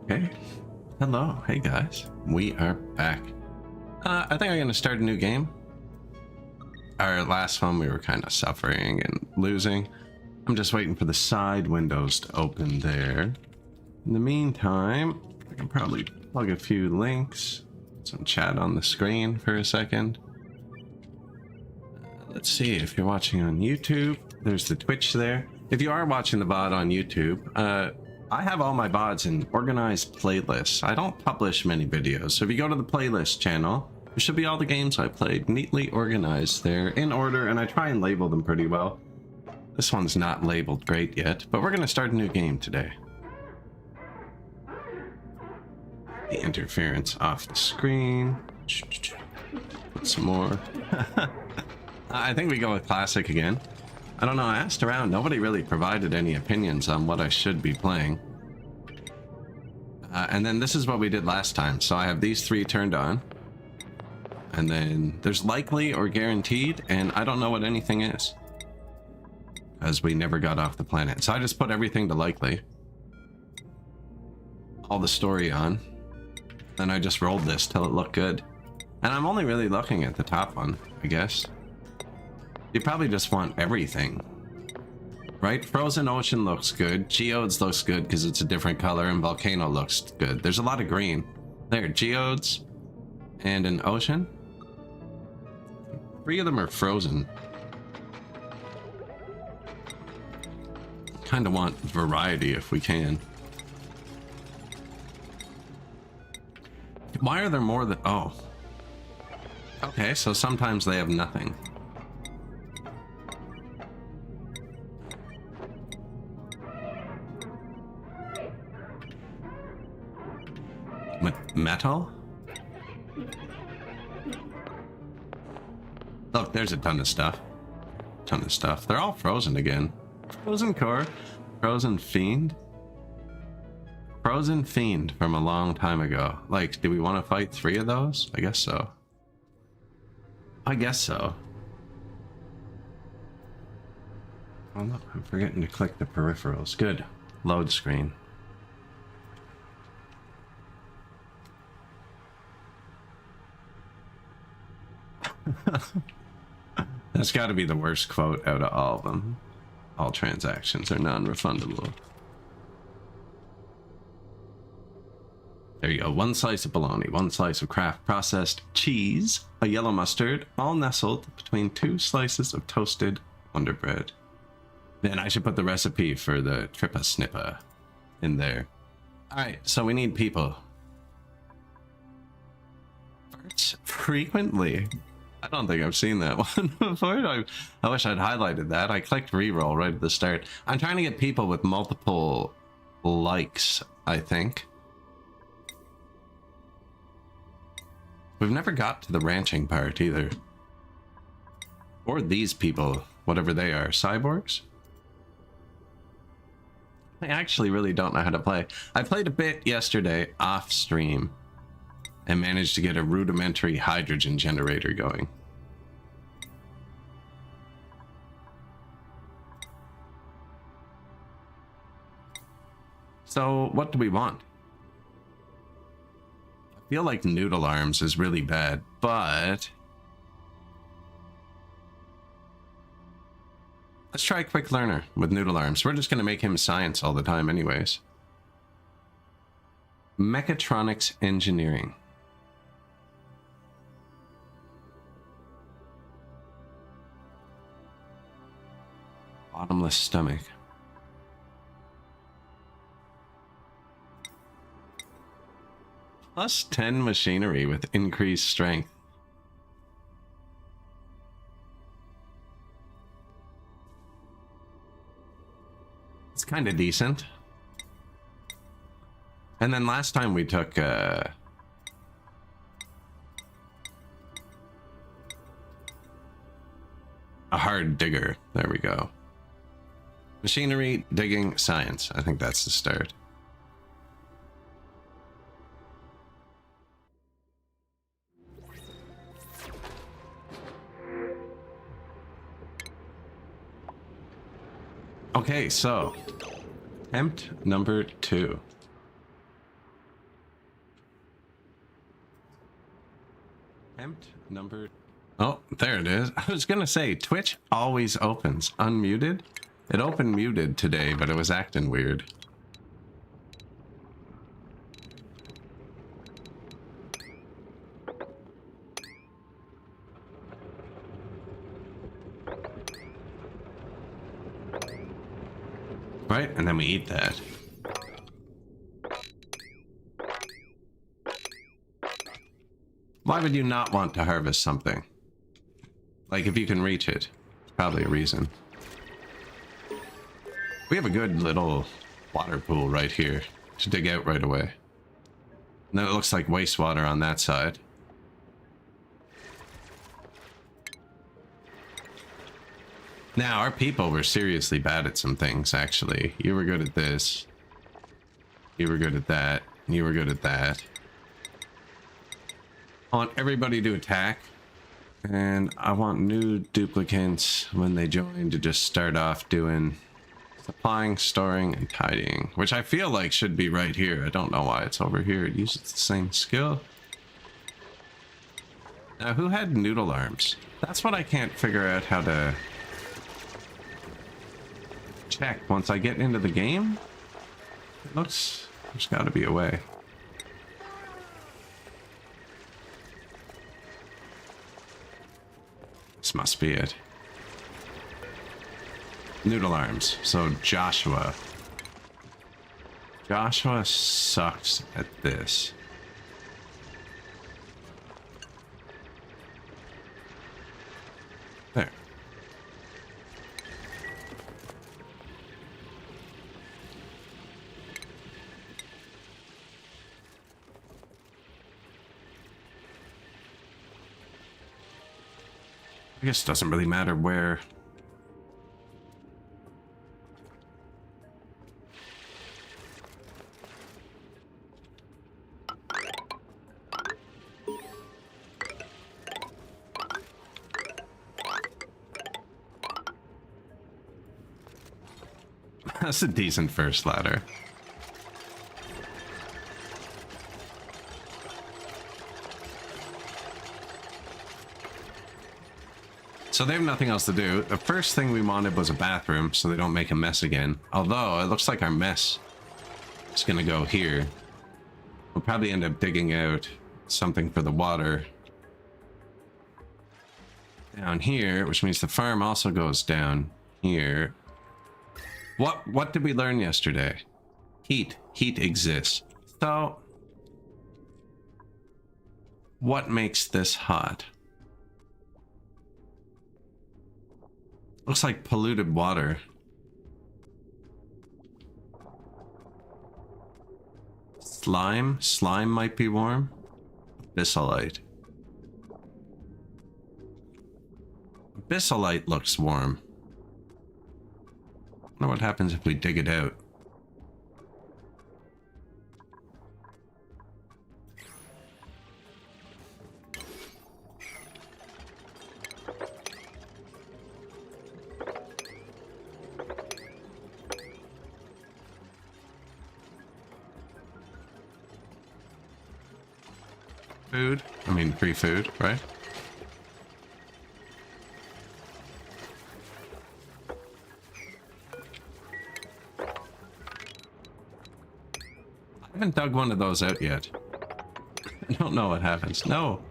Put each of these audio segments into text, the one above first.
Okay. Hello. Hey guys. We are back. I think I'm going to start a new game. Our last one we were kind of suffering and losing. I'm just waiting for the side windows to open there. In the meantime, I can probably plug a few links. Some chat on the screen for a second. Let's see if you're watching on YouTube. There's the Twitch there. If you are watching the VOD on YouTube, I have all my VODs in organized playlists. I don't publish many videos, so if you go to the playlist channel, there should be all the games I played neatly organized there in order, and I try and label them pretty well. This one's not labeled great yet, but we're going to start a new game today. The interference off the screen. Put some more. I think we go with classic again. I don't know, I asked around, nobody really provided any opinions on what I should be playing. And then this is what we did last time. So I have these three turned on. And then there's likely or guaranteed, and I don't know what anything is, as we never got off the planet. So I just put everything to likely. All the story on. Then I just rolled this till it looked good. And I'm only really looking at the top one, I guess. You probably just want everything, right? Frozen Ocean looks good. Geodes looks good because it's a different color, and Volcano looks good. There's a lot of green. There, Geodes and an ocean. 3 of them are frozen. Kind of want variety if we can. Why are there more than... Oh. Okay, so sometimes they have nothing. Metal? Look, there's a ton of stuff. They're all frozen again. Frozen Core, Frozen Fiend. Frozen Fiend from a long time ago. Like, do we want to fight 3 of those? I guess so. I guess so. Oh no, I'm forgetting to click the peripherals. Good. Load screen. That's got to be the worst quote out of all of them. All transactions are non-refundable. There you go. 1 slice of bologna, 1 slice of Kraft processed cheese, a yellow mustard, all nestled between 2 slices of toasted Wonder Bread. Then I should put the recipe for the Trippa Snippa in there. Alright, so we need people. Farts frequently. I don't think I've seen that one before. I wish I'd highlighted that. I clicked reroll right at the start. I'm trying to get people with multiple likes, I think. We've never got to the ranching part either. Or these people, whatever they are. Cyborgs? I actually really don't know how to play. I played a bit yesterday off stream and managed to get a rudimentary hydrogen generator going. So, what do we want? I feel like Noodle Arms is really bad, but... let's try Quick Learner with Noodle Arms. We're just going to make him science all the time anyways. Mechatronics Engineering. Bottomless stomach. Plus 10 machinery with increased strength. It's kind of decent. And then last time we took a hard digger. There we go. Machinery, digging, science. I think that's the start. Okay, so attempt number 2. Attempt number... Oh, there it is. I was gonna say, Twitch always opens unmuted. It opened muted today, but it was acting weird. Right, and then we eat that. Why would you not want to harvest something? Like, if you can reach it, probably a reason. We have a good little water pool right here to dig out right away. And then it looks like wastewater on that side. Now, our people were seriously bad at some things, actually. You were good at this. You were good at that. You were good at that. I want everybody to attack. And I want new duplicants when they join to just start off doing supplying, storing, and tidying. Which I feel like should be right here. I don't know why it's over here. It uses the same skill. Now, who had noodle arms? That's what I can't figure out how to... check once I get into the game. It looks there's got to be a way. This must be it. Noodle arms. So Joshua sucks at this. There. I guess it doesn't really matter where. That's a decent first ladder. So they have nothing else to do. The first thing we wanted was a bathroom so they don't make a mess again. Although, it looks like our mess is going to go here. We'll probably end up digging out something for the water down here, which means the farm also goes down here. What did we learn yesterday? Heat. Heat exists. So, what makes this hot? Looks like polluted water. Slime? Slime might be warm. Abyssalite. Abyssalite looks warm. I wonder what happens if we dig it out. Food? I mean, free food, right? I haven't dug one of those out yet. I don't know what happens. No.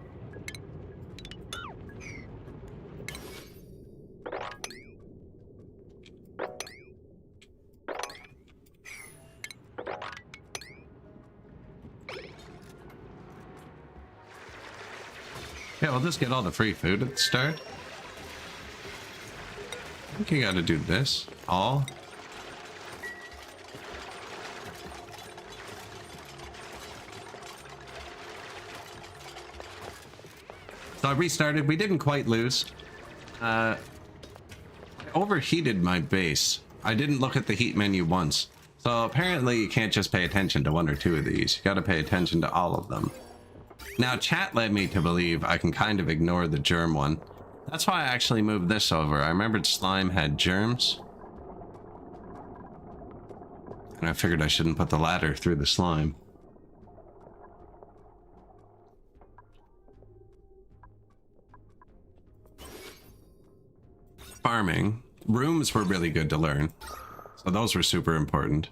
Yeah, we'll just get all the free food at the start. I think you gotta do this. All. So I restarted. We didn't quite lose. I overheated my base. I didn't look at the heat menu once. So apparently you can't just pay attention to one or two of these. You gotta pay attention to all of them. Now, chat led me to believe I can kind of ignore the germ one. That's why I actually moved this over. I remembered slime had germs. And I figured I shouldn't put the ladder through the slime. farming. Rooms were really good to learn. So those were super important.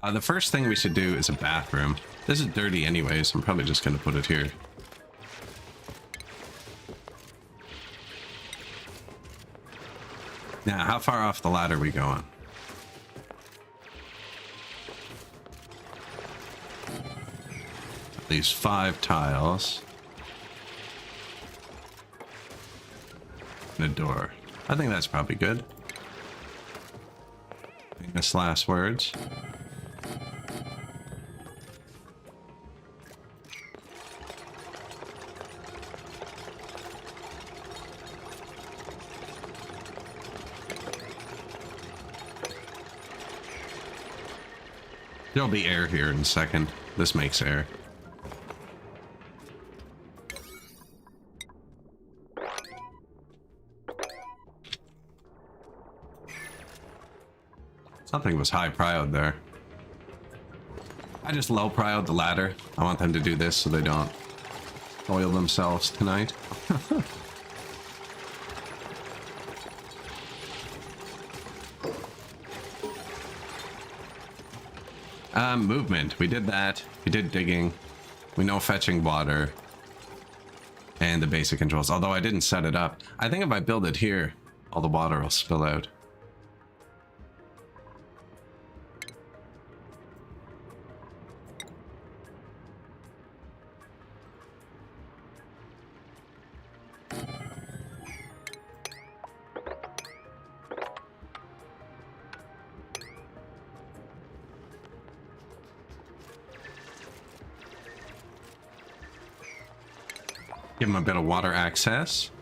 The first thing we should do is a bathroom. This is dirty anyways. I'm probably just going to put it here. Now, how far off the ladder are we going? At least 5 tiles. And a door. I think that's probably good. Famous last words. There'll be air here in a second. This makes air. Something was high prio there. I just low prioed the ladder. I want them to do this so they don't oil themselves tonight. Movement. We did that. We did digging. We know fetching water. And the basic controls. Although I didn't set it up. I think if I build it here, all the water will spill out. Give them a bit of water access.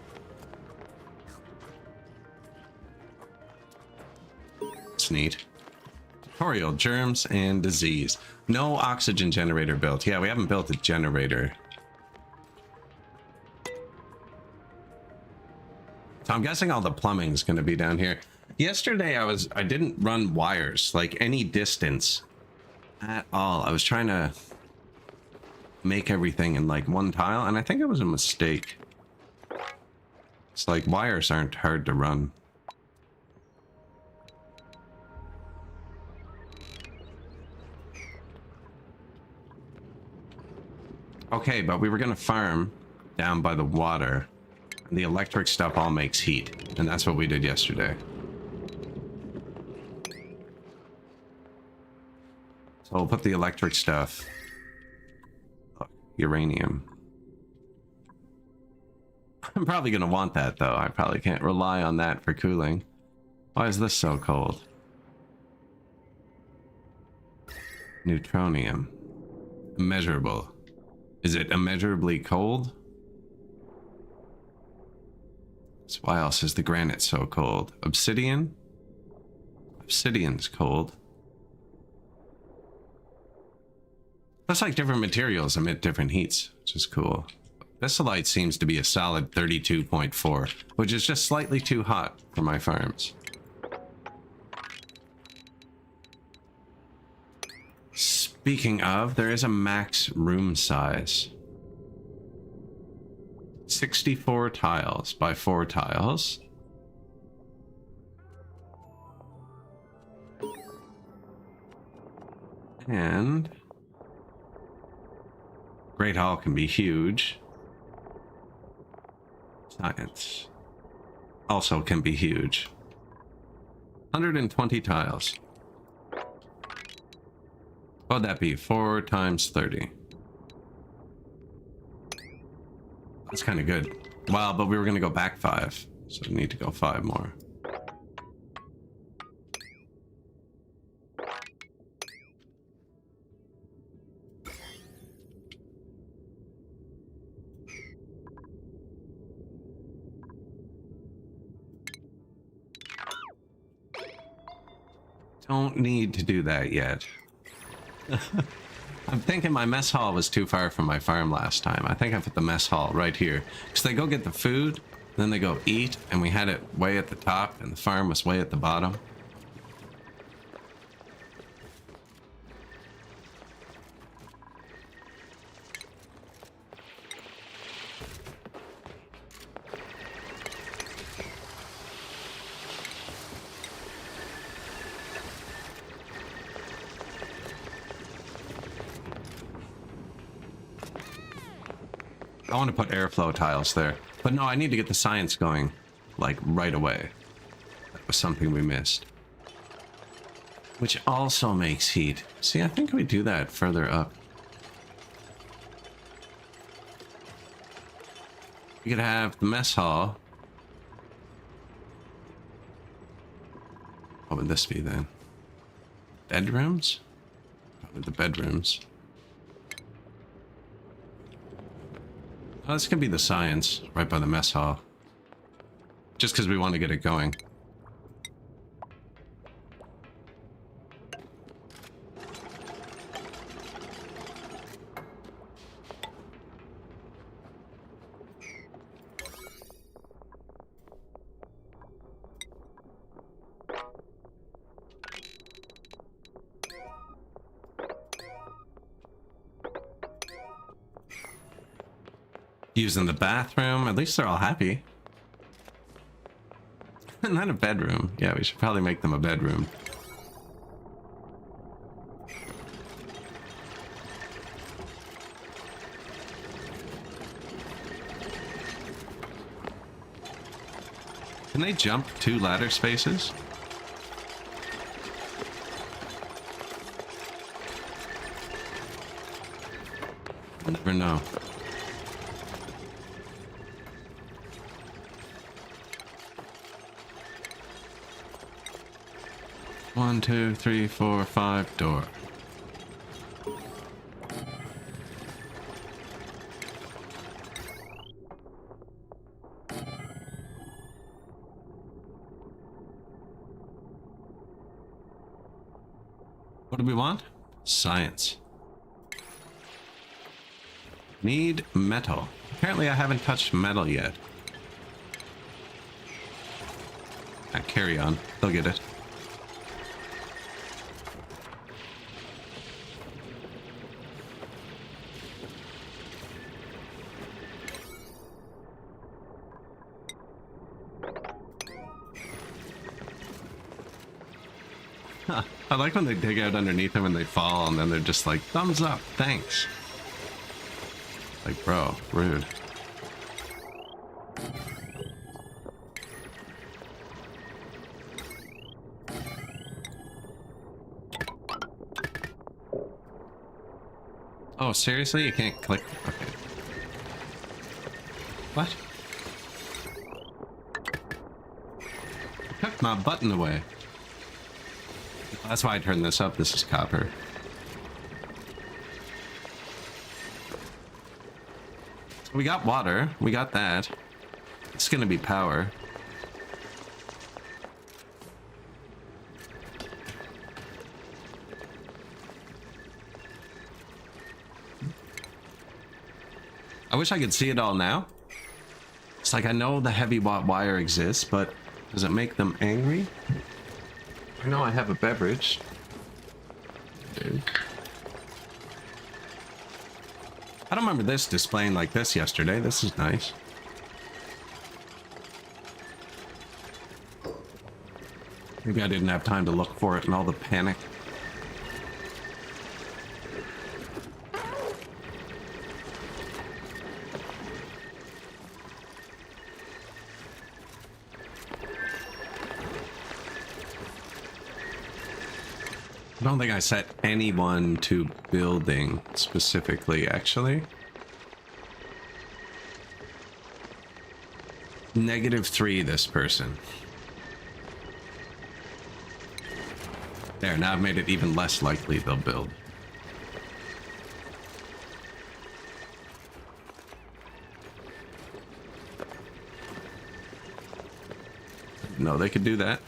It's neat. Tutorial, germs and disease. No oxygen generator built. Yeah, we haven't built a generator. So I'm guessing all the plumbing's gonna be down here. Yesterday I didn't run wires like any distance at all. I was trying to make everything in like one tile, and I think it was a mistake. It's like wires aren't hard to run. Okay, but we were gonna farm down by the water, and the electric stuff all makes heat, and that's what we did yesterday. So we'll put the electric stuff. Uranium. I'm probably gonna want that though. I probably can't rely on that for cooling. Why is this so cold? Neutronium. Immeasurable. Is it immeasurably cold? So why else is the granite so cold? Obsidian? Obsidian's cold. Looks like different materials emit different heats, which is cool. Bissolite seems to be a solid 32.4, which is just slightly too hot for my farms. Speaking of, there is a max room size. 64 tiles by 4 tiles. And Great Hall can be huge. Science also can be huge. 120 tiles. What would that be? 4 times 30. That's kind of good. Wow, but we were going to go back 5. So we need to go 5 more. Don't need to do that yet. I'm thinking my mess hall was too far from my farm last time. I think I put the mess hall right here. Because they go get the food, then they go eat, and we had it way at the top, and the farm was way at the bottom. I want to put airflow tiles there. But no, I need to get the science going, like, right away. That was something we missed. Which also makes heat. See, I think we do that further up. We could have the mess hall. What would this be then? Bedrooms? Probably the bedrooms. Oh, this could be the science right by the mess hall. Just because we want to get it going. Using the bathroom. At least they're all happy. Not a bedroom. Yeah, we should probably make them a bedroom. Can they jump 2 ladder spaces? I never know. One, 2, 3, 4, 5, door. What do we want? Science. Need metal. Apparently I haven't touched metal yet. Carry on. They'll get it. I like when they dig out underneath them and they fall and then they're just like, thumbs up, thanks. Like, bro, rude. Oh, seriously? You can't click? Okay. What? You took my button away. That's why I turned this up. This is copper. We got water. We got that. It's gonna be power. I wish I could see it all now. It's like I know the heavy watt wire exists, but does it make them angry? I know I have a beverage. Dude. I don't remember this displaying like this yesterday. This is nice. Maybe I didn't have time to look for it and all the panic. I don't think I set anyone to building specifically, actually. -3, this person. There, now I've made it even less likely they'll build. No, they could do that.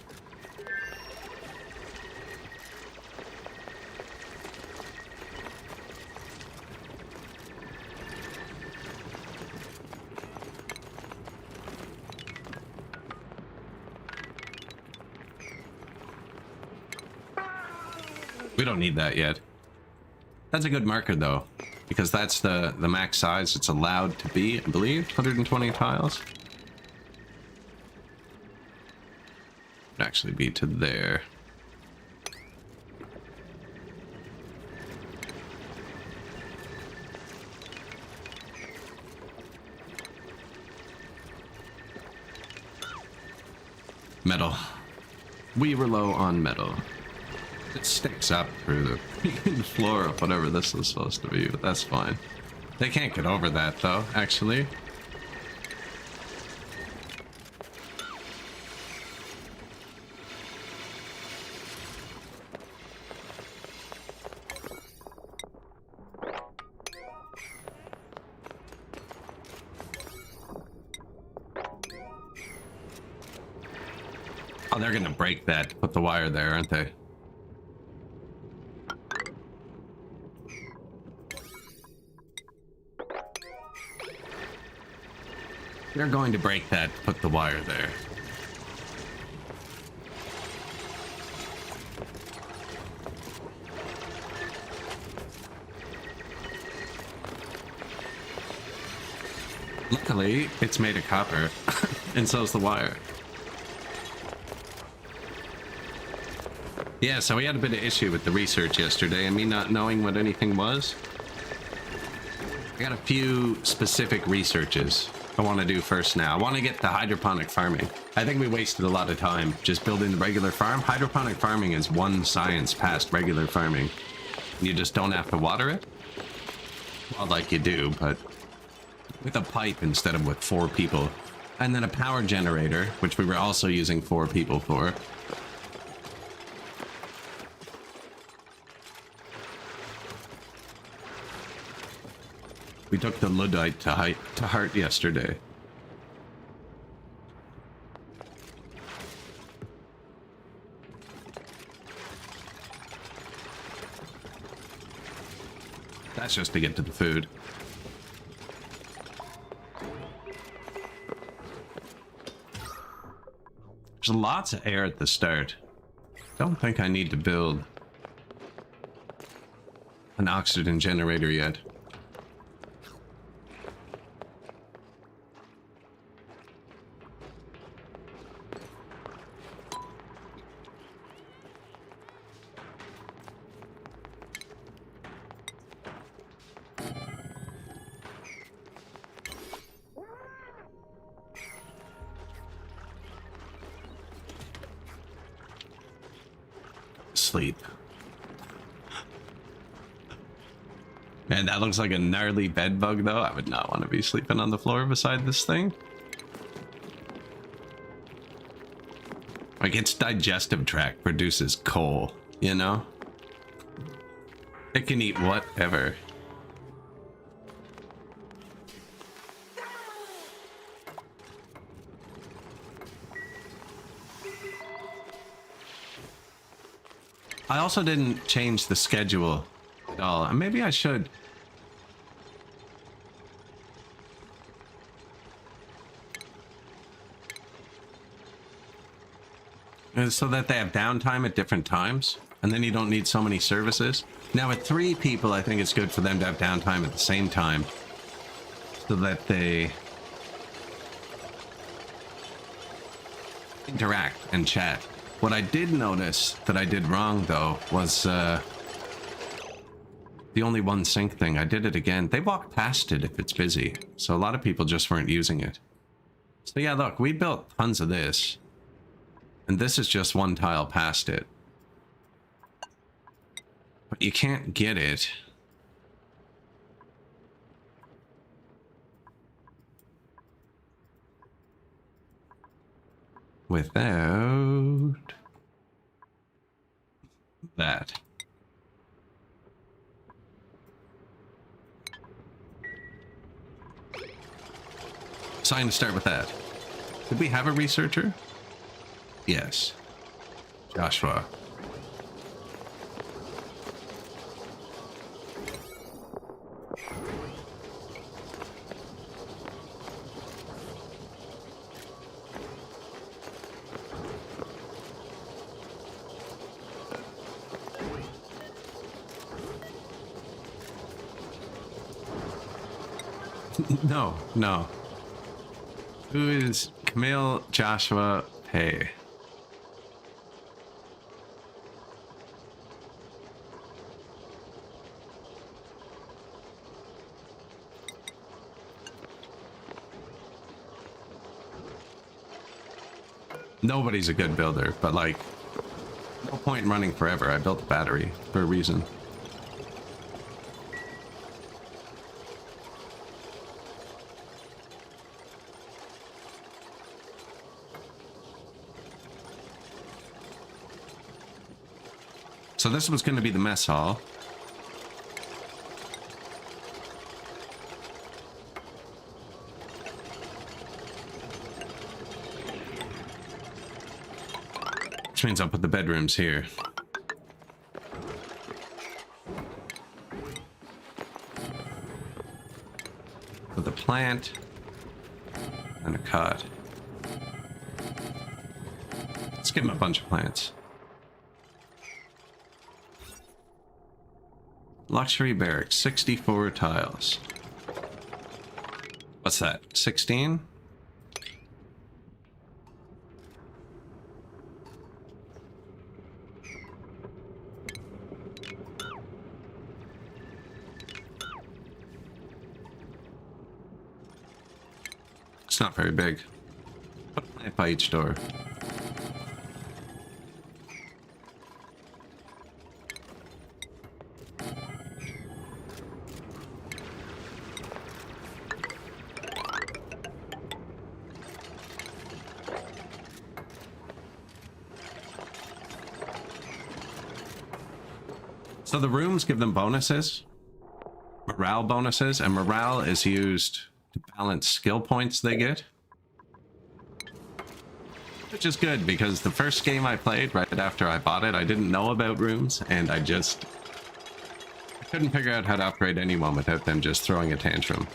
We don't need that yet. That's a good marker though, because that's the max size it's allowed to be, I believe, 120 tiles. Would actually be to there. We were low on metal. It sticks up through the freaking floor of whatever this is supposed to be, but that's fine. They can't get over that, though, actually. Oh, they're gonna break that to put the wire there, aren't they? They're going to break that to put the wire there. Luckily, it's made of copper, and so's the wire. Yeah, so we had a bit of issue with the research yesterday and me not knowing what anything was. I got a few specific researches I want to do first now. I want to get the hydroponic farming. I think we wasted a lot of time just building the regular farm. Hydroponic farming is one science past regular farming. You just don't have to water it. Well, like you do, but with a pipe instead of with 4 people. And then a power generator, which we were also using 4 people for. We took the Luddite to heart yesterday. That's just to get to the food. There's lots of air at the start. Don't think I need to build an oxygen generator yet. Sleep. Man, that looks like a gnarly bed bug, though. I would not want to be sleeping on the floor beside this thing. Like, its digestive tract produces coal, you know? It can eat whatever. I also didn't change the schedule at all. And maybe I should. So that they have downtime at different times. And then you don't need so many services. Now with 3 people, I think it's good for them to have downtime at the same time. So that they interact and chat. What I did notice that I did wrong, though, was the only one sync thing. I did it again. They walk past it if it's busy. So a lot of people just weren't using it. So yeah, look, we built tons of this. And this is just one tile past it. But you can't get it without that. So I'm gonna start with that. Did we have a researcher? Yes. Joshua. No, no. Who is Camille Joshua Pay? Nobody's a good builder, but like No point in running forever. I built a battery for a reason. So this was going to be the mess hall. Which means I'll put the bedrooms here. With a plant and a cot. Let's give him a bunch of plants. Luxury barracks, 64 tiles. What's that? 16? It's not very big. Put a plant by each door. So the rooms give them bonuses, morale bonuses, and morale is used to balance skill points they get. Which is good, because the first game I played right after I bought it, I didn't know about rooms, and I couldn't figure out how to upgrade anyone without them just throwing a tantrum.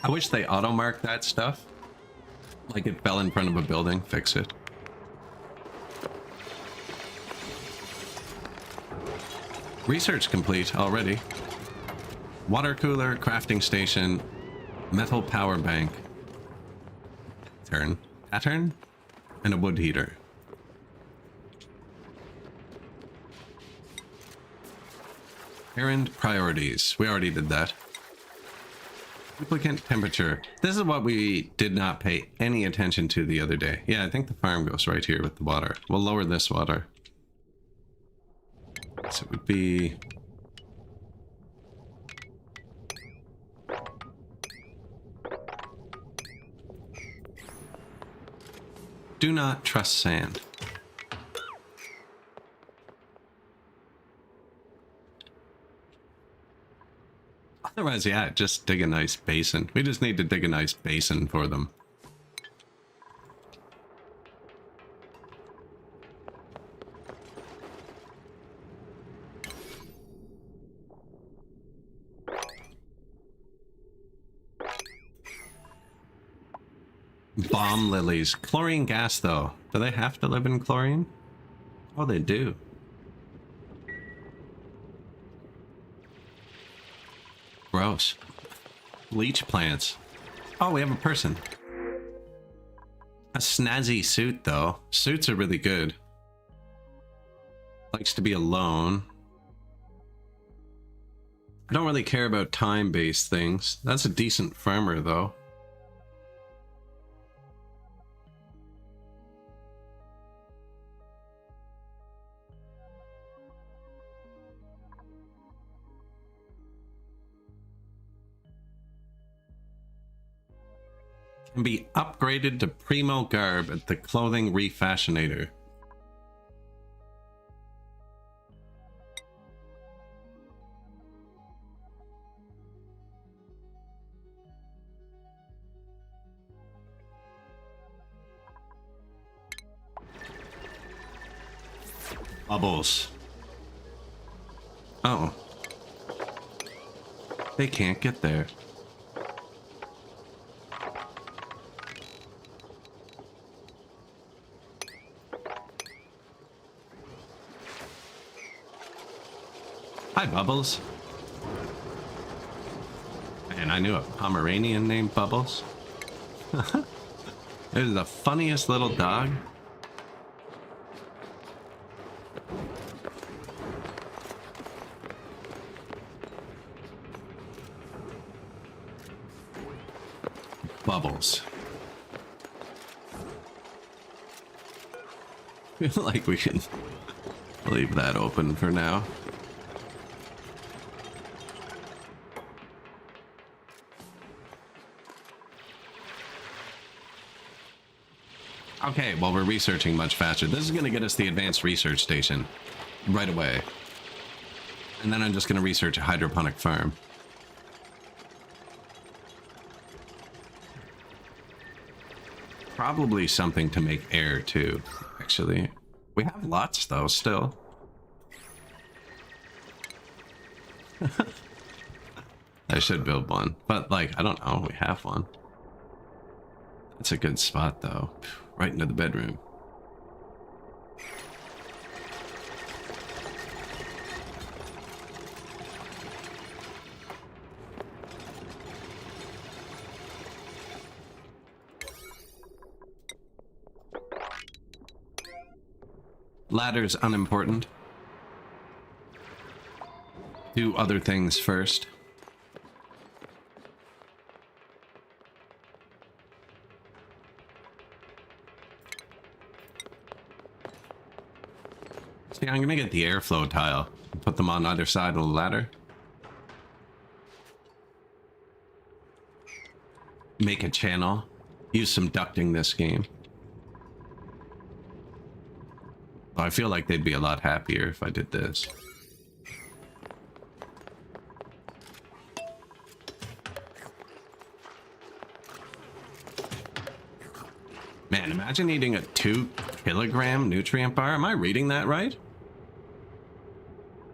I wish they auto-mark that stuff. Like it fell in front of a building, fix it. Research complete already. Water cooler, crafting station, metal power bank, pattern, and a wood heater. Errand priorities. We already did that. Duplicate temperature. This is what we did not pay any attention to the other day. Yeah, I think the farm goes right here with the water. We'll lower this water. So it would be... Do not trust sand. Otherwise, yeah, just dig a nice basin. We just need to dig a nice basin for them. Bomb lilies. Chlorine gas, though. Do they have to live in chlorine? Oh, they do. Gross. Leech plants. Oh, we have a person. A snazzy suit, though. Suits are really good. Likes to be alone. I don't really care about time-based things. That's a decent farmer, though. Can be upgraded to primo garb at the clothing refashionator. Bubbles. Oh. They can't get there. Hi, Bubbles. Man, I knew a Pomeranian named Bubbles. It was the funniest little dog. Bubbles. I feel like we can leave that open for now. Okay, well, we're researching much faster. This is going to get us the advanced research station right away. And then I'm just going to research a hydroponic farm. Probably something to make air, too, actually. We have lots, though, still. I should build one. But, like, I don't know. We have one. That's a good spot, though. Right into the bedroom. Ladder's unimportant. Do other things first. See, I'm gonna get the airflow tile and put them on either side of the ladder. Make a channel. Use some ducting this game. I feel like they'd be a lot happier if I did this. Man, imagine eating a 2-kilogram nutrient bar. Am I reading that right?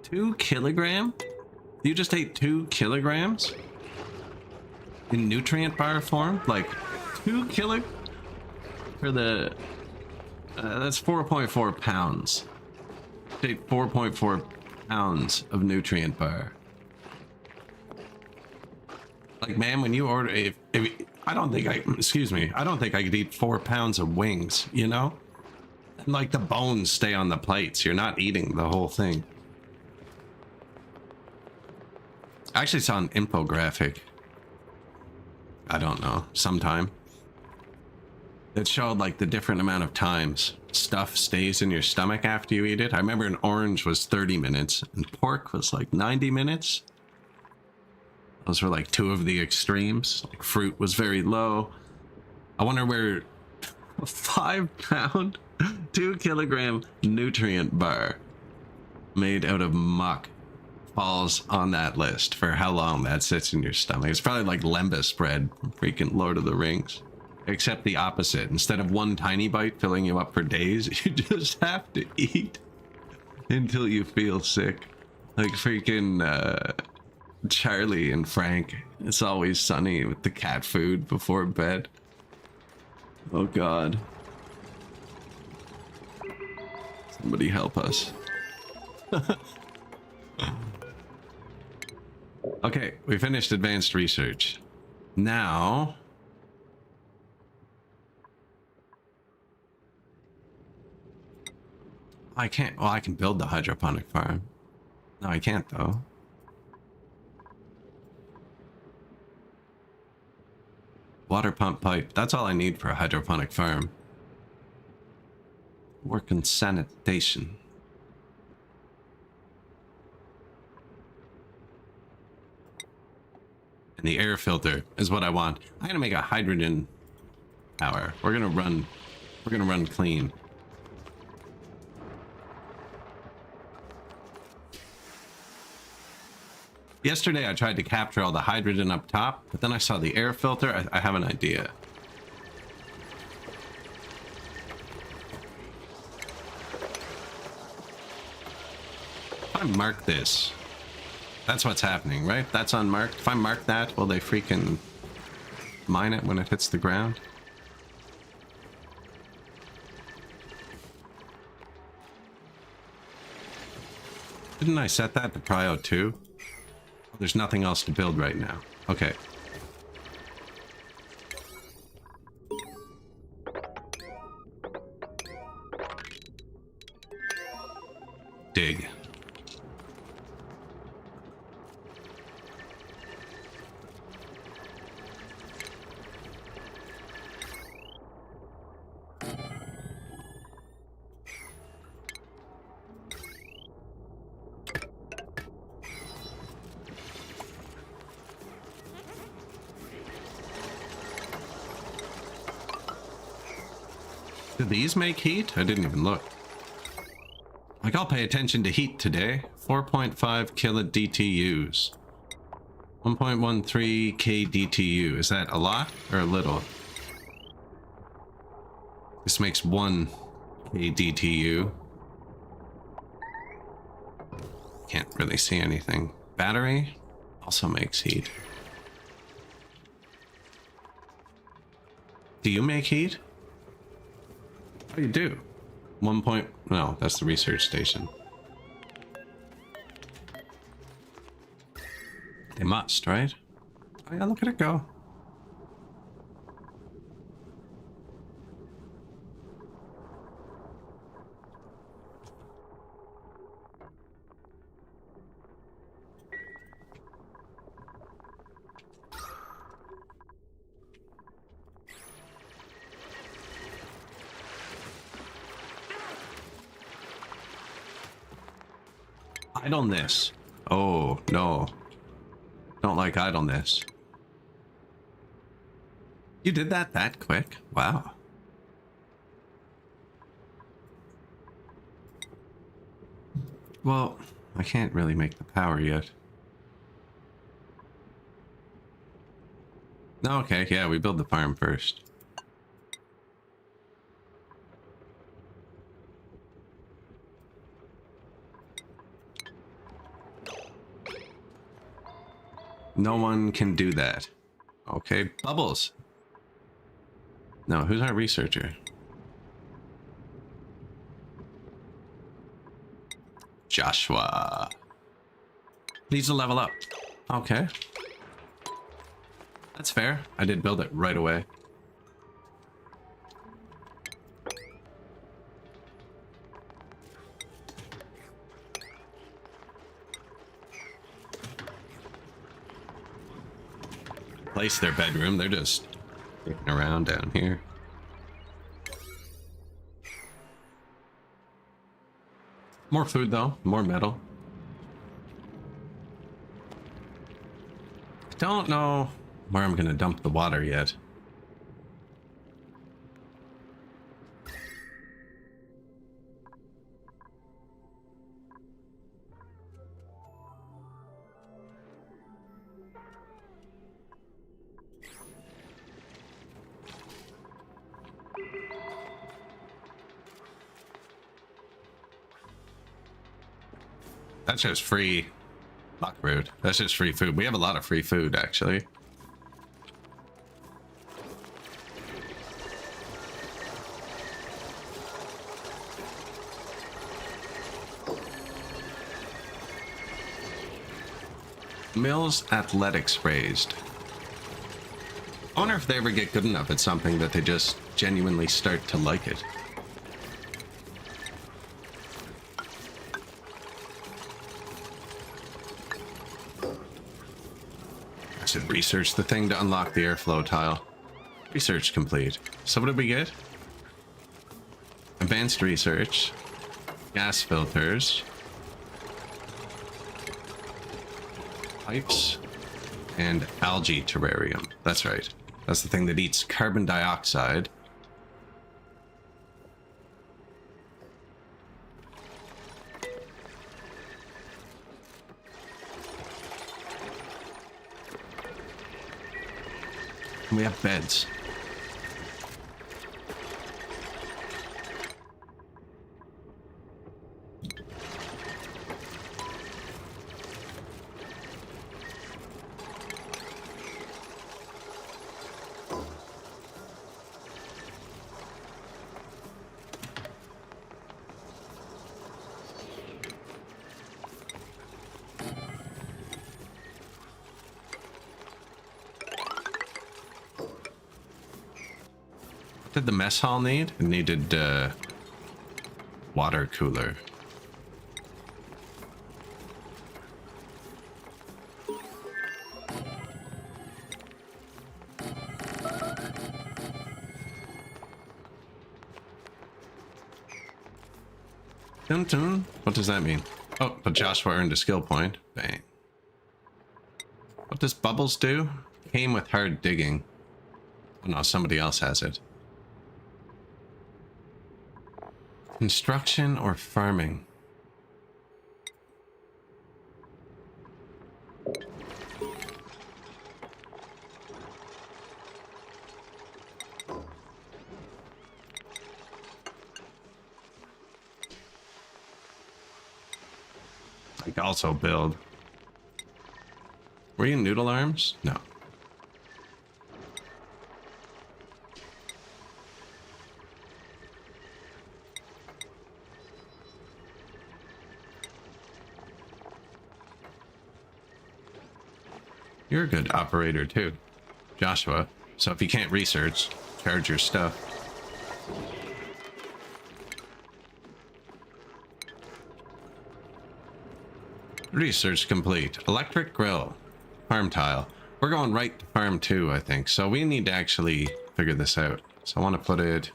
2 kilogram? You just ate 2 kilograms? In nutrient bar form? Like 2 kilo for the... that's 4.4 pounds. Take 4.4 pounds of nutrient bar. Like, man, when you order, if I don't think I, excuse me, I don't think I could eat 4 pounds of wings, you know? And like the bones stay on the plates. You're not eating the whole thing. I actually saw an infographic. I don't know, sometime. It showed like the different amount of times stuff stays in your stomach after you eat it. I remember an orange was 30 minutes and pork was like 90 minutes. Those were like two of the extremes. Like fruit was very low. I wonder where a 5 pound, 2 kilogram nutrient bar made out of muck falls on that list for how long that sits in your stomach. It's probably like lembas bread from freaking Lord of the Rings. Except the opposite. Instead of one tiny bite filling you up for days, you just have to eat until you feel sick. Like freaking Charlie and Frank. It's Always Sunny with the cat food before bed. Oh God. Somebody help us. Okay, we finished advanced research. Now... I can't, well, I can build the hydroponic farm. No, I can't though. Water pump pipe, that's all I need for a hydroponic farm. Work in sanitation. And the air filter is what I want. I'm gonna make a hydrogen power. We're gonna run clean. Yesterday I tried to capture all the hydrogen up top, but then I saw the air filter. I have an idea. If I mark this, that's what's happening, right? That's unmarked. If I mark that, will they freaking mine it when it hits the ground? Didn't I set that to Prio 2? There's nothing else to build right now. Okay. Dig. Do these make heat? I didn't even look. Like, I'll pay attention to heat today. 4.5 kilo DTUs. 1.13 kDTU. Is that a lot or a little? This makes 1 kDTU. Can't really see anything. Battery also makes heat. Do you make heat? Oh, you do. 1 point... No, that's the research station. They must, right? Oh yeah, look at it go. Idleness. Oh, no. Don't like idleness. You did that quick? Wow. Well, I can't really make the power yet. No, okay, yeah, we build the farm first. No one can do that. Okay, Bubbles. No, who's our researcher? Joshua. Needs to level up. Okay. That's fair. I did build it right away. Place their bedroom. They're just kicking around down here. More food though. More metal. I don't know where I'm gonna dump the water yet. That's just free buckroot. That's just free food. We have a lot of free food, actually. Mills athletics raised. I wonder if they ever get good enough at something that they just genuinely start to like it. I should research the thing to unlock the airflow tile. Research complete. So what did we get? Advanced research. Gas filters. Pipes. And algae terrarium. That's right. That's the thing that eats carbon dioxide. And we have beds. What did the mess hall need? It needed water cooler. Dun dun. What does that mean? Oh, but Joshua earned a skill point. Bang. What does Bubbles do? Came with hard digging. Oh no, somebody else has it. Construction or farming? I can also build. Were you noodle arms? No. You're a good operator too, Joshua. So if you can't research, charge your stuff. Research complete. Electric grill. Farm tile. We're going right to farm 2, I think. So we need to actually figure this out. So I want to put it...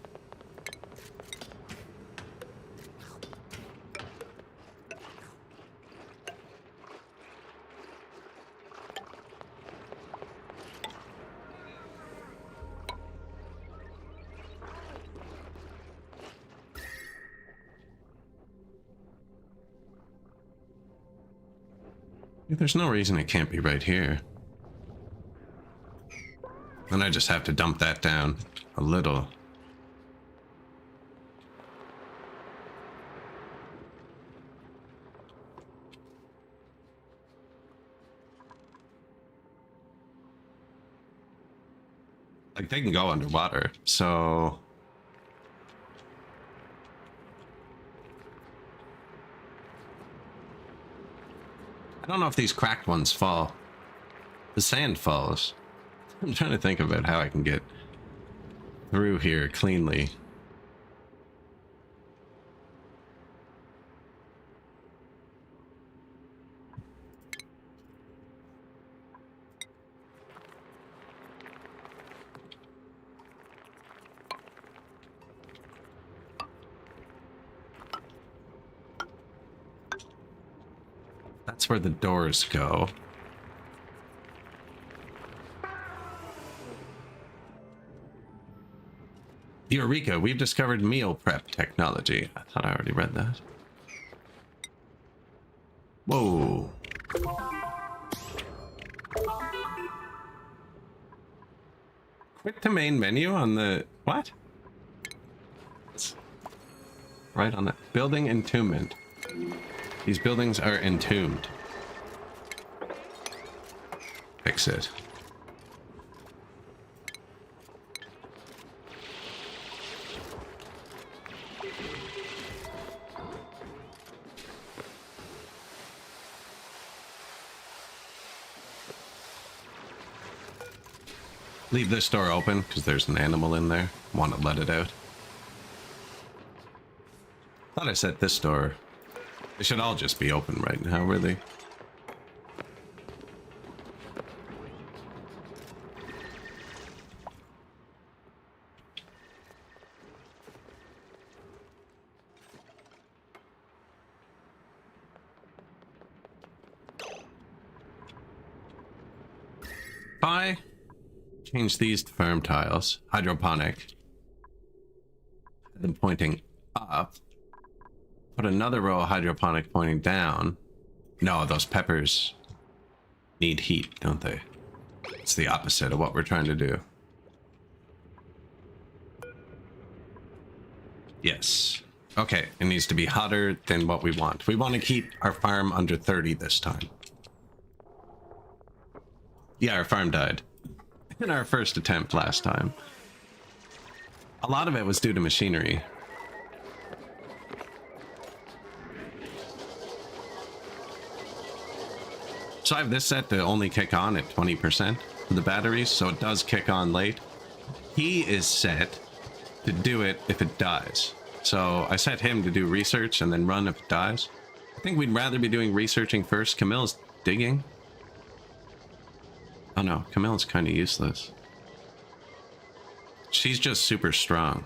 There's no reason it can't be right here. And I just have to dump that down a little. Like, they can go underwater, so... I don't know if these cracked ones fall. The sand falls. I'm trying to think about how I can get through here cleanly. That's where the doors go. Eureka, we've discovered meal prep technology. I thought I already read that. Whoa. Quit to main menu on the... What? Right on that. Building entombment. These buildings are entombed. Fix it. Leave this door open because there's an animal in there. Want to let it out. Thought I said this door. They should all just be open right now, really. Bye. Change these to farm tiles. Hydroponic. Have them pointing up. Put another row of hydroponic pointing down. No, those peppers need heat, don't they? It's the opposite of what we're trying to do. Yes. Okay, it needs to be hotter than what we want. We want to keep our farm under 30 this time. Yeah, our farm died in our first attempt last time. A lot of it was due to machinery. So I have this set to only kick on at 20% for the batteries, so it does kick on late. He is set to do it if it dies. So I set him to do research and then run if it dies. I think we'd rather be doing researching first. Camille's digging. Oh no, Camille's kind of useless. She's just super strong.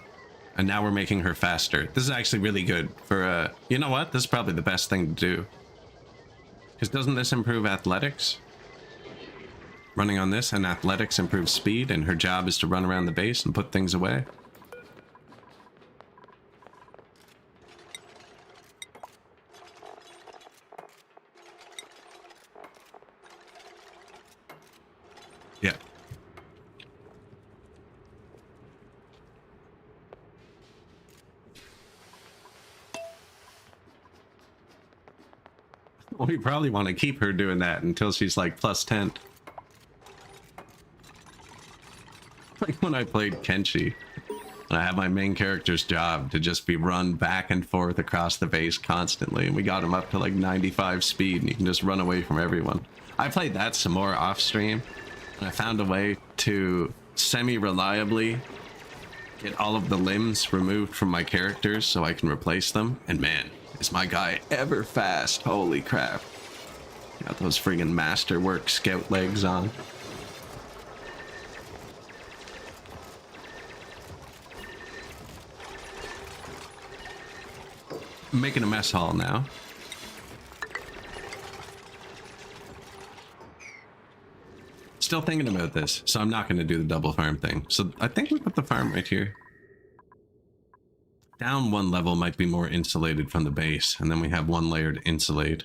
And now we're making her faster. This is actually really good for, you know what? This is probably the best thing to do. Because doesn't this improve athletics? Running on this and athletics improves speed, and her job is to run around the base and put things away. Yeah. We probably want to keep her doing that until she's like plus 10. Like when I played Kenshi, I had my main character's job to just be run back and forth across the base constantly, and we got him up to like 95 speed, and you can just run away from everyone. I played that some more off stream, and I found a way to semi-reliably get all of the limbs removed from my characters so I can replace them. And man, is my guy ever fast. Holy crap. Got those friggin' masterwork scout legs on. I'm making a mess hall now. Still thinking about this, so I'm not going to do the double farm thing. So I think we put the farm right here. Down one level might be more insulated from the base, and then we have one layer to insulate.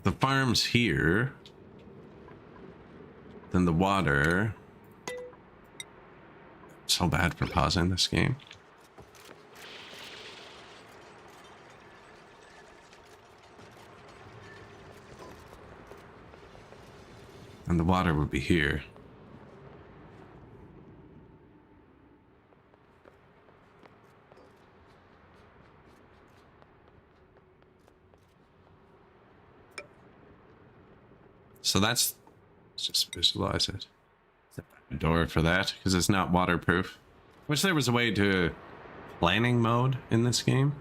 The farm's here. Then the water. So bad for pausing this game. And the water would be here. So that's, let's just visualize it. A door for that, because it's not waterproof. Wish there was a way to planning mode in this game.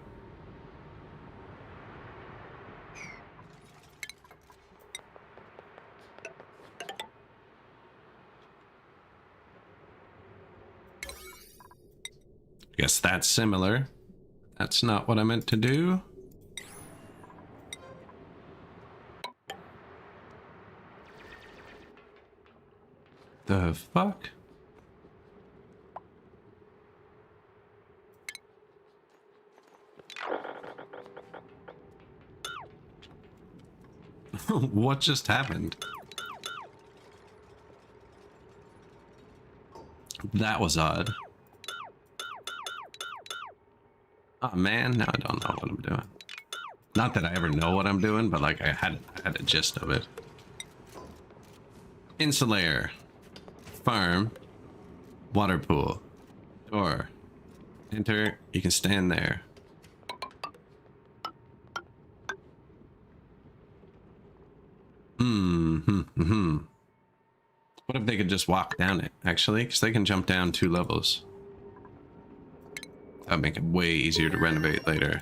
Guess that's similar. That's not what I meant to do. The fuck? What just happened? That was odd. Oh man, now I don't know what I'm doing. Not that I ever know what I'm doing, but like I had a gist of it. Insulator. Farm. Water pool. Door. Enter. You can stand there. What if they could just walk down it, actually? Because they can jump down 2 levels. That'd make it way easier to renovate later.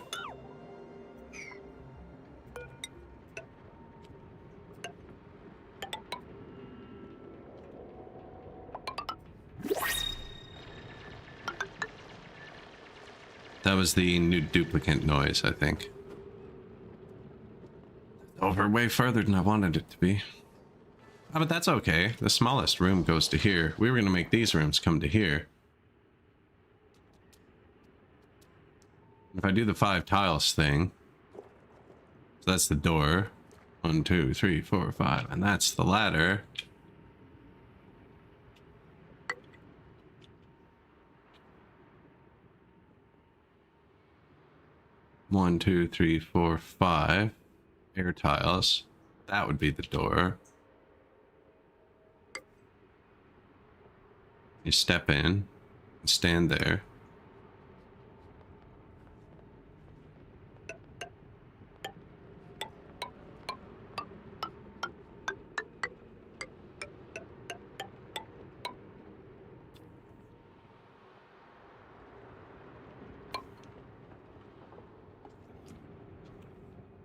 That was the new duplicate noise, I think. Over way further than I wanted it to be. Oh, but that's okay. The smallest room goes to here. We were going to make these rooms come to here. If I do the 5 tiles thing, so that's the door. 1, 2, 3, 4, 5, and that's the ladder. One, 2, 3, 4, 5 air tiles. That would be the door. You step in and stand there.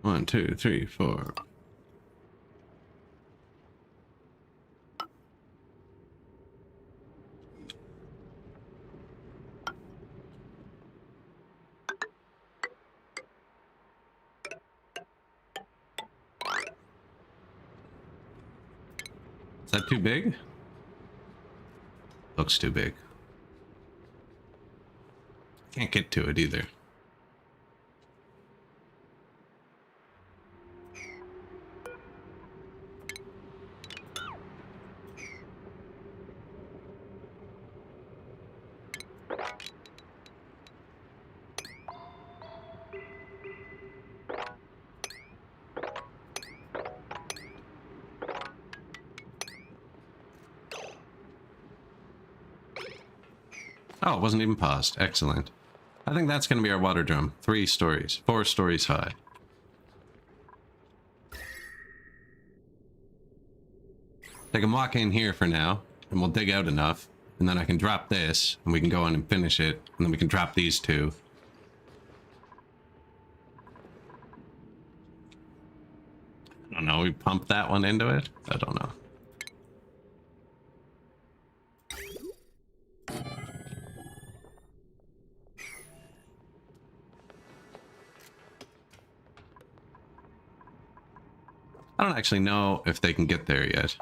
One, 2, 3, 4. Is that too big? Looks too big. Can't get to it either. Oh, it wasn't even paused. Excellent. I think that's going to be our water drum. 3 stories. 4 stories high. They can walk in here for now, and we'll dig out enough. And then I can drop this, and we can go in and finish it. And then we can drop these 2. I don't know, we pump that one into it? I don't know. I don't actually know if they can get there yet.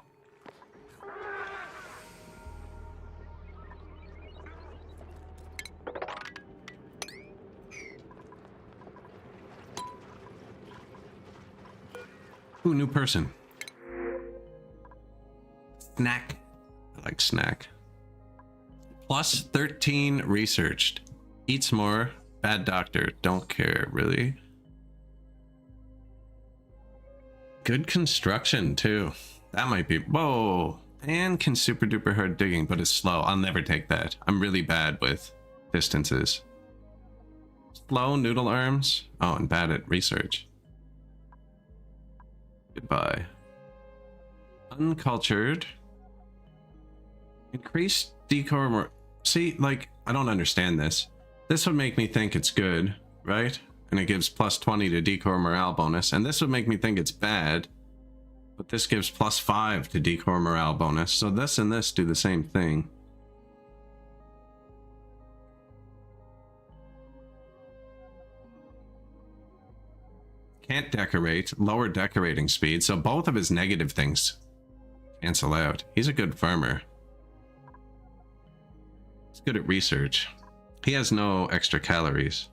Ooh, new person. Snack. I like snack. Plus 13 researched. Eats more. Bad doctor. Don't care, really. Good construction, too. That might be... Whoa. And can super duper hard digging, but it's slow. I'll never take that. I'm really bad with distances. Slow noodle arms. Oh, and bad at research. Goodbye. Uncultured. Increased decor. See, like, I don't understand this. This would make me think it's good, right? And it gives plus 20 to decor morale bonus. And this would make me think it's bad. But this gives plus 5 to decor morale bonus. So this and this do the same thing. Can't decorate, lower decorating speed, so both of his negative things cancel out. He's a good farmer. He's good at research. He has no extra calories.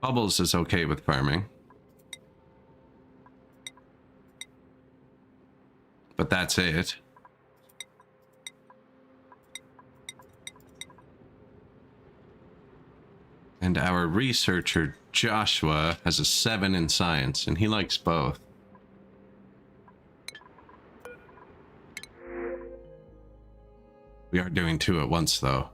Bubbles is okay with farming. But that's it. And our researcher, Joshua, has a 7 in science, and he likes both. We are doing 2 at once, though.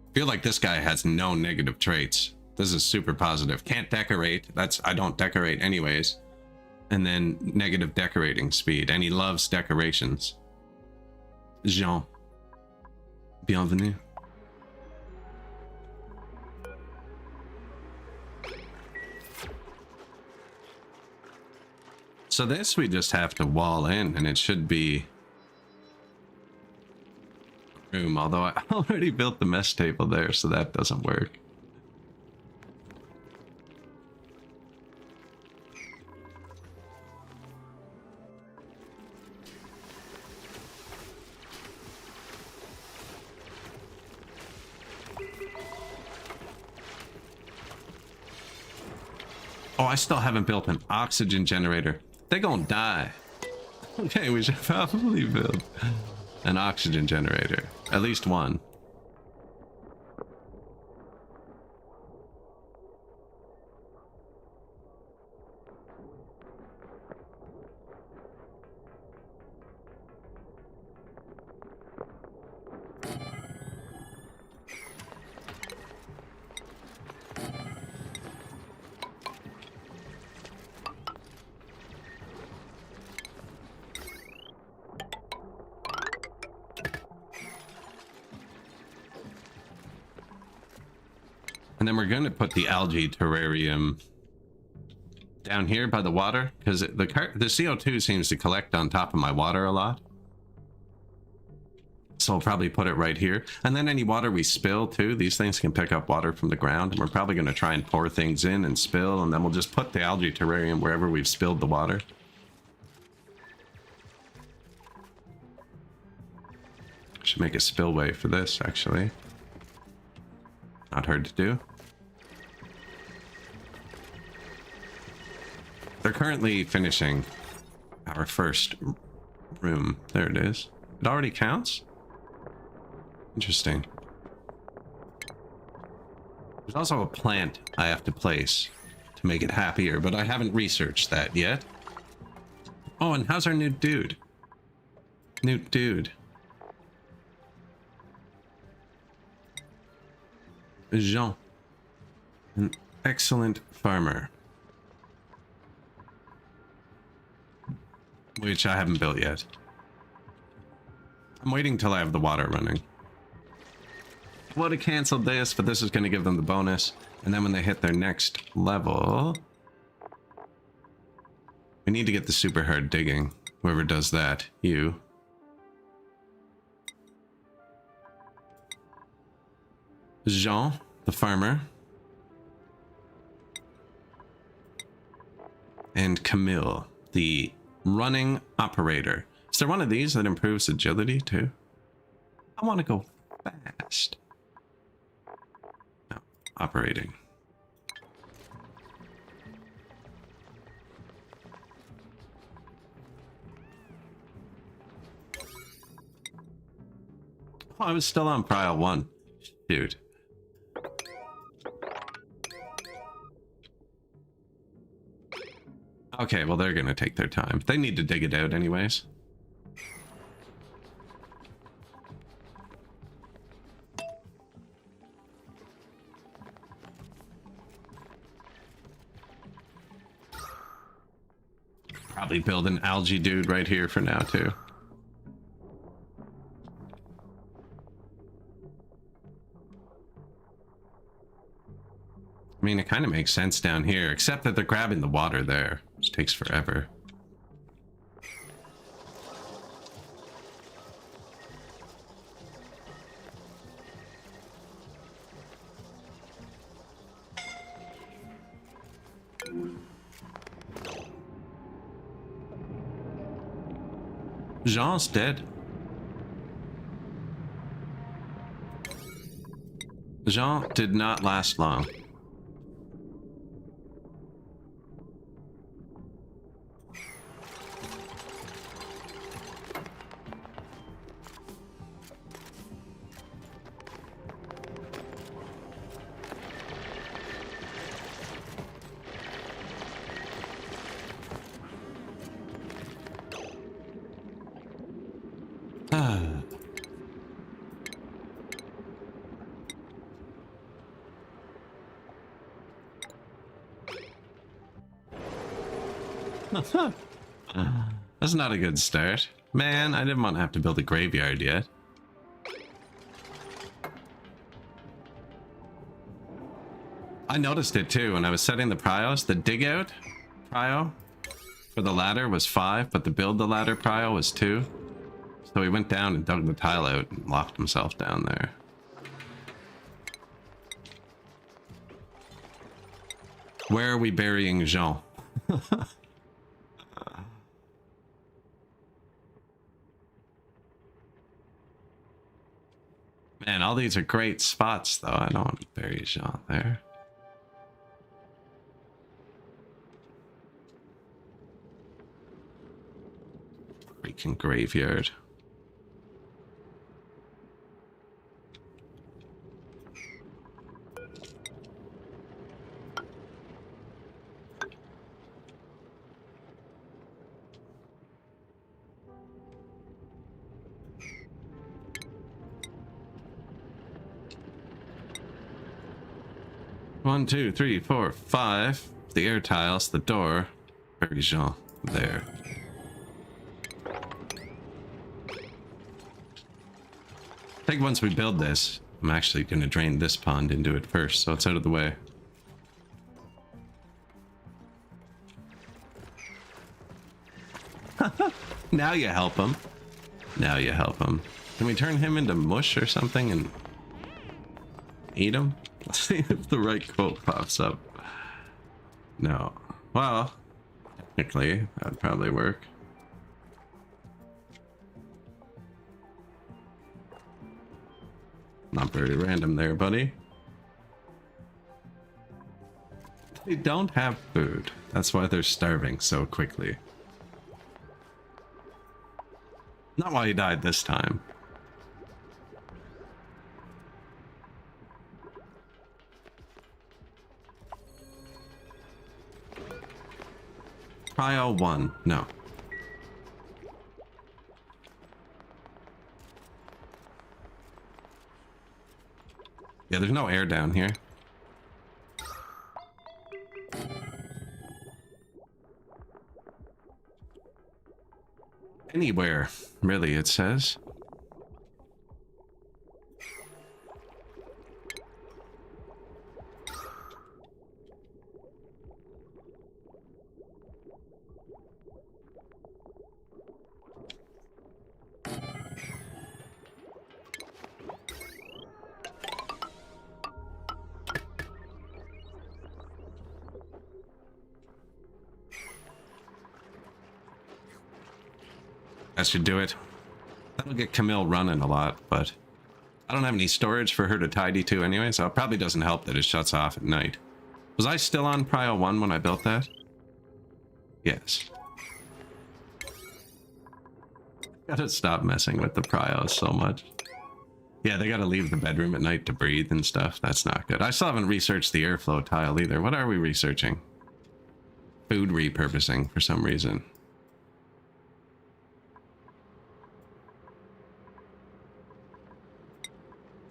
I feel like this guy has no negative traits. This is super positive. Can't decorate. I don't decorate anyways. And then negative decorating speed, and he loves decorations. Jean, bienvenue. So this we just have to wall in, and it should be room, although I already built the mess table there, so that doesn't work. Oh, I still haven't built an oxygen generator. They're gonna die. Okay, we should probably build an oxygen generator. At least one. And then we're going to put the algae terrarium down here by the water, because the CO2 seems to collect on top of my water a lot. So I'll probably put it right here. And then any water we spill too, these things can pick up water from the ground. And we're probably going to try and pour things in and spill, and then we'll just put the algae terrarium wherever we've spilled the water. Should make a spillway for this, actually. Not hard to do. They're currently finishing our first room. There it is. It already counts? Interesting. There's also a plant I have to place to make it happier, but I haven't researched that yet. Oh, and how's our new dude? New dude. Jean. An excellent farmer. Which I haven't built yet. I'm waiting till I have the water running. I would have canceled this, but this is going to give them the bonus. And then when they hit their next level... We need to get the super hard digging. Whoever does that. You. Jean, the farmer. And Camille, the running operator. Is there one of these that improves agility too? I want to go fast. No, operating. Oh, I was still on Prio 1. Dude. Okay, well, they're gonna take their time. They need to dig it out anyways. Probably build an algae dude right here for now, too. I mean, it kind of makes sense down here, except that they're grabbing the water there, which takes forever. Jean's dead. Jean did not last long. That's not a good start. Man, I didn't want to have to build a graveyard yet. I noticed it too when I was setting the prios. The dig out prio for the ladder was 5, but the build the ladder prio was 2. So he went down and dug the tile out and locked himself down there. Where are we burying Jean? Man, all these are great spots, though. I don't want to bury Jean there. Freaking graveyard. One, two, three, four, 5. The air tiles, the door. Bury Jean there. I think once we build this, I'm actually going to drain this pond into it first, so it's out of the way. Now you help him. Now you help him. Can we turn him into mush or something and eat him? Let's see if the right quote pops up. No. Well, technically, that would probably work. Not very random there, buddy. They don't have food. That's why they're starving so quickly. Not why he died this time. Prio 1. No. Yeah, there's no air down here. Anywhere, really, it says. That should do it. That'll get Camille running a lot, but I don't have any storage for her to tidy to anyway, so it probably doesn't help that it shuts off at night. Was I still on Prio 1 when I built that? Yes. Gotta stop messing with the Prios so much. Yeah, they gotta leave the bedroom at night to breathe and stuff. That's not good. I still haven't researched the airflow tile either. What are we researching? Food repurposing for some reason.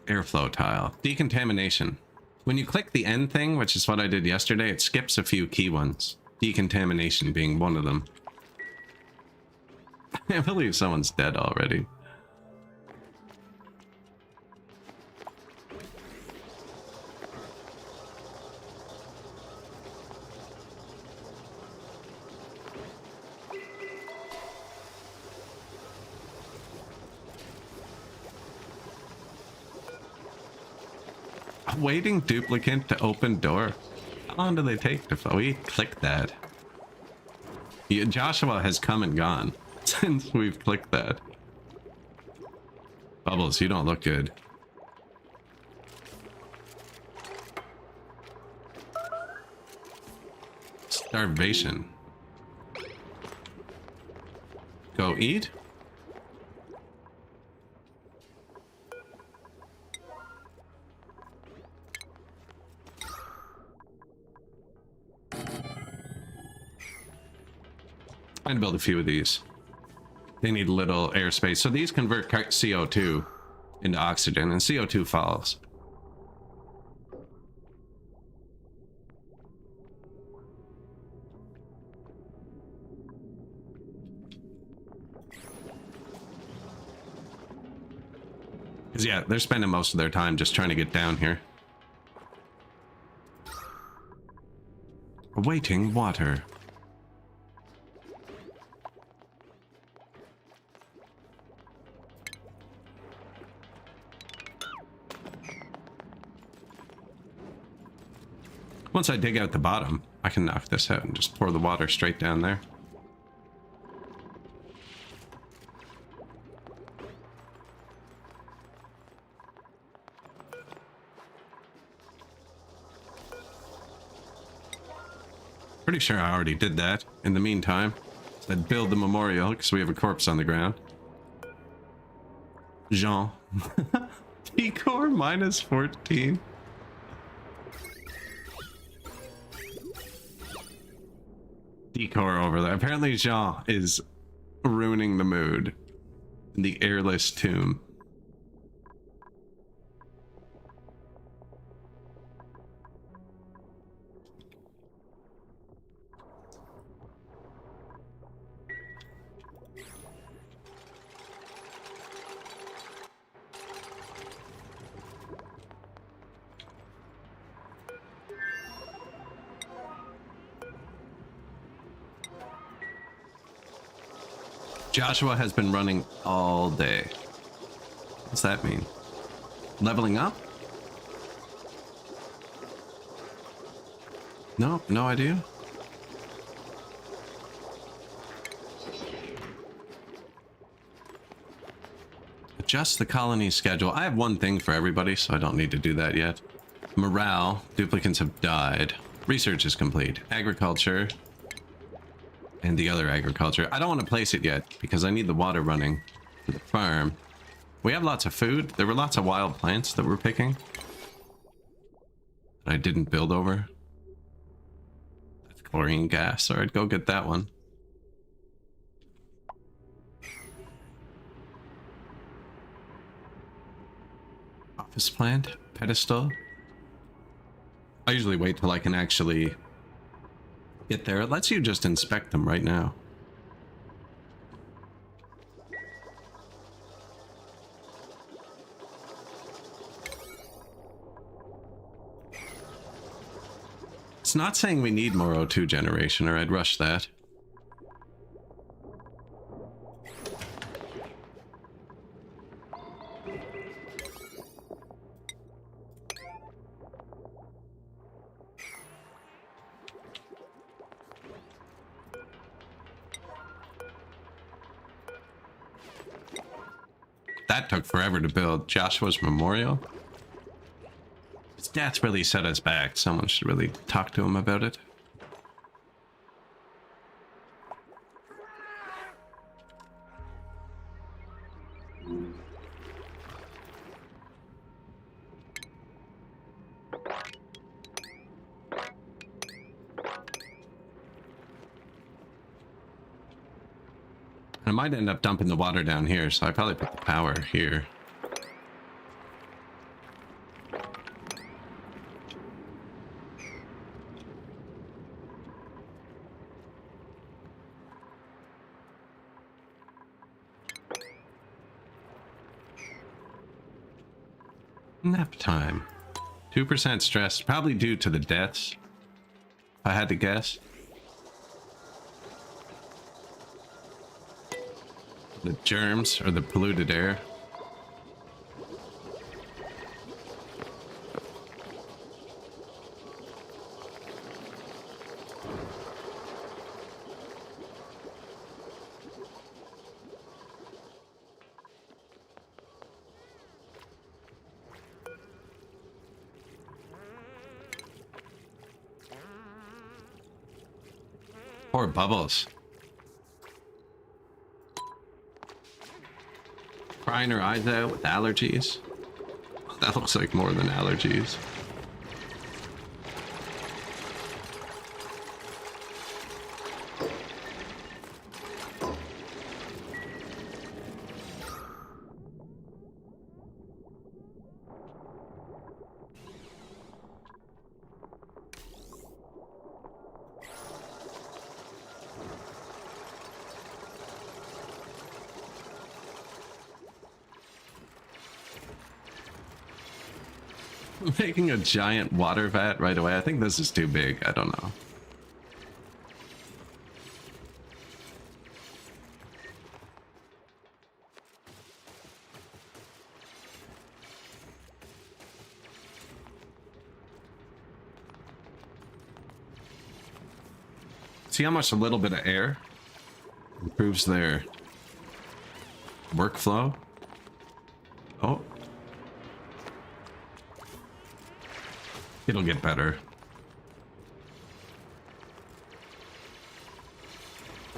Airflow tile. Decontamination. When you click the end thing, which is what I did yesterday, it skips a few key ones. Decontamination being one of them. I can't believe someone's dead already. Waiting duplicate to open door. How long do they take to... We clicked that. Yeah, Joshua has come and gone since we've clicked that. Bubbles, you don't look good. Starvation. Go eat? I'd build a few of these. They need little airspace. So these convert CO2 into oxygen, and CO2 falls. Because, yeah, they're spending most of their time just trying to get down here. Awaiting water. Once I dig out the bottom, I can knock this out and just pour the water straight down there. Pretty sure I already did that in the meantime. I'd build the memorial because we have a corpse on the ground. Jean. Decor minus 14. Decor over there. Apparently Jean is ruining the mood in the airless tomb. Joshua has been running all day. What's that mean? Leveling up? No, no idea. Adjust the colony schedule. I have one thing for everybody, so I don't need to do that yet. Morale. Duplicants have died. Research is complete. Agriculture. And the other agriculture. I don't want to place it yet because I need the water running for the farm. We have lots of food. There were lots of wild plants that we're picking that I didn't build over. That's chlorine gas, or I'd go get that one. Office plant, pedestal. I usually wait till I can actually get there. It lets you just inspect them right now. It's not saying we need more O2 generation, or I'd rush that. That took forever to build. Joshua's Memorial. His death really set us back. Someone should really talk to him about it. I might end up dumping the water down here, so I probably put the power here. Nap time. 2% stress, probably due to the deaths, if I had to guess. The germs or the polluted air. Poor Bubbles. Crying her eyes out with allergies. That looks like more than allergies. Making a giant water vat right away. I think this is too big. I don't know. See how much a little bit of air improves their workflow? Oh. It'll get better.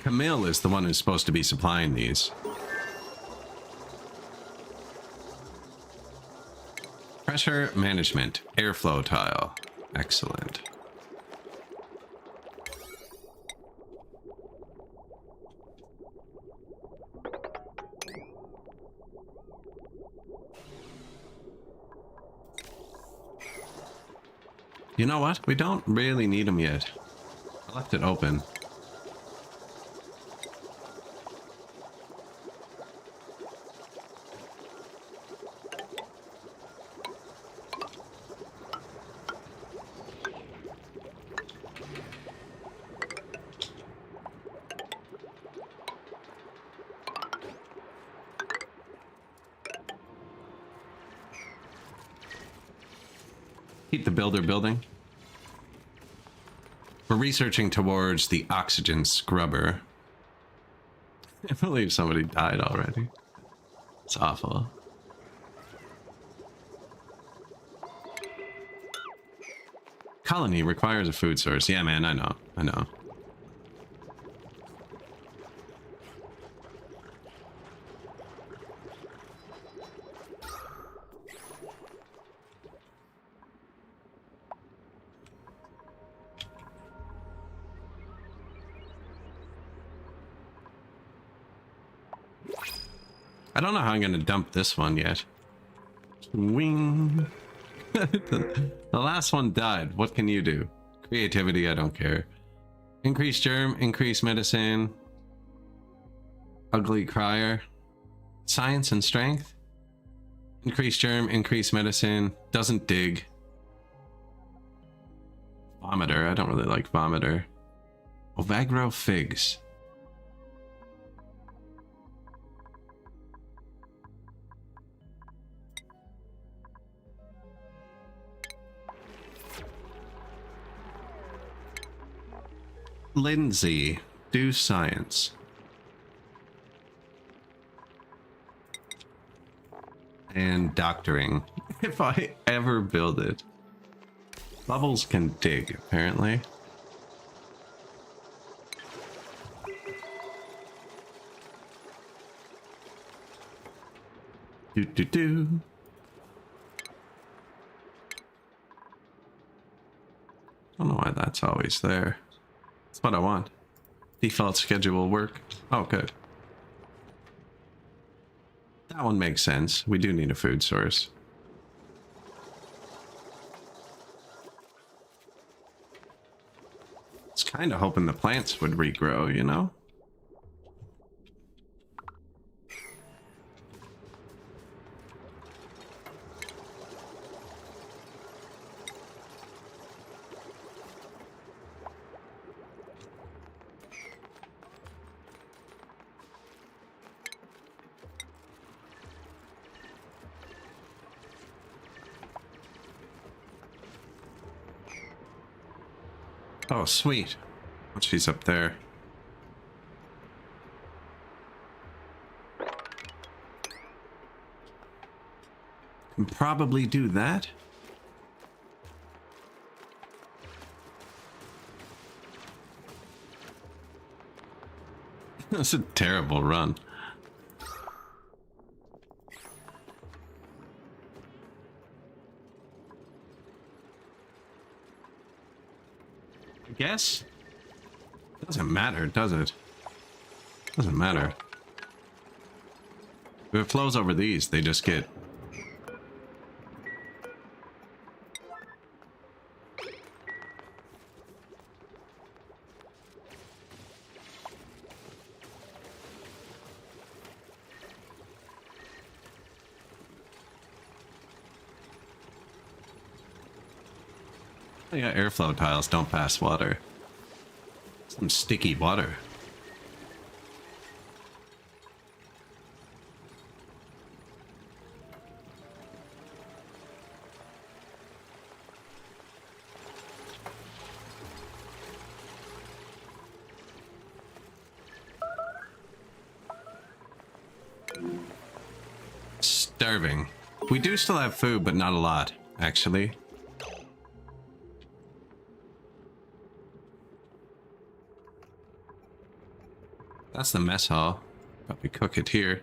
Camille is the one who's supposed to be supplying these. Pressure management, airflow tile. Excellent. You know what? We don't really need them yet. I left it open. Keep the builder building. We're researching towards the oxygen scrubber. I believe somebody died already. It's awful. Colony requires a food source. Yeah, man, I know. I know. I don't know how I'm gonna dump this one yet. Wing. The last one died. What can you do? Creativity, I don't care. Increase germ, increase medicine. Ugly crier. Science and strength. Increase germ, increase medicine. Doesn't dig. Vomiter, I don't really like vomiter. Ovagro figs. Lindsay, do science. And doctoring, if I ever build it. Bubbles can dig, apparently. Do. I don't know why that's always there. That's what I want. Default schedule will work. Oh, good. That one makes sense. We do need a food source. I was kind of hoping the plants would regrow, you know? Oh, sweet. She's up there. Can probably do that. That's a terrible run. I guess. Doesn't matter, does it? Doesn't matter. If it flows over these, they just get... Yeah, airflow tiles don't pass water. Some sticky water. Starving. We do still have food, but not a lot, actually. That's the mess hall. Probably cook it here.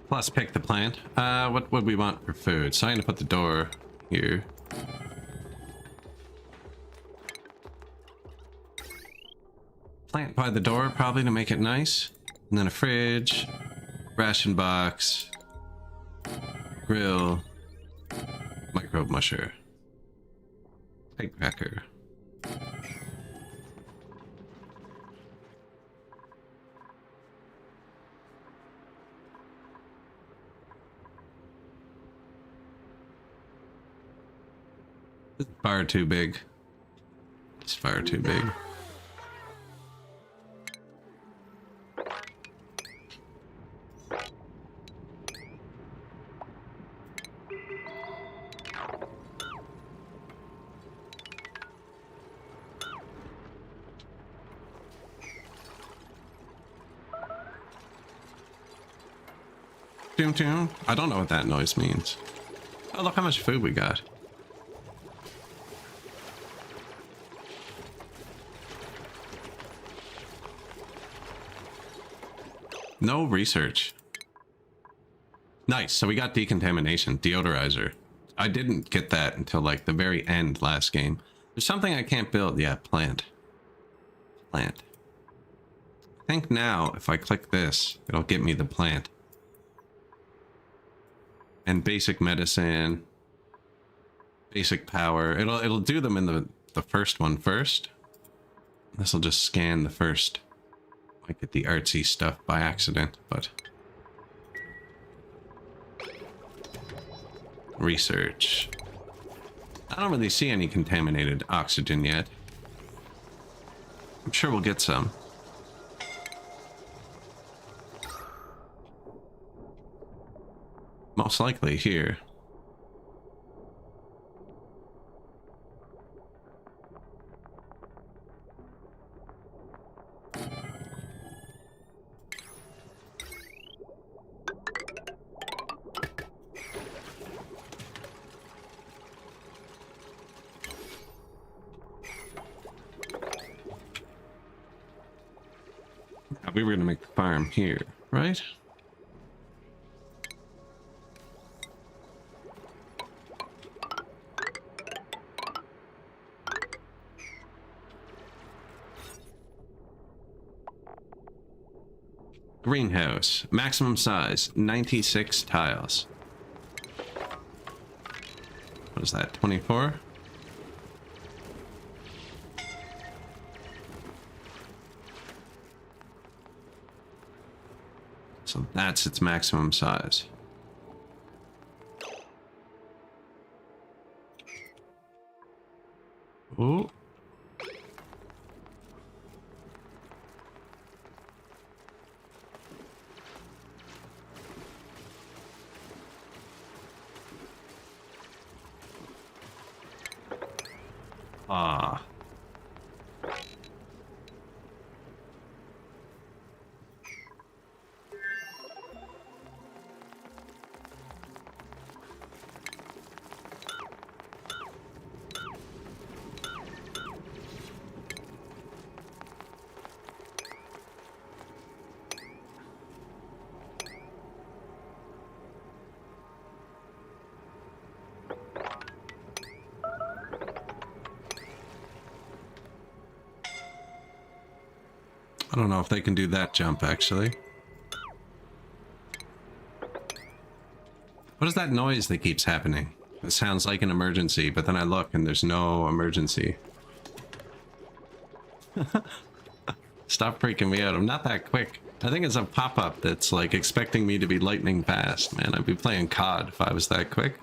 Plus pick the plant. What would we want for food? So I'm gonna put the door here. Plant by the door, probably, to make it nice. And then a fridge, ration box, grill, microbe musher, egg cracker. This is far too big. It's far too big. Doom doom. I don't know what that noise means. Oh, look how much food we got. No research. Nice. So we got decontamination, deodorizer. I didn't get that until like the very end last game. There's something I can't build. Yeah, plant. Plant. I think now if I click this, it'll get me the plant. And basic medicine. Basic power. It'll do them in the first one first. This will just scan the first. Might get the artsy stuff by accident, but research. I don't really see any contaminated oxygen yet. I'm sure we'll get some. Most likely here. We were gonna make the farm here, right? Greenhouse, maximum size, 96 tiles. What is that, 24? So that's its maximum size. Oh. Ah. I don't know if they can do that jump, actually. What is that noise that keeps happening? It sounds like an emergency, but then I look and there's no emergency. Stop freaking me out. I'm not that quick. I think it's a pop-up that's like expecting me to be lightning fast. Man, I'd be playing COD if I was that quick.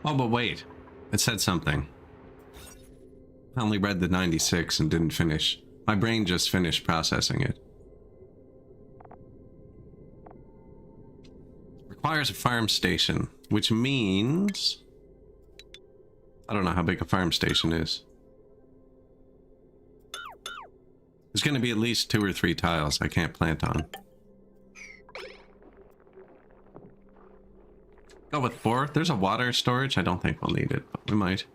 Oh, but wait. It said something. I only read the 96 and didn't finish. My brain just finished processing it. Requires a farm station, which means... I don't know how big a farm station is. There's going to be at least 2 or 3 tiles I can't plant on. Go with 4. There's a water storage. I don't think we'll need it, but we might.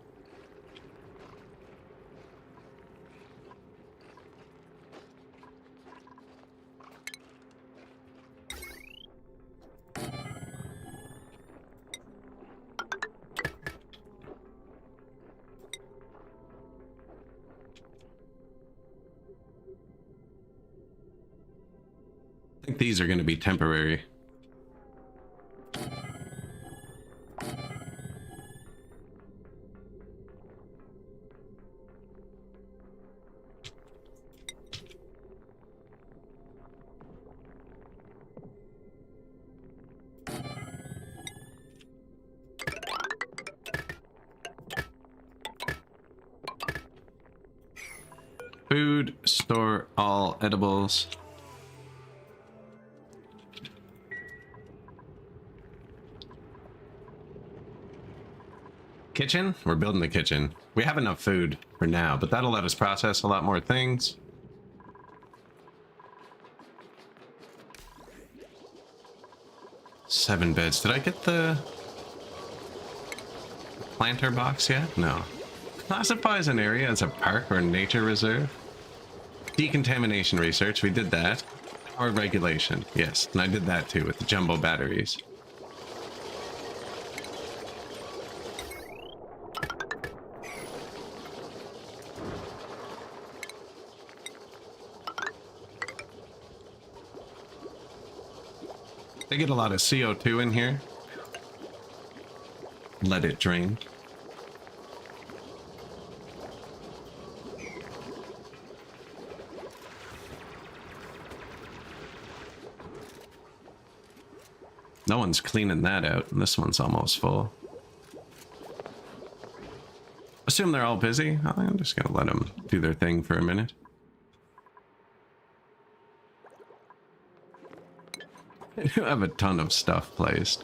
I think these are going to be temporary. Food, store all edibles. Kitchen? We're building the kitchen. We have enough food for now, but that'll let us process a lot more things. 7 beds. Did I get the planter box yet? No. Classifies an area as a park or nature reserve. Decontamination research, we did that. Power regulation, yes. And I did that too with the jumbo batteries. They get a lot of CO2 in here. Let it drain. No one's cleaning that out, and this one's almost full. Assume they're all busy. I'm just gonna let them do their thing for a minute. I do have a ton of stuff placed.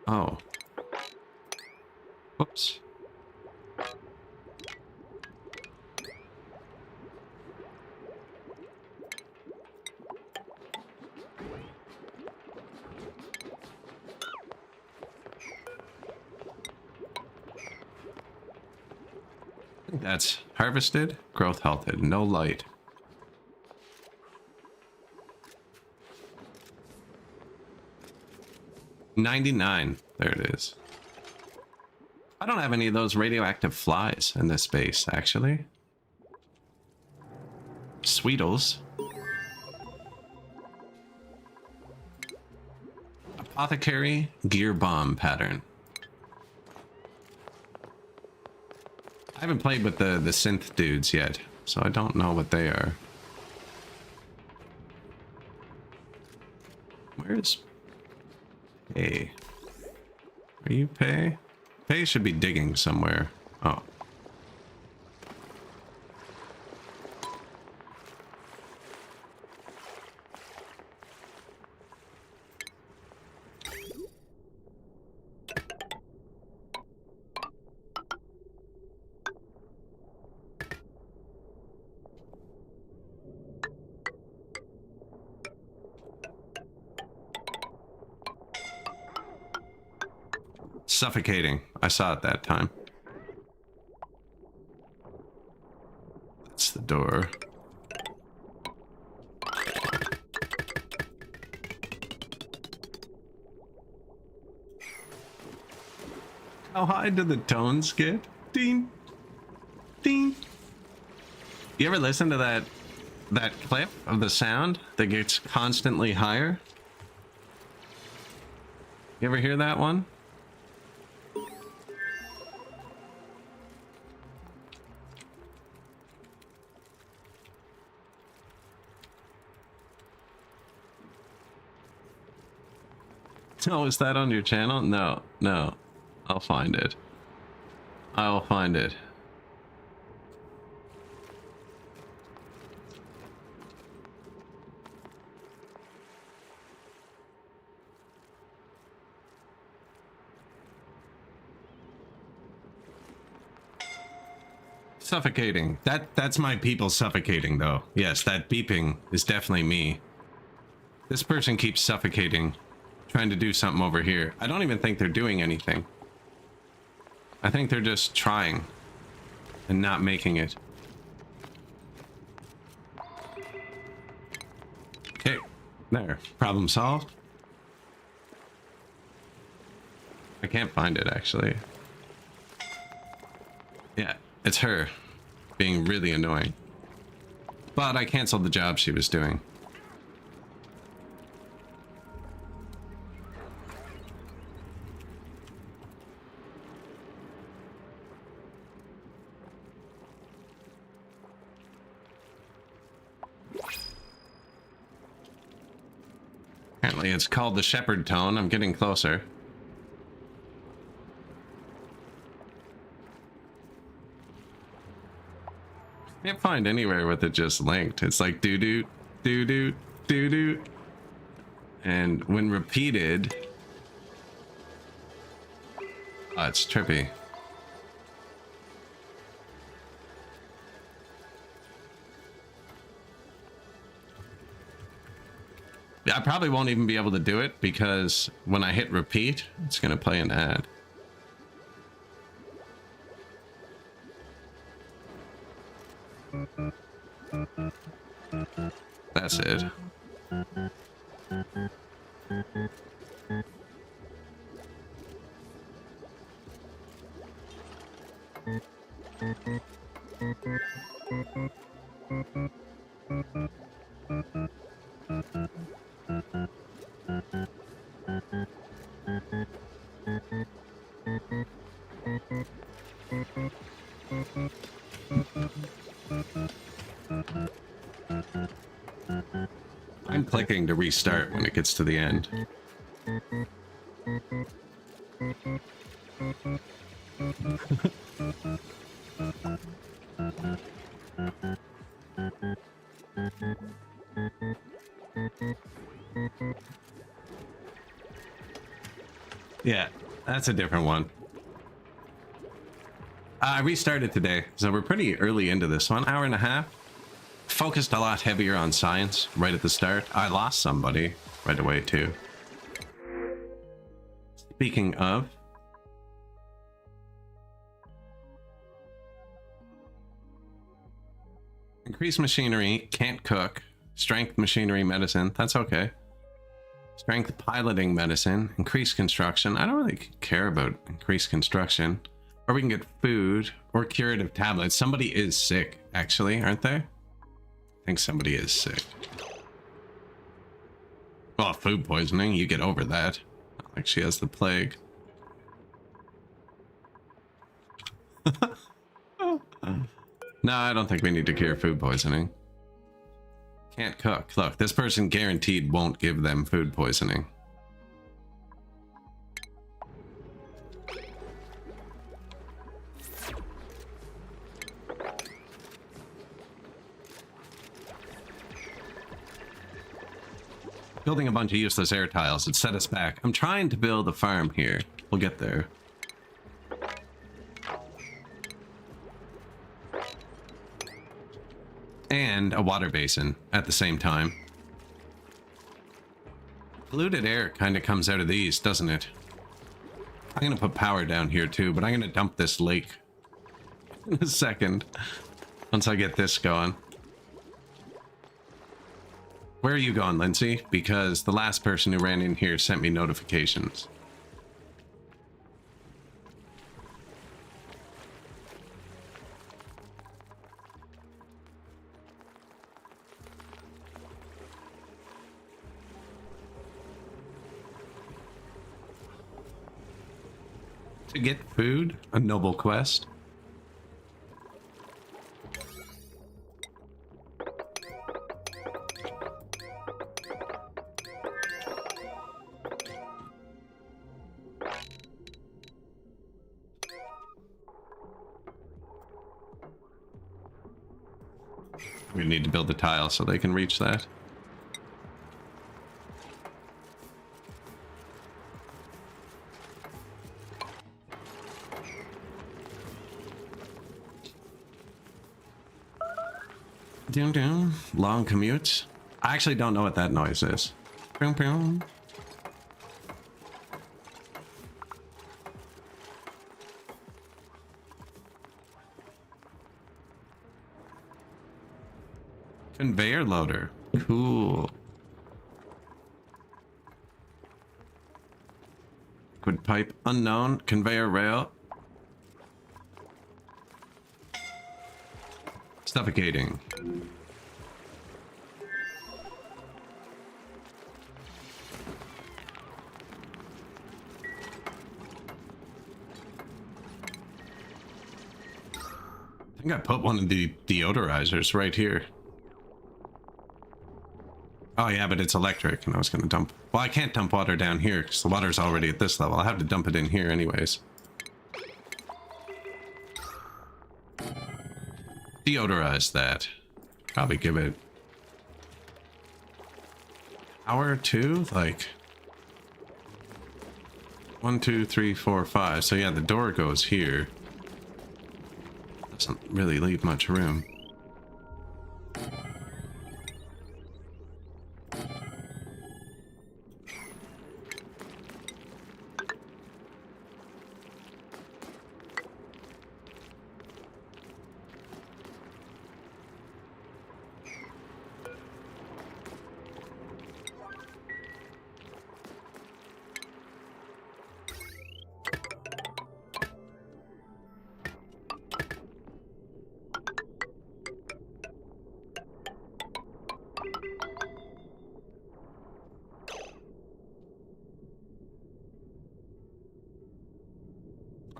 Oh. Whoops. That's harvested, growth halted, no light. $99. There it is. I don't have any of those radioactive flies in this base, actually. Sweetles. Apothecary gear bomb pattern. I haven't played with the synth dudes yet, so I don't know what they are. Where's Pay? Are you Pay? Pay should be digging somewhere. Oh. Suffocating. I saw it that time. That's the door. How high do the tones get? Ding. Ding. You ever listen to that clip of the sound that gets constantly higher? You ever hear that one? Oh, is that on your channel? No, no. I'll find it. I'll find it. Suffocating. That's my people suffocating, though. Yes, that beeping is definitely me. This person keeps suffocating. Trying to do something over here. I don't even think they're doing anything. I think they're just trying and not making it. Okay, there. Problem solved. I can't find it, actually. Yeah, it's her being really annoying. But I canceled the job she was doing. Apparently it's called the shepherd tone. I'm getting closer. Can't find anywhere with it just linked. It's like doo-doo, doo-doo, doo-doo. And when repeated... Oh, it's trippy. Yeah, I probably won't even be able to do it because when I hit repeat, it's going to play an ad. That's it. I'm clicking to restart when it gets to the end. Yeah, that's a different one. I restarted today, so we're pretty early into this one. Hour and a half. Focused a lot heavier on science right at the start. I lost somebody right away too. Speaking of, increase machinery, can't cook, strength machinery medicine, that's okay. Strength piloting medicine, increase construction. I don't really care about increased construction. Or we can get food or curative tablets. Somebody is sick, actually, aren't they? I think somebody is sick. Well, food poisoning, you get over that. Not like she has the plague. No, I don't think we need to cure food poisoning. Can't cook. Look, this person guaranteed won't give them food poisoning. Building a bunch of useless air tiles. It set us back. I'm trying to build a farm here. We'll get there. And a water basin at the same time. Polluted air kind of comes out of these, doesn't it? I'm going to put power down here too, but I'm going to dump this lake in a second once I get this going. Where are you going, Lindsay? Because the last person who ran in here sent me notifications. To get food, a noble quest. We need to build the tile so they can reach that. Doom doom. Long commutes. I actually don't know what that noise is. Boom boom. Conveyor loader. Cool. Liquid pipe unknown. Conveyor rail. Suffocating. I think I put one of the deodorizers right here. Oh yeah, but it's electric, and I was gonna dump... Well, I can't dump water down here, because the water's already at this level. I'll have to dump it in here anyways. Deodorize that. Probably give it... hour or two? Like... 1, 2, 3, 4, 5. So yeah, the door goes here. Doesn't really leave much room.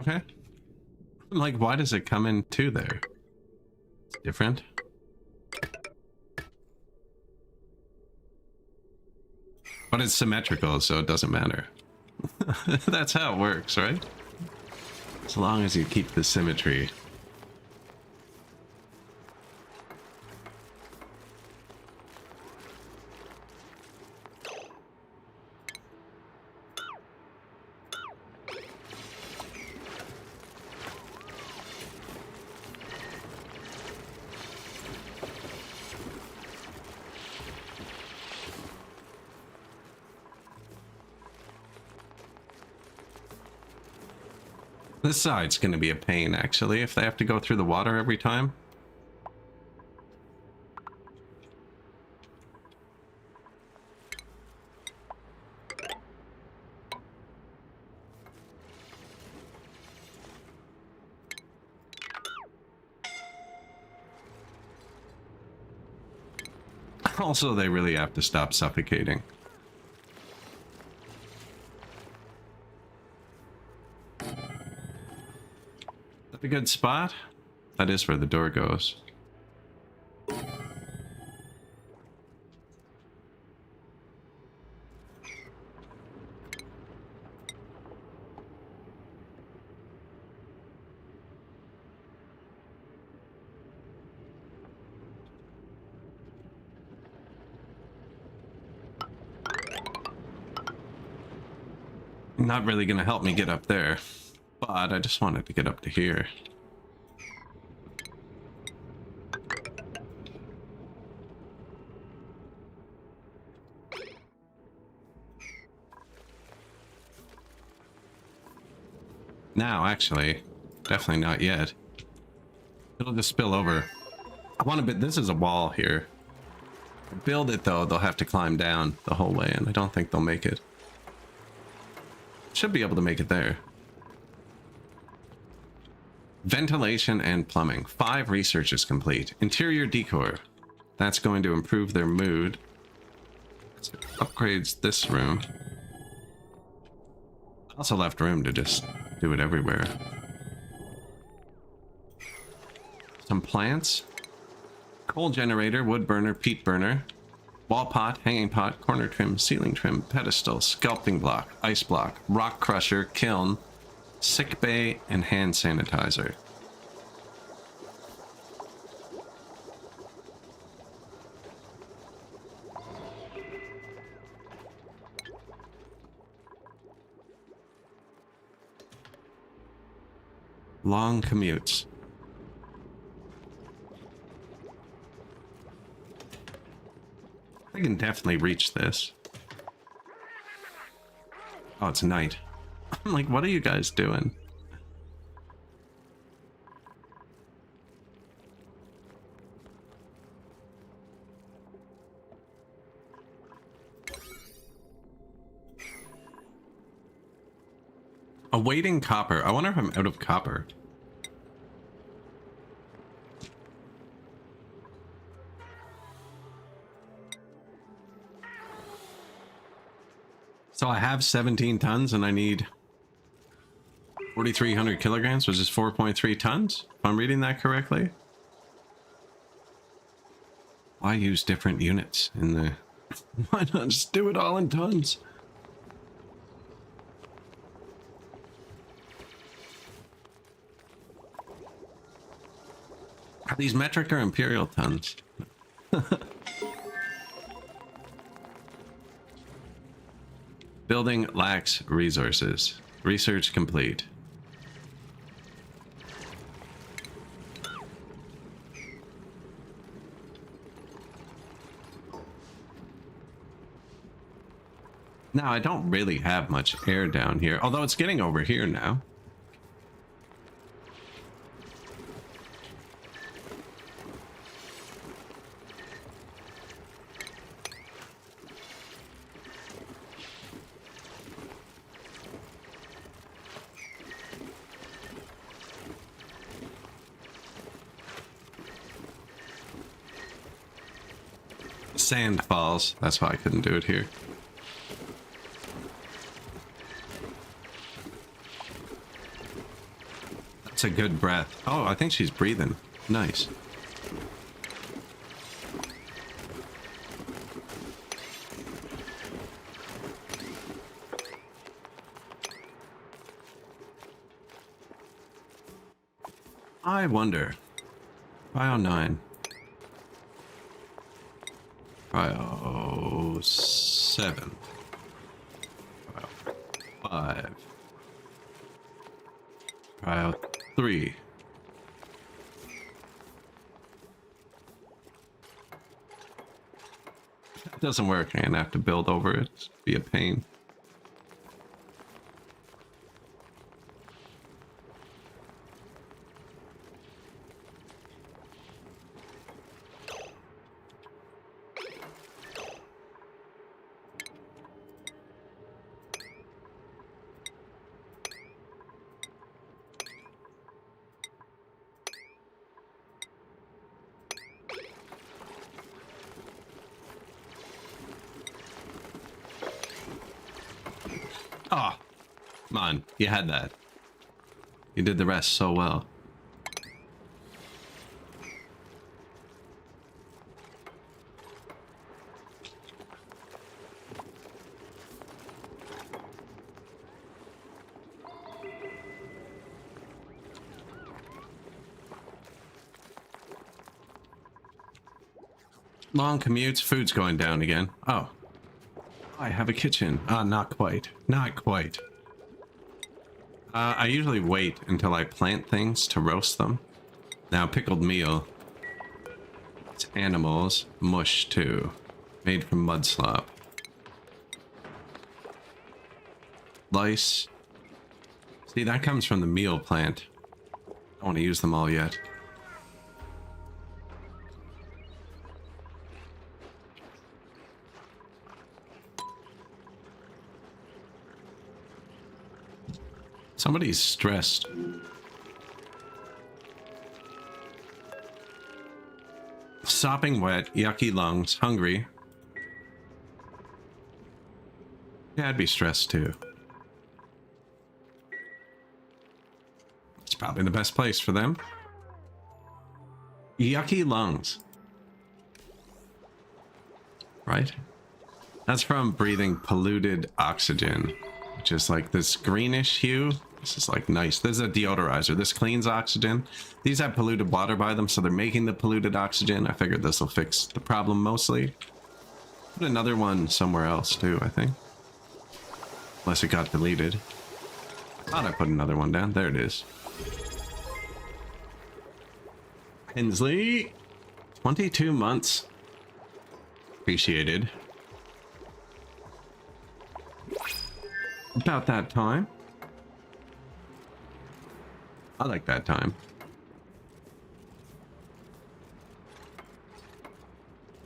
Okay. I'm like, why does it come in two there? It's different. But it's symmetrical, so it doesn't matter. That's how it works, right? As long as you keep the symmetry. This side's going to be a pain, actually, if they have to go through the water every time. Also, they really have to stop suffocating. A good spot? That is where the door goes. Not really gonna help me get up there. But I just wanted to get up to here. Now, actually, definitely not yet. It'll just spill over. I want to bit. This is a wall here. Build it though, they'll have to climb down the whole way, and I don't think they'll make it. Should be able to make it there. Ventilation and plumbing. 5 research is complete. Interior decor. That's going to improve their mood. Upgrades this room. Also left room to just do it everywhere. Some plants. Coal generator, wood burner, peat burner. Wall pot, hanging pot, corner trim, ceiling trim, pedestal, sculpting block, ice block, rock crusher, kiln, sick bay, and hand sanitizer. Long commutes. I can definitely reach this. Oh, it's night. I'm like, what are you guys doing? Awaiting copper. I wonder if I'm out of copper. So I have 17 tons and I need 4,300 kilograms, which is 4.3 tons, if I'm reading that correctly. Why use different units in the... Why not just do it all in tons? Are these metric or imperial tons? Building lacks resources. Research complete. Now, I don't really have much air down here, although it's getting over here now. Sand falls. That's why I couldn't do it here. That's a good breath. Oh, I think she's breathing. Nice. I wonder. Bio 9. Bio 7. Bio 5. Bio 3. It doesn't work. I'm gonna have to build over it. It'd be a pain. Oh, come on. You had that. You did the rest so well. Long commutes, food's going down again. Oh. I have a kitchen. Not quite. Not quite. I usually wait until I plant things to roast them. Now, pickled meal. It's animals. Mush, too. Made from mud slop. Lice. See, that comes from the meal plant. I don't want to use them all yet. Somebody's stressed. Sopping wet, yucky lungs, hungry. Yeah, I'd be stressed too. It's probably the best place for them. Yucky lungs. Right? That's from breathing polluted oxygen, which is like this greenish hue. This is like nice. This is a deodorizer. This cleans oxygen. These have polluted water by them, so they're making the polluted oxygen. I figured this will fix the problem mostly. Put another one somewhere else too, I think. Unless it got deleted. Thought I put another one down. There it is. Hensley. 22 months. Appreciated. About that time. I like that time.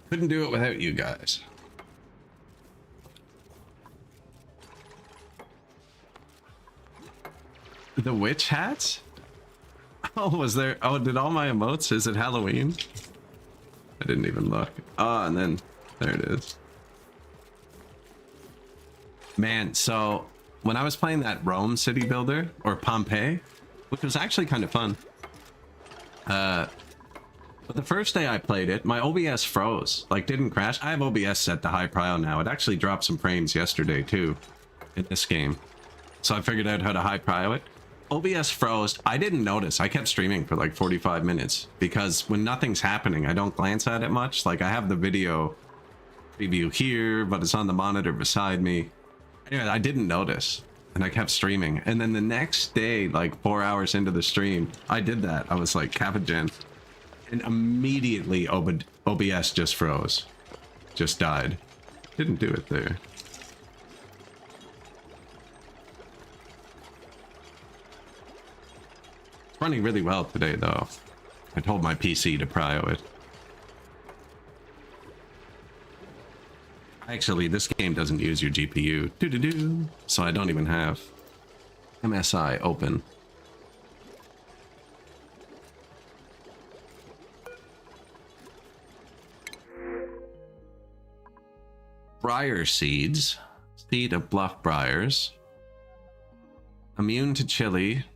Couldn't do it without you guys. The witch hats? Oh, was there? Oh, did all my emotes? Is it Halloween? I didn't even look. Ah, and then there it is. Man, so when I was playing that Rome City Builder, or Pompeii, which was actually kind of fun. But the first day I played it, my OBS froze. Like, didn't crash. I have OBS set to high prio now. It actually dropped some frames yesterday, too, in this game. So I figured out how to high prio it. OBS froze. I didn't notice. I kept streaming for like 45 minutes. Because when nothing's happening, I don't glance at it much. Like, I have the video preview here, but it's on the monitor beside me. Anyway, I didn't notice. And I kept streaming. And then the next day, like 4 hours into the stream, I did that. I was like, Capagen. And immediately OBS just froze. Just died. Didn't do it there. It's running really well today, though. I told my PC to prio it. Actually, this game doesn't use your GPU. Doo-doo-doo. So I don't even have MSI open. Briar seeds. Seed of bluff briars. Immune to chili.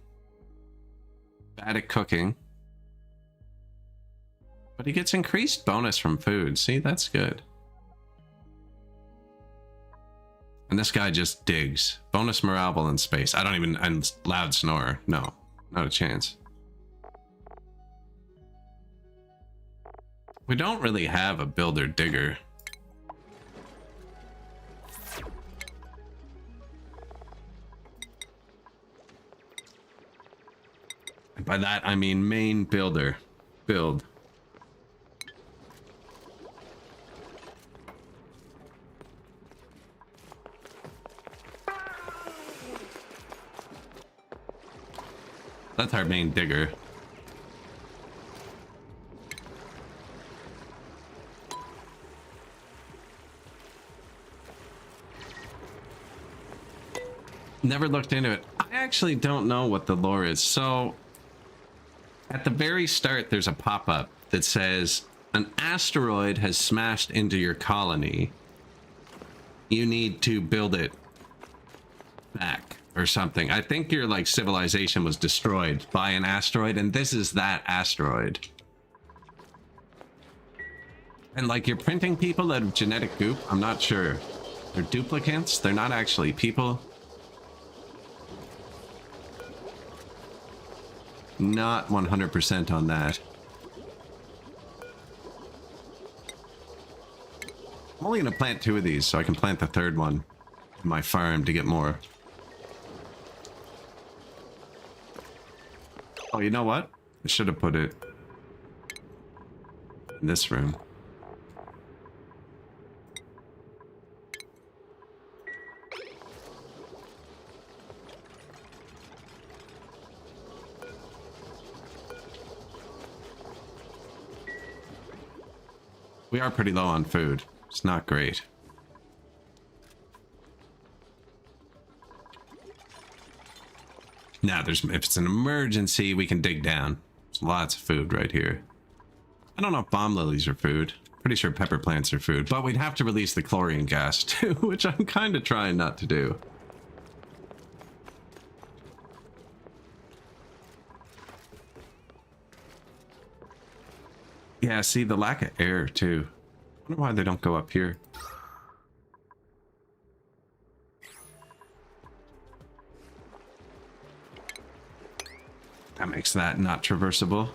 Bad at cooking. But he gets increased bonus from food. See, that's good. And this guy just digs. Bonus morale while in space. I don't even... And loud snorer. No, not a chance. We don't really have a builder digger. And by that, I mean main builder. Build. That's our main digger. Never looked into it. I actually don't know what the lore is. So, at the very start, there's a pop-up that says, an asteroid has smashed into your colony. You need to build it back. Or something. I think your like civilization was destroyed by an asteroid, and this is that asteroid. And like you're printing people out of genetic goop. I'm not sure. They're duplicates. They're not actually people. Not 100% on that. I'm only gonna plant 2 of these, so I can plant the 3rd one in my farm to get more. Oh, you know what? I should have put it in this room. We are pretty low on food. It's not great. Now, if it's an emergency, we can dig down. There's lots of food right here. I don't know if bomb lilies are food. Pretty sure pepper plants are food, but we'd have to release the chlorine gas too, which I'm kind of trying not to do. Yeah, see, the lack of air too. I wonder why they don't go up here. That makes that not traversable.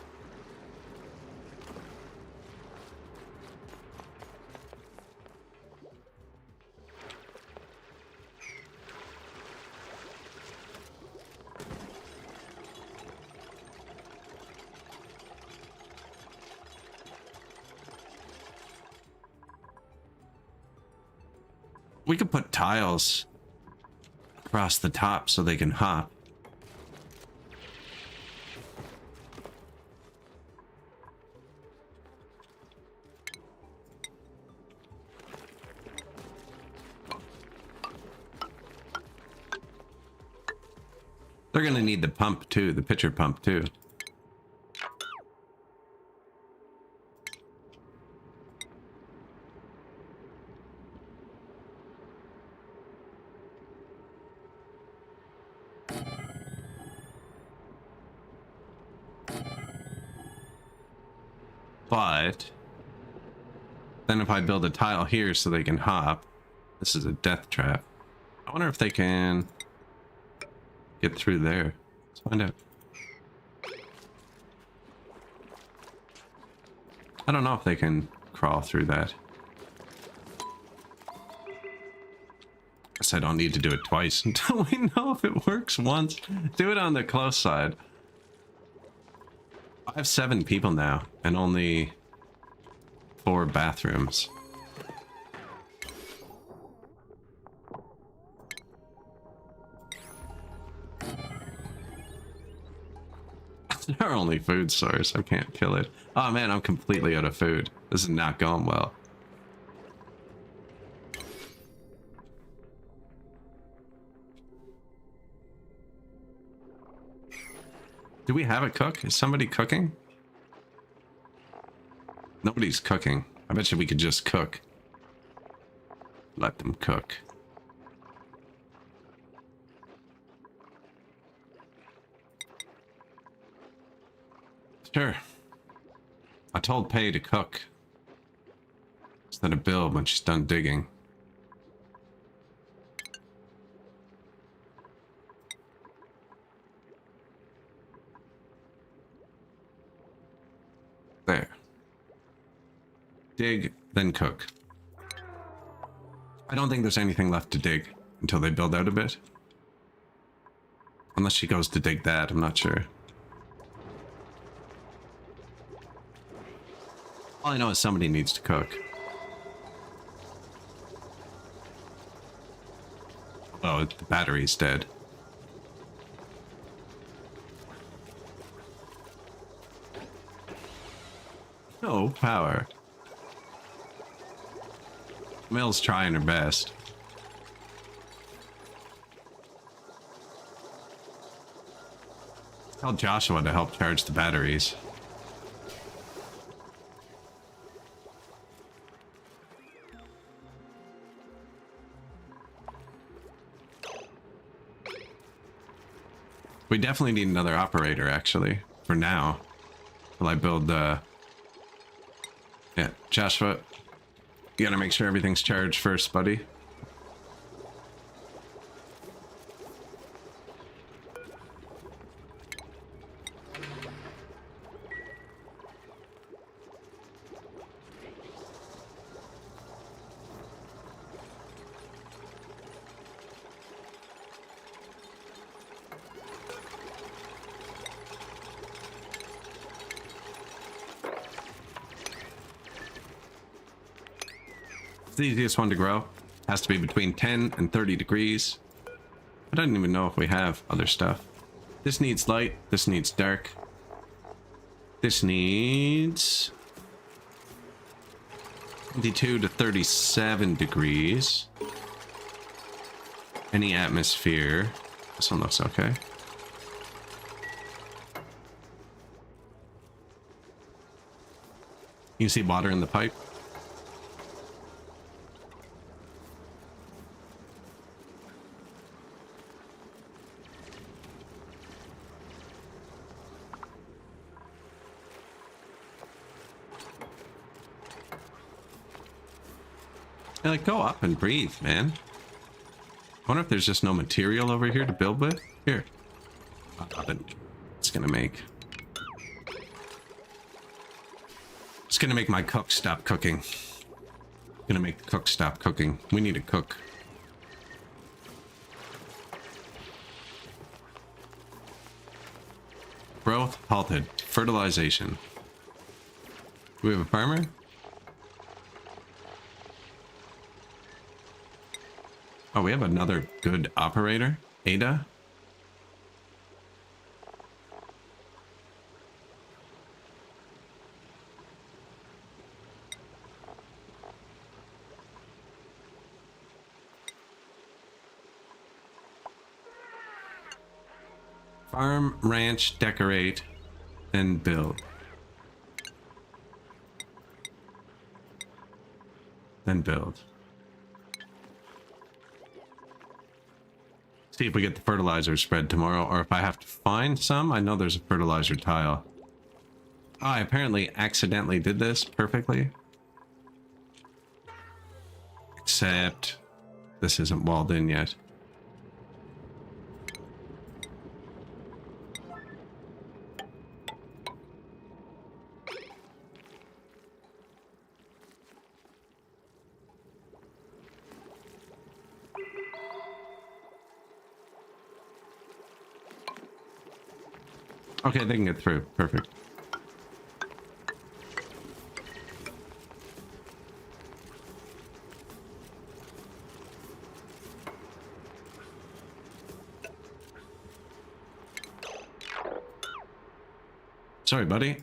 We could put tiles across the top so they can hop. They're gonna need the pump too, the pitcher pump too. But then if I build a tile here so they can hop, this is a death trap. I wonder if they can get through there. Let's find out. I don't know if they can crawl through that. Guess I don't need to do it twice until we know if it works once. Do it on the close side. I have 7 people now and only 4 bathrooms. It's our only food source. I can't kill it. Oh man, I'm completely out of food. This is not going well. Do we have a cook? Is somebody cooking? Nobody's cooking. I bet you we could just cook. Let them cook. Sure. I told Pay to cook instead of build when she's done digging. There. Dig, then cook. I don't think there's anything left to dig until they build out a bit. Unless she goes to dig that, I'm not sure. All I know is somebody needs to cook. Oh, the battery's dead. No power. Mill's trying her best. Tell Joshua to help charge the batteries. We definitely need another operator, actually, for now. Till I build the... Yeah, Joshua, you gotta make sure everything's charged first, buddy. It's the easiest one to grow. Has to be between 10 and 30 degrees. I don't even know if we have other stuff. This needs light. This needs dark. This needs 22 to 37 degrees. Any atmosphere. This one looks okay. You see water in the pipe? Yeah, like, go up and breathe, man. I wonder if there's just no material over here to build with. Here. Oven. It's gonna make... It's gonna make my cook stop cooking. Gonna make the cook stop cooking. We need a cook. Growth halted. Fertilization. Do we have a farmer? Oh, we have another good operator. Ada. Farm, ranch, decorate, and build. Then build. See if we get the fertilizer spread tomorrow, or if I have to find some. I know there's a fertilizer tile. Oh, I apparently accidentally did this perfectly. Except this isn't walled in yet. Okay, they can get through. Perfect. Sorry, buddy.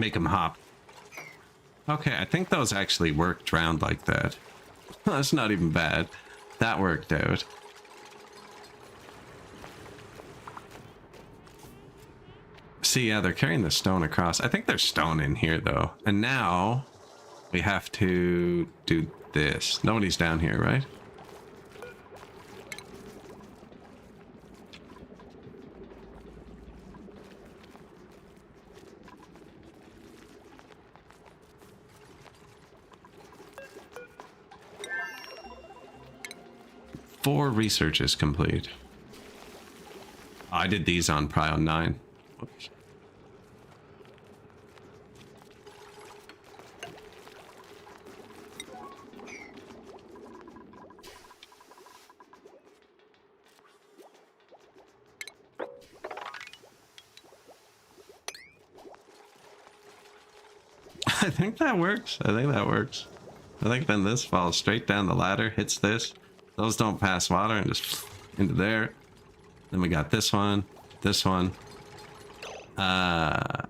Make him hop. Okay, I think those actually worked round like that. That's not even bad. That worked out. See, yeah, they're carrying the stone across. I think there's stone in here, though. And now we have to do this. Nobody's down here, right? Four research is complete. I did these on Prion 9. Oops. I think that works. I think that works. I think then this falls straight down the ladder, hits this. Those don't pass water and just into there. Then we got this one, this one. Well,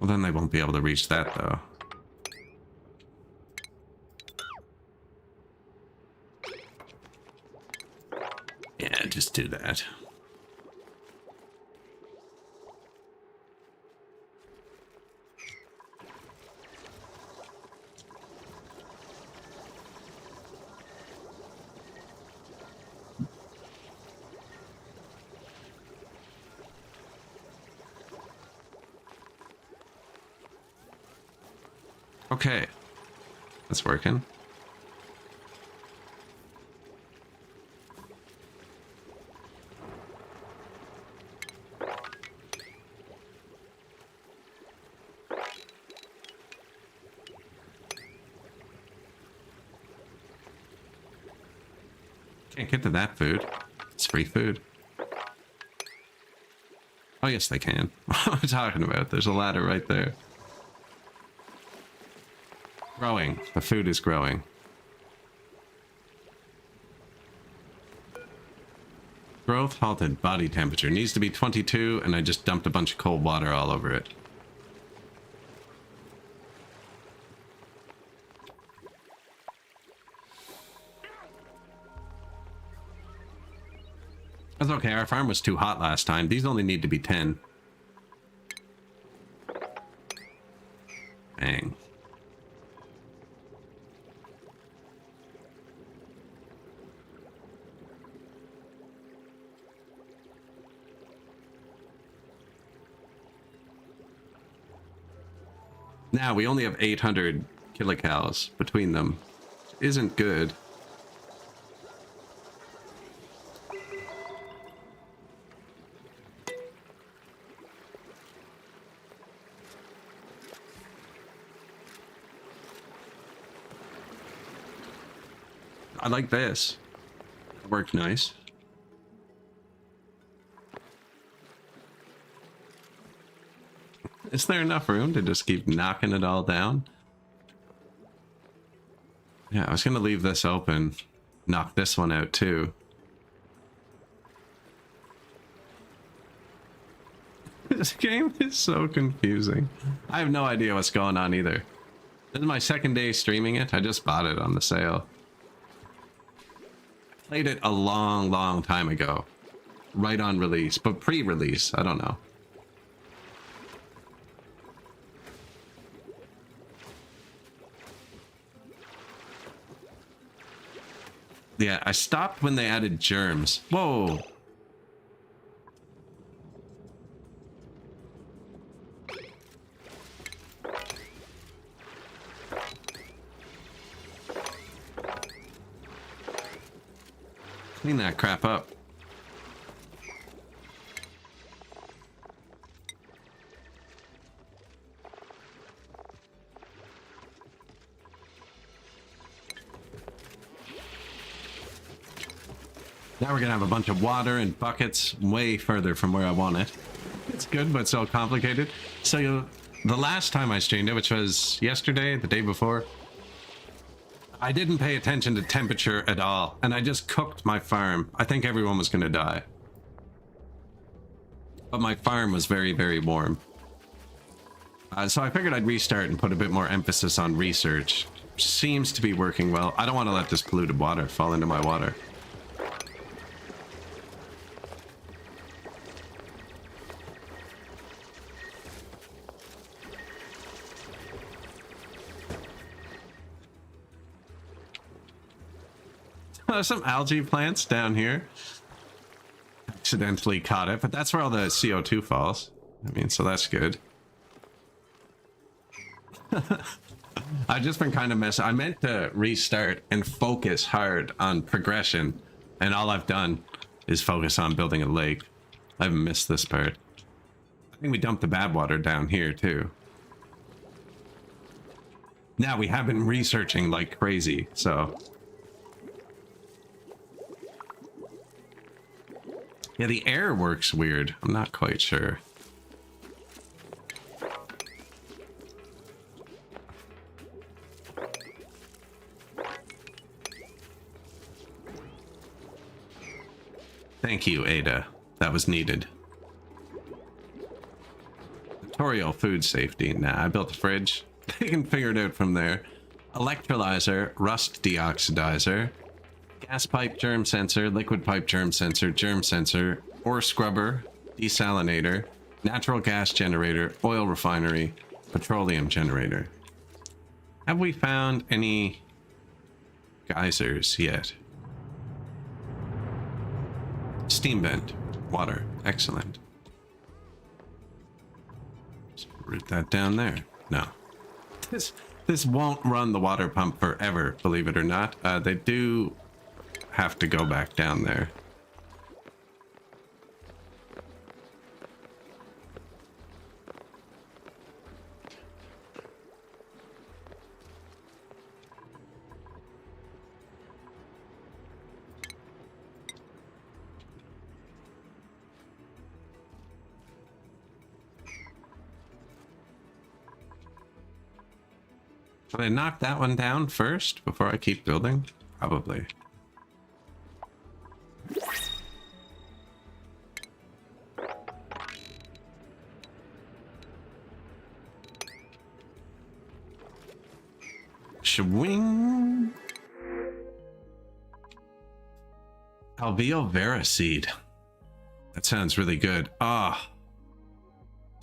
then they won't be able to reach that, though. Yeah, just do that. Okay, that's working. Can't get to that food. It's free food. Oh, yes, they can. What am I talking about? There's a ladder right there. Growing. The food is growing. Growth halted. Body temperature needs to be 22, and I just dumped a bunch of cold water all over it. That's okay. Our farm was too hot last time. These only need to be 10. Bang. Now we only have 800 kilocals between them. Isn't good. I like this. It worked nice. Is there enough room to just keep knocking it all down? Yeah, I was gonna leave this open. Knock this one out too. This game is so confusing. I have no idea what's going on either. This is my second day streaming it. I just bought it on the sale. Played it a long time ago. Right on release, but pre-release, I don't know. Yeah, I stopped when they added germs. Whoa. Clean that crap up. Now we're gonna have a bunch of water and buckets way further from where I want it. It's good, but so complicated. So the last time I streamed it, which was yesterday, the day before, I didn't pay attention to temperature at all, and I just cooked my farm. I think everyone was gonna die. But my farm was very, very warm. So I figured I'd restart and put a bit more emphasis on research. Seems to be working well. I don't want to let this polluted water fall into my water. Some algae plants down here. Accidentally caught it, but that's where all the CO2 falls. I mean, so that's good. I've just been kind of messing. I meant to restart and focus hard on progression, and all I've done is focus on building a lake. I've missed this part. I think we dumped the bad water down here too. Now we have been researching like crazy, so... Yeah, the air works weird. I'm not quite sure. Thank you, Ada. That was needed. Tutorial food safety. Nah, I built a fridge. They can figure it out from there. Electrolyzer, rust deoxidizer, gas pipe germ sensor, liquid pipe germ sensor, ore scrubber, desalinator, natural gas generator, oil refinery, petroleum generator. Have we found any geysers yet? Steam vent, water, excellent. Just root that down there. No. This won't run the water pump forever, believe it or not. They do have to go back down there. Should I knock that one down first before I keep building? Probably. Swing. Alveol Vera seed. That sounds really good. Ah.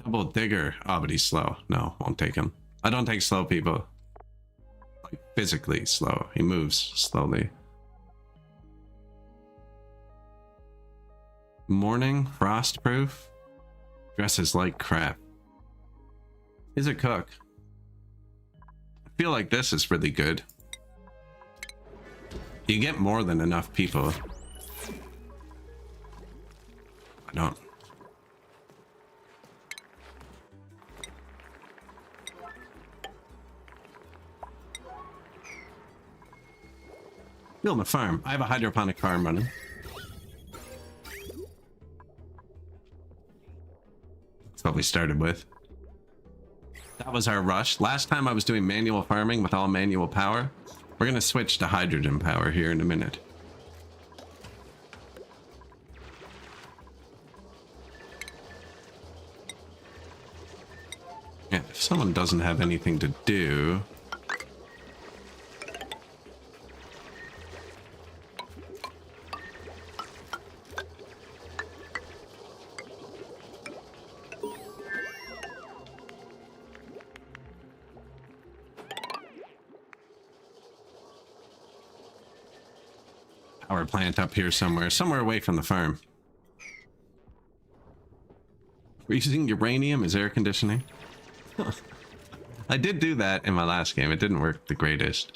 Double digger. Oh, but he's slow. No, won't take him. I don't take slow people. Like physically slow. He moves slowly. Morning frostproof. Dresses like crap. He's a cook. I feel like this is really good. You get more than enough people. I don't. Building a farm. I have a hydroponic farm running. That's what we started with. That was our rush. Last time I was doing manual farming with all manual power. We're going to switch to hydrogen power here in a minute. Yeah, if someone doesn't have anything to do... power plant up here somewhere away from the farm. We're using uranium as air conditioning. I did do that in my last game. It didn't work the greatest.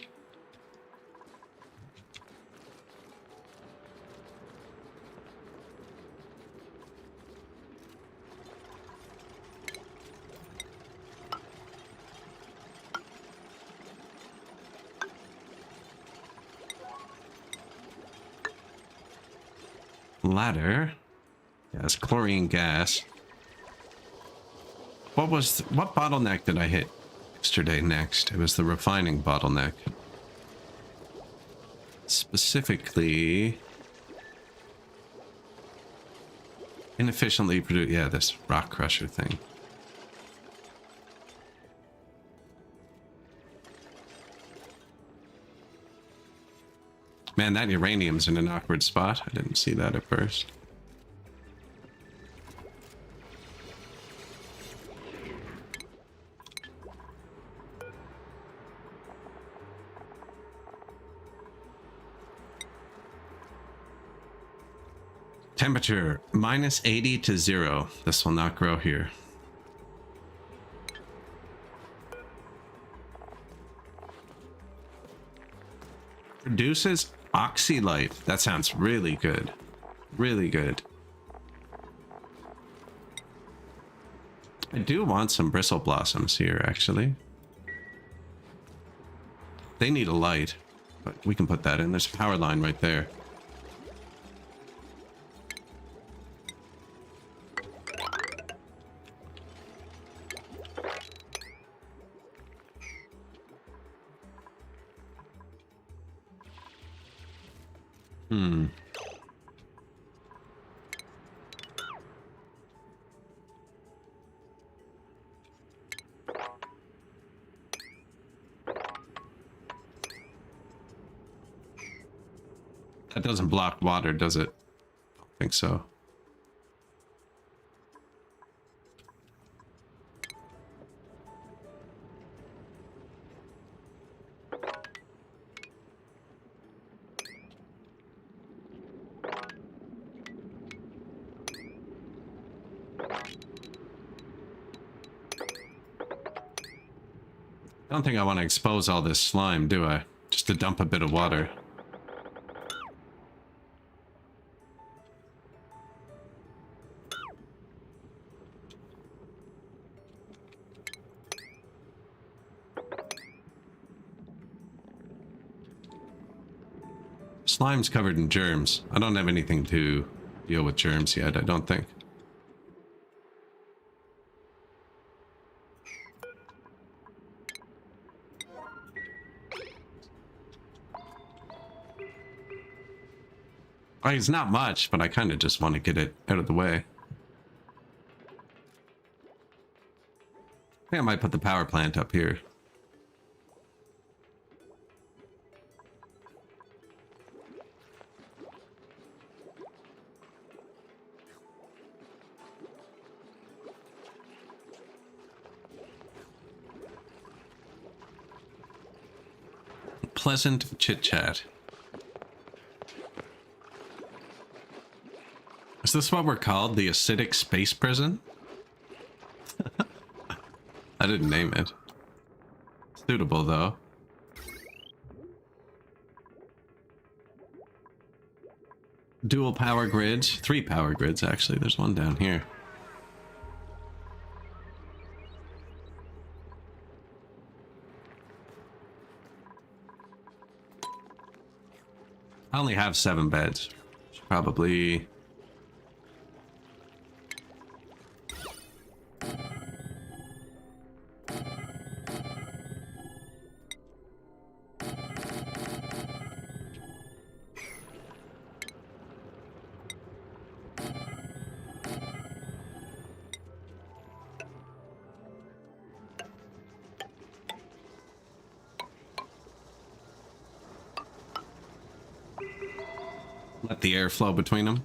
Ladder. Yeah, it's chlorine gas. What bottleneck did I hit yesterday next? It was the refining bottleneck. Specifically, inefficiently produced. Yeah, this rock crusher thing. Man, that uranium's in an awkward spot. I didn't see that at first. Temperature -80 to 0. This will not grow here. Produces oxylite. That sounds really good. Really good. I do want some bristle blossoms here, actually. They need a light, but we can put that in. There's a power line right there. That doesn't block water, does it? I don't think so. I don't think I want to expose all this slime, do I? Just to dump a bit of water. Slime's covered in germs. I don't have anything to deal with germs yet, I don't think. It's not much, but I kind of just want to get it out of the way. I think I might put the power plant up here. Pleasant chit-chat. Is this what we're called? The acidic space prison? I didn't name it. Suitable, though. Dual power grids. 3 power grids, actually. There's one down here. I only have 7 beds. Should probably... let the air flow between them.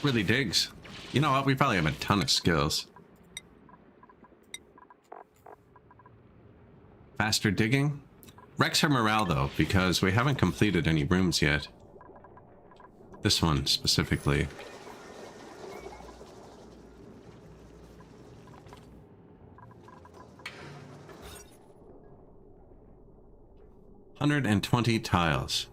Really digs. You know what? We probably have a ton of skills. Faster digging? Wrecks her morale though, because we haven't completed any rooms yet. This one specifically. $120 tiles.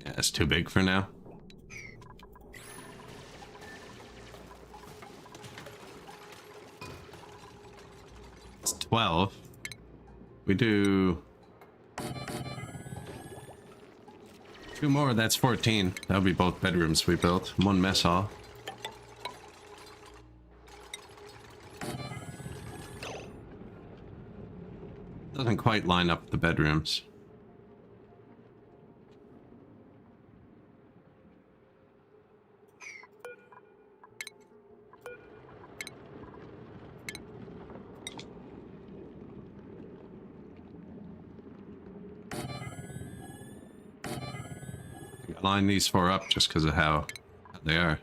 Yeah, it's too big for now. It's 12. We do 2 more, that's 14. That'll be both bedrooms we built. 1 mess hall. Doesn't quite line up the bedrooms. Line these 4 up just because of how they are.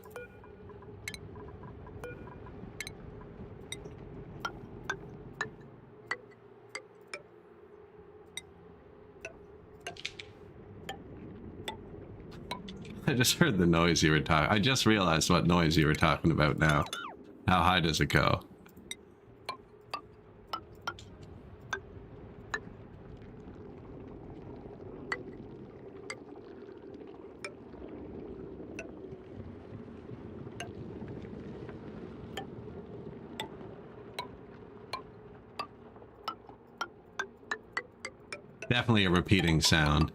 I just heard the noise you were talking. I just realized what noise you were talking about now. How high does it go? Definitely a repeating sound.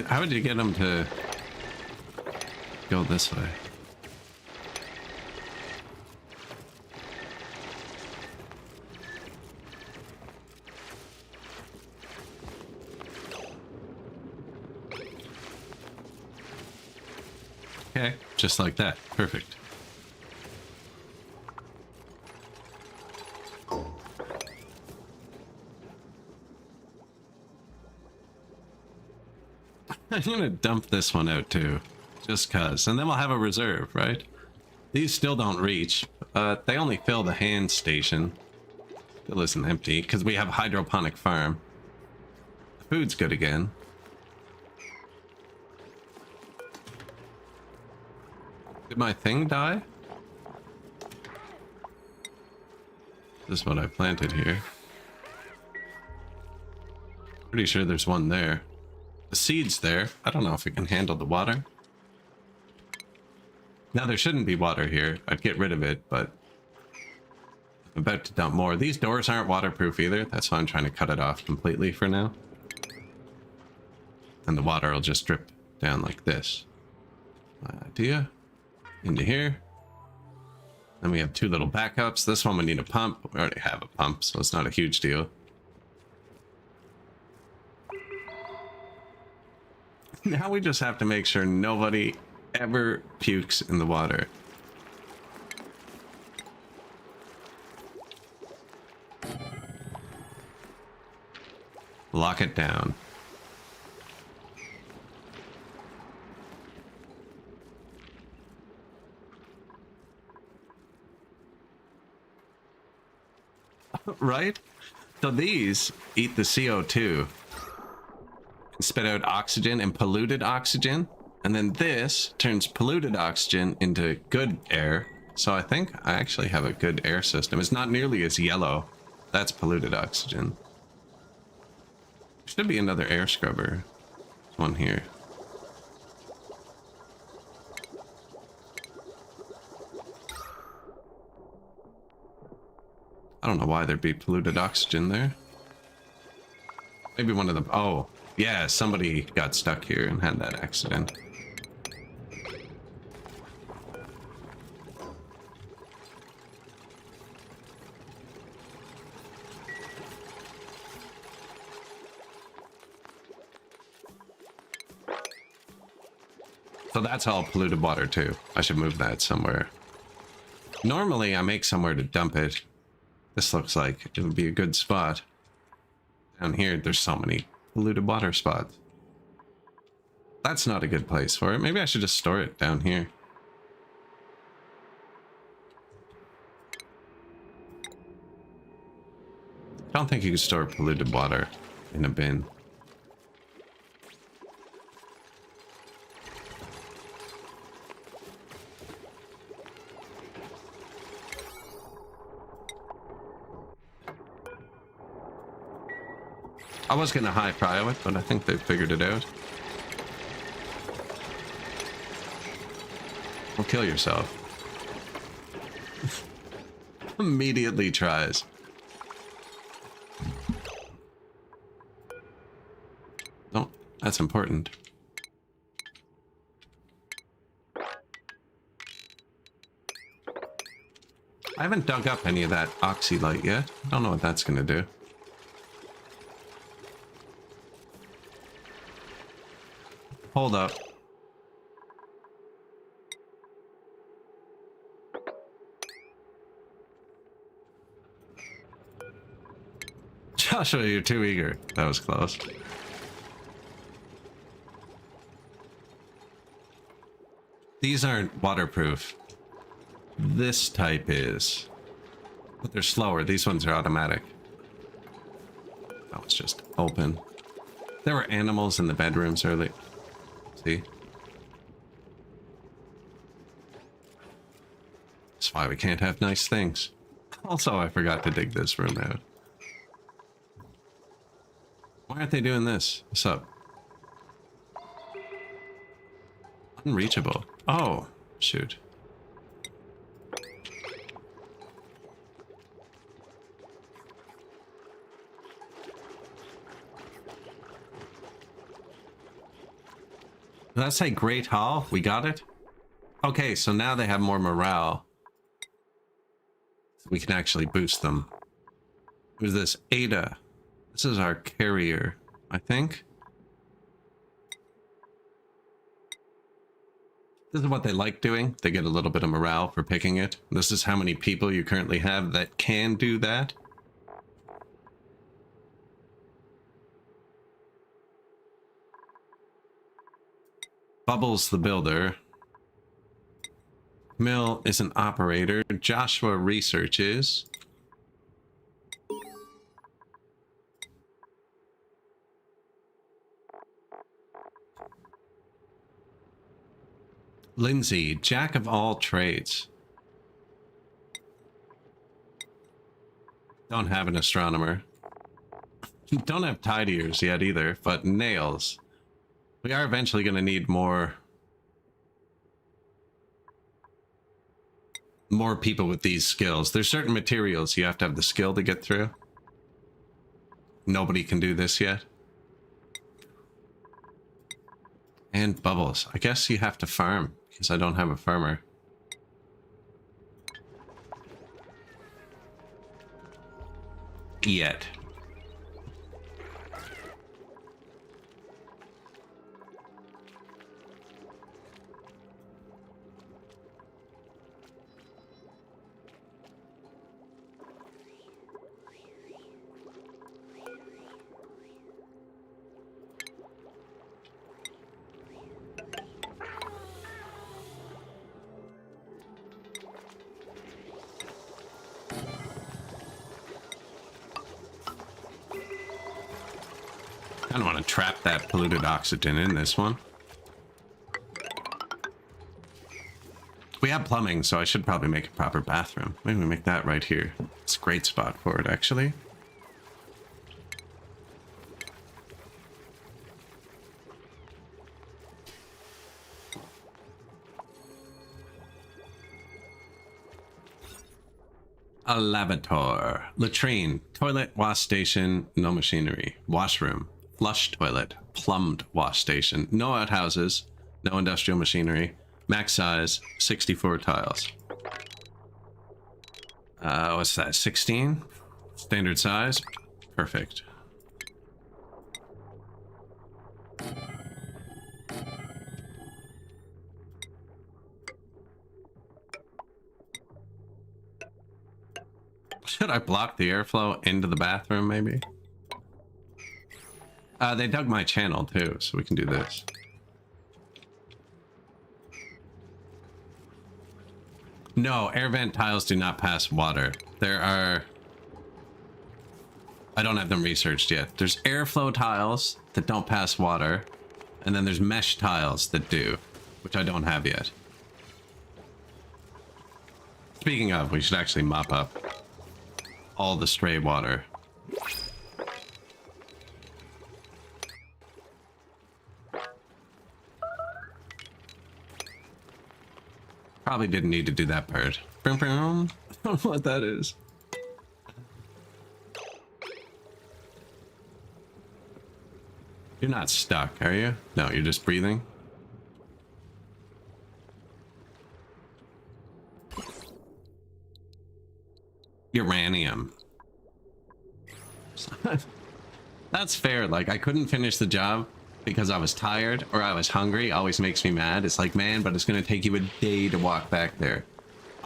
How did you get them to go this way? Okay, just like that. Perfect. I'm gonna dump this one out too, just cuz, and then we'll have a reserve, right? These still don't reach, but they only fill the hand station. Still isn't empty, because we have a hydroponic farm. The food's good again. Did my thing die? This is what I planted here. Pretty sure there's one there. The seed's there. I don't know if it can handle the water. Now there shouldn't be water here. I'd get rid of it, but I'm about to dump more. These doors aren't waterproof either. That's why I'm trying to cut it off completely for now. And the water will just drip down like this. My idea. Into here. Then we have 2 little backups. This one we need a pump. We already have a pump, so it's not a huge deal. Now we just have to make sure nobody ever pukes in the water. Lock it down. Right? So these eat the CO2. Spit out oxygen and polluted oxygen, and then this turns polluted oxygen into good air. So I think I actually have a good air system. It's not nearly as yellow. That's polluted oxygen. Should be another air scrubber. There's one here. I don't know why there'd be polluted oxygen there. Maybe one of them. Oh, yeah, somebody got stuck here and had that accident. So that's all polluted water too. I should move that somewhere. Normally I make somewhere to dump it. This looks like it would be a good spot. Down here, there's so many polluted water spots. That's not a good place for it. Maybe I should just store it down here. I don't think you can store polluted water in a bin. I was gonna high prio it, but I think they figured it out. Well, kill yourself. Immediately tries. No, that's important. I haven't dug up any of that oxylite yet. I don't know what that's gonna do. Hold up. Joshua, you're too eager. That was close. These aren't waterproof. This type is. But they're slower. These ones are automatic. That was just open. There were animals in the bedrooms early. See? That's why we can't have nice things. Also, I forgot to dig this room out. Why aren't they doing this? What's up? Unreachable. Oh, shoot. Did that say Great Hall? We got it? Okay, so now they have more morale. We can actually boost them. Who's this? Ada. This is our carrier, I think. This is what they like doing. They get a little bit of morale for picking it. This is how many people you currently have that can do that. Bubbles the builder. Mill is an operator. Joshua researches. Lindsay, jack of all trades. Don't have an astronomer. Don't have tidiers yet either, but nails. We are eventually going to need more people with these skills. There's certain materials you have to have the skill to get through. Nobody can do this yet. And bubbles. I guess you have to farm, because I don't have a farmer. Yet. I don't want to trap that polluted oxygen in this one. We have plumbing, so I should probably make a proper bathroom. Maybe we make that right here. It's a great spot for it, actually. A lavator. Latrine. Toilet. Wash station. No machinery. Washroom. Flush toilet. Plumbed wash station. No outhouses. No industrial machinery. Max size. 64 tiles. What's that? 16? Standard size. Perfect. Should I block the airflow into the bathroom, maybe? They dug my channel, too, so we can do this. No, air vent tiles do not pass water. There are... I don't have them researched yet. There's airflow tiles that don't pass water, and then there's mesh tiles that do, which I don't have yet. Speaking of, we should actually mop up all the stray water. Probably didn't need to do that part. I don't know what that is. You're not stuck, are you? No, you're just breathing. Uranium. That's fair. Like, I couldn't finish the job because I was tired or I was hungry. Always makes me mad. It's like, man, but it's going to take you a day to walk back there.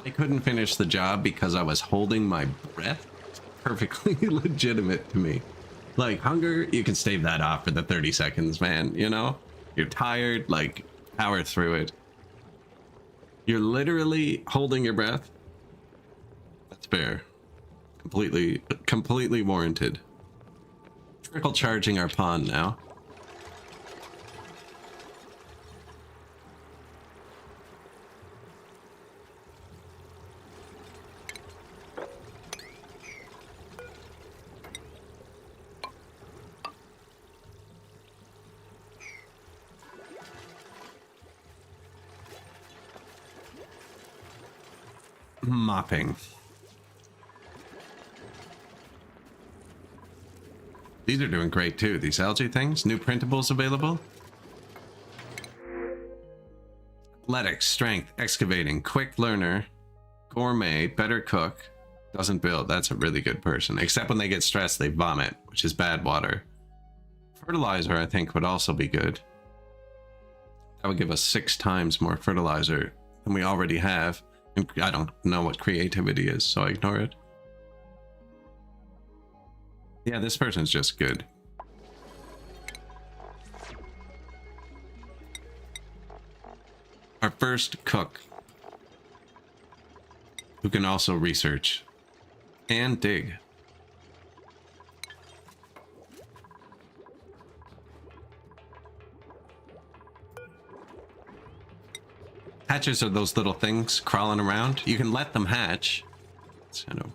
I couldn't finish the job because I was holding my breath. It's perfectly legitimate to me. Like, hunger, you can stave that off for the 30 seconds, man, you know? You're tired, like, power through it. You're literally holding your breath. That's fair. Completely warranted. Trickle charging our pond now. Mopping. These are doing great too. These algae things. New printables available. Athletics, strength, excavating, quick learner, gourmet, better cook, doesn't build. That's a really good person. Except when they get stressed, they vomit, which is bad water. Fertilizer, I think, would also be good. That would give us 6 times more fertilizer than we already have. And I don't know what creativity is, so I ignore it. Yeah, this person's just good. Our first cook, who can also research and dig. Hatches are those little things crawling around. You can let them hatch. It's kind of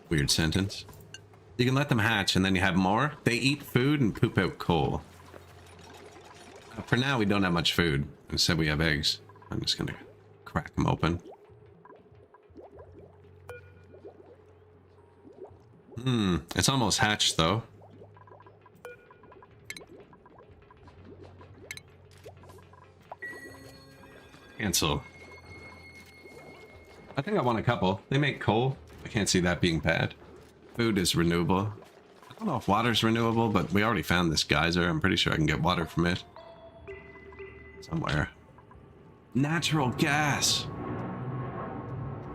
weird sentence. You can let them hatch and then you have more. They eat food and poop out coal. For now, we don't have much food. Instead, we have eggs. I'm just gonna crack them open. It's almost hatched though. Cancel. I think I want a couple. They make coal. I can't see that being bad. Food is renewable. I don't know if water's renewable, but we already found this geyser. I'm pretty sure I can get water from it. Somewhere. Natural gas.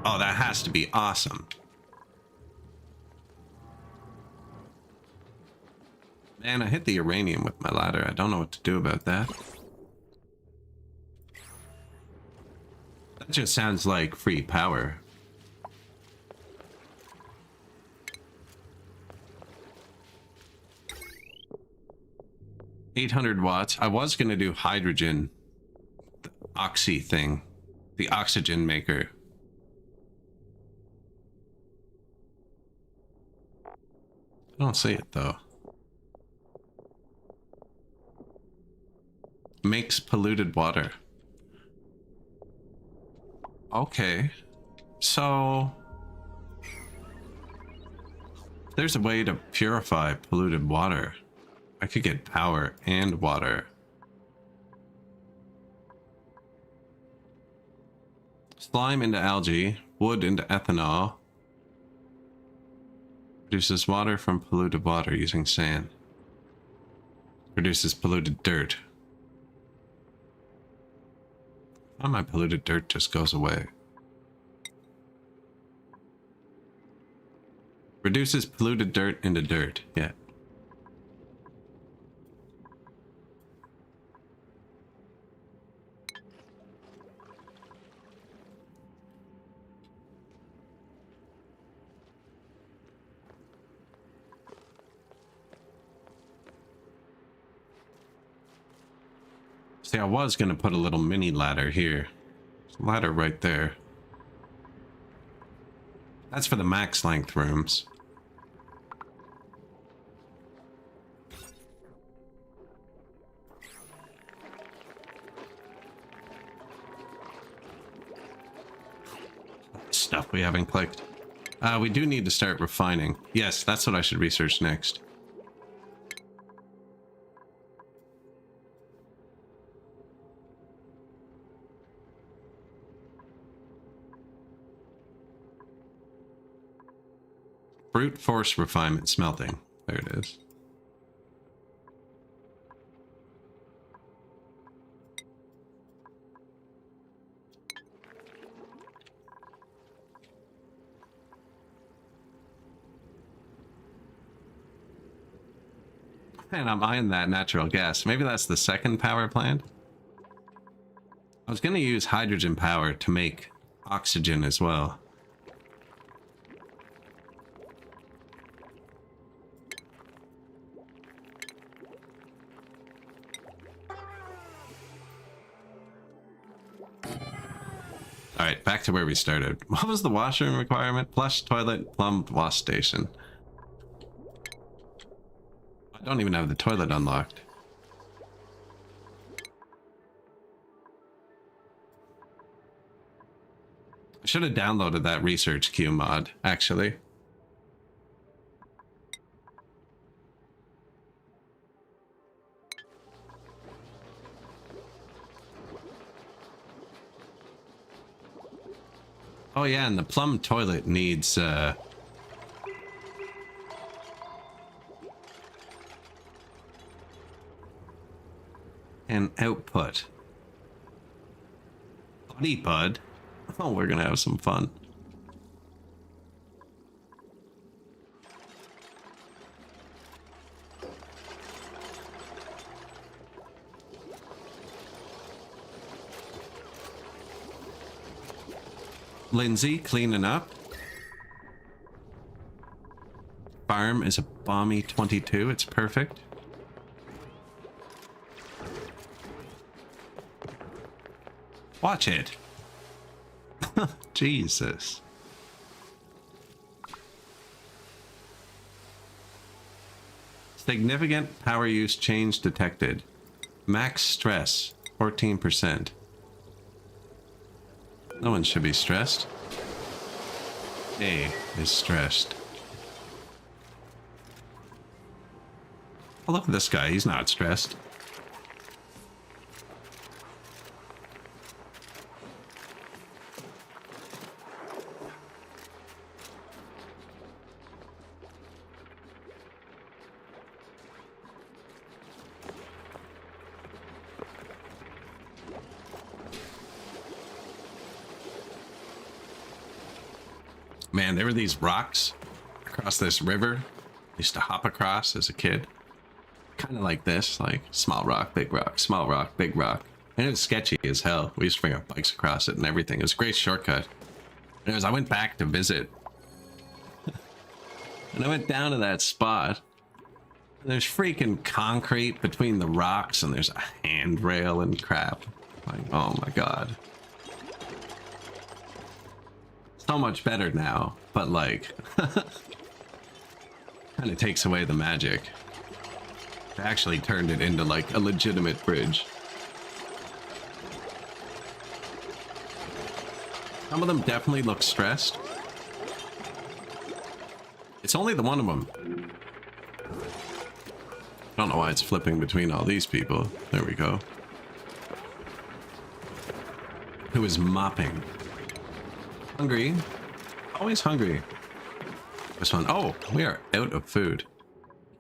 Oh, that has to be awesome. Man, I hit the uranium with my ladder. I don't know what to do about that. That just sounds like free power. $800 I was gonna do hydrogen, the oxy thing, the oxygen maker. I don't see it though. Makes polluted water. Okay, so There's a way to purify polluted water. I could get power and water. Slime into algae, wood into ethanol. Produces water from polluted water using sand. Produces polluted dirt. Why my polluted dirt just goes away? Reduces polluted dirt into dirt. Yeah. See, I was going to put a little mini ladder here. There's a ladder right there. That's for the max length rooms. Stuff we haven't clicked. We do need to start refining. Yes, that's what I should research next. Brute force refinement smelting. There it is. Man, I'm eyeing that natural gas. Maybe that's the second power plant. I was going to use hydrogen power to make oxygen as well. Alright, back to where we started. What was the washroom requirement? Flush, toilet, plumbed, wash station. I don't even have the toilet unlocked. I should have downloaded that research queue mod, actually. Oh yeah, and the plumbed toilet needs an output. Buddy bud. Oh, we're gonna have some fun. Lindsay cleaning up. Farm is a balmy 22. It's perfect. Watch it. Jesus. Significant power use change detected. Max stress 14%. No one should be stressed. A is stressed. Oh, look at this guy. He's not stressed. Man, there were these rocks across this river. I used to hop across as a kid. Kind of like this, like small rock, big rock, small rock, big rock. And it was sketchy as hell. We used to bring our bikes across it and everything. It was a great shortcut. And as I went back to visit, and I went down to that spot. And there's freaking concrete between the rocks, and there's a handrail and crap. Like, oh my god. So much better now, but like kind of takes away the magic. They actually turned it into like a legitimate bridge. Some of them definitely look stressed. It's only the one of them. I don't know why it's flipping between all these people. There we go. Who is mopping? Hungry. Always hungry. This one. Oh, we are out of food.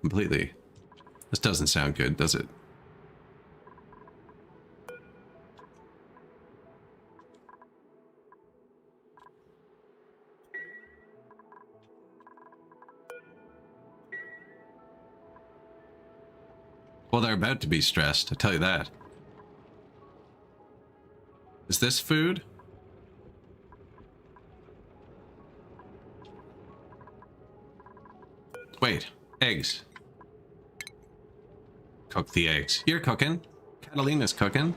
Completely. This doesn't sound good, does it? Well, they're about to be stressed, I tell you that. Is this food? Wait, eggs. Cook the eggs. You're cooking. Catalina's cooking.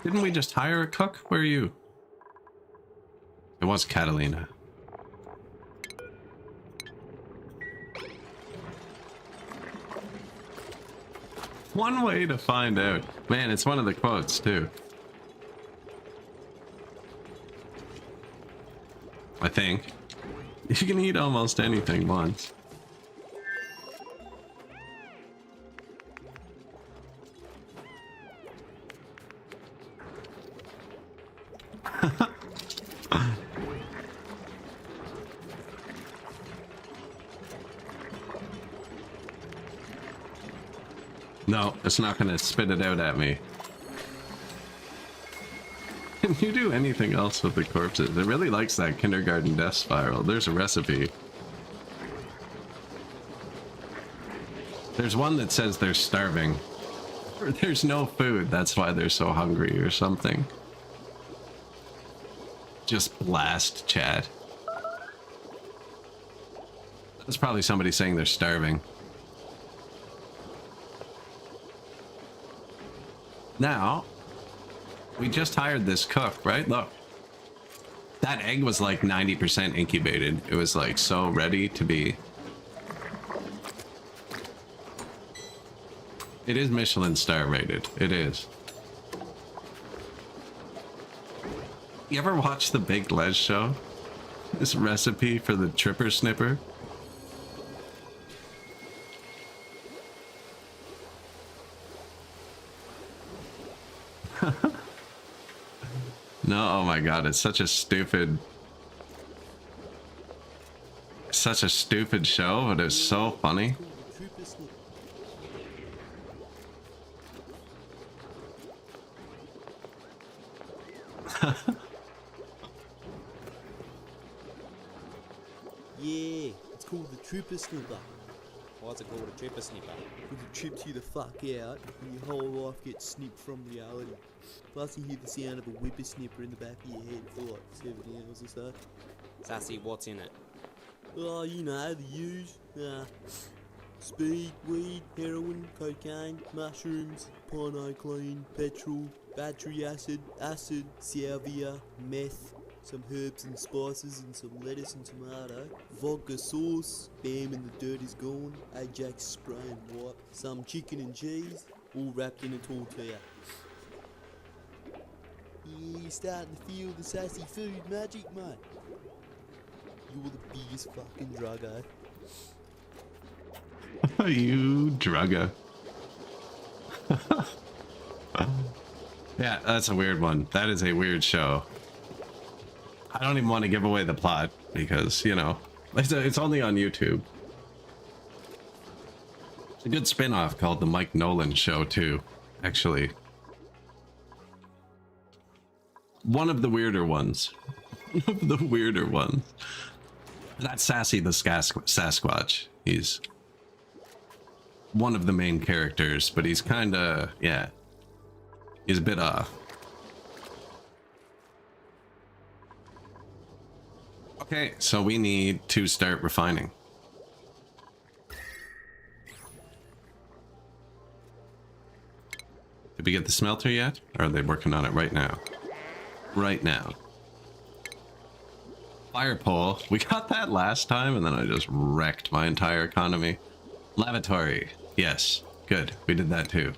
Didn't we just hire a cook? Where are you? It was Catalina. One way to find out. Man, it's one of the quotes, too. I think. You can eat almost anything once. No, it's not gonna spit it out at me. Can you do anything else with the corpses? It really likes that kindergarten death spiral. There's a recipe. There's one that says they're starving. Or there's no food, that's why they're so hungry or something. Just blast chat. That's probably somebody saying they're starving. Now, we just hired this cook, right? Look. That egg was like 90% incubated. It was like so ready to be. It is Michelin star rated. It is. You ever watch the Big Les show? This recipe for the Tripper Snipper? No, oh my god, it's such a stupid show, but it's so funny. Yeah, it's called the Trooper Snipper. Why's it called a tripper snipper? Because it trips you the fuck out and your whole life gets snipped from reality. Plus you hear the sound of a whippersnipper in the back of your head for like 7 hours or so. Sassy, what's in it? Oh, you know, the use. Speed, weed, heroin, cocaine, mushrooms, pinoclean, petrol, battery acid, salvia, meth, some herbs and spices and some lettuce and tomato, vodka sauce, bam and the dirt is gone, Ajax spray and wipe, some chicken and cheese, all wrapped in a tortilla. Yeah, you're starting to feel the sassy food magic, mate. You're the biggest fucking druggo. You drugger. Yeah, that's a weird one. That is a weird show. I don't even want to give away the plot because, you know, it's only on YouTube. It's a good spin-off called The Mike Nolan Show, too, actually. One of the weirder ones. One of the weirder ones. That's Sassy the Sasquatch. He's one of the main characters, but he's kind of, yeah, he's a bit off. Okay, so we need to start refining. Did we get the smelter yet? Or are they working on it right now? Right now. Fire pole. We got that last time and then I just wrecked my entire economy. Lavatory. Yes. Good. We did that too.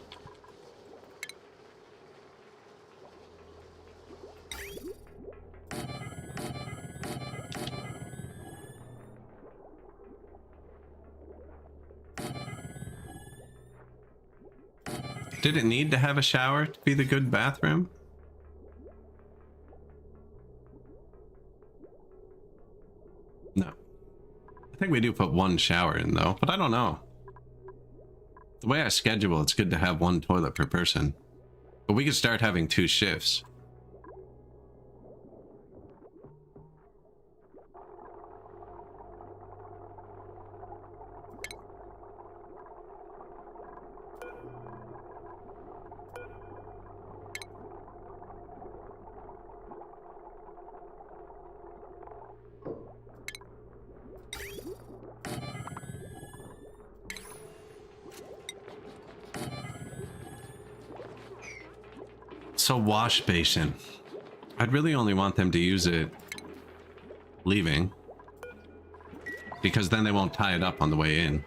Did it need to have a shower to be the good bathroom? No. I think we do put one shower in though, but I don't know. The way I schedule, it's good to have one toilet per person. But we could start having 2 shifts. So wash basin. I'd really only want them to use it leaving, because then they won't tie it up on the way in.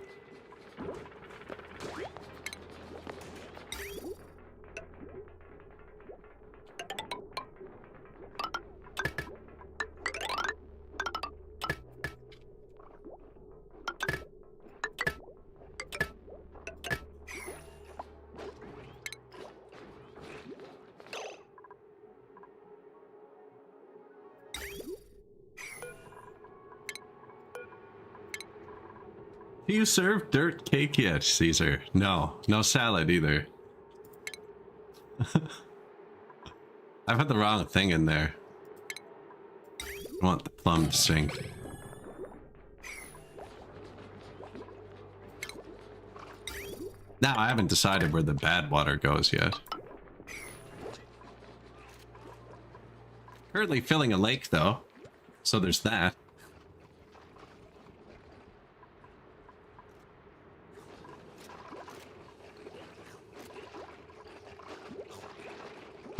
Do you serve dirt cake yet, Caesar? No, no salad either. I put the wrong thing in there. I want the plumbed sink. Now, I haven't decided where the bad water goes yet. Currently filling a lake, though. So there's that.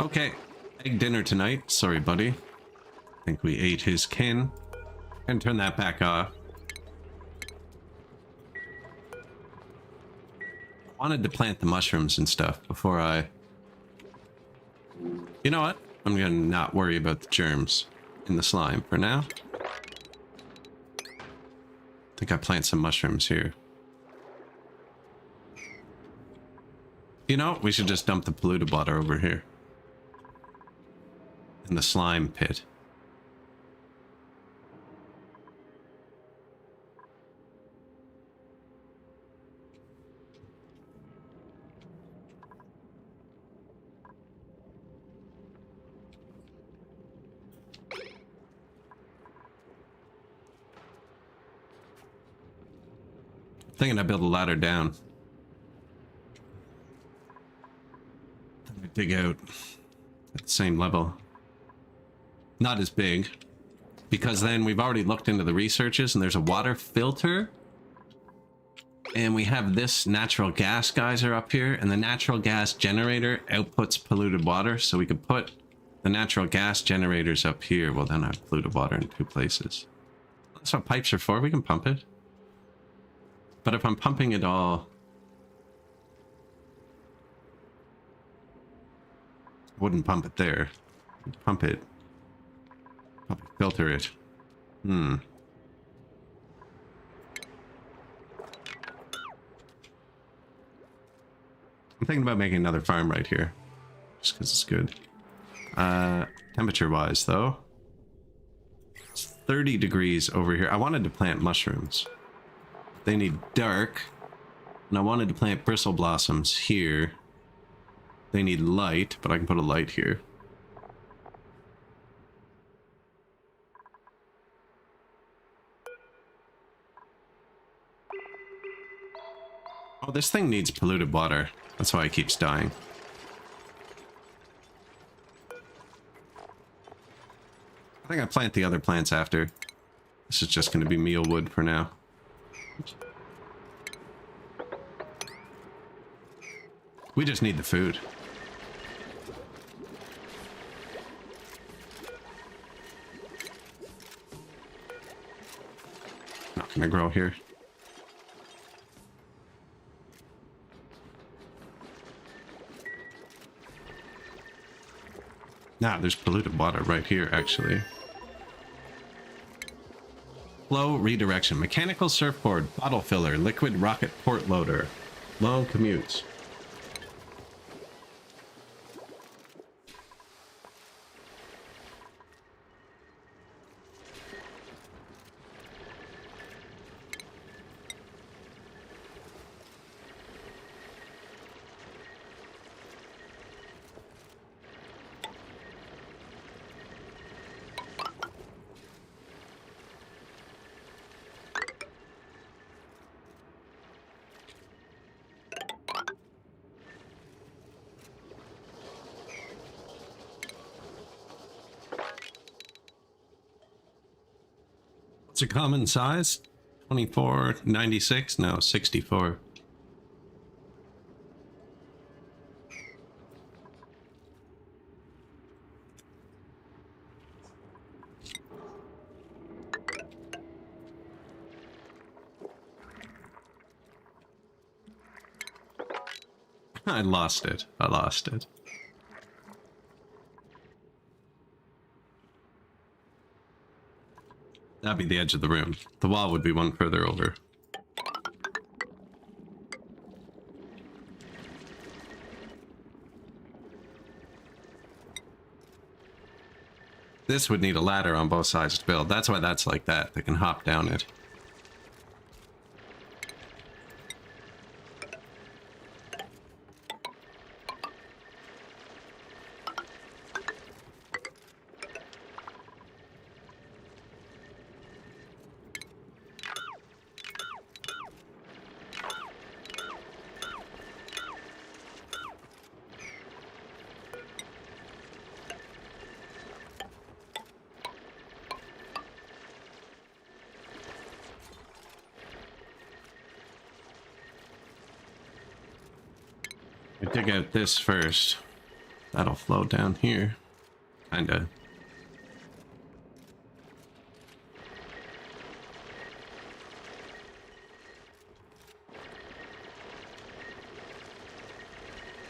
Okay, egg dinner tonight. Sorry, buddy. I think we ate his kin. And turn that back off. I wanted to plant the mushrooms and stuff before I... You know what? I'm gonna not worry about the germs in the slime for now. I think I plant some mushrooms here. You know, we should just dump the polluted water over here. In the slime pit. Thinking I build a ladder down. Then I dig out at the same level. Not as big, because then we've already looked into the researches and there's a water filter, and we have this natural gas geyser up here, and the natural gas generator outputs polluted water, so we could put the natural gas generators up here. Well, then I have polluted water in 2 places. That's what pipes are for. We can pump it. But if I'm pumping it all, I wouldn't pump it there. I'd pump it. Probably filter it. I'm thinking about making another farm right here. Just because it's good. Temperature wise though. It's 30 degrees over here. I wanted to plant mushrooms. They need dark. And I wanted to plant bristle blossoms here. They need light, but I can put a light here. Oh, this thing needs polluted water. That's why it keeps dying. I think I plant the other plants after. This is just going to be mealwood for now. We just need the food. Not going to grow here. Nah, there's polluted water right here, actually. Flow redirection. Mechanical surfboard, bottle filler, liquid rocket port loader. Long commutes. What's a common size? 24, 96? No, 64. I lost it. I lost it. That'd be the edge of the room. The wall would be one further over. This would need a ladder on both sides to build. That's why that's like that. They can hop down it. I dig out this first. That'll flow down here. Kinda.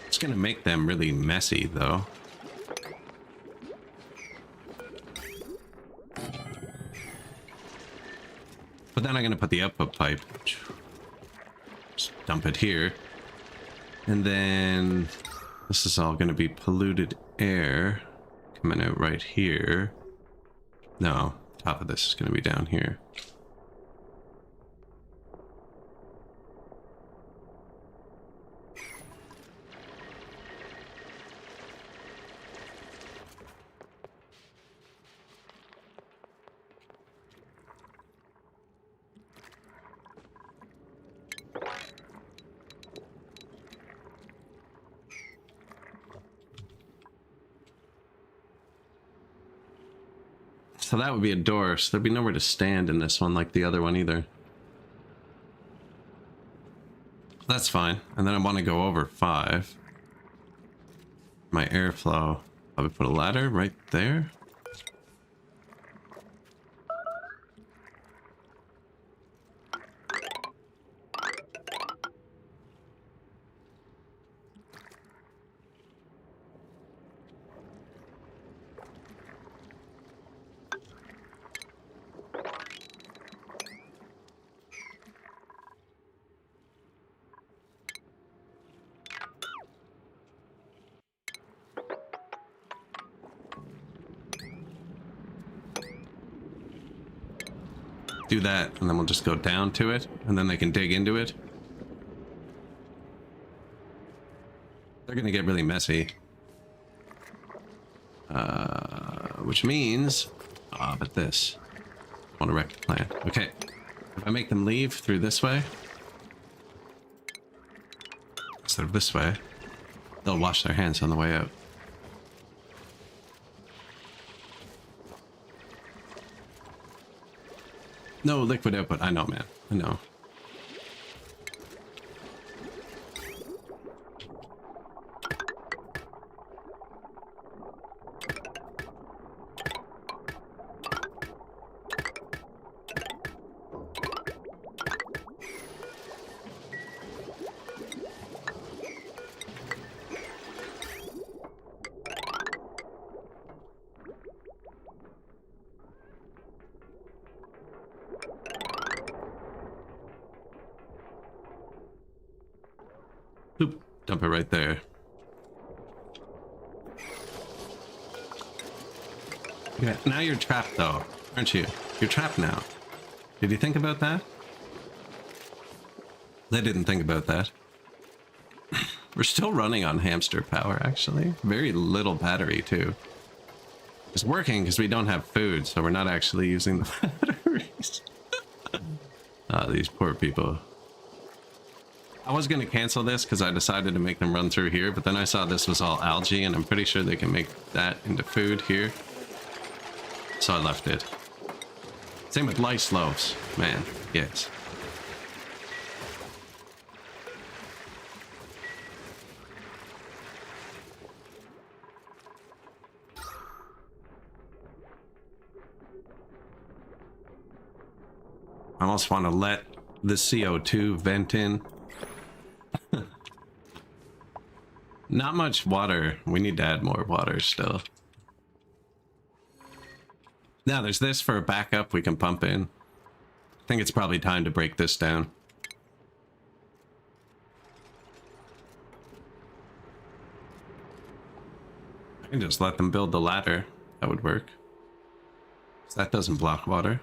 It's gonna make them really messy though. But then I'm gonna put the output pipe. Just dump it here. And then this is all going to be polluted air coming out right here. No, top of this is going to be down here. So that would be a door, so there'd be nowhere to stand in this one like the other one either. That's fine. And then I want to go over 5. My airflow. I would put a ladder right there. Do that, and then we'll just go down to it, and then they can dig into it. They're gonna get really messy. Which means... but this. I want to wreck the plan. Okay. If I make them leave through this way, instead of this way, they'll wash their hands on the way out. No liquid output. I know, man. I know. Boop. Dump it right there. Okay, now you're trapped though, aren't you? You're trapped now. Did you think about that? They didn't think about that. We're still running on hamster power, actually. Very little battery, too. It's working because we don't have food, so we're not actually using the batteries. Ah, these poor people. I was going to cancel this because I decided to make them run through here, but then I saw this was all algae, and I'm pretty sure they can make that into food here. So I left it. Same with lice loaves. Man, yes. I almost want to let the CO2 vent in. Not much water. We need to add more water still. Now there's this for a backup we can pump in. I think it's probably time to break this down. I can just let them build the ladder. That would work. So that doesn't block water.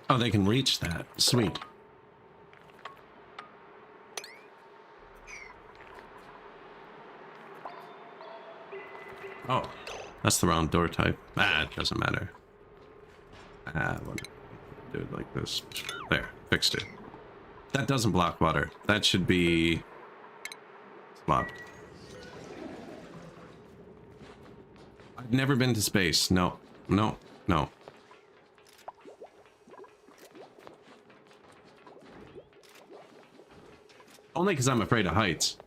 Oh, they can reach that. Sweet. Oh, that's the wrong door type. Ah, it doesn't matter. What do it like this. There, fixed it. That doesn't block water. That should be swapped. I've never been to space. No, no, no. Only because I'm afraid of heights.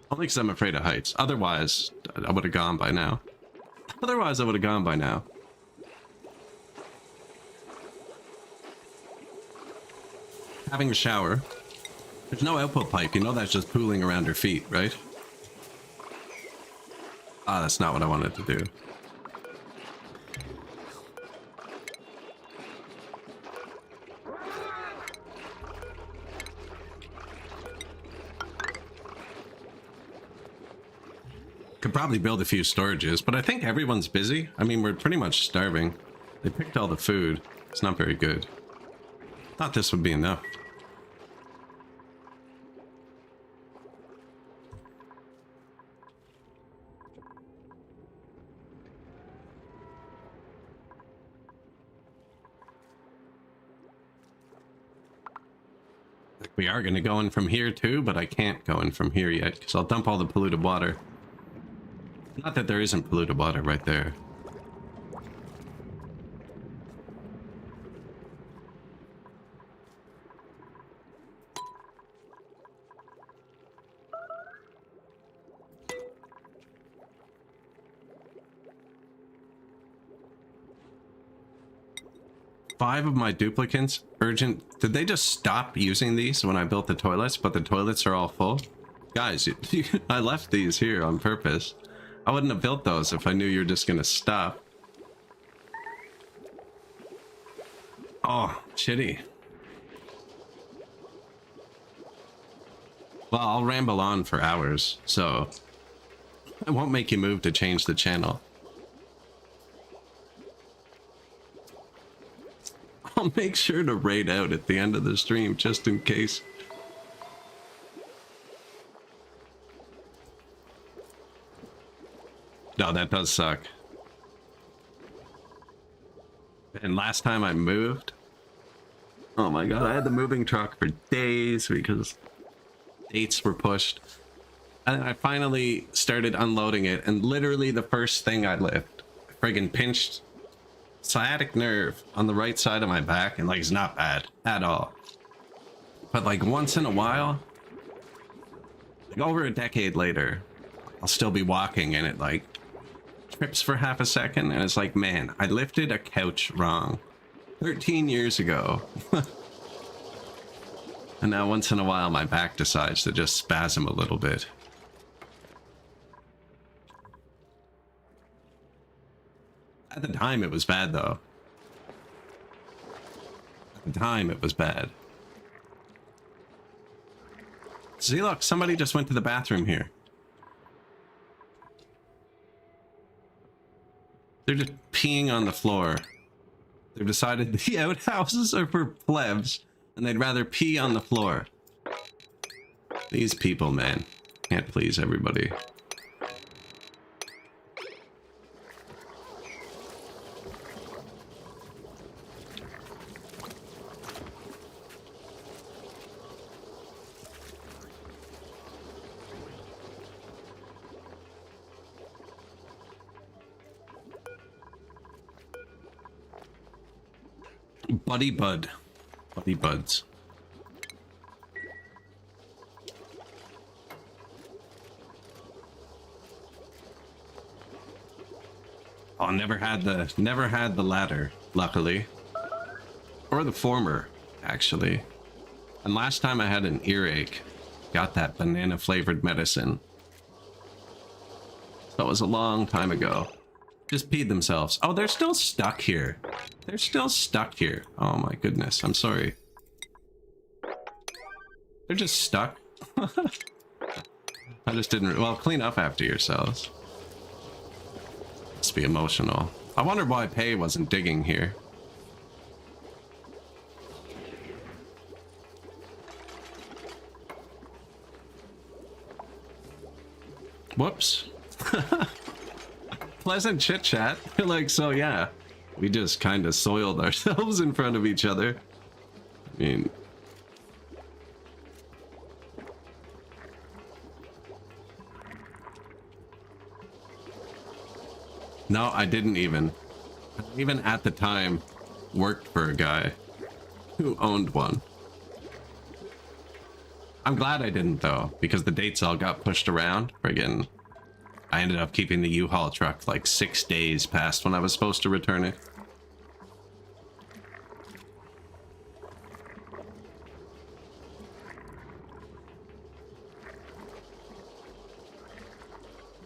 Only because I'm afraid of heights. Otherwise, I would have gone by now. Otherwise, I would have gone by now. Having a shower. There's no output pipe. You know that's just pooling around your feet, right? Ah, that's not what I wanted to do. Could probably build a few storages, but I think everyone's busy. I mean, we're pretty much starving. They picked all the food. It's not very good. Thought this would be enough. We are going to go in from here too, but I can't go in from here yet because I'll dump all the polluted water. Not that there isn't polluted water right there. Five of my duplicants, urgent. Did they just stop using these when I built the toilets, but the toilets are all full? Guys, I left these here on purpose. I wouldn't have built those if I knew you're just gonna stop. Oh, shitty. Well, I'll ramble on for hours, so I won't make you move to change the channel. I'll make sure to raid out at the end of the stream just in case. No, that does suck. And last time I moved, oh my god, I had the moving truck for days because dates were pushed. And I finally started unloading it, and literally the first thing I lift, friggin' pinched sciatic nerve on the right side of my back, and like it's not bad at all. But like once in a while, like over a decade later, I'll still be walking and it like trips for half a second, and it's like, man, I lifted a couch wrong 13 years ago. And now once in a while my back decides to just spasm a little bit. At the time it was bad though. At the time it was bad. See, look, somebody just went to the bathroom here. They're just peeing on the floor. They've decided the outhouses are for plebs, and they'd rather pee on the floor. These people, man, can't please everybody. Buddy Bud. Buddy Buds. Oh, never had the latter, luckily. Or the former, actually. And last time I had an earache, got that banana flavored medicine. That was a long time ago. Just peed themselves. Oh, they're still stuck here. They're still stuck here. Oh my goodness, I'm sorry. They're just stuck. I just didn't... Well, clean up after yourselves. Must be emotional. I wonder why Pei wasn't digging here. Whoops. Pleasant chit chat. Like, so yeah, we just kind of soiled ourselves in front of each other. I mean, no, I didn't even at the time worked for a guy who owned one. I'm glad I didn't though, because the dates all got pushed around. Friggin', I ended up keeping the U-Haul truck like 6 days past when I was supposed to return it.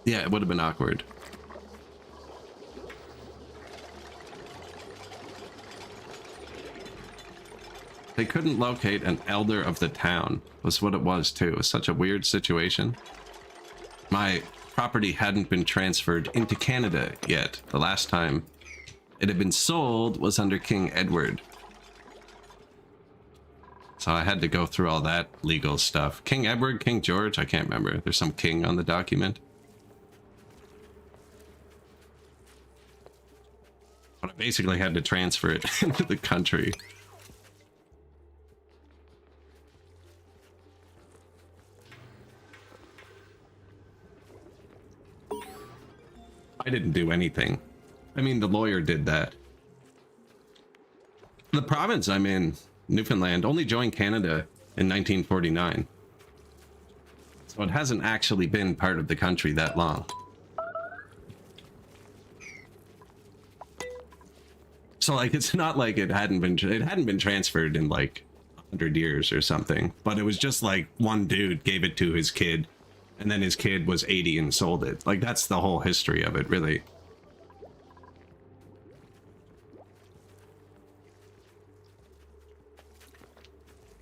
Yeah, it would have been awkward. They couldn't locate an elder of the town, was what it was too. It was such a weird situation. My property hadn't been transferred into Canada yet. The last time it had been sold was under King Edward. So I had to go through all that legal stuff. King Edward, King George, I can't remember. There's some king on the document. But I basically had to transfer it into the country. I didn't do anything. I mean, the lawyer did that. The province I'm in, Newfoundland, only joined Canada in 1949. So it hasn't actually been part of the country that long. So like, it's not like it hadn't been transferred in like 100 years or something, but it was just like one dude gave it to his kid. And then his kid was 80 and sold it. Like, that's the whole history of it, really.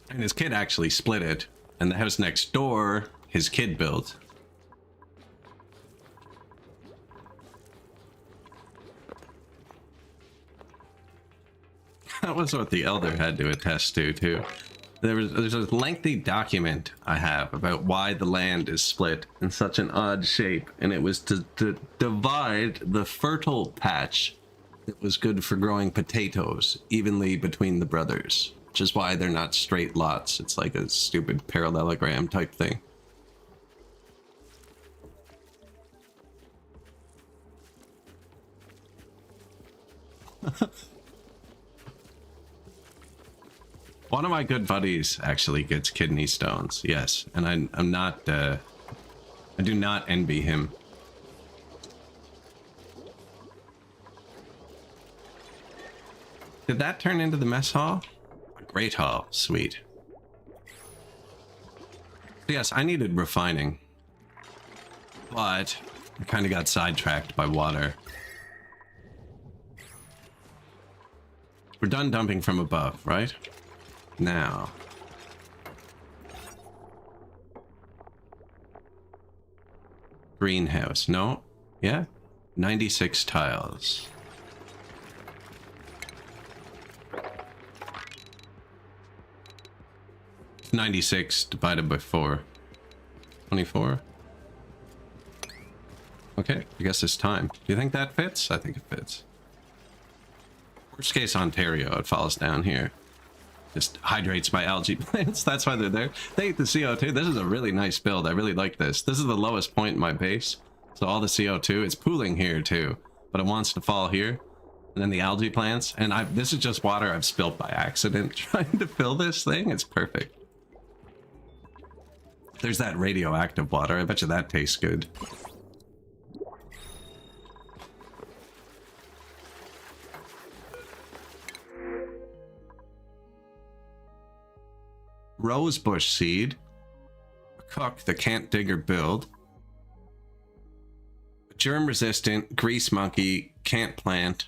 And his kid actually split it. And the house next door, his kid built. That was what the elder had to attest to, too. There's a lengthy document I have about why the land is split in such an odd shape, and it was to divide the fertile patch that was good for growing potatoes evenly between the brothers, which is why they're not straight lots. It's like a stupid parallelogram type thing. One of my good buddies actually gets kidney stones, yes, and I'm not, I do not envy him. Did that turn into the mess hall? A great hall, sweet. Yes, I needed refining, but I kind of got sidetracked by water. We're done dumping from above, right? Now, greenhouse. No, yeah, 96 tiles. It's 96 divided by 4. 24. Okay, I guess it's time. Do you think that fits? I think it fits. Worst case Ontario, it falls down here. Just hydrates my algae plants. That's why they're there. They eat the CO2. This is a really nice build. I really like this. This is the lowest point in my base. So all the CO2, it's pooling here too. But it wants to fall here. And then the algae plants. And this is just water I've spilled by accident trying to fill this thing. It's perfect. There's that radioactive water. I bet you that tastes good. Rosebush seed. A cook that can't dig or build. Germ resistant. Grease monkey. Can't plant.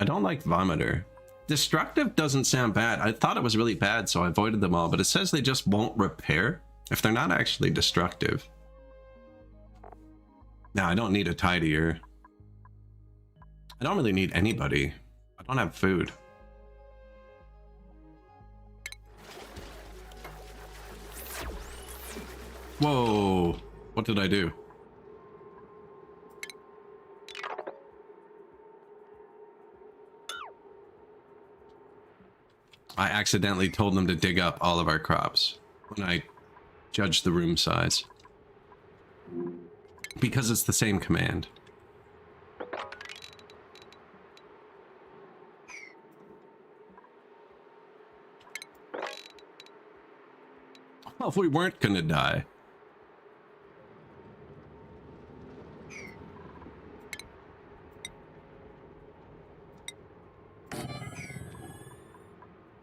I don't like vomiter. Destructive doesn't sound bad. I thought it was really bad, so I avoided them all, but it says they just won't repair if they're not actually destructive. Now, I don't need a tidier. I don't really need anybody. I don't have food. Whoa, what did I do? I accidentally told them to dig up all of our crops when I judged the room size. Because it's the same command. Well, if we weren't gonna die.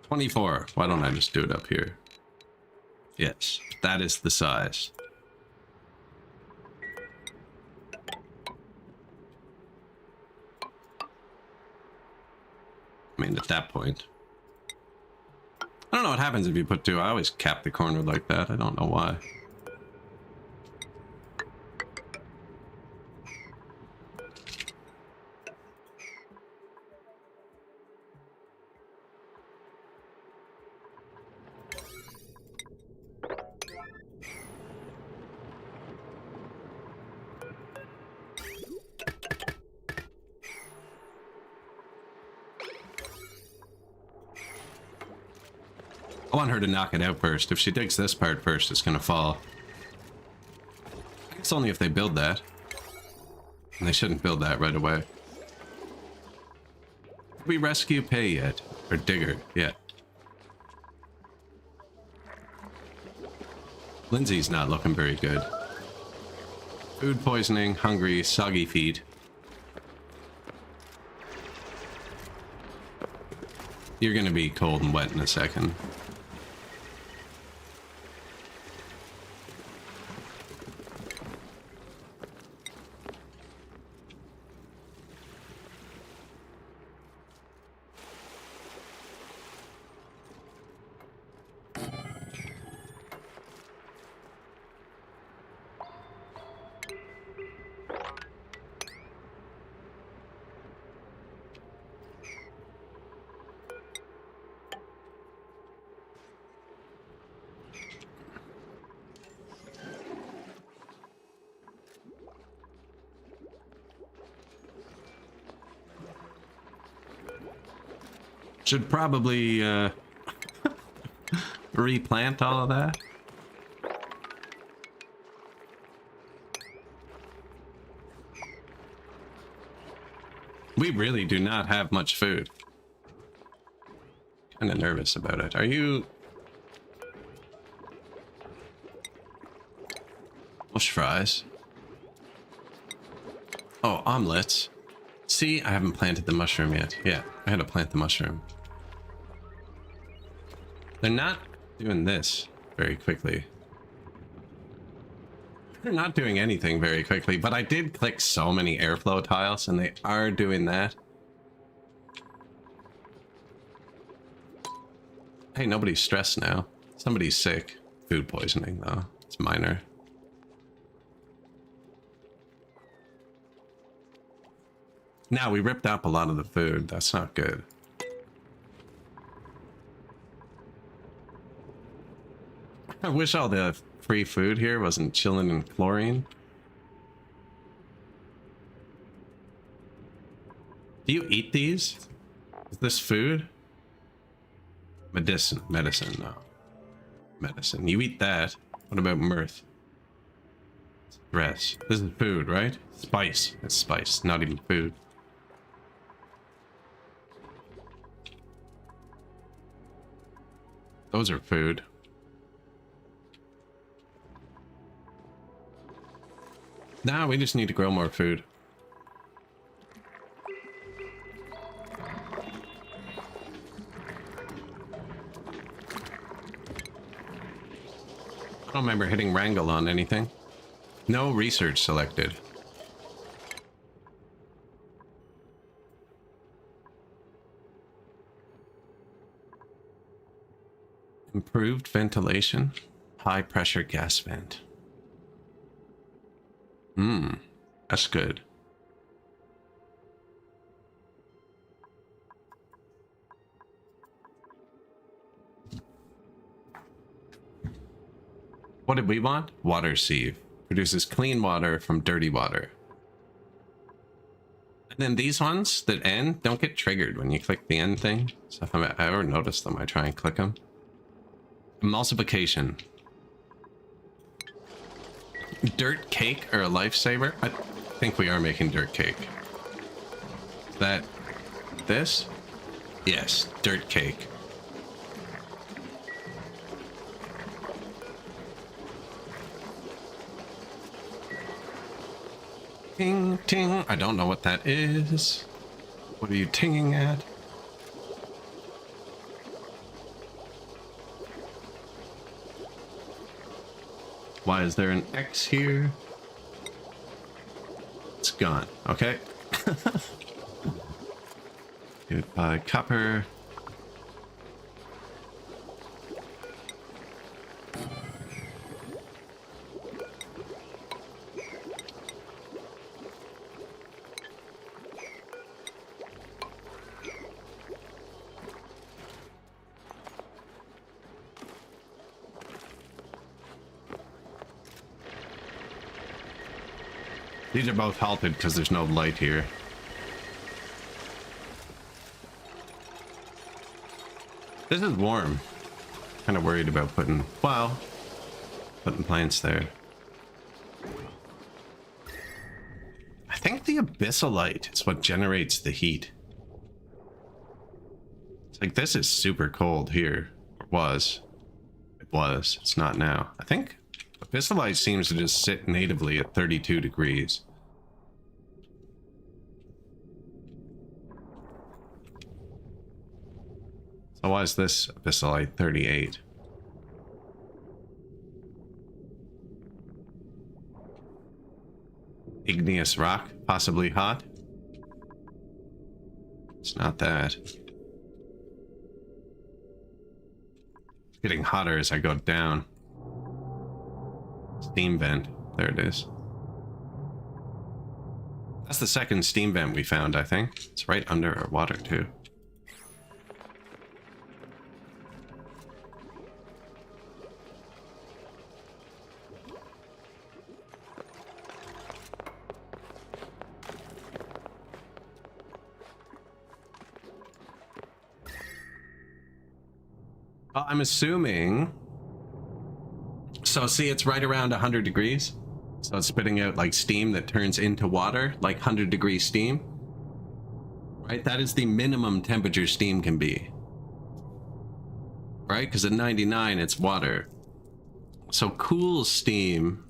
$24. Why don't I just do it up here? Yes, that is the size. I mean, at that point. I don't know what happens if you put two. I always cap the corner like that. I don't know why. I want her to knock it out first. If she digs this part first, it's gonna fall. It's only if they build that. And they shouldn't build that right away. Did we rescue Pay yet? Or Digger yet? Lindsay's not looking very good. Food poisoning, hungry, soggy feet. You're gonna be cold and wet in a second. Should probably replant all of that. We really do not have much food. Kind of nervous about it. Are you? Bush fries. Oh, omelets. See, I haven't planted the mushroom yet. Yeah, I had to plant the mushroom. They're not doing this very quickly. They're not doing anything very quickly, but I did click so many airflow tiles and they are doing that. Hey, nobody's stressed now. Somebody's sick. Food poisoning though. It's minor. Now we ripped up a lot of the food. That's not good. I wish all the free food here wasn't chilling in chlorine. Do you eat these? Is this food? Medicine. Medicine, no. Medicine. You eat that. What about mirth? Stress. This is food, right? Spice. It's spice, not even food. Those are food. Nah, we just need to grow more food. I don't remember hitting wrangle on anything. No research selected. Improved ventilation. High pressure gas vent. That's good. What did we want? Water sieve. Produces clean water from dirty water. And then these ones that end don't get triggered when you click the end thing. So if I ever notice them, I try and click them. Emulsification. Dirt cake or a lifesaver? I think we are making dirt cake. That this? Yes, dirt cake. Ting ting. I don't know what that is. What are you tinging at? Why is there an X here? It's gone. Okay. Goodbye, copper. These are both halted because there's no light here. This is warm. Kind of worried about putting plants there. I think the abyssalite is what generates the heat. It's like this is super cold here. It was. It's not now. I think abyssalite seems to just sit natively at 32 degrees. So why is this abyssalite 38? Igneous rock, possibly hot? It's not that. It's getting hotter as I go down. Steam vent. There it is. That's the second steam vent we found, I think. It's right under our water, too. I'm assuming... So see, it's right around 100 degrees. So it's spitting out like steam that turns into water, like 100-degree steam. Right? That is the minimum temperature steam can be. Right? Because at 99, it's water. So cool steam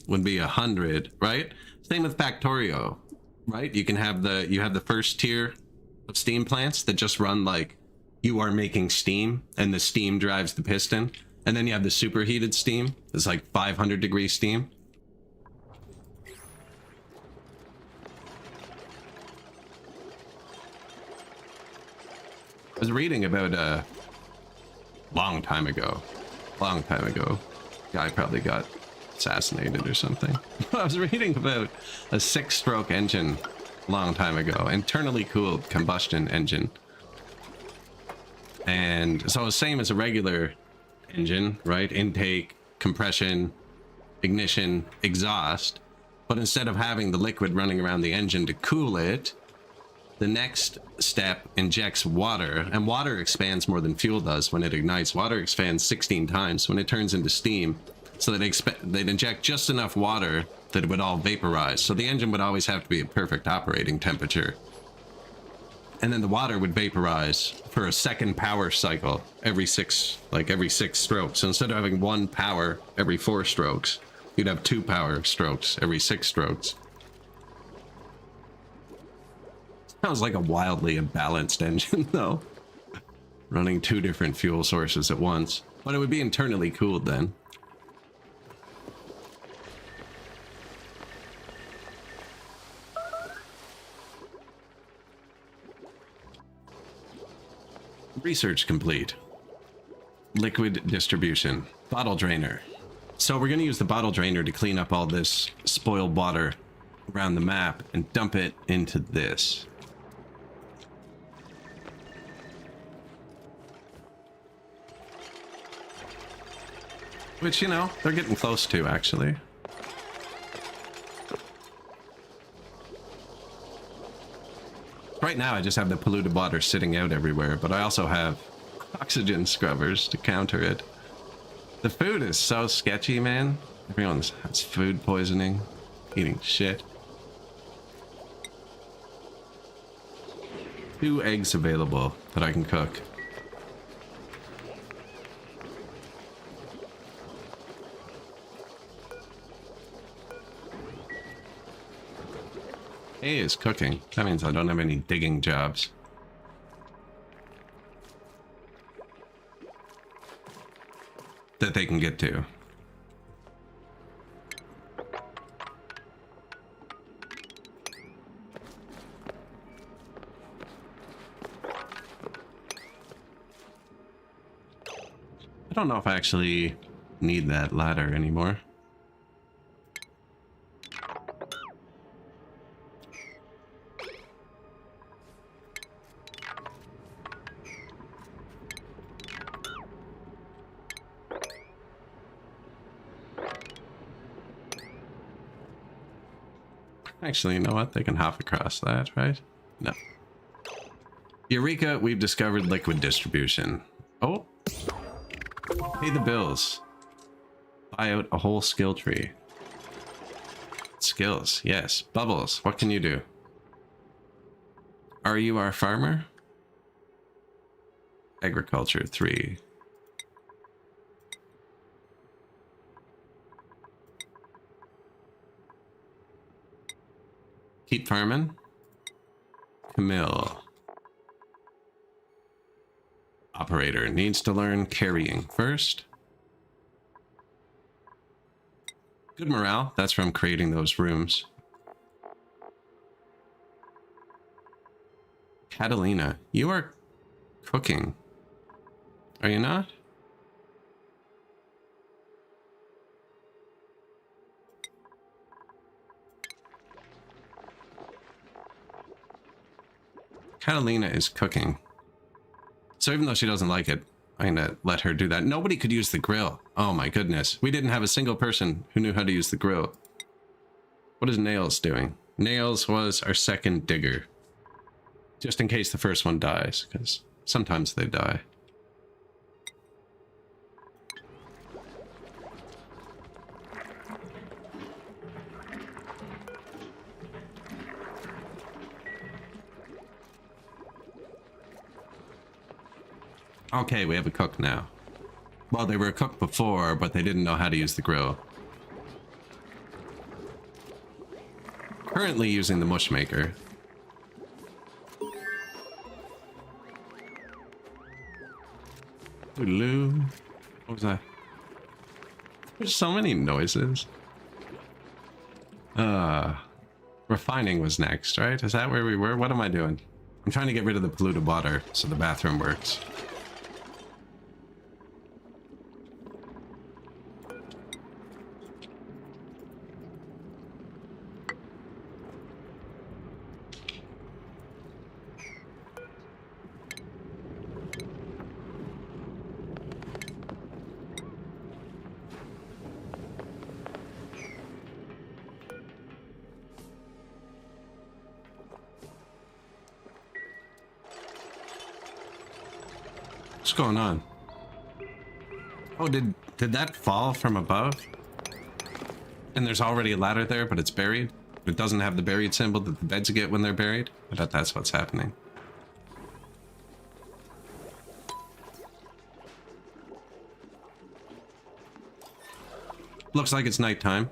would be 100, right? Same with Factorio, right? You can have the first tier of steam plants that just run like you are making steam and the steam drives the piston. And then you have the superheated steam. It's like 500-degree steam. I was reading about a long time ago, guy probably got assassinated or something. I was reading about a 6-stroke engine a long time ago, internally cooled combustion engine. And so it's same as a regular engine, right? Intake, compression, ignition, exhaust. But instead of having the liquid running around the engine to cool it, the next step injects water, and water expands more than fuel does when it ignites. Water expands 16 times when it turns into steam. So they'd inject just enough water that it would all vaporize. So the engine would always have to be at perfect operating temperature. and then the water would vaporize for a second power cycle every six strokes. So instead of having one power every 4 strokes, you'd have 2 power strokes every 6 strokes. Sounds like a wildly imbalanced engine, though. Running 2 different fuel sources at once. But it would be internally cooled then. Research complete. Liquid distribution. Bottle drainer. So we're going to use the bottle drainer to clean up all this spoiled water around the map and dump it into this. Which, you know, they're getting close to, actually. Right now, I just have the polluted water sitting out everywhere, but I also have oxygen scrubbers to counter it. The food is so sketchy, man. Everyone has food poisoning, eating shit. 2 eggs available that I can cook. A is cooking. That means I don't have any digging jobs. That they can get to. I don't know if I actually need that ladder anymore. Actually, you know what? They can hop across that, right? No. Eureka, we've discovered liquid distribution. Oh. Pay the bills. Buy out a whole skill tree. Skills, yes. Bubbles, what can you do? Are you our farmer? Agriculture 3. Keep farming. Camille. Operator needs to learn carrying first. Good morale. That's from creating those rooms. Catalina, you are cooking. Are you not? Catalina is cooking. So even though she doesn't like it, I'm gonna let her do that. Nobody could use the grill. Oh my goodness. We didn't have a single person who knew how to use the grill. What is Nails doing? Nails was our second digger. Just in case the first one dies, because sometimes they die. Okay, we have a cook now. Well, they were a cook before, but they didn't know how to use the grill. Currently using the mush maker. Lou. What was that? There's so many noises. Refining was next, right? Is that where we were? What am I doing? I'm trying to get rid of the polluted water so the bathroom works. What's going on? Oh, did that fall from above? And there's already a ladder there, but it's buried? It doesn't have the buried symbol that the beds get when they're buried? I bet that's what's happening. looks like it's nighttime.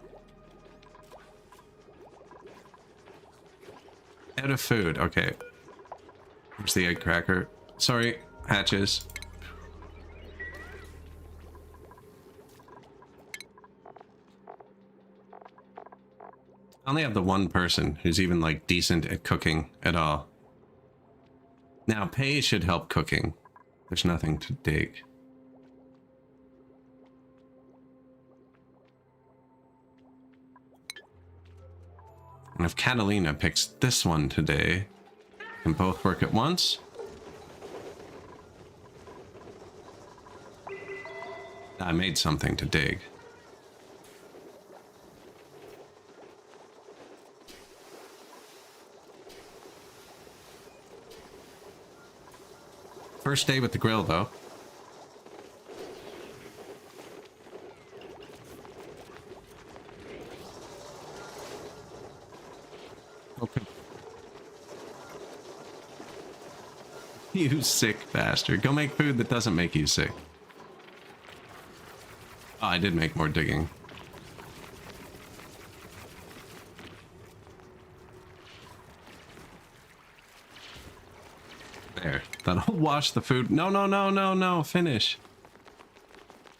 Out of food. Okay. Here's the egg cracker. Sorry, hatches. I only have the one person who's even like decent at cooking at all. Now, pay should help cooking. There's nothing to dig. And if Catalina picks this one today, can both work at once? I made something to dig. First day with the grill, though. Okay. You sick bastard. Go make food that doesn't make you sick. Oh, I did make more digging. There. That'll wash the food. No, no, no, no, no. Finish.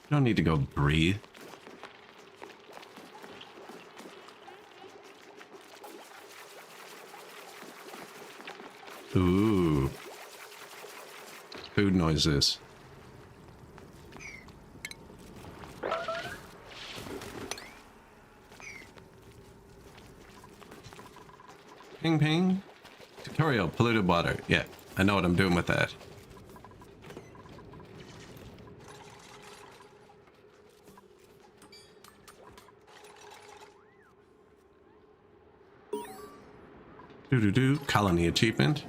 You don't need to go breathe. Ooh. Food noises. Ping ping. Tutorial, polluted water. Yeah, I know what I'm doing with that. Do colony achievement.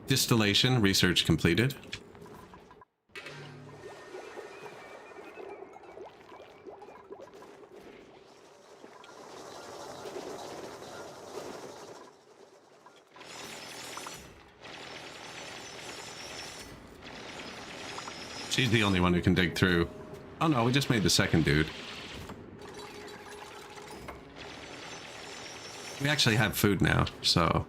Distillation research completed. She's the only one who can dig through. Oh no, we just made the second dude. We actually have food now, so...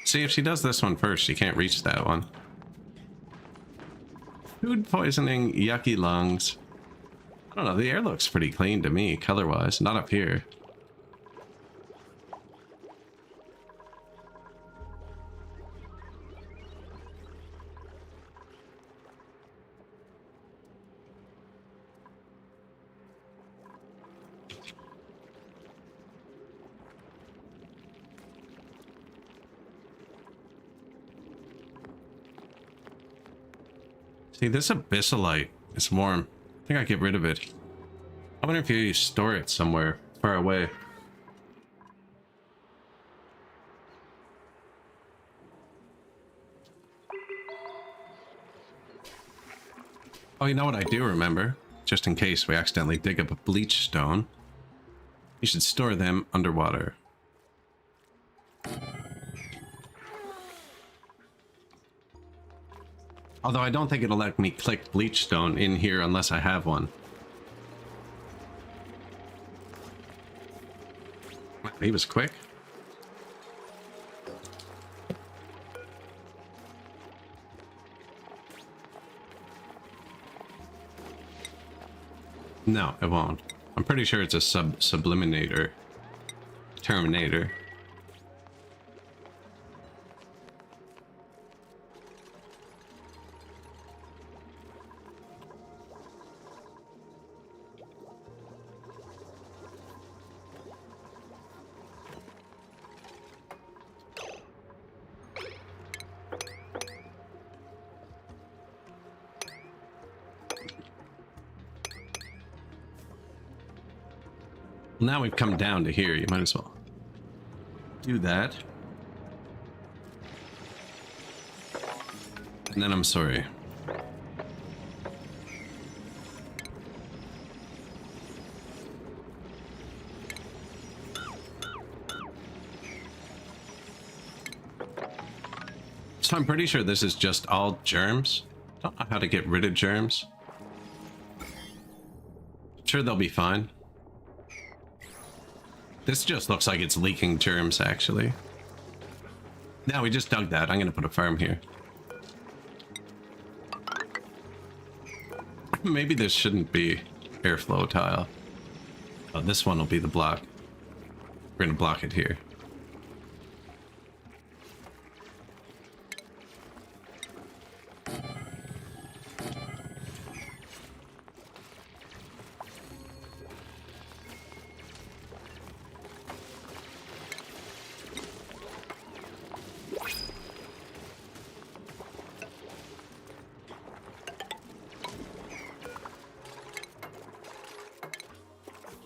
See, if she does this one first, she can't reach that one. Food poisoning, yucky lungs. I don't know, the air looks pretty clean to me, color-wise. Not up here. See, this abyssalite is warm. I think I get rid of it. I wonder if you store it somewhere far away. Oh, you know what I do remember? Just in case we accidentally dig up a bleach stone. You should store them underwater. Although I don't think it'll let me click bleach stone in here unless I have one. He was quick. No, it won't. I'm pretty sure it's a subliminator. Terminator. Now we've come down to here. You might as well do that. And then I'm sorry. So I'm pretty sure this is just all germs. Don't know how to get rid of germs. I'm sure they'll be fine. This just looks like it's leaking germs, actually. Now we just dug that. I'm gonna put a farm here. Maybe this shouldn't be airflow tile. Oh, this one will be the block. We're gonna block it here.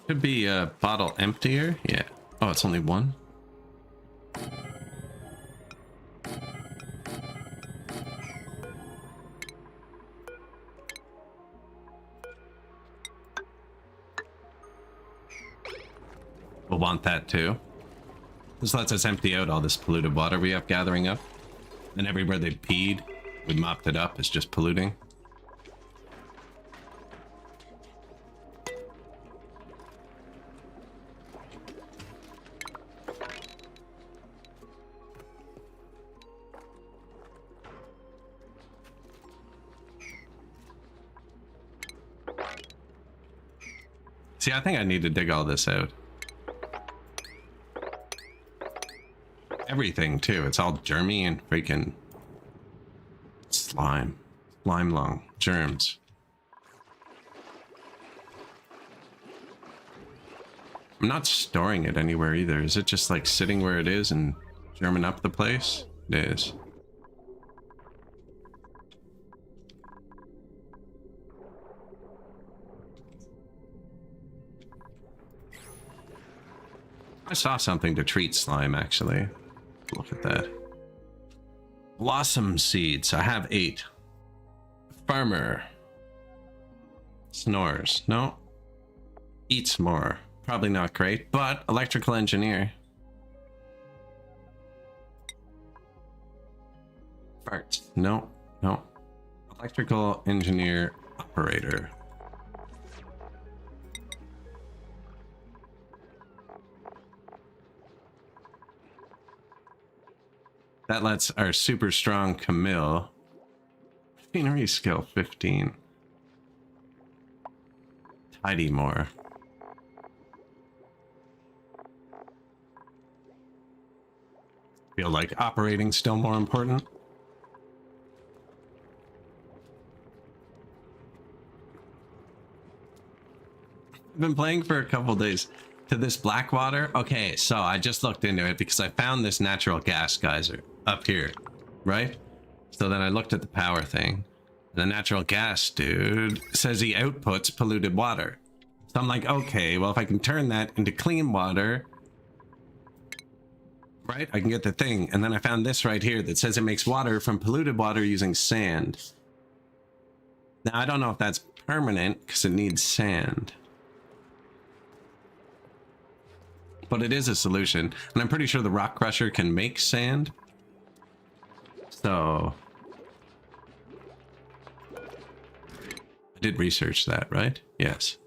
Should be a bottle emptier. Yeah. Oh, it's only one. We'll want that too. This lets us empty out all this polluted water we have gathering up. And everywhere they peed, we mopped it up. It's just polluting. See, I think I need to dig all this out. Everything, too. It's all germy and freaking slime. Slime lung. Germs. I'm not storing it anywhere either. Is it just like sitting where it is and germing up the place? It is. I saw something to treat slime, actually. Look at that. Blossom seeds. I have 8. Farmer. Snores. No. Eats more. Probably not great, but electrical engineer. Farts. No. No. Electrical engineer operator. That lets our super strong Camille. Machinery skill 15. Tidy more. Feel like operating still more important. I've been playing for a couple days. To this Blackwater. Okay, so I just looked into it because I found this natural gas geyser up here, right? So then I looked at the power thing. The natural gas dude says he outputs polluted water. So I'm like, okay, well, if I can turn that into clean water, right, I can get the thing. And then I found this right here that says it makes water from polluted water using sand. Now, I don't know if that's permanent because it needs sand. But it is a solution. And I'm pretty sure the rock crusher can make sand. So I did research that, right? Yes.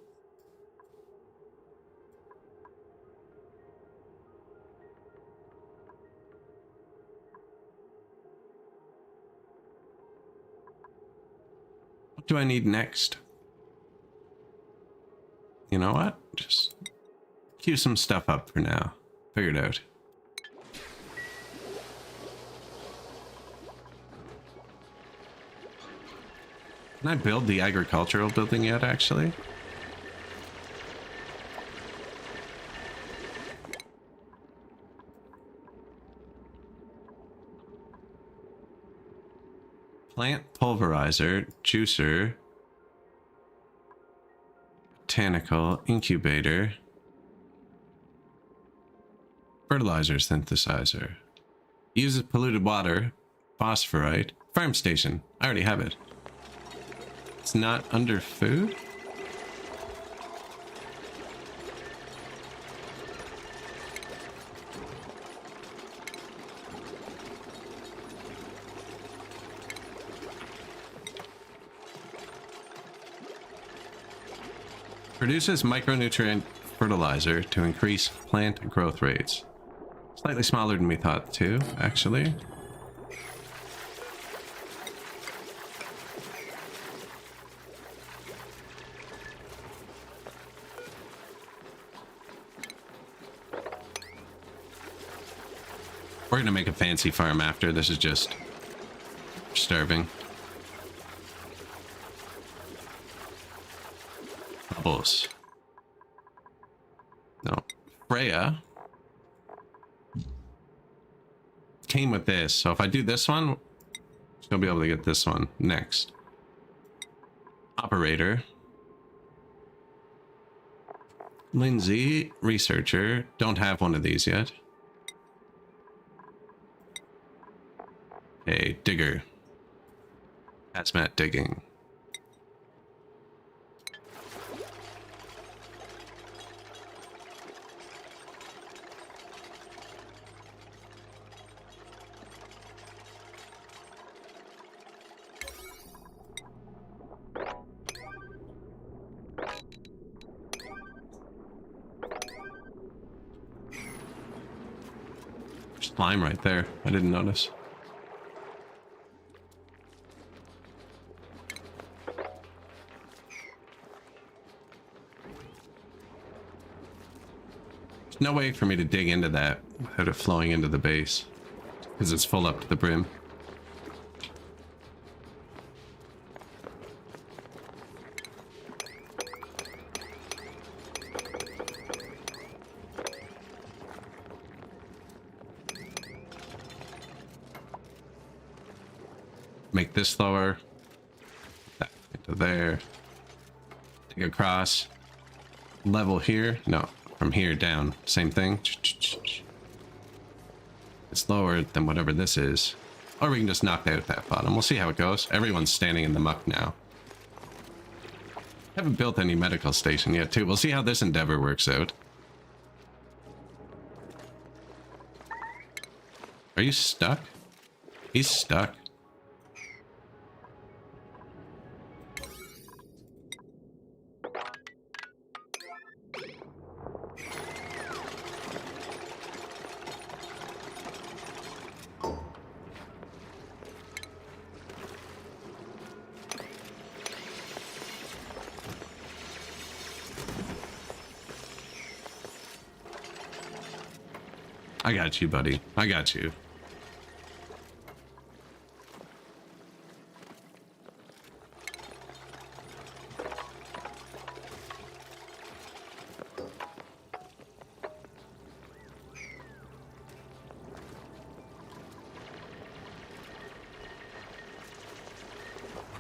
What do I need next? You know what? Just queue some stuff up for now. Figure it out. Can I build the agricultural building yet, actually? Plant pulverizer, juicer, botanical incubator. Fertilizer synthesizer. Uses polluted water. Phosphorite. Farm station. I already have it. It's not under food? Produces micronutrient fertilizer to increase plant growth rates. Slightly smaller than we thought too, actually. We're gonna make a fancy farm after. This is just starving. Bubbles. No. Freya came with this, so if I do this one, she'll be able to get this one next. Operator. Lindsay, researcher. Don't have one of these yet. Hey, digger. Hazmat digging. Slime right there. I didn't notice. There's no way for me to dig into that without it flowing into the base because it's full up to the brim. Make this lower. That into there. Take across. Level here. No, from here down. Same thing. It's lower than whatever this is. Or we can just knock out that bottom. We'll see how it goes. Everyone's standing in the muck now. Haven't built any medical station yet, too. We'll see how this endeavor works out. Are you stuck? He's stuck. I got you, buddy. I got you.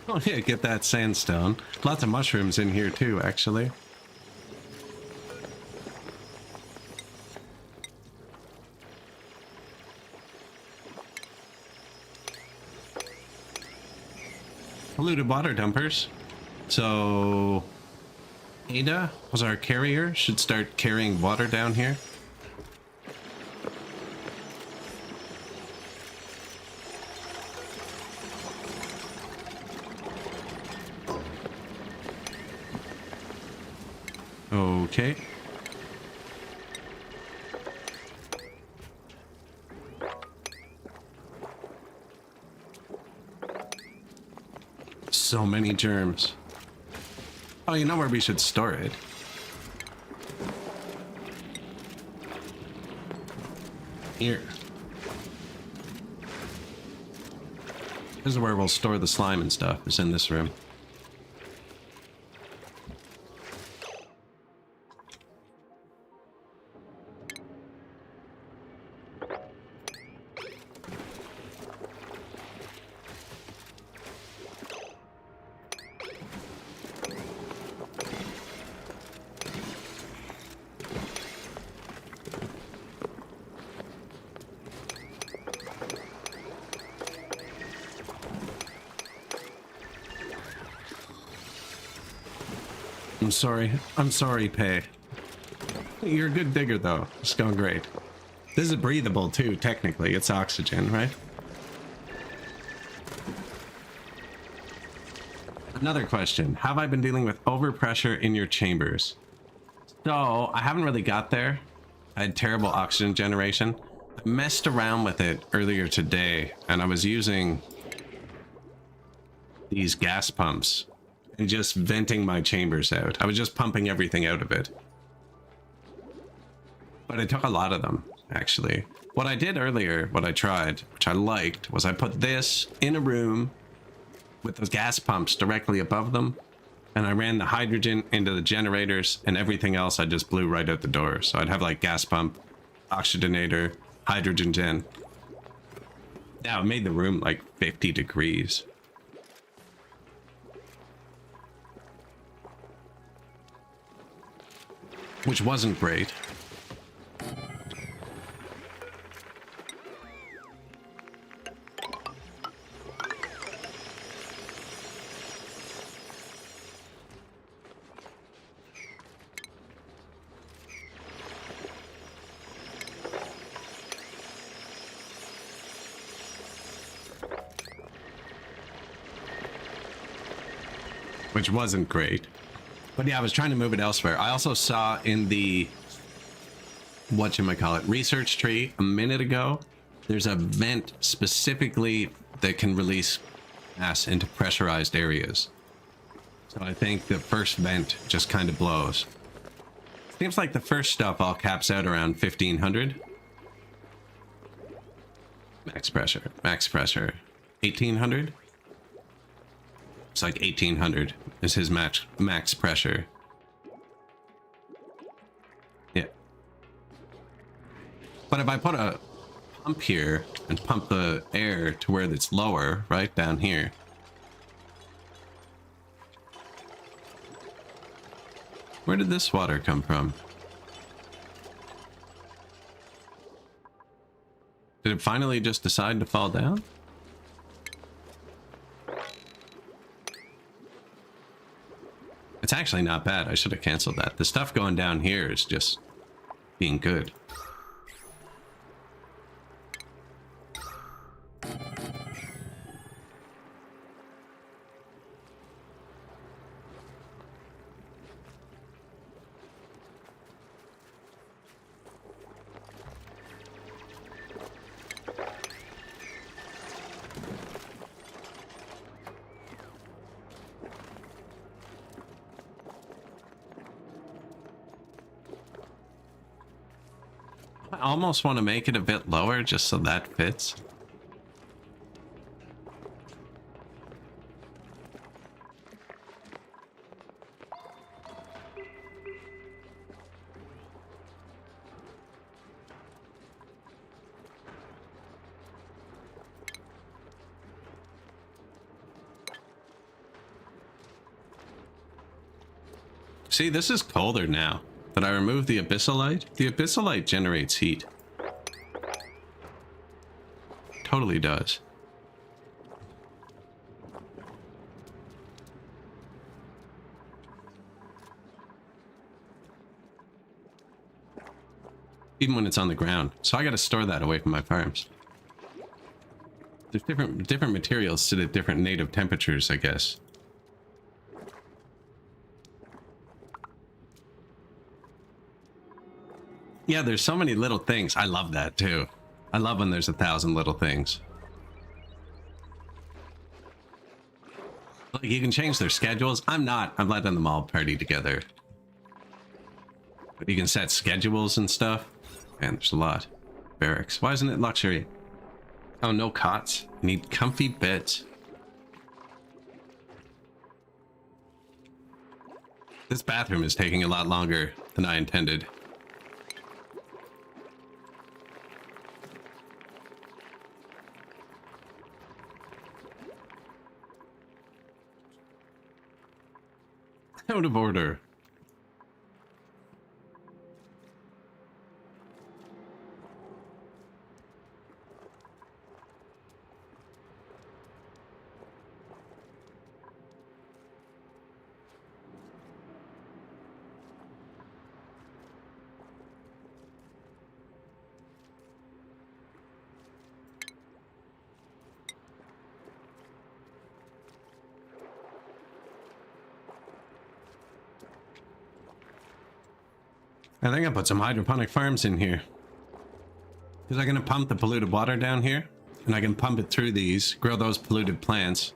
Oh yeah, get that sandstone. Lots of mushrooms in here too, actually. Polluted water dumpers. So Ada was our carrier, should start carrying water down here. Okay. So many germs. Oh, you know where we should store it? Here. This is where we'll store the slime and stuff, is in this room. I'm sorry. I'm sorry, Pay. You're a good digger, though. It's going great. This is breathable, too, technically. It's oxygen, right? Another question. Have I been dealing with overpressure in your chambers? So, I haven't really got there. I had terrible oxygen generation. I messed around with it earlier today, and I was using these gas pumps and just venting my chambers out. I was just pumping everything out of it. But it took a lot of them, actually. What I did earlier, what I tried, which I liked, was I put this in a room with those gas pumps directly above them, and I ran the hydrogen into the generators, and everything else I just blew right out the door. So I'd have like gas pump, oxygenator, hydrogen gen. Now it made the room like 50 degrees. Which wasn't great. Which wasn't great. But yeah, I was trying to move it elsewhere. I also saw in the whatchamacallit research tree a minute ago, there's a vent specifically that can release gas into pressurized areas. So I think the first vent just kind of blows. Seems like the first stuff all caps out around 1500. Max pressure, 1800. It's like 1800 is his max pressure. Yeah. But if I put a pump here and pump the air to where it's lower, right down here. Where did this water come from? Did it finally just decide to fall down? It's actually not bad. I should have canceled that. The stuff going down here is just being good. I almost want to make it a bit lower just so that fits. See, this is colder now. But I removed the abyssalite. The abyssalite generates heat. Totally does. Even when it's on the ground. So I gotta store that away from my farms. There's different materials sit at different native temperatures, I guess. Yeah, there's so many little things. I love that too. I love when there's 1,000 little things. Like you can change their schedules. I'm letting them all party together. But you can set schedules and stuff. Man, there's a lot. Barracks. Why isn't it luxury? Oh, no cots. I need comfy beds. This bathroom is taking a lot longer than I intended. Out of order. I think I put some hydroponic farms in here. Because I'm going to pump the polluted water down here. And I can pump it through these, grow those polluted plants.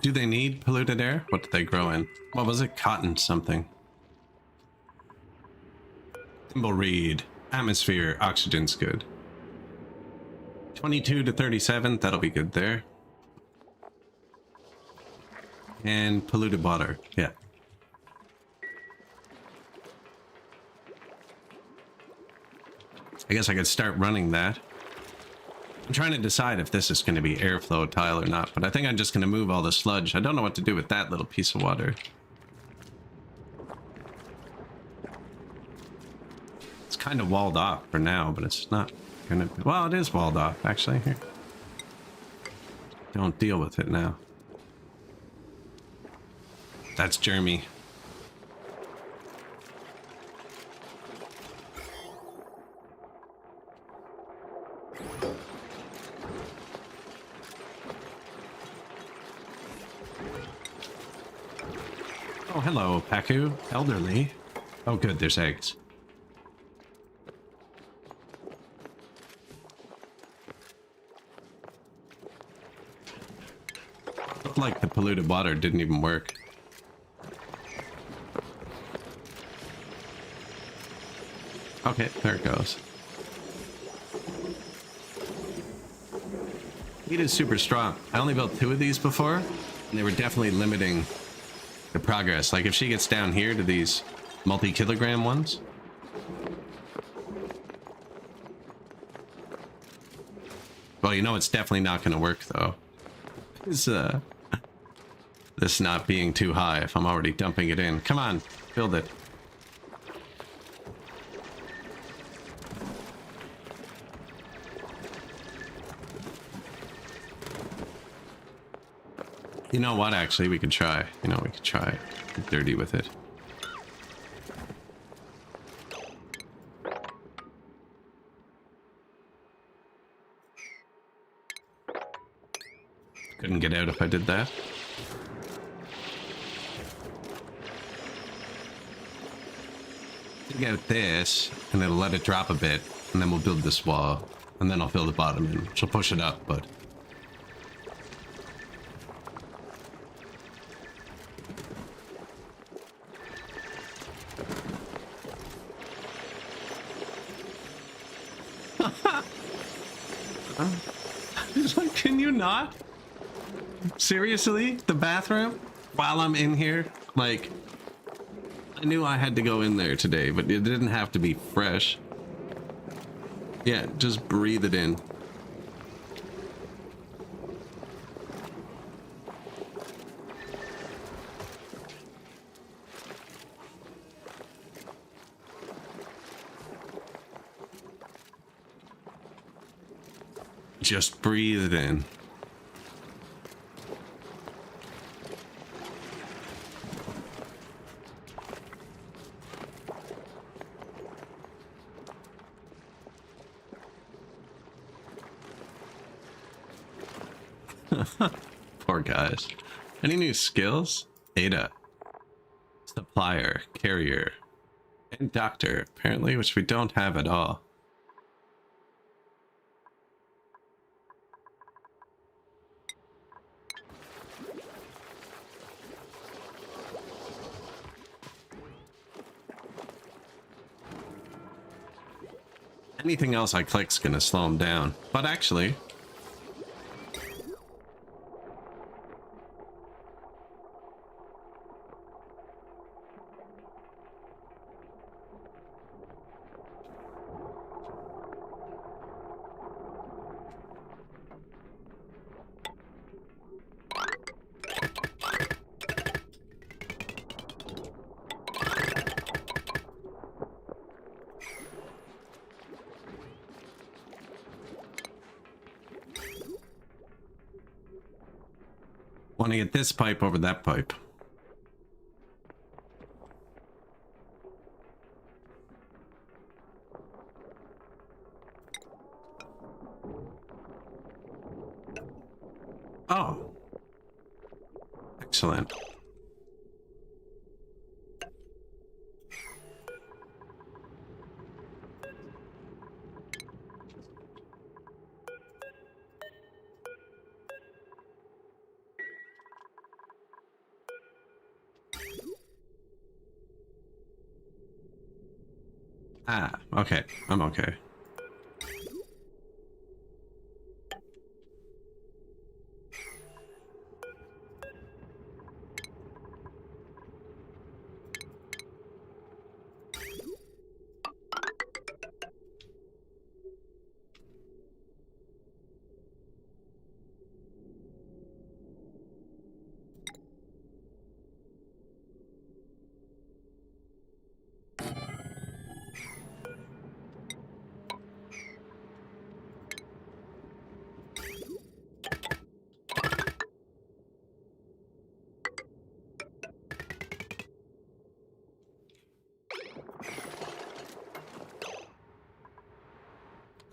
Do they need polluted air? What do they grow in? What was it? Cotton something. Thimbleweed. Atmosphere. Oxygen's good. 22 to 37. That'll be good there. And polluted water. Yeah. I guess I could start running that. I'm trying to decide if this is going to be airflow tile or not, but I think I'm just going to move all the sludge. I don't know what to do with that little piece of water. It's kind of walled off for now, but it's not going to... Well, it is walled off, actually. Here. Don't deal with it now. That's Jeremy. Oh, hello, Paku. Elderly. Oh, good, there's eggs. Looked like the polluted water didn't even work. Okay, there it goes. Heat is super strong. I only built 2 of these before, and they were definitely limiting the progress. Like if she gets down here to these multi-kilogram ones. Well, you know it's definitely not going to work though. Is this not being too high if I'm already dumping it in? Come on, build it. You know what, actually, we could try. You know, we could try. Get dirty with it. Couldn't get out if I did that. Dig out this, and it'll let it drop a bit, and then we'll build this wall, and then I'll fill the bottom in, which will push it up, but... Can you not? Seriously? The bathroom? While I'm in here? Like, I knew I had to go in there today, but it didn't have to be fresh. Yeah, just breathe it in. Just breathe it in. Poor guys. Any new skills? Ada. Supplier, carrier, and doctor, apparently, which we don't have at all. Anything else I click's gonna slow him down. But actually... want to get this pipe over that pipe. Oh. Excellent. Ah, okay. I'm okay.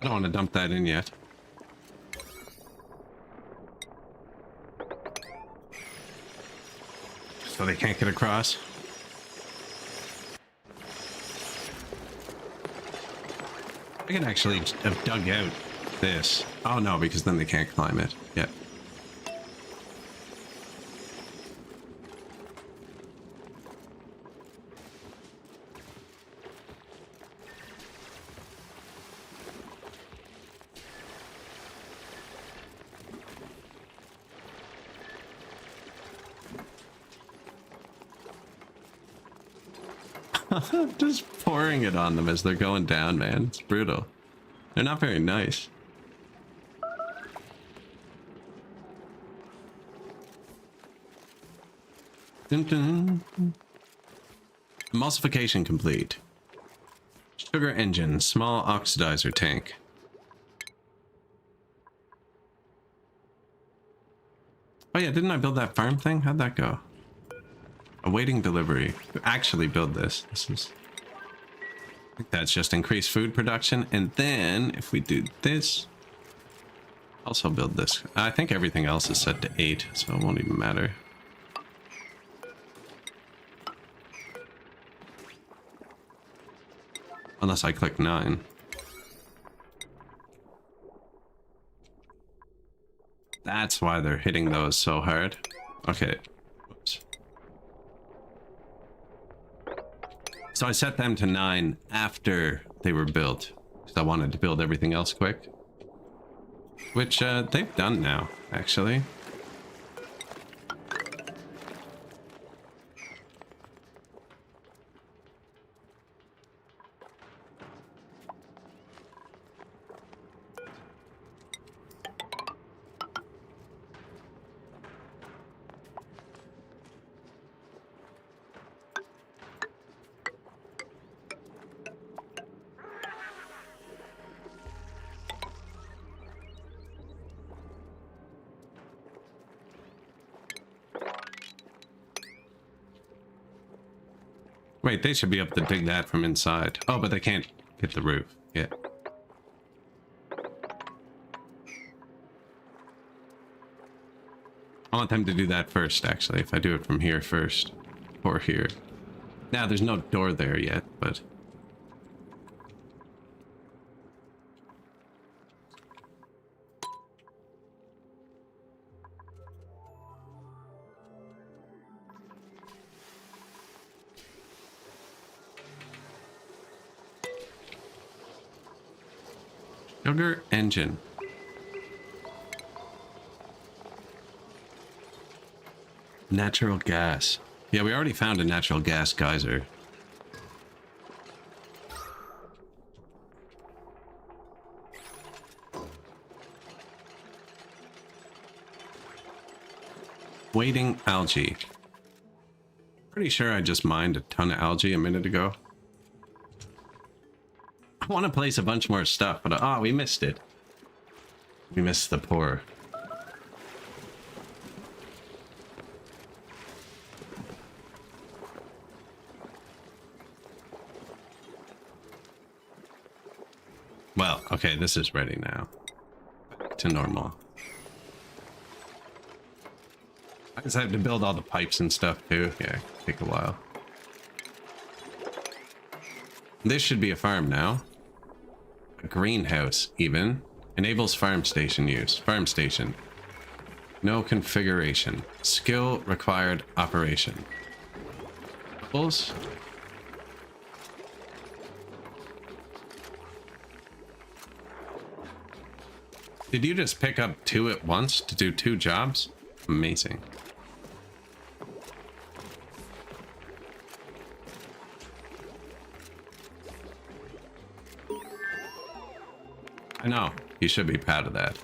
I don't want to dump that in yet. So they can't get across. I can actually have dug out this. Oh no, because then they can't climb it. Yeah. Just pouring it on them as they're going down, man. It's brutal. They're not very nice. Dun dun. Emulsification complete. Sugar engine, small oxidizer tank. Oh yeah, didn't I build that farm thing? How'd that go? Awaiting delivery. Actually build this. This is... I think that's just increased food production. And then if we do this, also build this. I think everything else is set to 8, so it won't even matter. Unless I click 9. That's why they're hitting those so hard. Okay. Whoops. So I set them to 9 after they were built, because I wanted to build everything else quick. Which they've done now, actually. Wait, they should be able to dig that from inside. Oh, but they can't get the roof. Yeah. I want them to do that first, actually, if I do it from here first. Or here. Now, there's no door there yet, but... Sugar engine. Natural gas. Yeah, we already found a natural gas geyser. Waiting algae. Pretty sure I just mined a ton of algae a minute ago. I want to place a bunch more stuff, but oh, we missed it. We missed the pour. Well, okay, this is ready now. Back to normal. I just have to build all the pipes and stuff too. Yeah, take a while. This should be a farm now. A greenhouse, even. Enables farm station use. Farm station. No configuration. Skill required operation. Apples. Did you just pick up 2 at once to do 2 jobs? Amazing. I know. You should be proud of that.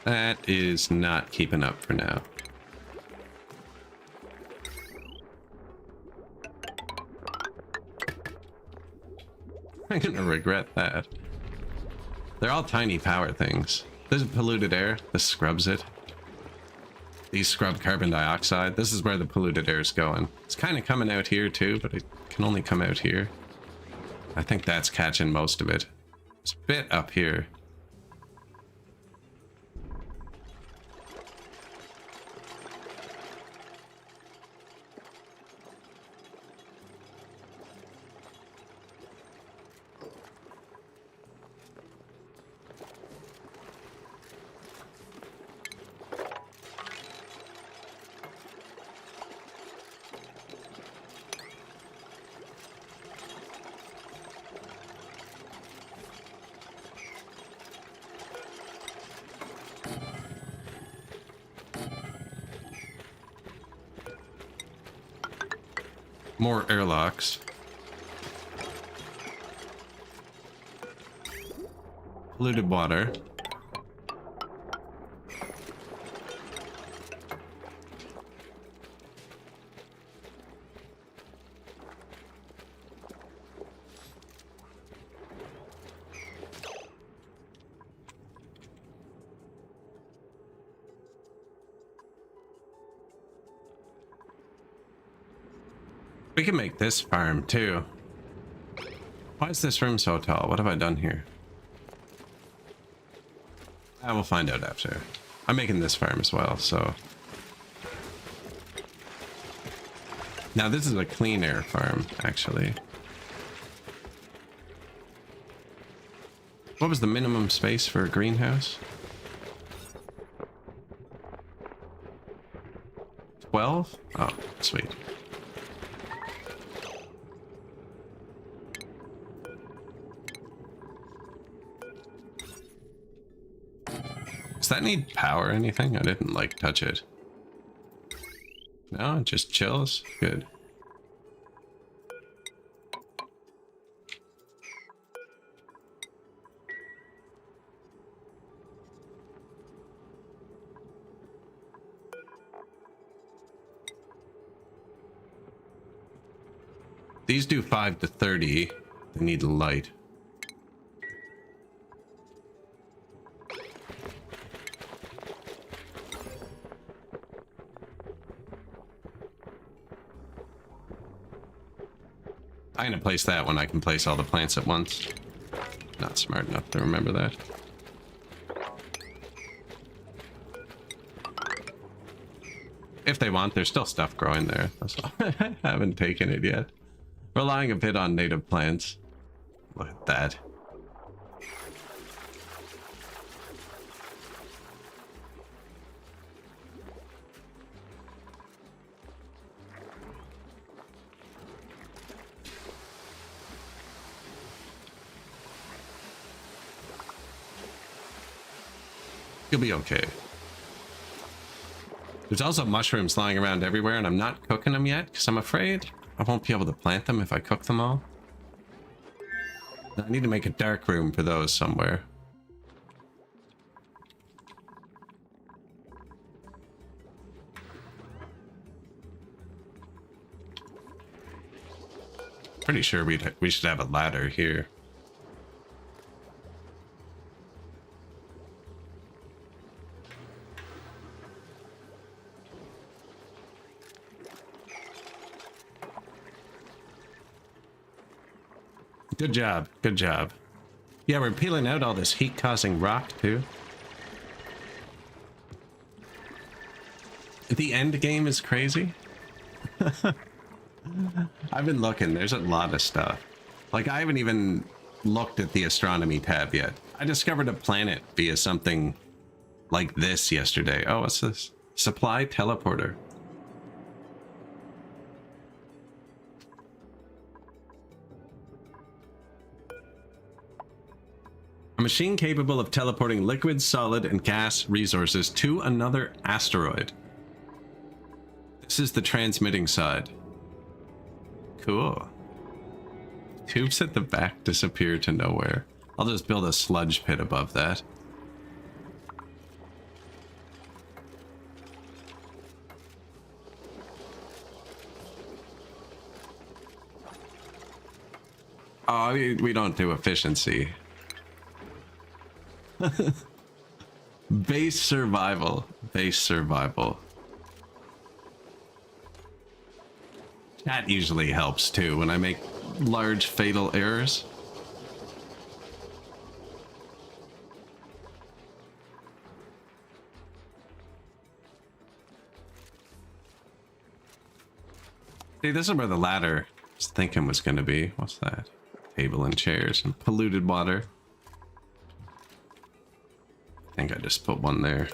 That is not keeping up for now. I'm gonna regret that. They're all tiny power things. There's polluted air. This scrubs it. These scrub carbon dioxide. This is where the polluted air is going. It's kind of coming out here too, but it can only come out here. I think that's catching most of it. It's a bit up here. More airlocks. Polluted water. We can make this farm too. Why is this room so tall? What have I done here? I will find out after. I'm making this farm as well, so. Now this is a clean air farm, actually. What was the minimum space for a greenhouse? 12? Oh, sweet. Does that need power or anything? I didn't like touch it. No, it just chills. Good. These do 5 to 30. They need light. I'm gonna place that when I can place all the plants at once. Not smart enough to remember that. If they want, there's still stuff growing there. That's all. I haven't taken it yet. Relying a bit on native plants. Look at that. You'll be okay. There's also mushrooms lying around everywhere, and I'm not cooking them yet because I'm afraid I won't be able to plant them if I cook them all. I need to make a dark room for those somewhere. Pretty sure we should have a ladder here. Good job. Good job. Yeah, we're peeling out all this heat-causing rock, too. The end game is crazy. I've been looking. There's a lot of stuff. Like, I haven't even looked at the astronomy tab yet. I discovered a planet via something like this yesterday. Oh, what's this? Supply teleporter. A machine capable of teleporting liquid, solid, and gas resources to another asteroid. This is the transmitting side. Cool. Tubes at the back disappear to nowhere. I'll just build a sludge pit above that. Oh, we don't do efficiency. Base survival. Base survival. That usually helps too when I make large fatal errors. See, this is where the ladder I was thinking was going to be. What's that? Table and chairs and polluted water. I think I just put one there.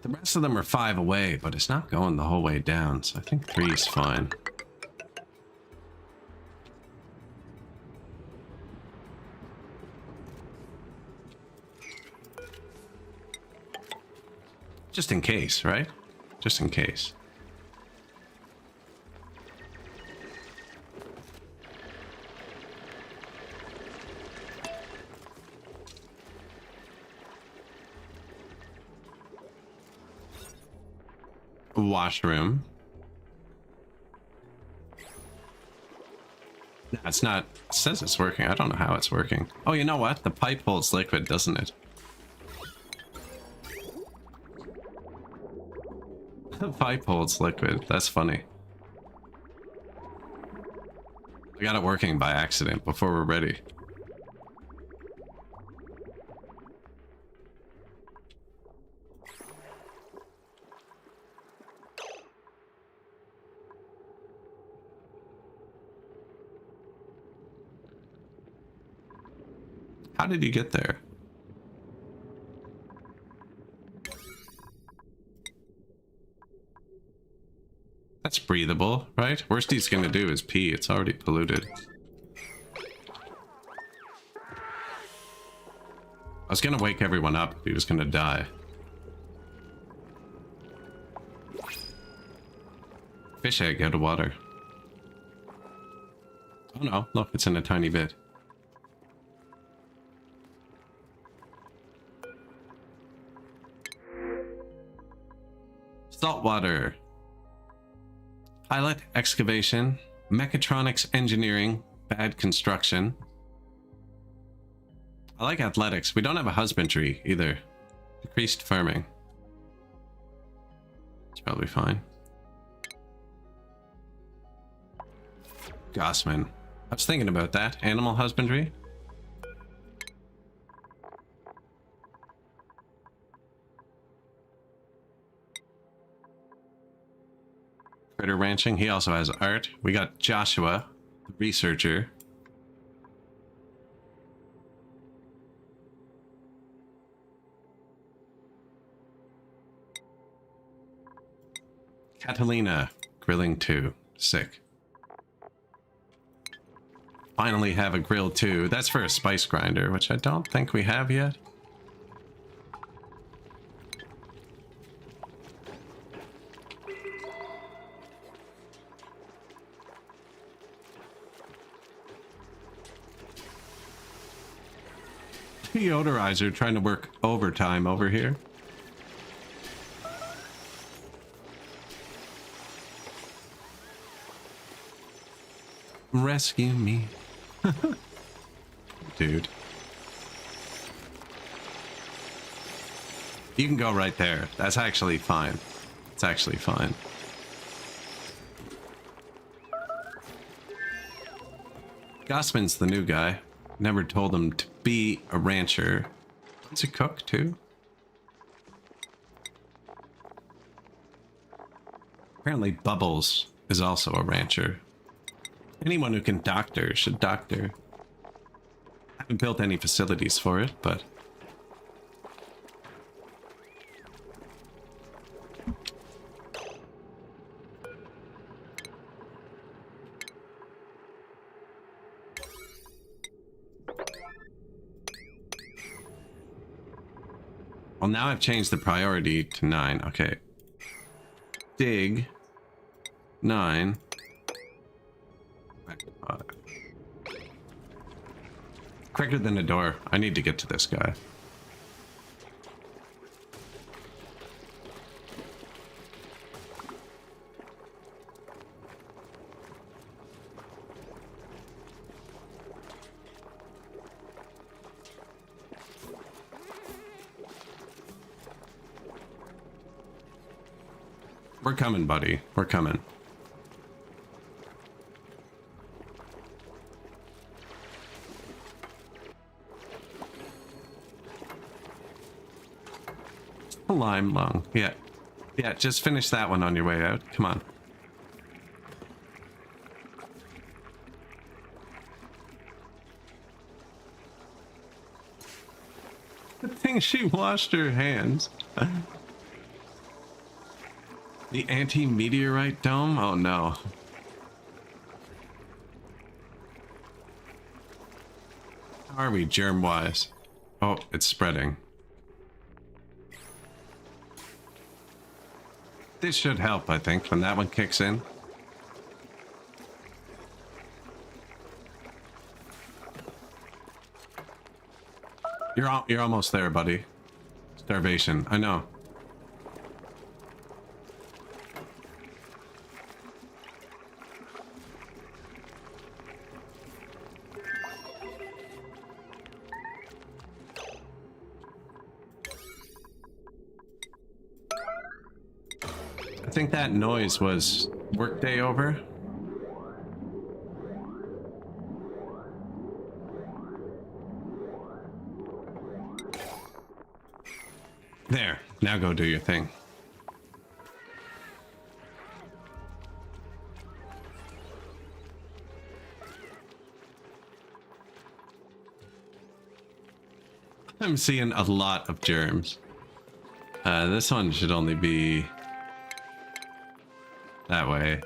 The rest of them are 5 away, but it's not going the whole way down, so I think 3 is fine. Just in case, right? Just in case. Washroom. No, it's not. It says it's working. I don't know how it's working. Oh, you know what? The pipe holds liquid, doesn't it? The pipe holds liquid. That's funny. I got it working by accident before we're ready. How did you get there? That's breathable, right? Worst he's gonna do is pee. It's already polluted. I was gonna wake everyone up. He was gonna die. Fish egg out of water. Oh no, look, it's in a tiny bit. Saltwater. Pilot excavation. Mechatronics engineering. Bad construction. I like athletics. We don't have a husbandry either. Decreased farming. It's probably fine. Gossman. I was thinking about that. Animal husbandry. Critter ranching. He also has art. We got Joshua, the researcher. Catalina, grilling 2. Sick. Finally have a grill 2. That's for a spice grinder, which I don't think we have yet. Deodorizer trying to work overtime over here. Rescue me. Dude. You can go right there. That's actually fine. It's actually fine. Gossman's the new guy. Never told him to be a rancher. He's a cook too. Apparently Bubbles is also a rancher. Anyone who can doctor should doctor. I haven't built any facilities for it, but... Well, now I've changed the priority to 9. Okay. Dig. 9. Quicker than a door. I need to get to this guy. We're coming, buddy. We're coming. A lime lung. Yeah. Yeah, just finish that one on your way out. Come on. The thing, she washed her hands. The anti-meteorite dome? Oh no. How are we germ-wise? Oh, it's spreading. This should help, I think, when that one kicks in. You're almost there, buddy. Starvation, I know. I think that noise was workday over. There, now go do your thing. I'm seeing a lot of germs. This one should only be that way.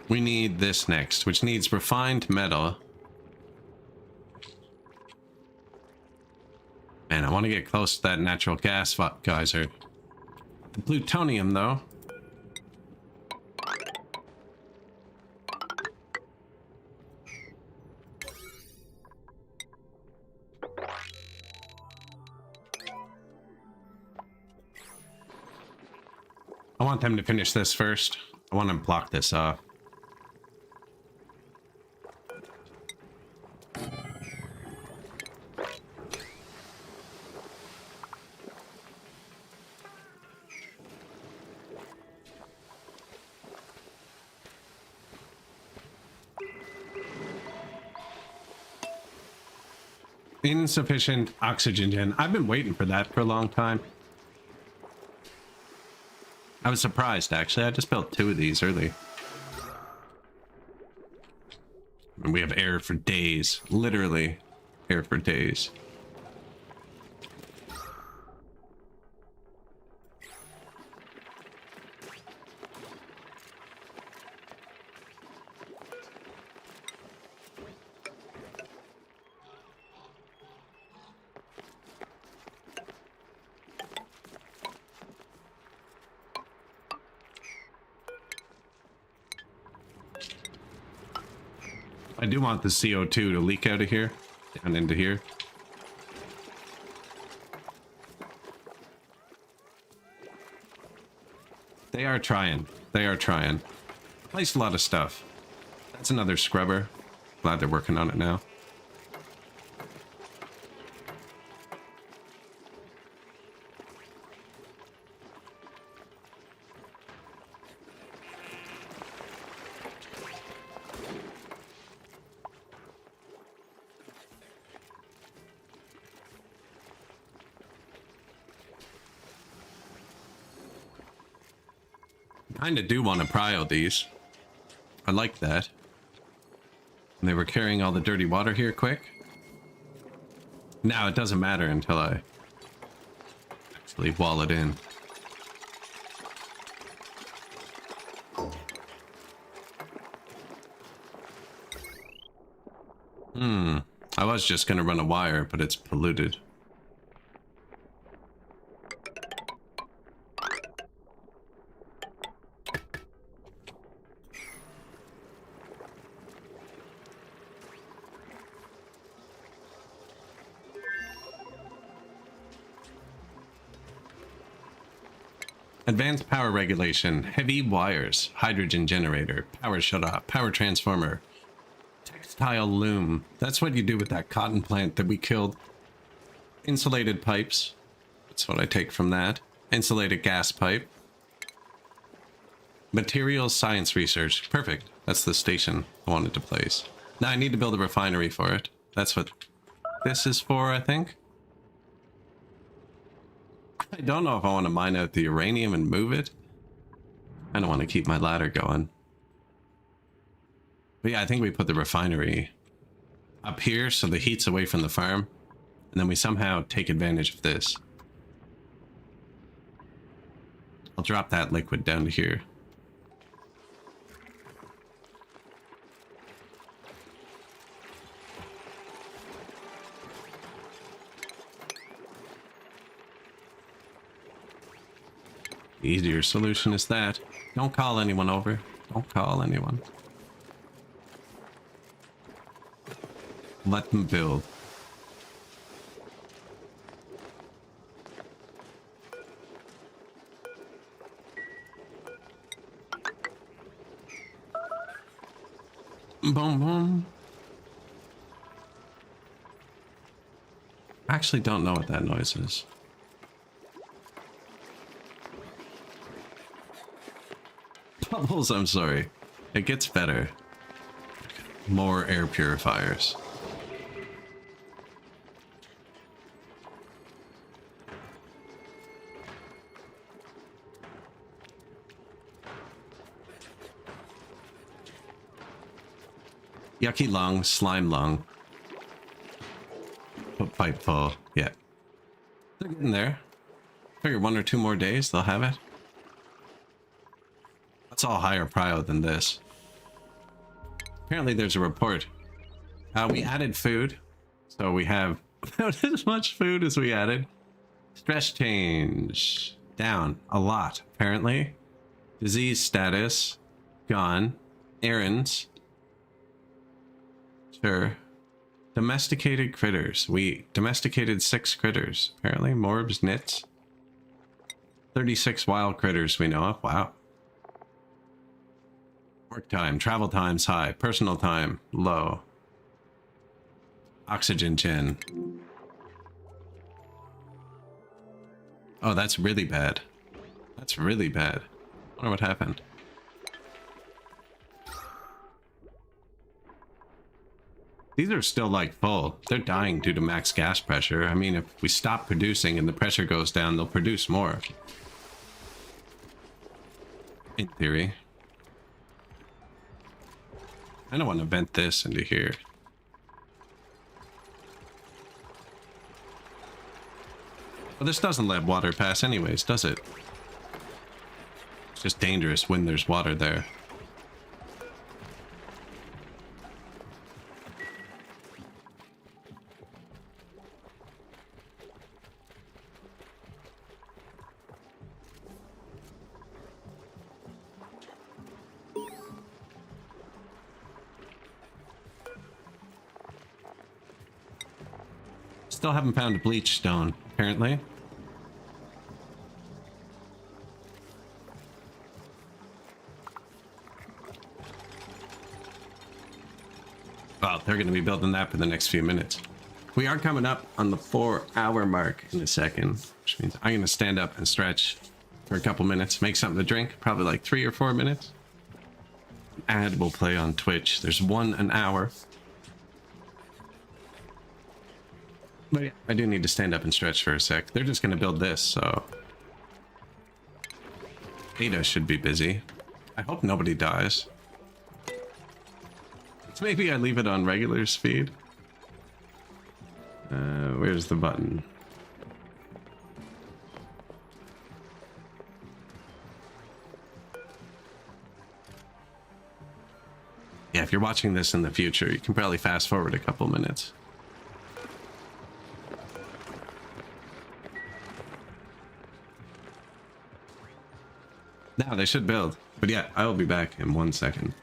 We need this next, which needs refined metal. Man, I want to get close to that natural gas geyser. The plutonium, though. I want them to finish this first. I want to block this off. Insufficient oxygen gen. I've been waiting for that for a long time. I was surprised, actually. I just built 2 of these early. And we have air for days. Literally, air for days. I do want the CO2 to leak out of here, down into here. They are trying. They are trying. Placed a lot of stuff. That's another scrubber. Glad they're working on it now. Kinda do want to prio these. I like that. And they were carrying all the dirty water here quick. Now it doesn't matter until I actually wall it in. I was just gonna run a wire, but it's polluted. Advanced power regulation, heavy wires, hydrogen generator, power shutoff, power transformer, textile loom. That's what you do with that cotton plant that we killed. Insulated pipes. That's what I take from that. Insulated gas pipe. Materials science research. Perfect. That's the station I wanted to place. Now I need to build a refinery for it. That's what this is for, I think. I don't know if I want to mine out the uranium and move it. I don't want to keep my ladder going. But yeah, I think we put the refinery up here so the heat's away from the farm. And then we somehow take advantage of this. I'll drop that liquid down to here. Easier solution is that. Don't call anyone over. Don't call anyone. Let them build. Boom, boom. I actually don't know what that noise is. Bubbles, I'm sorry. It gets better. More air purifiers. Yucky lung, slime lung. Pipe full. Yeah. They're getting there. Figure 1 or 2 more days, they'll have it. That's all higher prio than this. Apparently there's a report. We added food. So we have about as much food as we added. Stress change. Down. A lot, apparently. Disease status. Gone. Errands. Sure. Domesticated critters. We domesticated 6 critters. Apparently. Morbs, nits. 36 wild critters we know of. Wow. Work time, travel time's high, personal time low. Oxygen gen. Oh, that's really bad. That's really bad. I wonder what happened. These are still like full. They're dying due to max gas pressure. I mean, if we stop producing and the pressure goes down, they'll produce more. In theory. I don't want to vent this into here. Well, this doesn't let water pass anyways, does it? It's just dangerous when there's water there. Still haven't found a bleach stone, apparently. Well, they're going to be building that for the next few minutes. We are coming up on the 4-hour mark in a second, which means I'm going to stand up and stretch for a couple minutes, make something to drink, probably like 3 or 4 minutes. Ad will play on Twitch. There's one an hour. But yeah, I do need to stand up and stretch for a sec. They're just going to build this, so... Ada should be busy. I hope nobody dies. Maybe I leave it on regular speed. Where's the button? Yeah, if you're watching this in the future, you can probably fast forward a couple minutes. Now they should build. But yeah, I will be back in 1 second.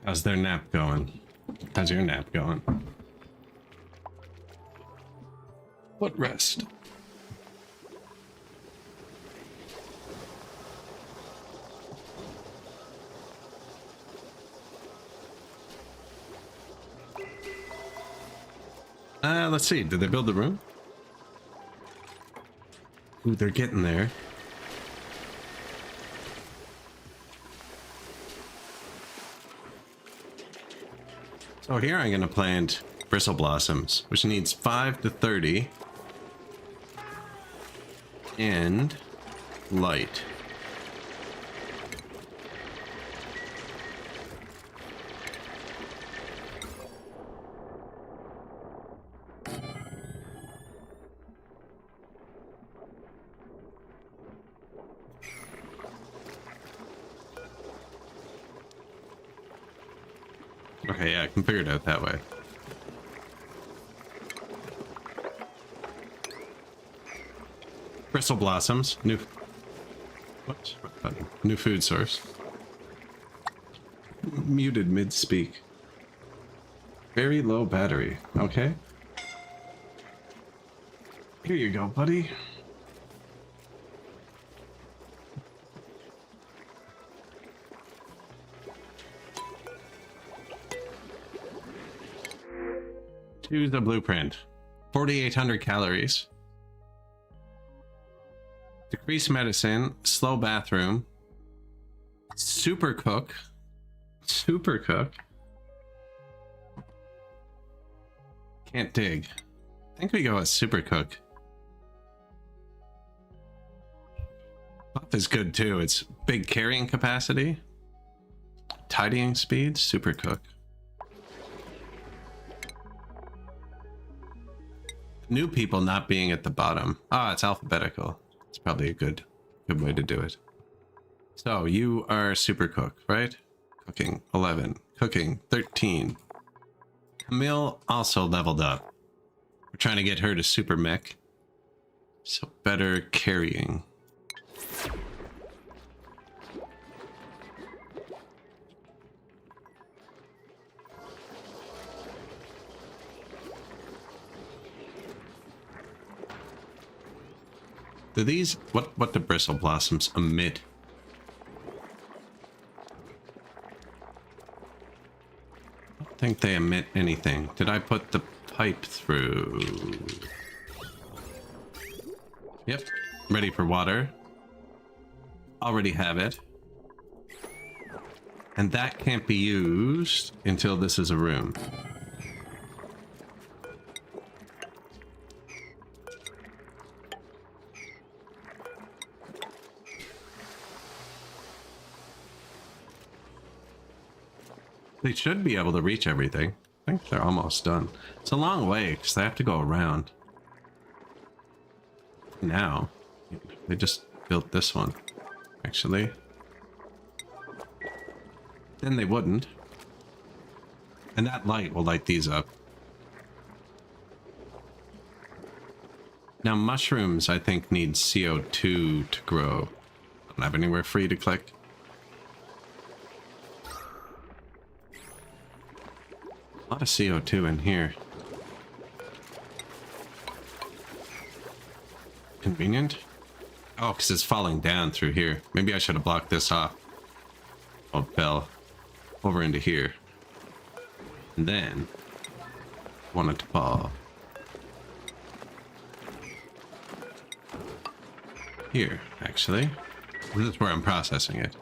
How's their nap going? How's your nap going? What rest? Let's see. Did they build the room? Ooh, they're getting there. So here I'm going to plant bristle blossoms, which needs 5 to 30 and light. Okay, yeah, I can figure it out that way. Bristle blossoms, new. What button? New food source. Muted mid-speak. Very low battery. Okay. Here you go, buddy. Choose the blueprint. 4,800 calories. Decrease medicine. Slow bathroom. Super cook. Super cook. Can't dig. I think we go with super cook. Buff is good too. It's big carrying capacity. Tidying speed. Super cook. New people not being at the bottom. Ah, it's alphabetical. It's probably a good way to do it. So you are super cook, right? Cooking 11, cooking 13. Camille also leveled up. We're trying to get her to super mech. So better carrying. Do these, what do bristle blossoms emit? I don't think they emit anything. Did I put the pipe through? Yep, ready for water. Already have it. And that can't be used until this is a room. They should be able to reach everything. I think they're almost done. It's a long way because they have to go around. Now, they just built this one, actually. Then they wouldn't. And that light will light these up. Now mushrooms, I think, need CO2 to grow. I don't have anywhere free to click. A lot of CO2 in here. Convenient. Oh, because it's falling down through here. Maybe I should have blocked this off. Oh, fell over into here. And then want it to fall here, actually. This is where I'm processing it.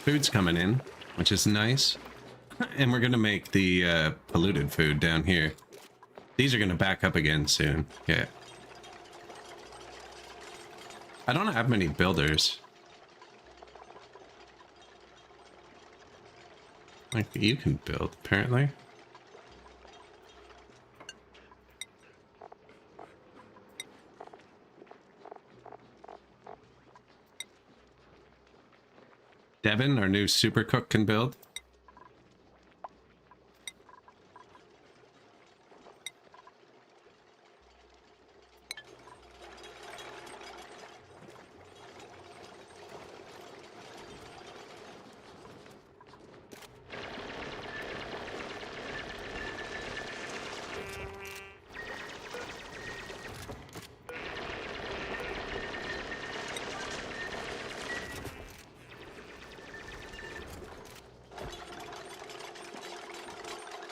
Food's coming in, which is nice. And we're gonna make the polluted food down here. These are gonna back up again soon. Yeah. I don't have many builders. Like you can build, apparently. Devin, our new super cook, can build.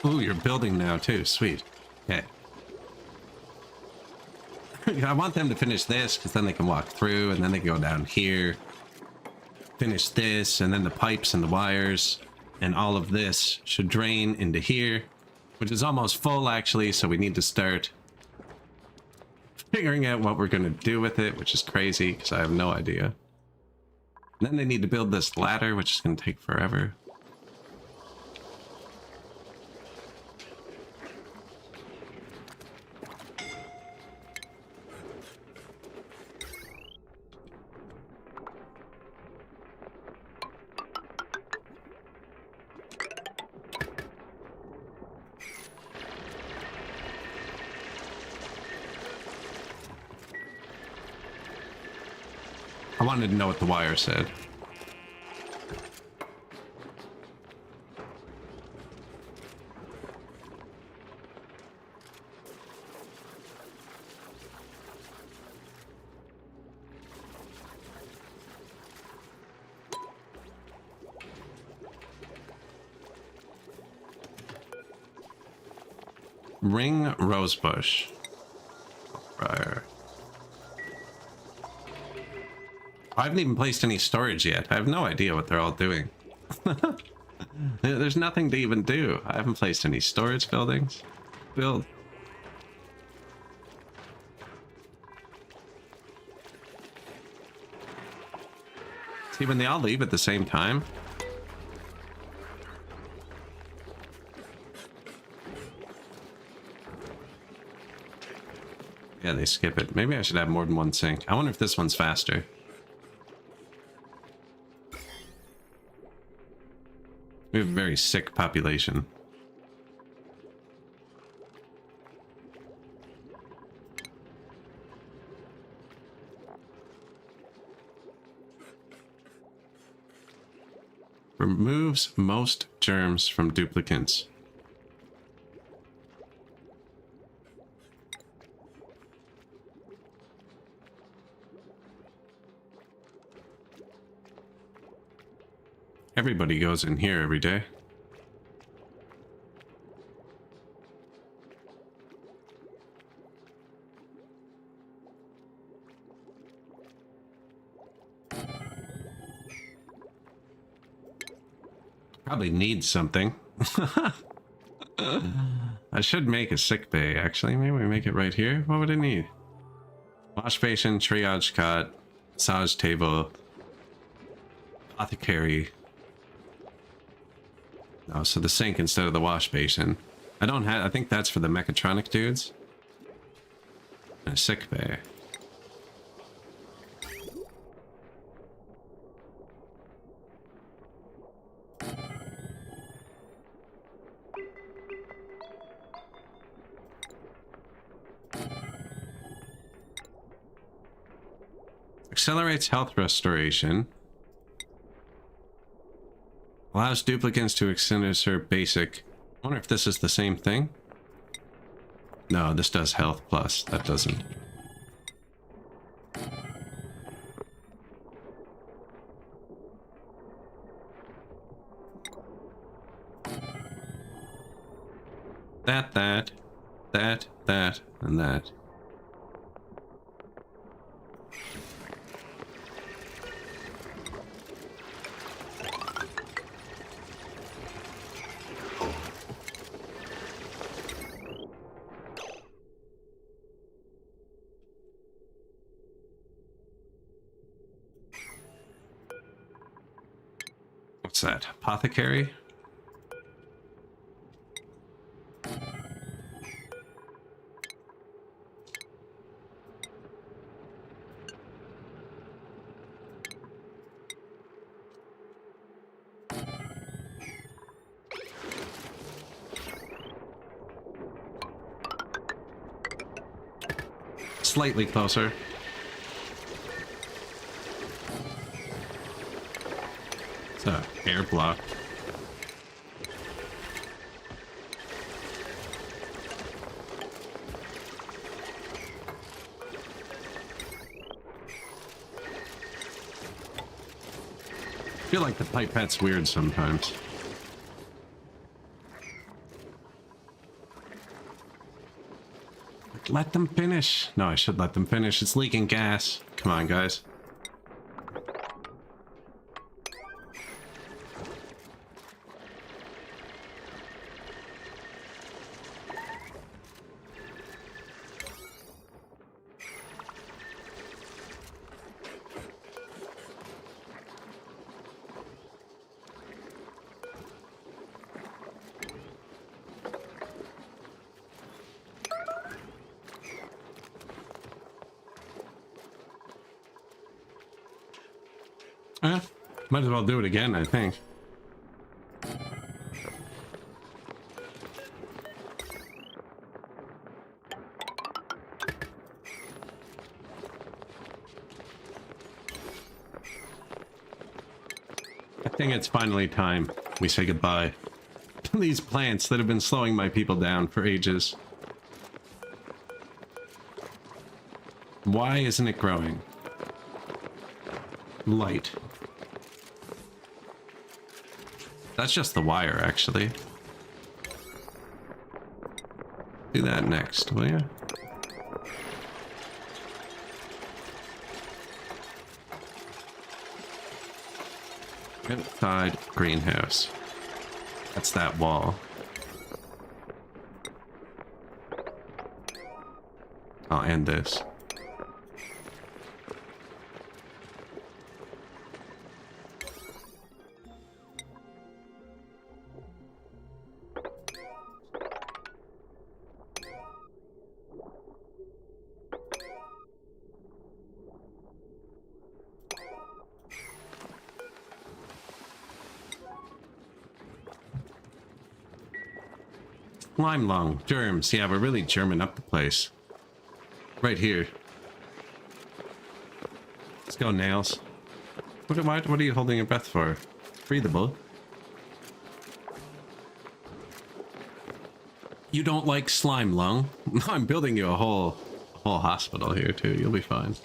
Ooh, you're building now too. Sweet. Okay. I want them to finish this because then they can walk through and then they can go down here. Finish this and then the pipes and the wires and all of this should drain into here, which is almost full actually. So we need to start figuring out what we're going to do with it, which is crazy because I have no idea. And then they need to build this ladder, which is going to take forever. I wanted to know what the wire said. Ring rosebush. Briar. I haven't even placed any storage yet. I have no idea what they're all doing. There's nothing to even do. I haven't placed any storage buildings. Build. See, when they all leave at the same time. Yeah, they skip it. Maybe I should have more than one sink. I wonder if this one's faster. We have a very sick population. Removes most germs from duplicants. Everybody goes in here every day. Probably needs something. I should make a sick bay, actually. Maybe we make it right here. What would it need? Wash basin, triage cot, massage table, apothecary. Oh, so the sink instead of the wash basin. I think that's for the mechatronic dudes. And a sick bay. Accelerates health restoration. Allows duplicants to extend basic. I wonder if this is the same thing. No, this does health plus. That doesn't. That, and that. What's that? Apothecary? slightly closer. It's a air block. I feel like the pipette's weird sometimes. Let them finish. No, I should let them finish. It's leaking gas. Come on, guys. Might as well do it again, I think. I think it's finally time we say goodbye to these plants that have been slowing my people down for ages. Why isn't it growing? Light. That's just the wire, actually. Do that next, will you? Inside greenhouse. That's that wall. I'll end this. Slime lung, germs. Yeah, we're really germing up the place. Right here. Let's go, nails. What are you holding your breath for? Breathable. You don't like slime lung? I'm building you a whole hospital here too. You'll be fine.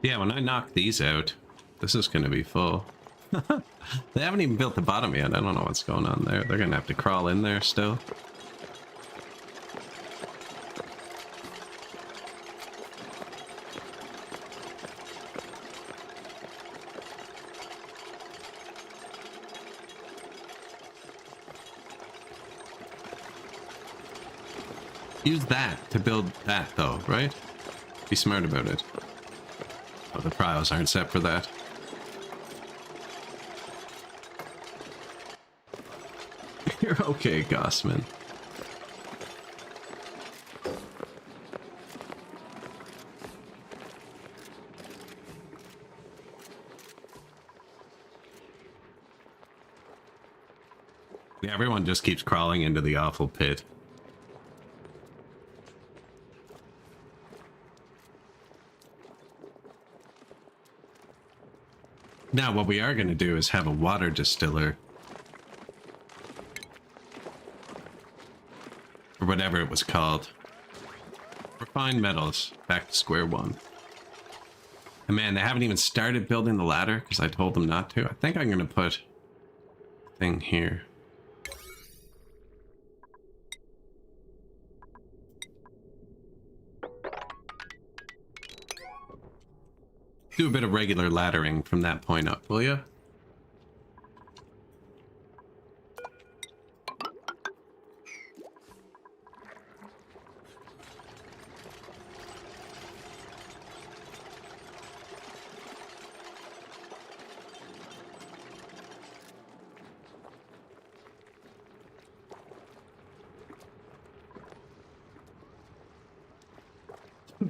Yeah, when I knock these out, this is going to be full. They haven't even built the bottom yet. I don't know what's going on there. They're going to have to crawl in there still. Use that to build that, though, right? Be smart about it. Oh, the pryos aren't set for that. You're okay, Gossman. Yeah, everyone just keeps crawling into the awful pit. Now, what we are going to do is have a water distiller. Or whatever it was called. Refined metals. Back to square one. And man, they haven't even started building the ladder because I told them not to. I think I'm going to put a thing here. Do a bit of regular laddering from that point up, will you?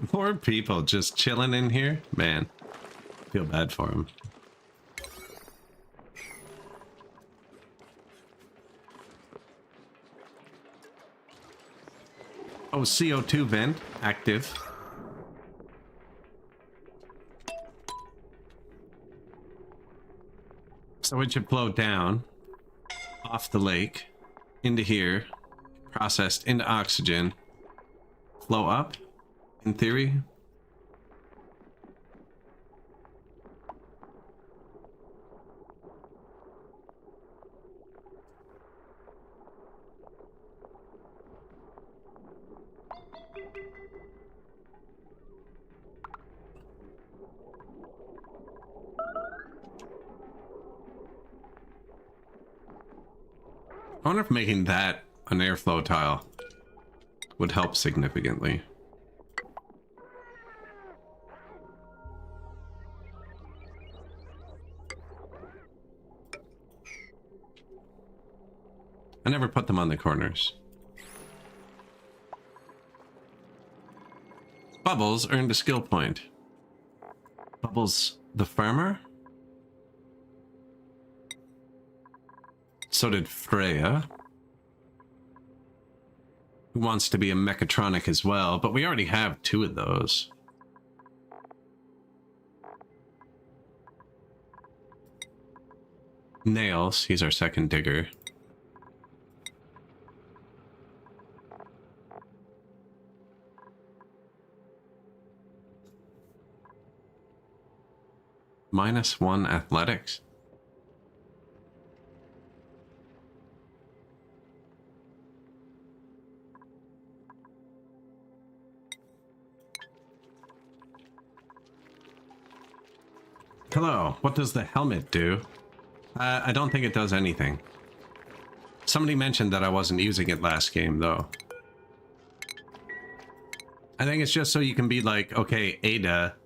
Poor people just chilling in here. Man, feel bad for them. Oh, CO2 vent active. So it should flow down off the lake into here, processed into oxygen, flow up in theory. I wonder if making that an airflow tile would help significantly. I never put them on the corners. Bubbles earned a skill point. Bubbles the farmer? So did Freya, who wants to be a mechatronic as well, but we already have 2 of those. Nails, he's our second digger. -1 athletics. Hello, what does the helmet do? I don't think it does anything. Somebody mentioned that I wasn't using it last game, though. I think it's just so you can be like, okay, Ada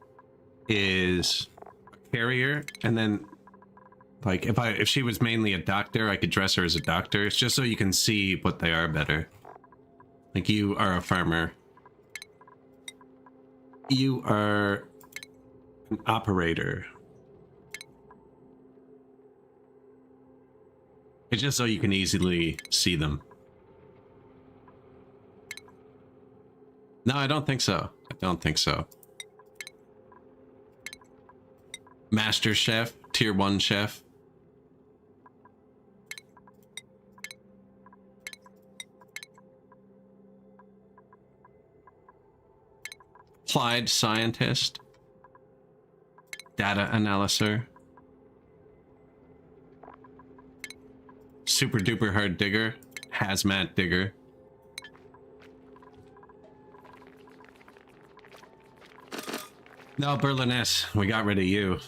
is a carrier, and then, like, if she was mainly a doctor, I could dress her as a doctor. It's just so you can see what they are better. Like, you are a farmer. You are an operator. It's just so you can easily see them. No, I don't think so. I don't think so. Master Chef, Tier 1 Chef. Applied Scientist. Data Analyzer. Super duper hard digger, hazmat digger. No, Berliness, we got rid of you.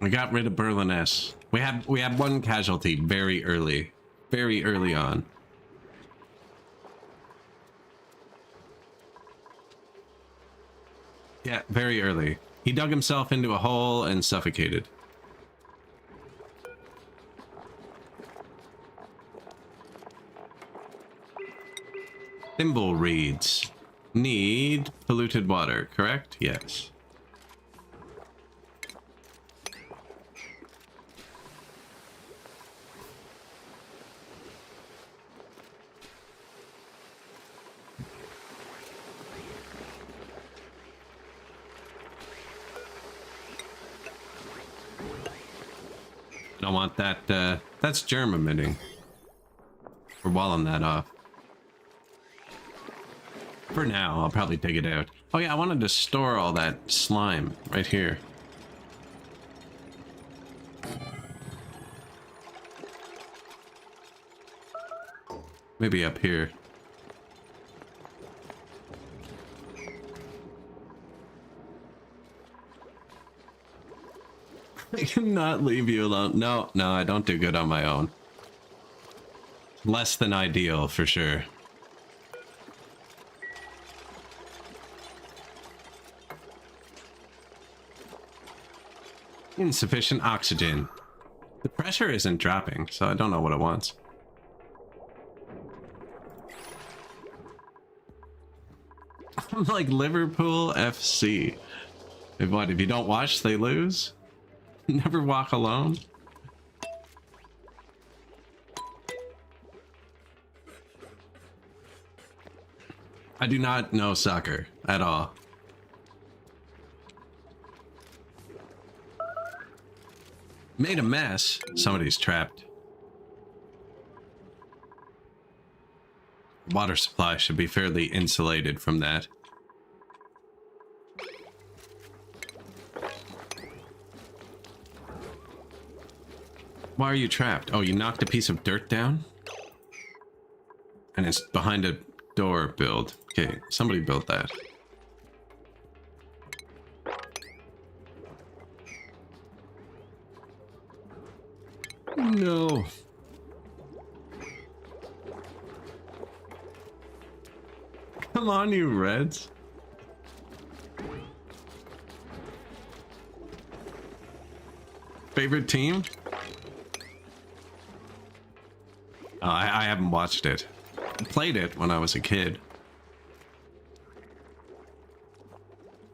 We got rid of Berliness. We had 1 casualty very early on. Yeah, very early. He dug himself into a hole and suffocated. Thimble reeds. Need polluted water, correct? Yes. Don't want that, that's germ emitting. We're walling that off. For now, I'll probably dig it out. Oh yeah, I wanted to store all that slime right here. Maybe up here. I cannot leave you alone. No, I don't do good on my own. Less than ideal, for sure. Insufficient oxygen. The pressure isn't dropping, so I don't know what it wants. I'm like Liverpool FC. If what? If you don't watch, they lose. Never walk alone. I do not know soccer at all. Made a mess. Somebody's trapped. Water supply should be fairly insulated from that. Why are you trapped? Oh, you knocked a piece of dirt down? And it's behind a door build. Okay, somebody built that. No. Come on, you Reds. Favorite team? Oh, I haven't watched it. I played it when I was a kid.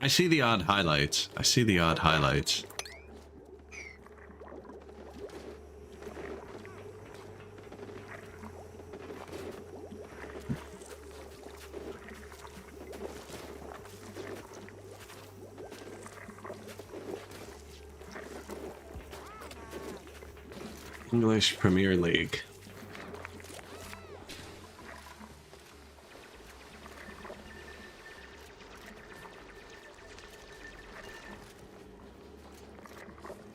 I see the odd highlights. I see the odd highlights. English Premier League.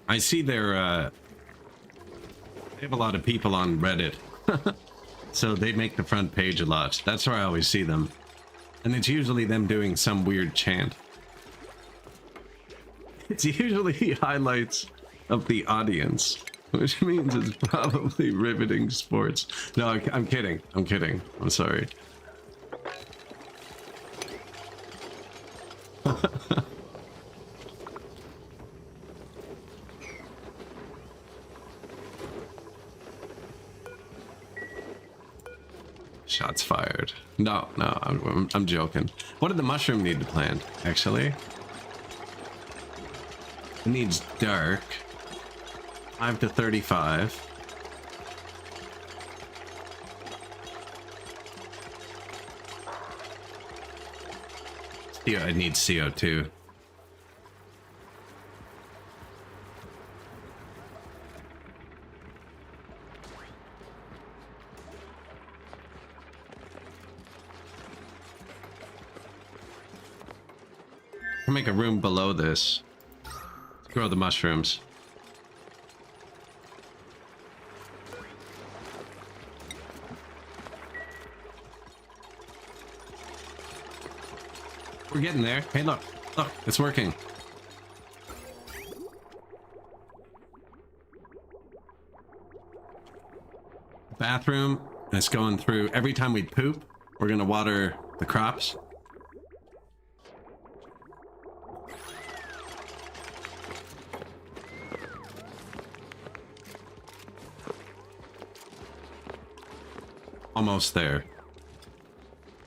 I see they have a lot of people on Reddit. So they make the front page a lot. That's where I always see them. And it's usually them doing some weird chant. It's usually highlights of the audience, which means it's probably riveting sports. No, I'm kidding. I'm kidding. I'm sorry. Shots fired. No, I'm joking. What did the mushroom need to plant, actually? It needs dark. 5 to 35. Yeah, I need CO2. I'll make a room below this. Grow the mushrooms. We're getting there. Hey, look, it's working. Bathroom, and it's going through. Every time we poop, we're gonna water the crops. Almost there.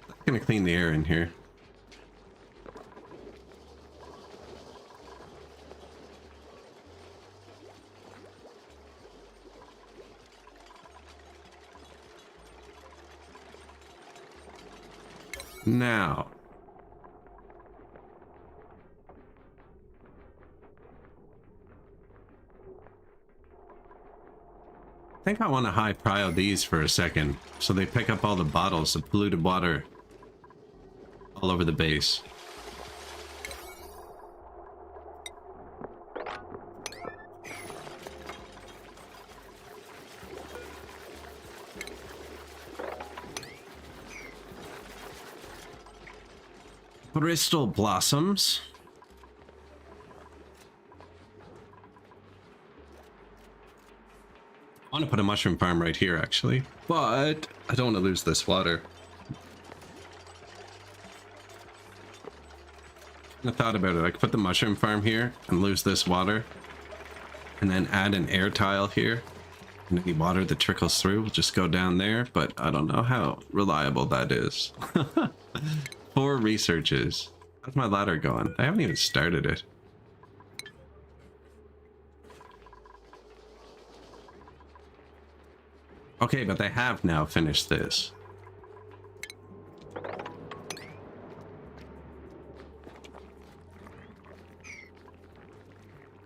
I'm gonna clean the air in here. Now, I think I want to high prio these for a second so they pick up all the bottles of polluted water all over the base. Bristol blossoms. I want to put a mushroom farm right here, actually, but I don't want to lose this water. I thought about it. I could put the mushroom farm here and lose this water, and then add an air tile here. And any water that trickles through will just go down there, but I don't know how reliable that is. 4 researches. How's my ladder going? I haven't even started it. Okay, but they have now finished this.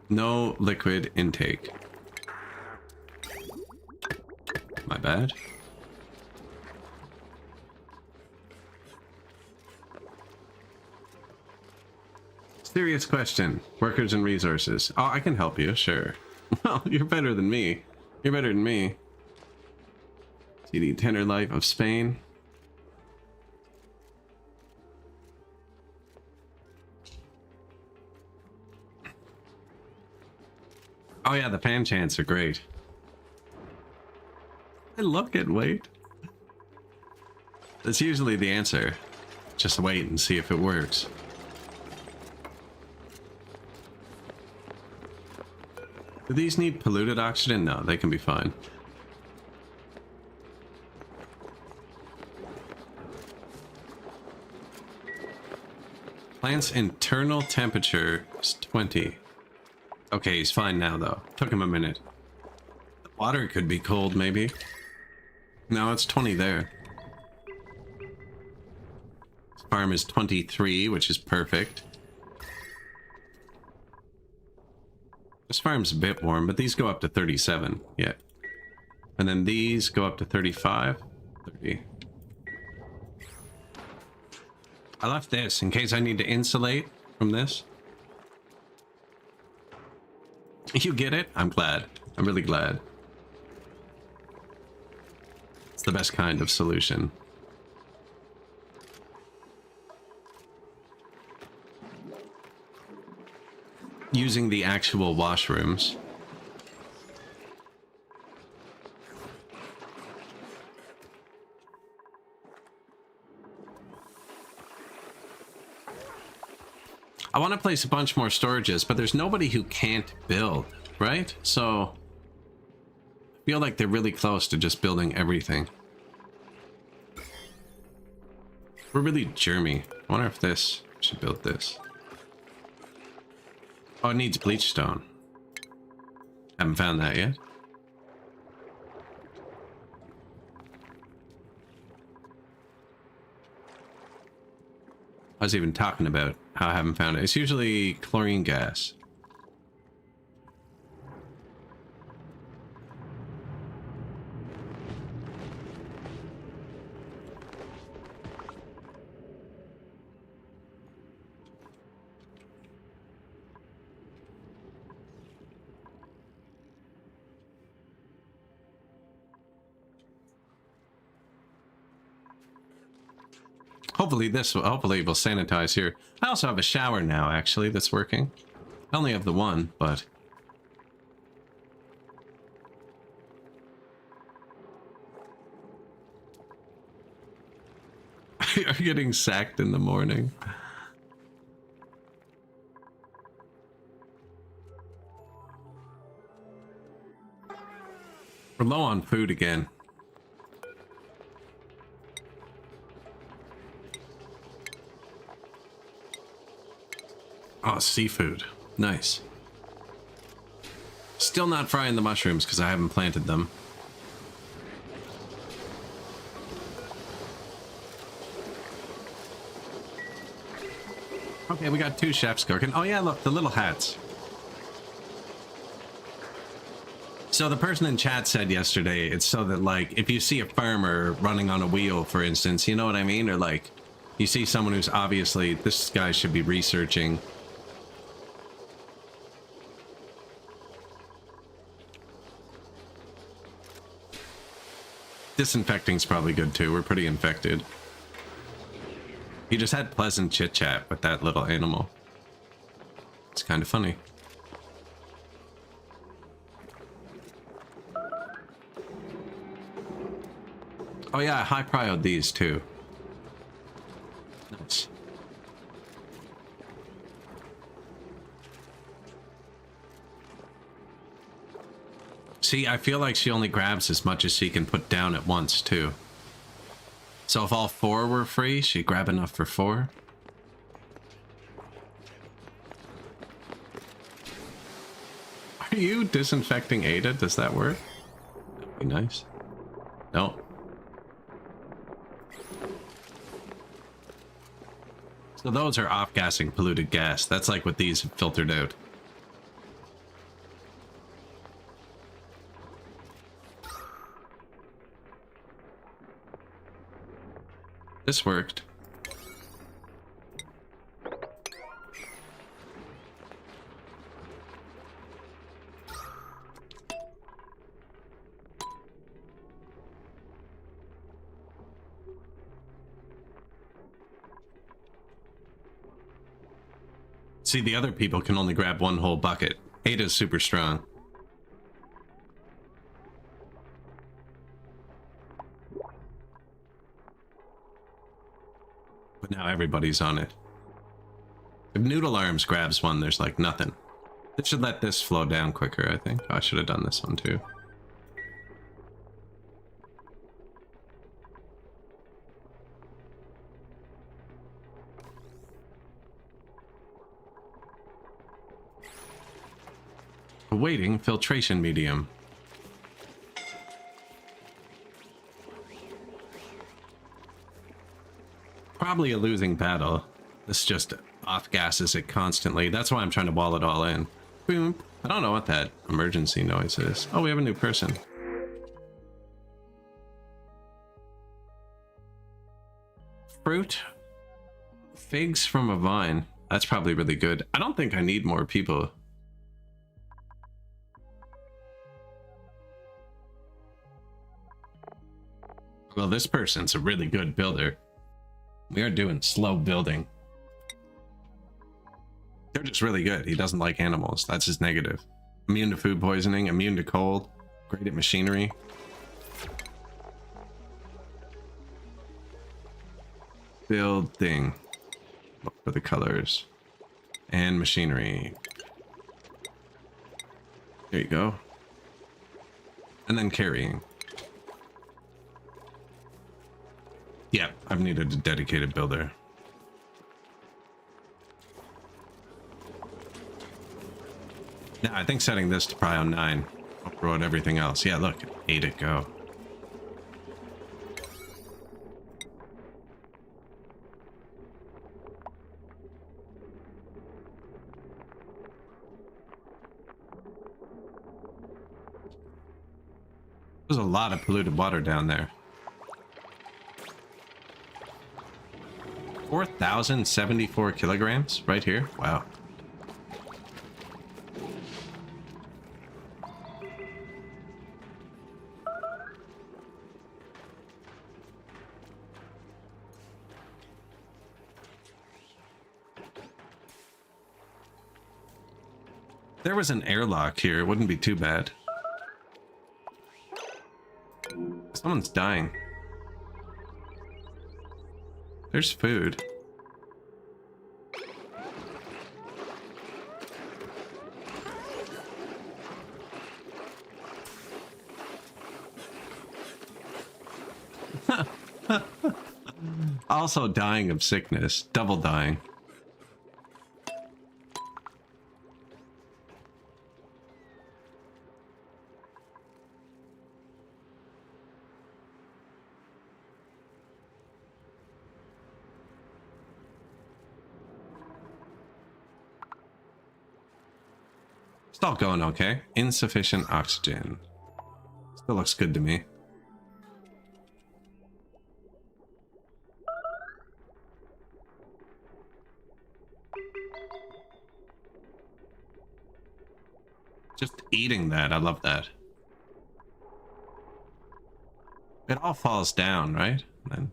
No liquid intake. My bad. Serious question. Workers and resources. Oh, I can help you, sure. Well, you're better than me. You're better than me. CD Tender Life of Spain. Oh yeah, the fan chants are great. I love getting wait. That's usually the answer. Just wait and see if it works. Do these need polluted oxygen? No, they can be fine. Plant's internal temperature is 20. Okay, he's fine now though. Took him a minute. The water could be cold maybe. No, it's 20 there. This farm is 23, which is perfect. This farm's a bit warm, but these go up to 37. Yeah. And then these go up to 35. 30. I left this in case I need to insulate from this. You get it? I'm glad. I'm really glad. It's the best kind of solution. Using the actual washrooms. I want to place a bunch more storages, but there's nobody who can't build, right? So I feel like they're really close to just building everything. We're really germy. I wonder if this should build this. Oh, it needs bleach stone. Haven't found that yet. I was even talking about how I haven't found it. It's usually chlorine gas. Hopefully hopefully we'll sanitize here. I also have a shower now, actually, that's working. I only have the one, but... You're getting sacked in the morning. We're low on food again. Oh, seafood. Nice. Still not frying the mushrooms because I haven't planted them. Okay, we got 2 chefs cooking. Oh yeah, look, the little hats. So the person in chat said yesterday, it's so that, like, if you see a farmer running on a wheel, for instance, you know what I mean? Or, like, you see someone who's obviously, this guy should be researching. Disinfecting's probably good too. We're pretty infected. He just had pleasant chit chat with that little animal. It's kind of funny. Oh yeah, I high prioed these too. Nice. See, I feel like she only grabs as much as she can put down at once too. So if all 4 were free, she'd grab enough for 4. Are you disinfecting Ada? Does that work? That'd be nice. No. So those are off-gassing polluted gas. That's like what these have filtered out. This worked. See, the other people can only grab 1 whole bucket. Ada's super strong. But now everybody's on it. If Noodle Arms grabs 1, there's like nothing. It should let this flow down quicker, I think. Oh, I should have done this one too. Awaiting filtration medium. Probably a losing battle. This just off-gasses it constantly. That's why I'm trying to wall it all in. Boom. I don't know what that emergency noise is. Oh, we have a new person. Fruit. Figs from a vine. That's probably really good. I don't think I need more people. Well, this person's a really good builder. We are doing slow building. They're just really good. He doesn't like animals. That's his negative. Immune to food poisoning, immune to cold, great at machinery. Building. Look for the colors. And machinery. There you go. And then carrying. Yeah, I've needed a dedicated builder. Now, I think setting this to Prio 9 overrode everything else. Yeah, look, 8 it go. There's a lot of polluted water down there. 4,074 kilograms right here. Wow. There was an airlock here. It wouldn't be too bad. Someone's dying. There's food. Also dying of sickness. Double dying. Still going okay. Insufficient oxygen. Still looks good to me. Just eating that, I love that. It all falls down, right? And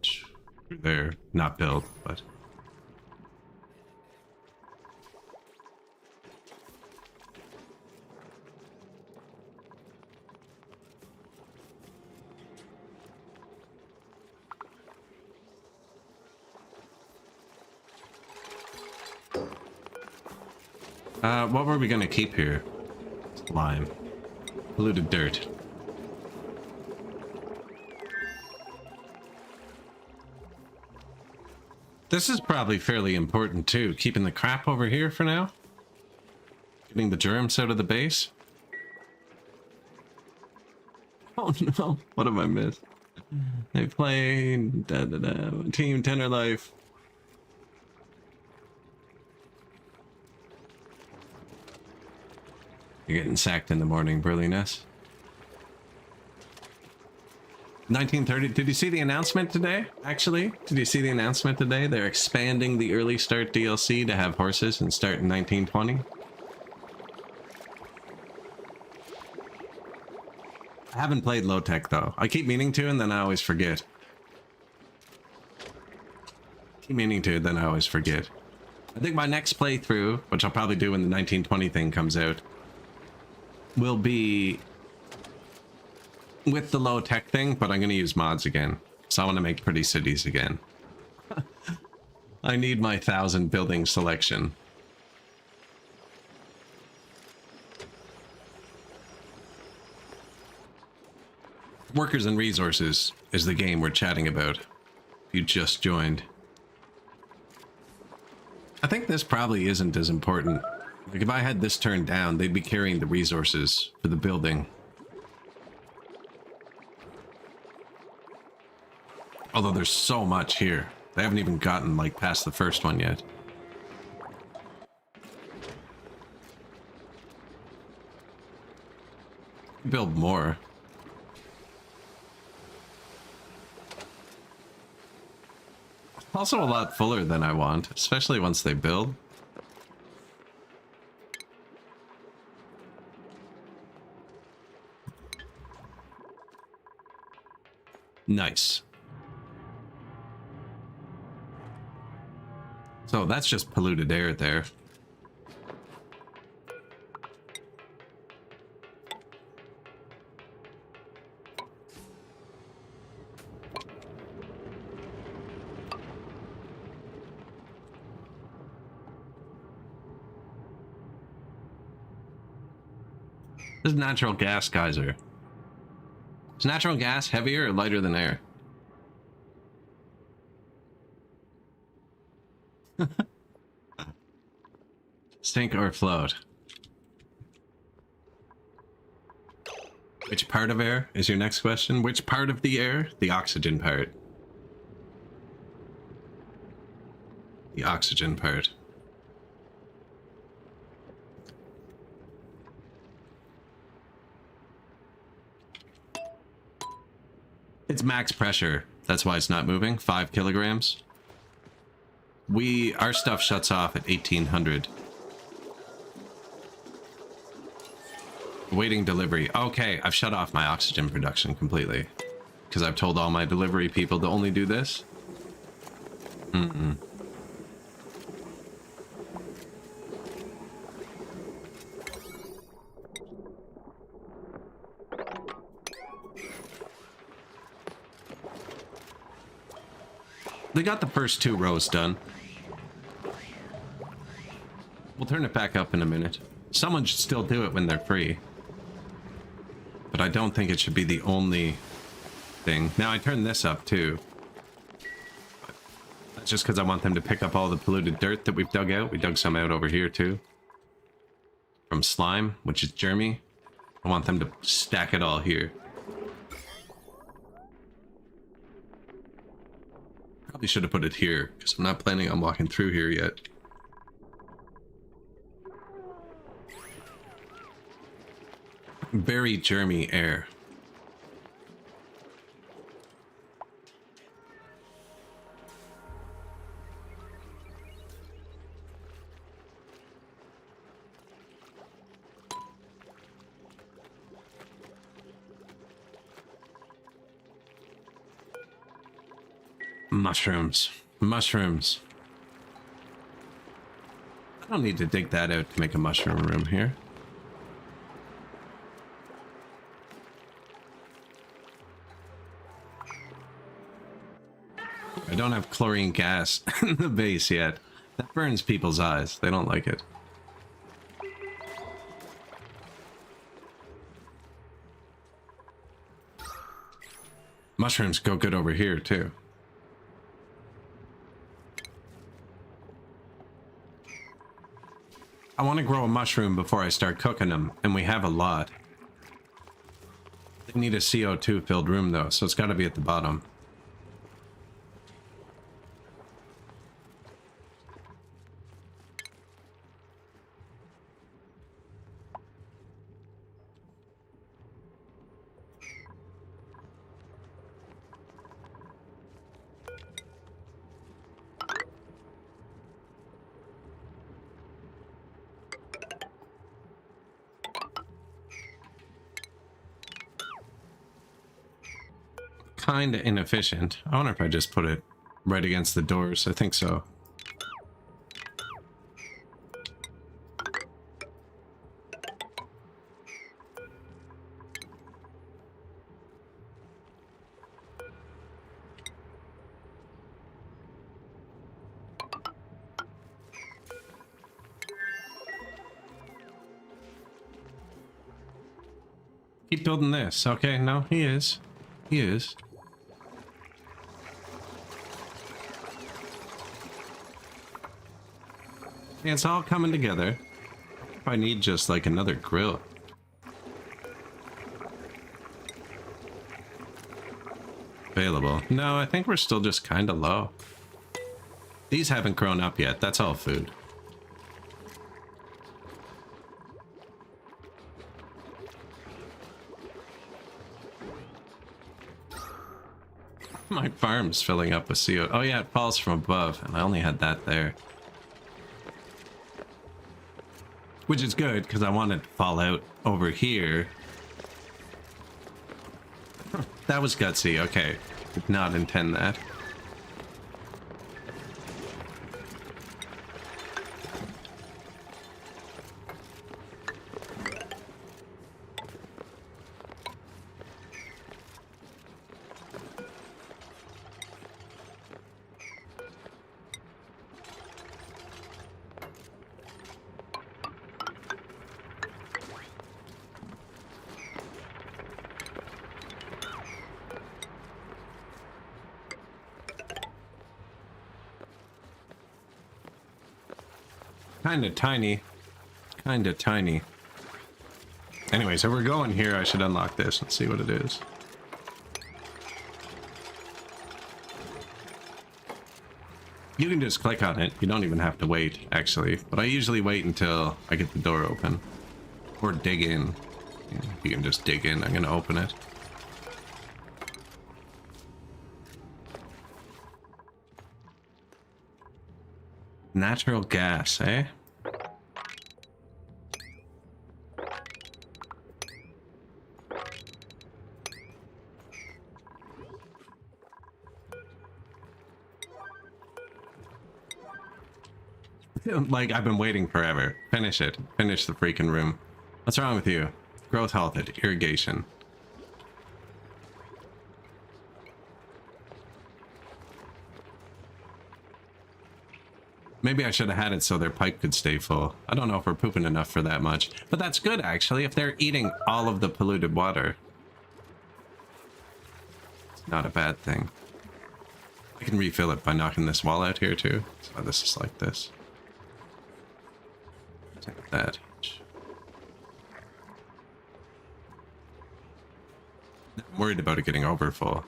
then they're not built, but... what were we gonna keep here? Lime. Polluted dirt. This is probably fairly important too. Keeping the crap over here for now. Getting the germs out of the base. Oh no, what have I missed? They played Team Tenor Life. You're getting sacked in the morning, Brillianess. 1930. Did you see the announcement today? Actually, did you see the announcement today? They're expanding the early start DLC to have horses and start in 1920. I haven't played low tech though. I keep meaning to, and then I always forget. Keep meaning to, then I always forget. I think my next playthrough, which I'll probably do when the 1920 thing comes out, will be with the low tech thing, but I'm going to use mods again. So I want to make pretty cities again. I need my 1,000 building selection. Workers and Resources is the game we're chatting about. You just joined. I think this probably isn't as important. Like if I had this turned down, they'd be carrying the resources for the building. Although there's so much here. They haven't even gotten like past the first one yet. Build more. Also a lot fuller than I want, especially once they build. Nice. So that's just polluted air there. This is natural gas geyser. Is natural gas heavier or lighter than air? Sink or float? Which part of air is your next question? Which part of the air? The oxygen part. The oxygen part. It's max pressure. That's why it's not moving. 5 kilograms. Our stuff shuts off at 1800. Waiting delivery. Okay, I've shut off my oxygen production completely. Because I've told all my delivery people to only do this. They got the first 2 rows done. We'll turn it back up in a minute. Someone should still do it when they're free. But I don't think it should be the only thing. Now I turned this up too. That's just because I want them to pick up all the polluted dirt that we've dug out. We dug some out over here too. From slime, which is Jeremy. I want them to stack it all here. Probably should have put it here, because I'm not planning on walking through here yet. Very Jeremy air. Mushrooms. Mushrooms. I don't need to dig that out to make a mushroom room here. I don't have chlorine gas in the base yet. That burns people's eyes. They don't like it. Mushrooms go good over here too. I want to grow a mushroom before I start cooking them, and we have a lot. They need a CO2 filled room though, so it's got to be at the bottom. Kind of inefficient. I wonder if I just put it right against the doors. I think so. Keep building this. Okay, no, he is. He is. Yeah, it's all coming together. I need just like another grill. Available. No, I think we're still just kind of low. These haven't grown up yet. That's all food. My farm's filling up with CO. Oh yeah, it falls from above, and I only had that there. Which is good, because I want it to fall out over here. That was gutsy, okay. Did not intend that. Kinda tiny. Kinda tiny. Anyway, so we're going here. I should unlock this and see what it is. You can just click on it. You don't even have to wait, actually. But I usually wait until I get the door open. Or dig in. You can just dig in. I'm gonna open it. Natural gas, eh? Like, I've been waiting forever. Finish it. Finish the freaking room. What's wrong with you? Growth halted. Irrigation. Maybe I should have had it so their pipe could stay full. I don't know if we're pooping enough for that much. But that's good, actually, if they're eating all of the polluted water. It's not a bad thing. I can refill it by knocking this wall out here, too. So this is like this. Take that. I'm worried about it getting over full.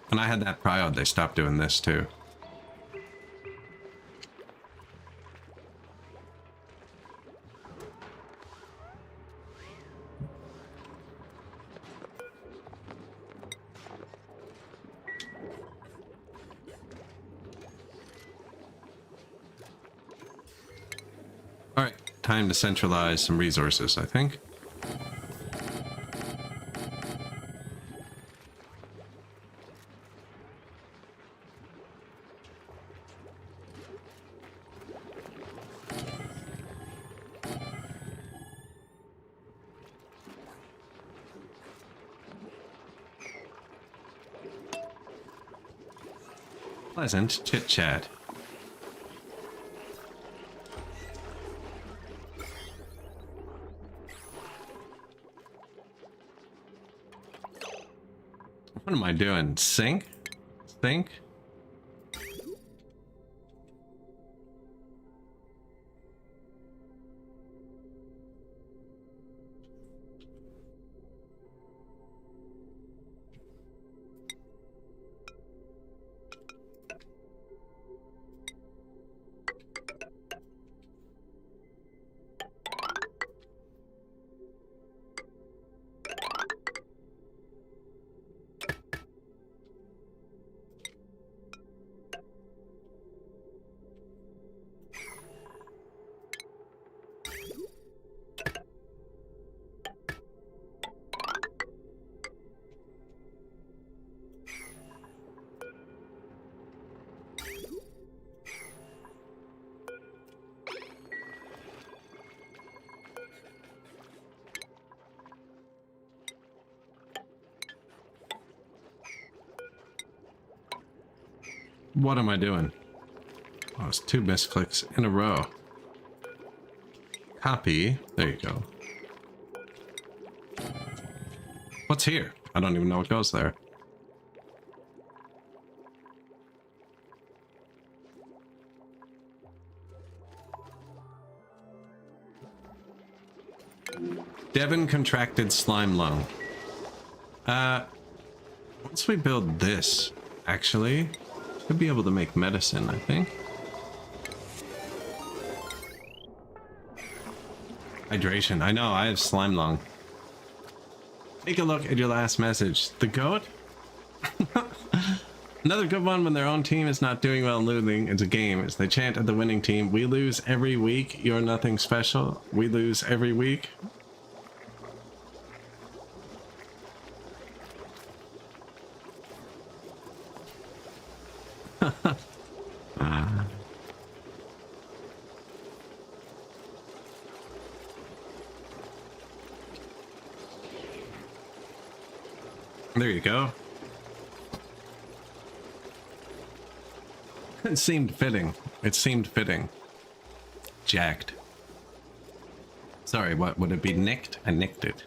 When I had that priod, they stopped doing this too. All right, time to centralize some resources, I think. Pleasant chit-chat. What am I doing? Sink? Sink? What am I doing? Oh, it's 2 misclicks in a row. Copy. There you go. What's here? I don't even know what goes there. Devon contracted slime lung. Once we build this, actually, should be able to make medicine, I think. Hydration. I know, I have slime lung. Take a look at your last message. The goat? Another good one when their own team is not doing well and losing. It's a game. As they chant at the winning team, we lose every week. You're nothing special. We lose every week. There you go. It seemed fitting. It seemed fitting. Jacked. Sorry, what would it be? Nicked? I nicked it.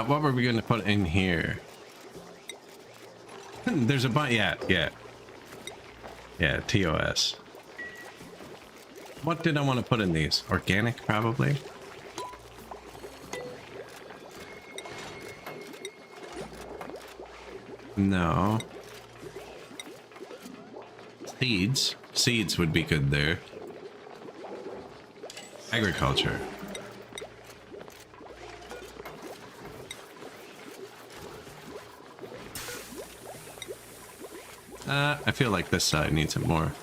What were we going to put in here? There's a bunch. Yeah, TOS. What did I want to put in these? Organic, probably. No. Seeds. Seeds would be good there. Agriculture. I feel like this side needs it more.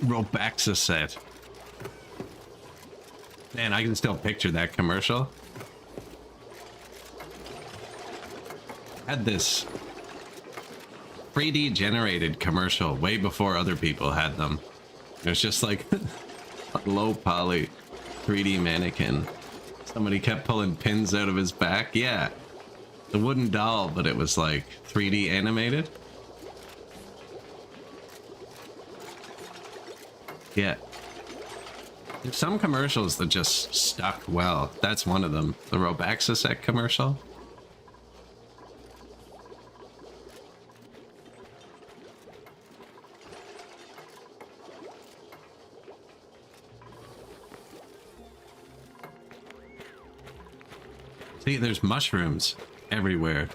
Robaxa set. Man, I can still picture that commercial. Had this 3D generated commercial way before other people had them. It was just like a low poly 3D mannequin. Somebody kept pulling pins out of his back. Yeah, the wooden doll, but it was like 3D animated. Yeah. There's some commercials that just stuck well. That's one of them. The Robaxasec commercial. See, there's mushrooms everywhere.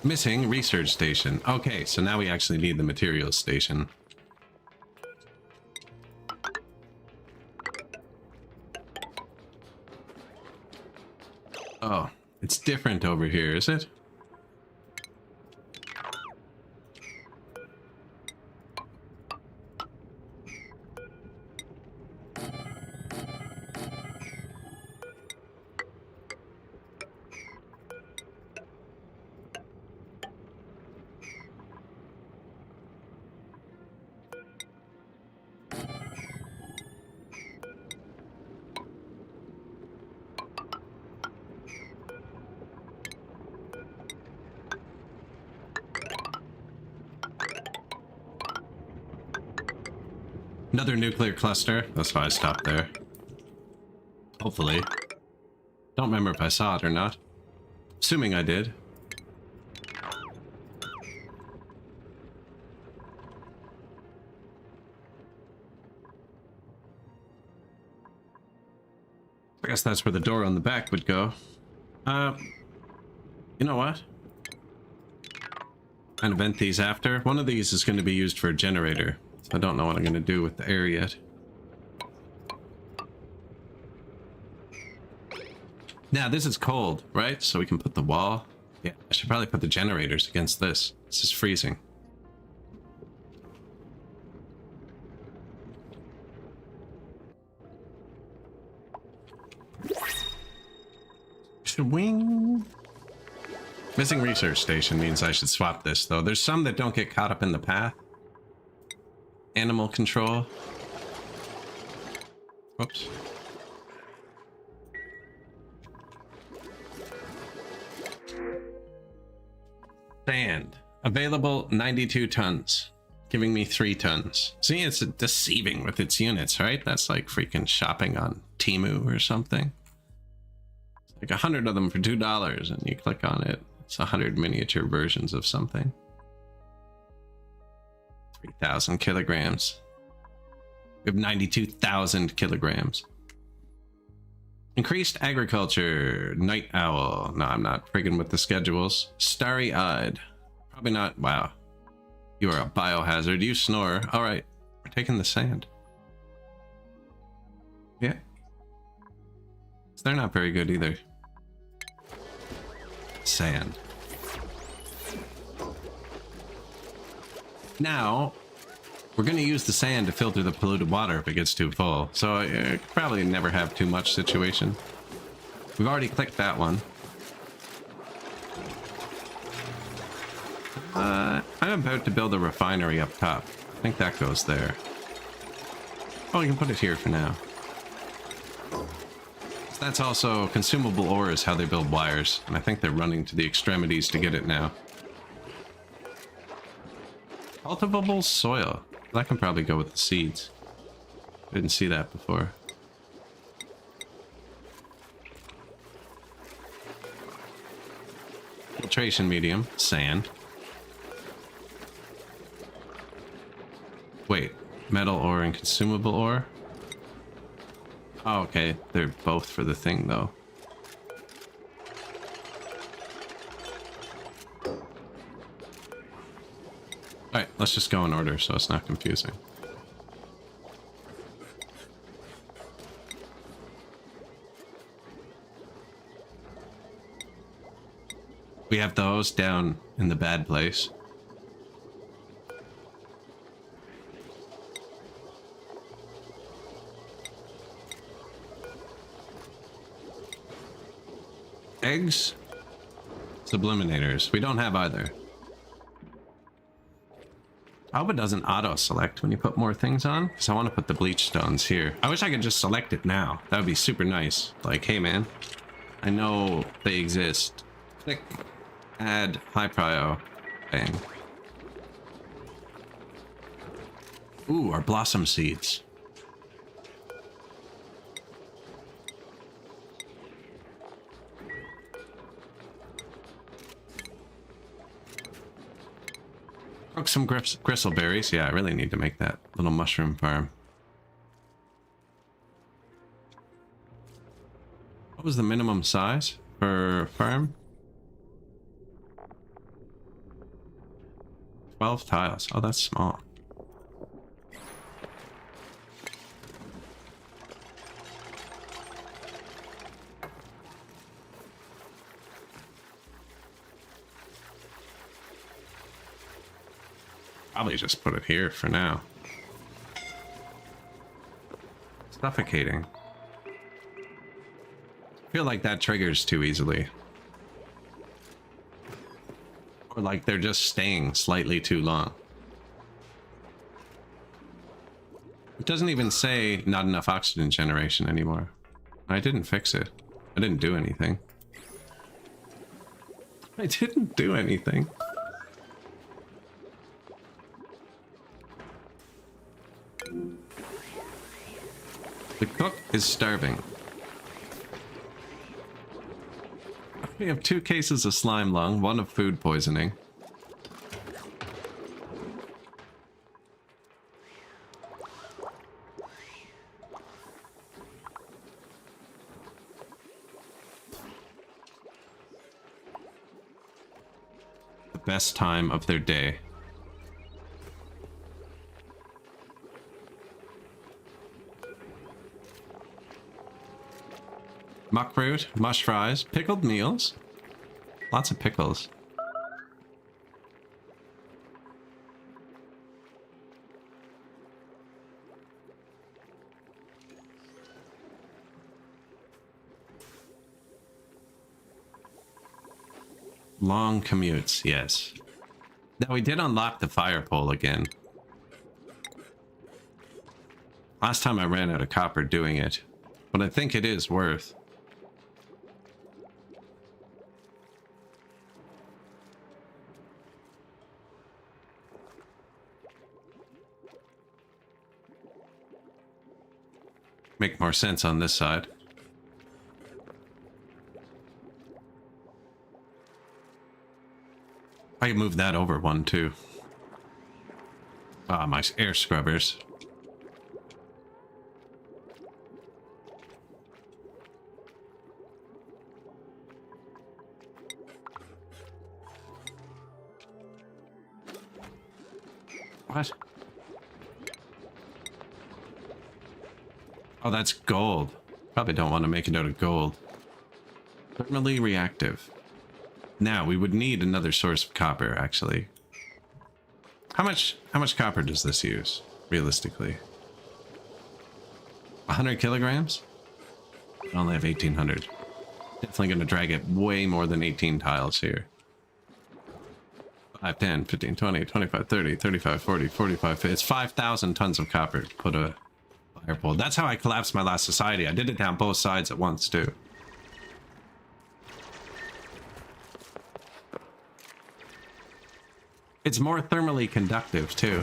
Missing research station. Okay, so now we actually need the materials station. Oh, it's different over here, is it? Another nuclear cluster. That's why I stopped there. Hopefully. Don't remember if I saw it or not. Assuming I did. I guess that's where the door on the back would go. You know what? And invent these after. One of these is going to be used for a generator. I don't know what I'm going to do with the air yet. Now, this is cold, right? So we can put the wall Yeah, I should probably put the generators against this. This is freezing. Swing. Missing research station means I should swap this, though. There's some that don't get caught up in the path. Animal control. Whoops. Sand. Available 92 tons. Giving me 3 tons. See, it's deceiving with its units, right? That's like freaking shopping on Temu or something. It's like 100 of them for $2, and you click on it. It's 100 miniature versions of something. 3,000 kilograms. We have 92,000 kilograms. Increased agriculture. Night owl. No, I'm not friggin' with the schedules. Starry eyed. Probably not. Wow. You are a biohazard. You snore. All right. We're taking the sand. Yeah. They're not very good either. Sand. Now, we're going to use the sand to filter the polluted water if it gets too full. So I could probably never have too much situation. We've already clicked that one. I'm about to build a refinery up top. I think that goes there. Oh, you can put it here for now. So that's also consumable ore is how they build wires. And I think they're running to the extremities to get it now. Cultivable soil. That can probably go with the seeds. Didn't see that before. Filtration medium. Sand. Wait. Metal ore and consumable ore? Oh, okay. They're both for the thing, though. Alright, let's just go in order so it's not confusing. We have those down in the bad place. Eggs? Subliminators. We don't have either. I hope it doesn't auto-select when you put more things on, because I want to put the bleach stones here. I wish I could just select it now. That would be super nice. Like, hey man, I know they exist. Click, add, high prio, bang. Ooh, our blossom seeds. Cook some gristleberries. Yeah, I really need to make that little mushroom farm. What was the minimum size for farm? 12 tiles. Oh, that's small. Probably just put it here for now. Suffocating. I feel like that triggers too easily. Or like they're just staying slightly too long. It doesn't even say not enough oxygen generation anymore. I didn't fix it. I didn't do anything. I didn't do anything. The cook is starving. We have 2 cases of slime lung, 1 of food poisoning. The best time of their day. Muck fruit, mush fries, pickled meals. Lots of pickles. Long commutes, yes. Now we did unlock the fire pole again. Last time I ran out of copper doing it, but I think it is worth. Make more sense on this side. I can move that over one too. Ah, my air scrubbers. What? Oh, that's gold. Probably don't want to make it out of gold. Thermally reactive. Now, we would need another source of copper, actually. How much copper does this use, realistically? 100 kilograms? I only have 1,800. Definitely going to drag it way more than 18 tiles here. 5, 10, 15, 20, 25, 30, 35, 40, 45, 50. It's 5,000 tons of copper to put a fire pole. That's how I collapsed my last society. I did it down both sides at once, too. It's more thermally conductive, too.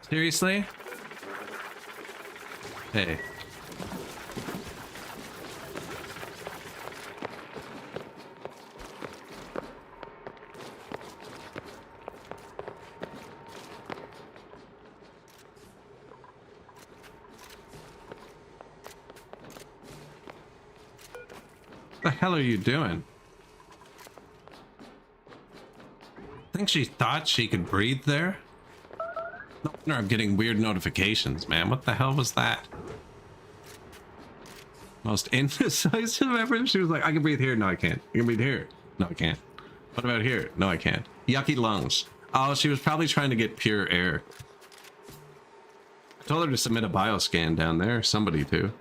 Seriously? Hey. What the hell are you doing? I think she thought she could breathe there? No wonder I'm getting weird notifications, man. What the hell was that? Most indecisive ever? She was like, I can breathe here. No, I can't. I can breathe here. No, I can't. What about here? No, I can't. Yucky lungs. Oh, she was probably trying to get pure air. I told her to submit a bioscan down there. Somebody to.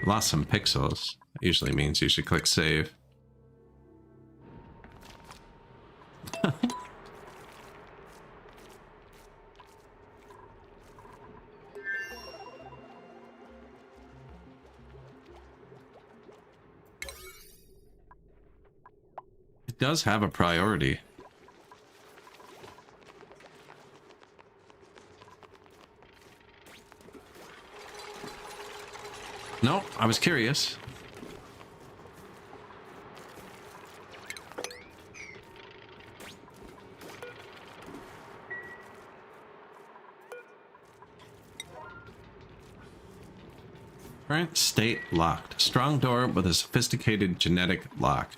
Lost some pixels. That usually means you should click save. It does have a priority. No, I was curious. Current state locked. Strong door with a sophisticated genetic lock.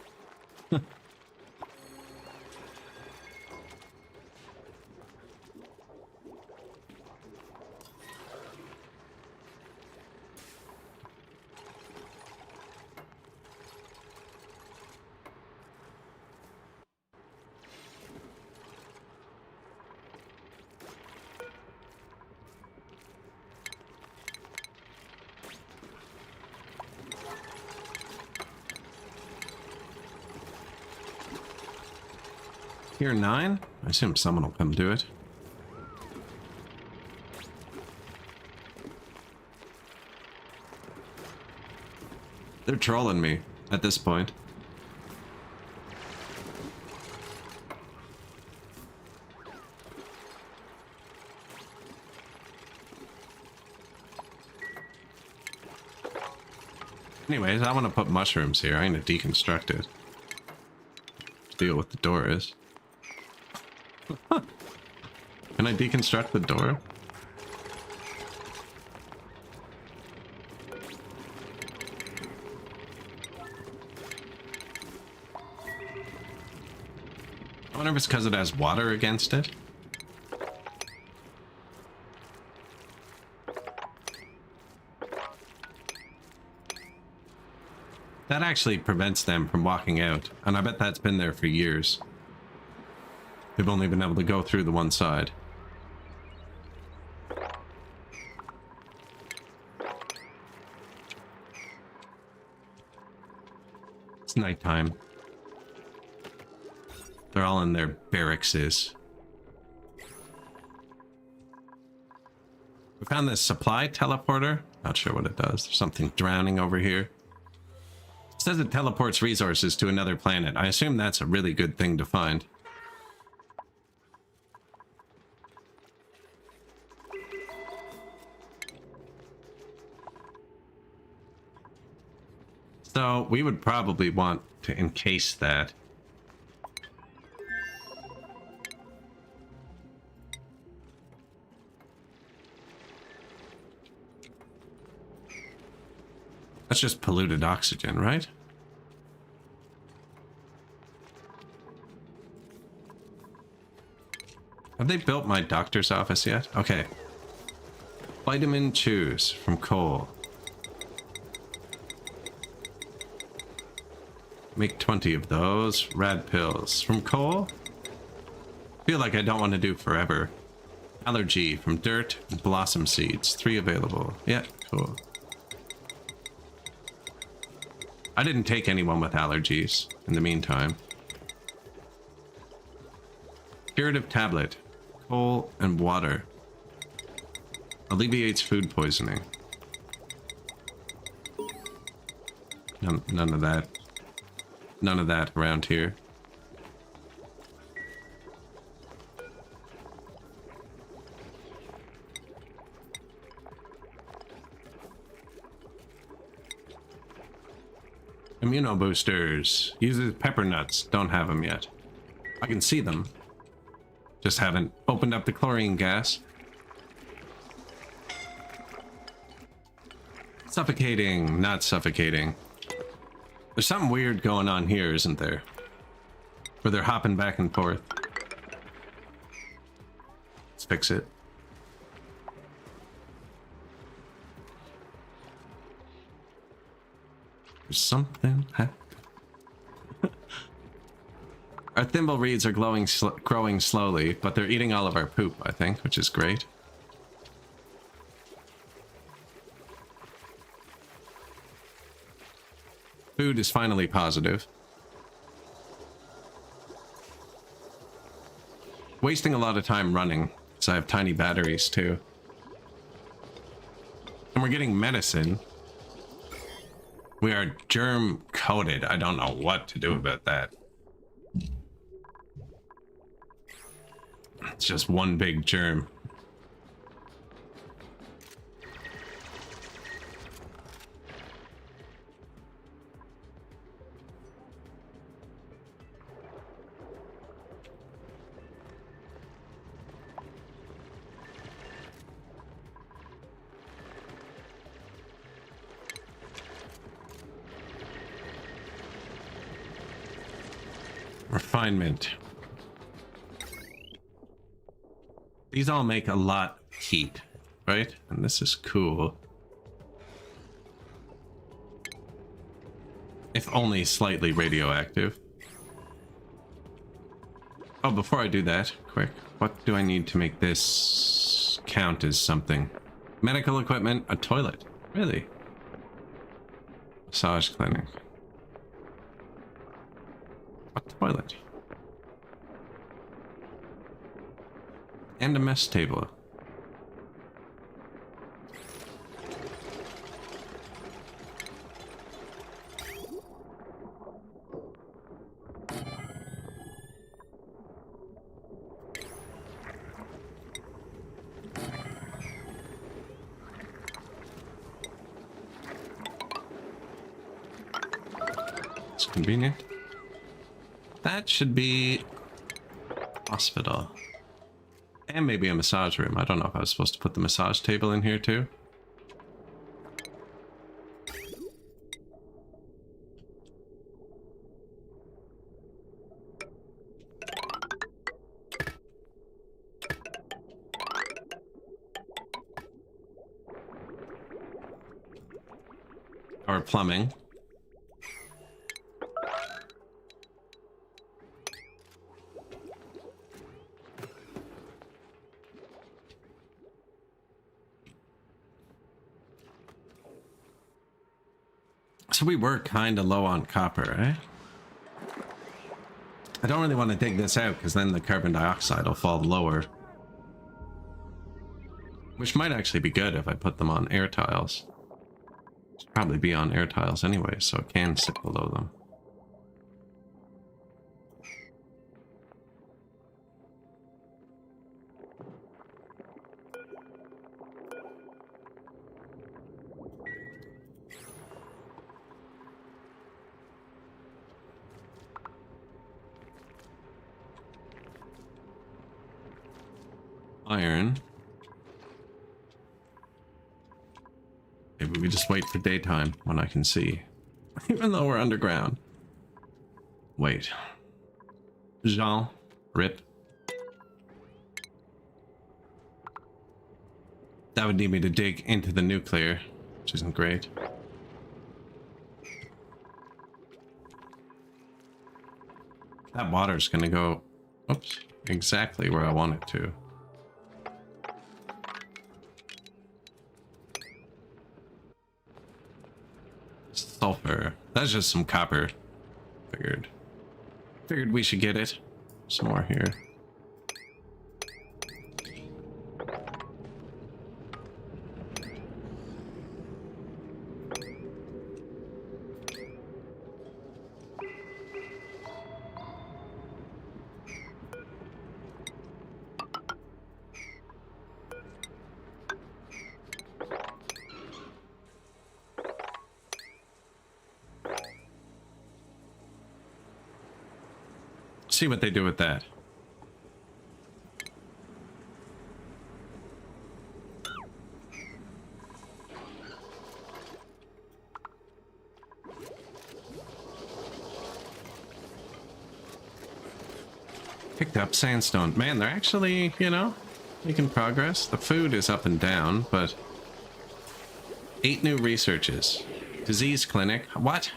Tier 9? I assume someone will come do it. They're trolling me at this point. Anyways, I want to put mushrooms here. I'm going to deconstruct it. Deal what the door is. Can I deconstruct the door? I wonder if it's because it has water against it. That actually prevents them from walking out, and I bet that's been there for years. They've only been able to go through the one side. It's nighttime. They're all in their barracks. We found this supply teleporter. Not sure what it does. There's something drowning over here. It says it teleports resources to another planet. I assume that's a really good thing to find. So we would probably want to encase that. That's just polluted oxygen, right? Have they built my doctor's office yet? Okay. Vitamin chews from coal. Make 20 of those. Rad pills from coal. Feel like I don't want to do forever. Allergy from dirt and blossom seeds. 3 available. Yeah, cool. I didn't take anyone with allergies in the meantime. Curative tablet. Coal and water. Alleviates food poisoning. None of that. None of that around here. Immuno boosters. Uses pepper nuts. Don't have them yet. I can see them. Just haven't opened up the chlorine gas. Suffocating. Not suffocating. There's something weird going on here, isn't there? Where they're hopping back and forth. Let's fix it. There's something happening. Our thimble reeds are growing slowly, but they're eating all of our poop, I think, which is great. Food is finally positive. Wasting a lot of time running, because I have tiny batteries too. And we're getting medicine. We are germ coated. I don't know what to do about that. It's just one big germ. Refinement. These all make a lot of heat, right? And this is cool. If only slightly radioactive. Oh, before I do that, quick, what do I need to make this count as something? Medical equipment, a toilet. Really? Massage clinic. A toilet. And a mess table. It's convenient. That should be hospital. And maybe a massage room. I don't know if I was supposed to put the massage table in here too. Or plumbing. So we were kind of low on copper, eh? I don't really want to dig this out because then the carbon dioxide will fall lower. Which might actually be good if I put them on air tiles. Should probably be on air tiles anyway, so it can sit below them. Iron. Maybe we just wait for daytime when I can see. Even though we're underground. Wait. Jean. Rip. That would need me to dig into the nuclear, which isn't great. That water's gonna go, oops, exactly where I want it to. Sulfur. That's just some copper. Figured we should get it. Some more here. See what they do with that. Picked up sandstone. Man, they're actually, you know, making progress. The food is up and down, but 8 new researches. Disease clinic. What?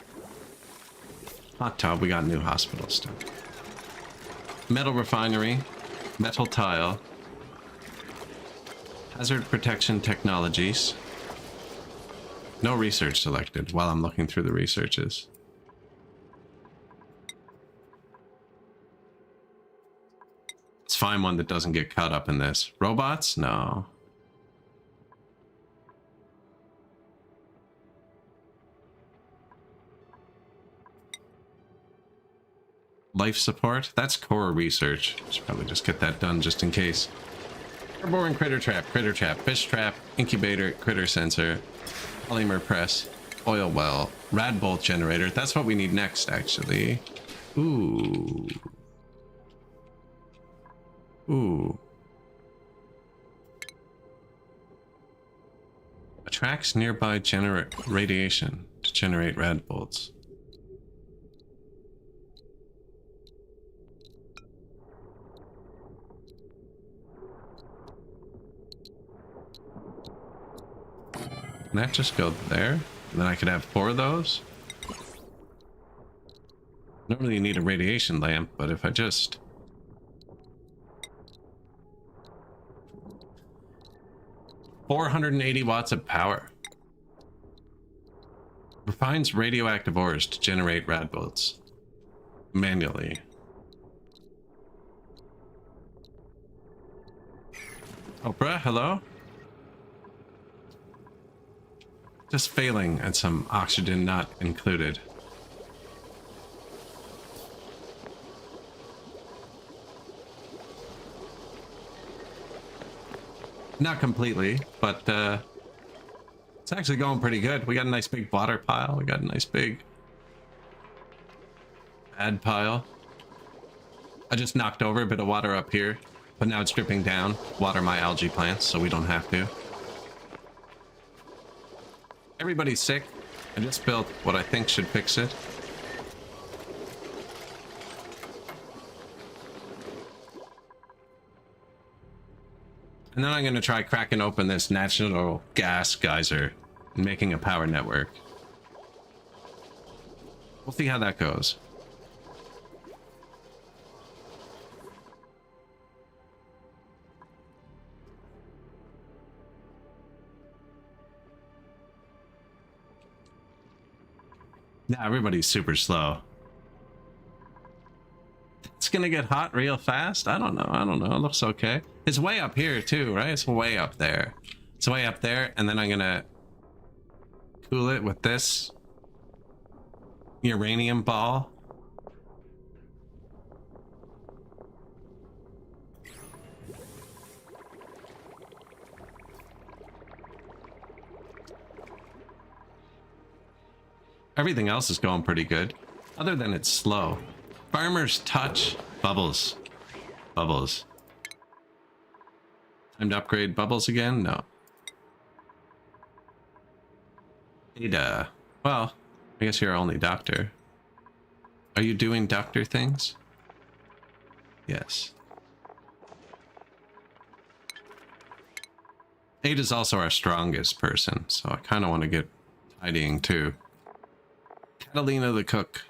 Hot tub. We got new hospital stuff. Metal refinery, metal tile, hazard protection technologies. No research selected while I'm looking through the researches. Let's find one that doesn't get caught up in this. Robots? No. Life support? That's core research. Should probably just get that done just in case. Airborne critter trap, fish trap, incubator, critter sensor, polymer press, oil well, rad bolt generator. That's what we need next, actually. Ooh. Ooh. Attracts nearby radiation to generate rad bolts. Can that just go there? And then I could have 4 of those? I don't really need a radiation lamp, but if I just... $480 watts of power. Refines radioactive ores to generate rad bolts. Manually. Oprah, hello? Just failing at some oxygen not included. Not completely, but it's actually going pretty good. We got a nice big water pile. We got a nice big ad pile. I just knocked over a bit of water up here, but now it's dripping down. Water my algae plants so we don't have to. Everybody's sick. I just built what I think should fix it. And then I'm going to try cracking open this natural gas geyser and making a power network. We'll see how that goes. Yeah, everybody's super slow. It's gonna get hot real fast. I don't know. It looks okay. It's way up here too, right? It's way up there. It's way up there, and then I'm gonna cool it with this uranium ball. Everything else is going pretty good, other than it's slow. Farmer's touch. Bubbles. Bubbles. Time to upgrade bubbles again? No. Ada. Well, I guess you're only doctor. Are you doing doctor things? Yes. Ada's also our strongest person, so I kind of want to get tidying too. Catalina the cook.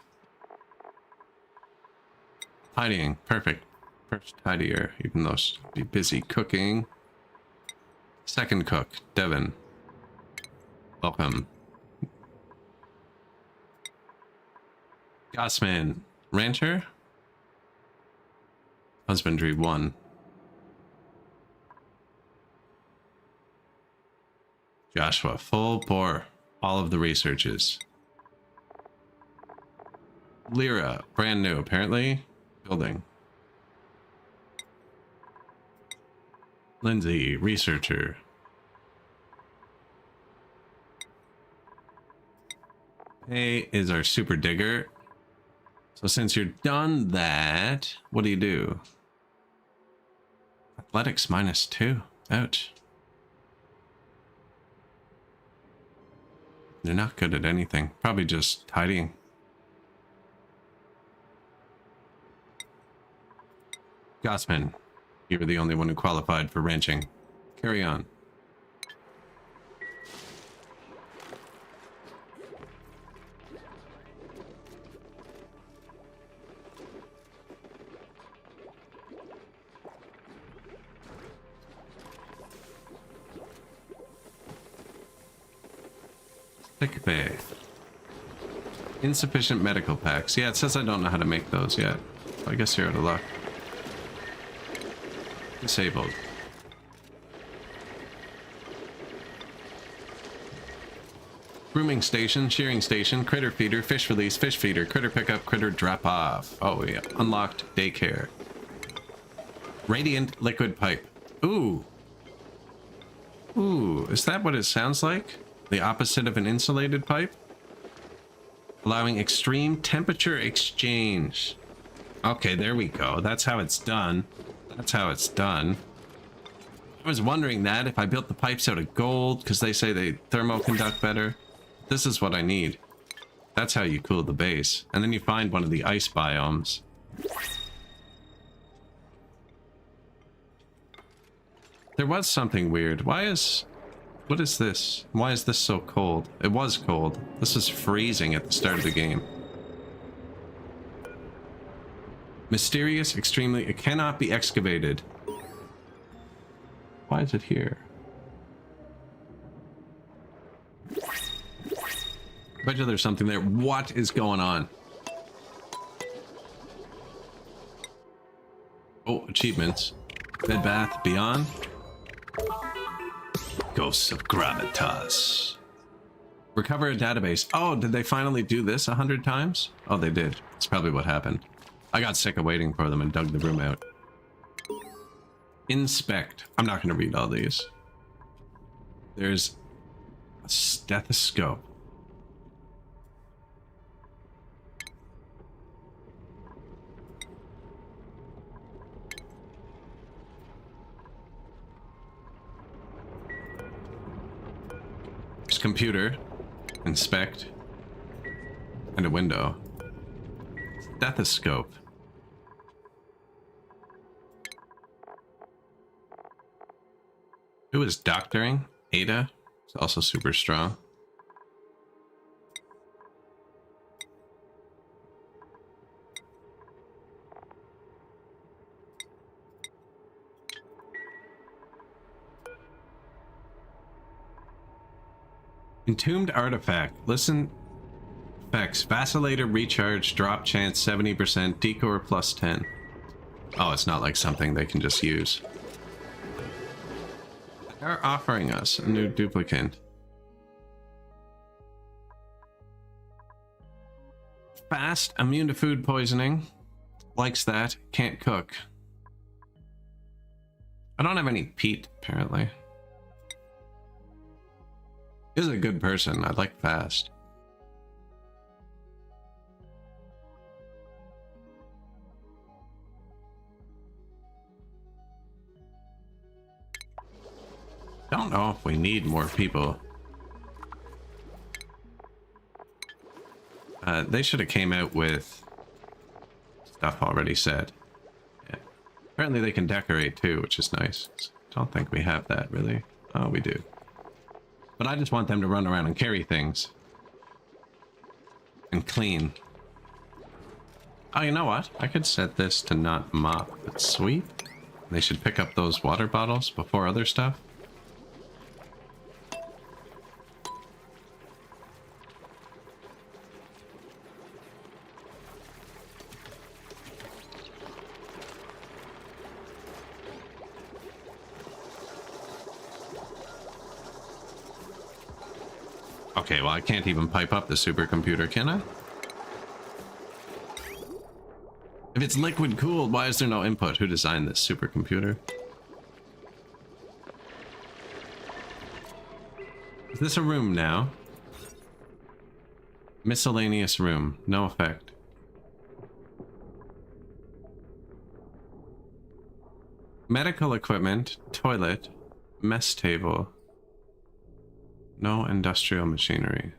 Tidying. Perfect. First tidier, even though she'll be busy cooking. Second cook, Devin. Welcome. Gossman. Rancher? Husbandry 1. Joshua. Full bore. All of the researches. Lyra. Brand new, apparently. Building. Lindsay. Researcher. Hey is our super digger. So since you're done that, what do you do? Athletics -2. Ouch. You're not good at anything. Probably just tidying. Gossman, you were the only one who qualified for ranching. Carry on. Sick bay. Insufficient medical packs. Yeah, it says I don't know how to make those yet. I guess you're out of luck. Disabled. Grooming station, shearing station, critter feeder, fish release, fish feeder, critter pickup, critter drop off. Oh yeah, unlocked daycare. Radiant liquid pipe. Ooh. Ooh, is that what it sounds like? The opposite of an insulated pipe? Allowing extreme temperature exchange. Okay, there we go. That's how it's done. That's how it's done. I was wondering that if I built the pipes out of gold, because they say they thermoconduct better. This is what I need. That's how you cool the base. And then you find one of the ice biomes. There was something weird. What is this? Why is this so cold? It was cold. This is freezing at the start of the game. Mysterious, extremely, it cannot be excavated. Why is it here? I bet you there's something there. What is going on? Oh, achievements. Bed Bath Beyond. Ghosts of Gravitas. Recover a database. Oh, did they finally do this 100 times? Oh, they did. That's probably what happened. I got sick of waiting for them and dug the room out. Inspect. I'm not going to read all these. There's a stethoscope. There's computer. Inspect. And a window. Stethoscope. Who is doctoring? Ada is also super strong. Entombed artifact. Listen. Effects. Vacillator recharge. Drop chance 70%. Decor plus 10. Oh, it's not like something they can just use. They're offering us a new duplicate. Fast. Immune to food poisoning. Likes that. Can't cook. I don't have any peat, apparently. Is a good person. I like fast. Don't know if we need more people. They should have came out with stuff already said. Yeah. Apparently they can decorate too, which is nice. Don't think we have that really. Oh, we do. But I just want them to run around and carry things. And clean. Oh, you know what? I could set this to not mop, but sweep. They should pick up those water bottles before other stuff. Okay, well, I can't even pipe up the supercomputer, can I? If it's liquid cooled, why is there no input? Who designed this supercomputer? Is this a room now? Miscellaneous room. No effect. Medical equipment. Toilet. Mess table. No industrial machinery.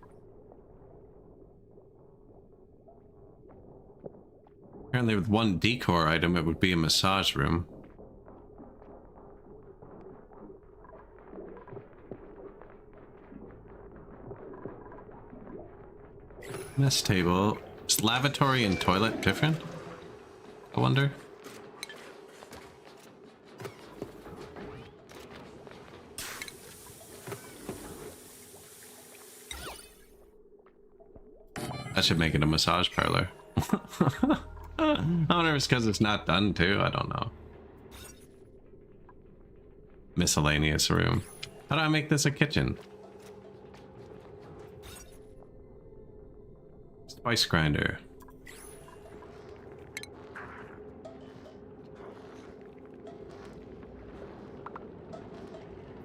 Apparently with one decor item, it would be a massage room. Mess table. Is lavatory and toilet different? I wonder. That should make it a massage parlor. I wonder if it's because it's not done too. I don't know. Miscellaneous room. How do I make this a kitchen? Spice grinder.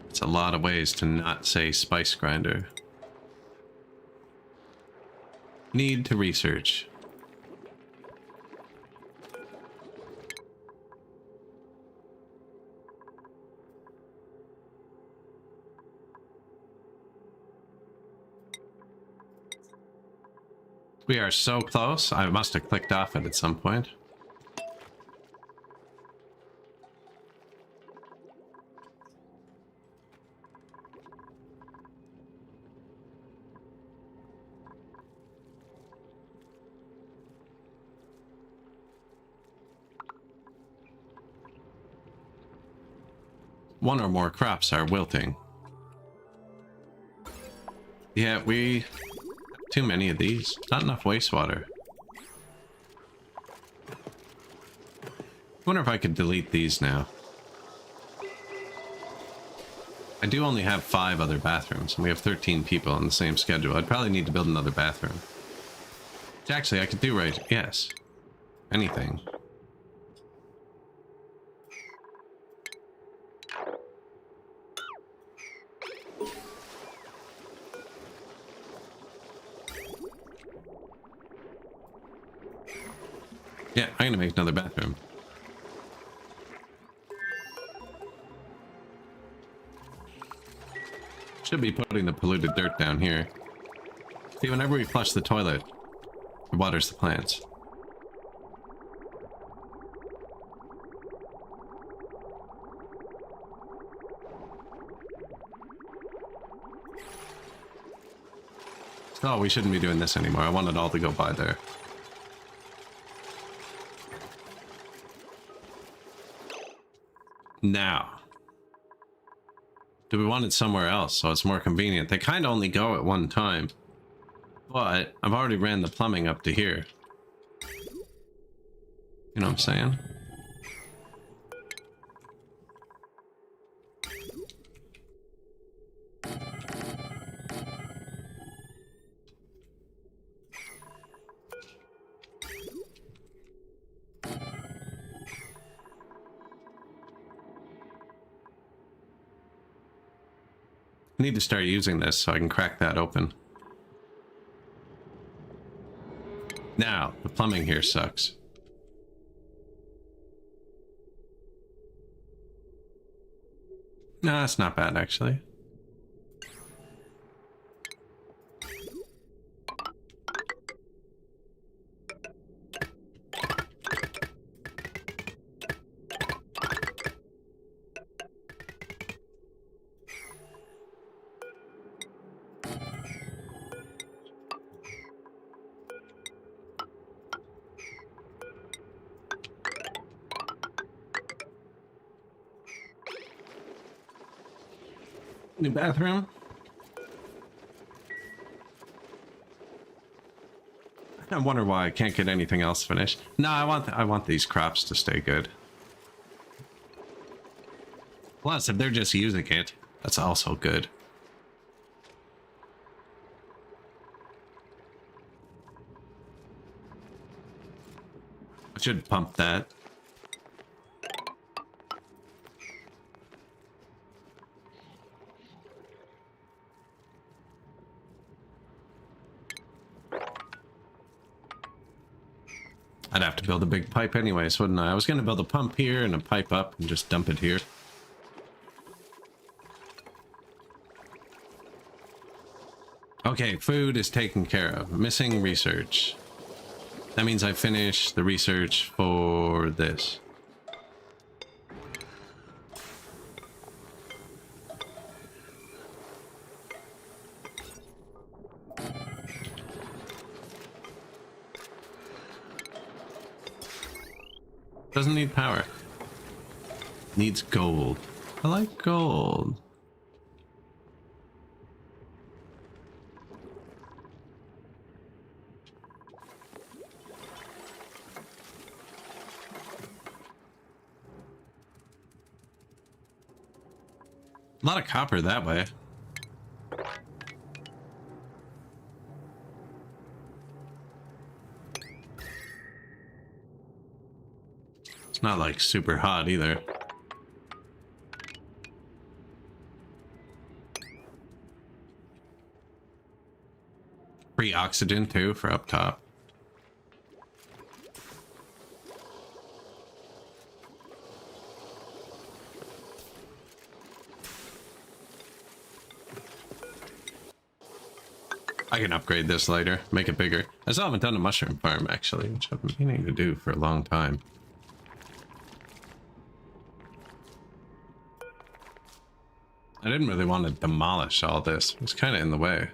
It's a lot of ways to not say spice grinder. Need to research. We are so close. I must have clicked off it at some point. One or more crops are wilting. Yeah, we... Too many of these. Not enough wastewater. I wonder if I could delete these now. I do only have 5 other bathrooms, and we have 13 people on the same schedule. I'd probably need to build another bathroom. Which actually I could do right... Yes. Anything. Yeah, I'm gonna make another bathroom. Should be putting the polluted dirt down here. See, whenever we flush the toilet, it waters the plants. Oh, we shouldn't be doing this anymore. I want it all to go by there. Now, Do we want it somewhere else so it's more convenient? They kind of only go at one time. But I've already ran the plumbing up to here. You know what I'm saying? I need to start using this so I can crack that open. Now, the plumbing here sucks. No, that's not bad actually. New bathroom. I wonder why I can't get anything else finished. No, I want these crops to stay good. Plus, if they're just using it, that's also good. I should pump that. I'd have to build a big pipe anyways, wouldn't I? I was going to build a pump here and a pipe up and just dump it here. Okay, food is taken care of. Missing research. That means I finish the research for this. Doesn't need power. Needs gold. I like gold. A lot of copper that way. It's not like super hot either. Free oxygen too for up top. I can upgrade this later, make it bigger. I still haven't done a mushroom farm actually, which I've been meaning to do for a long time. I didn't really want to demolish all this. It was kind of in the way.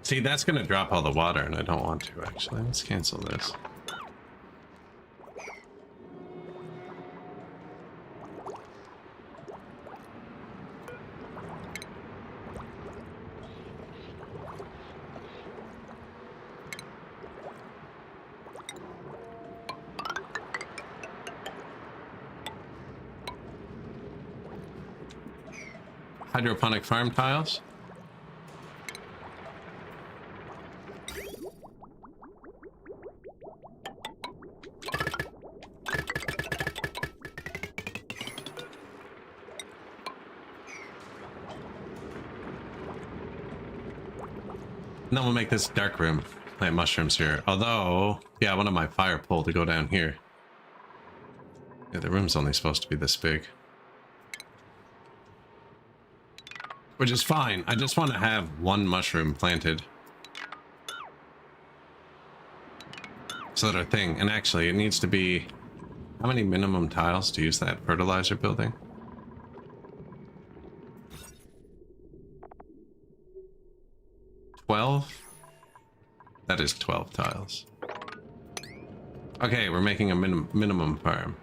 See, that's going to drop all the water, and I don't want to, actually. Let's cancel this. Hydroponic farm tiles. And then we'll make this dark room. Plant mushrooms here. Although, yeah, I wanted my fire pole to go down here. Yeah, the room's only supposed to be this big. which is fine. I just want to have one mushroom planted. So that our thing, and actually it needs to be, how many minimum tiles to use that fertilizer building? $12? That is 12 tiles. Okay, we're making a minimum farm.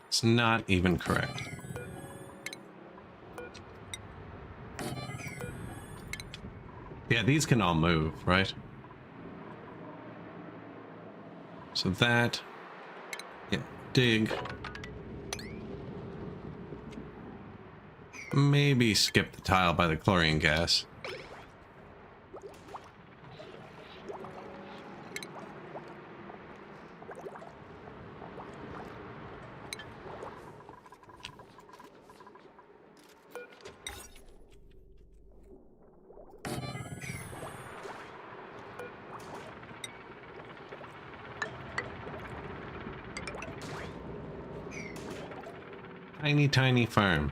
It's not even correct. Yeah, these can all move, right? So that... yeah, dig. Maybe skip the tile by the chlorine gas. Tiny, tiny farm.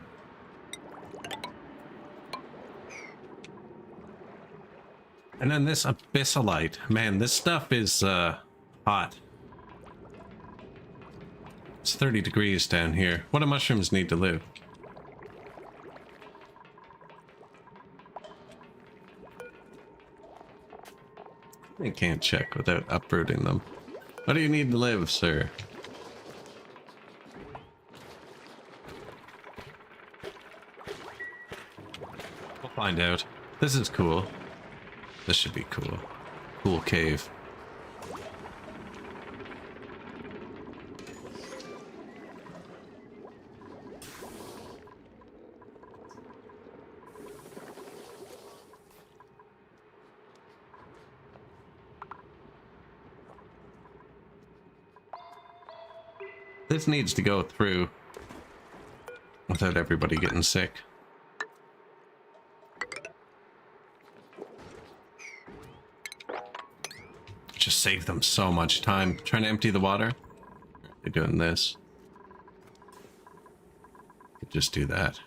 And then this abyssalite. Man, this stuff is hot. It's 30 degrees down here. What do mushrooms need to live? I can't check without uprooting them. What do you need to live, sir? We'll find out. This is cool. This should be cool. Cool cave. This needs to go through without everybody getting sick. Just save them so much time. Trying to empty the water. They're doing this. Just do that.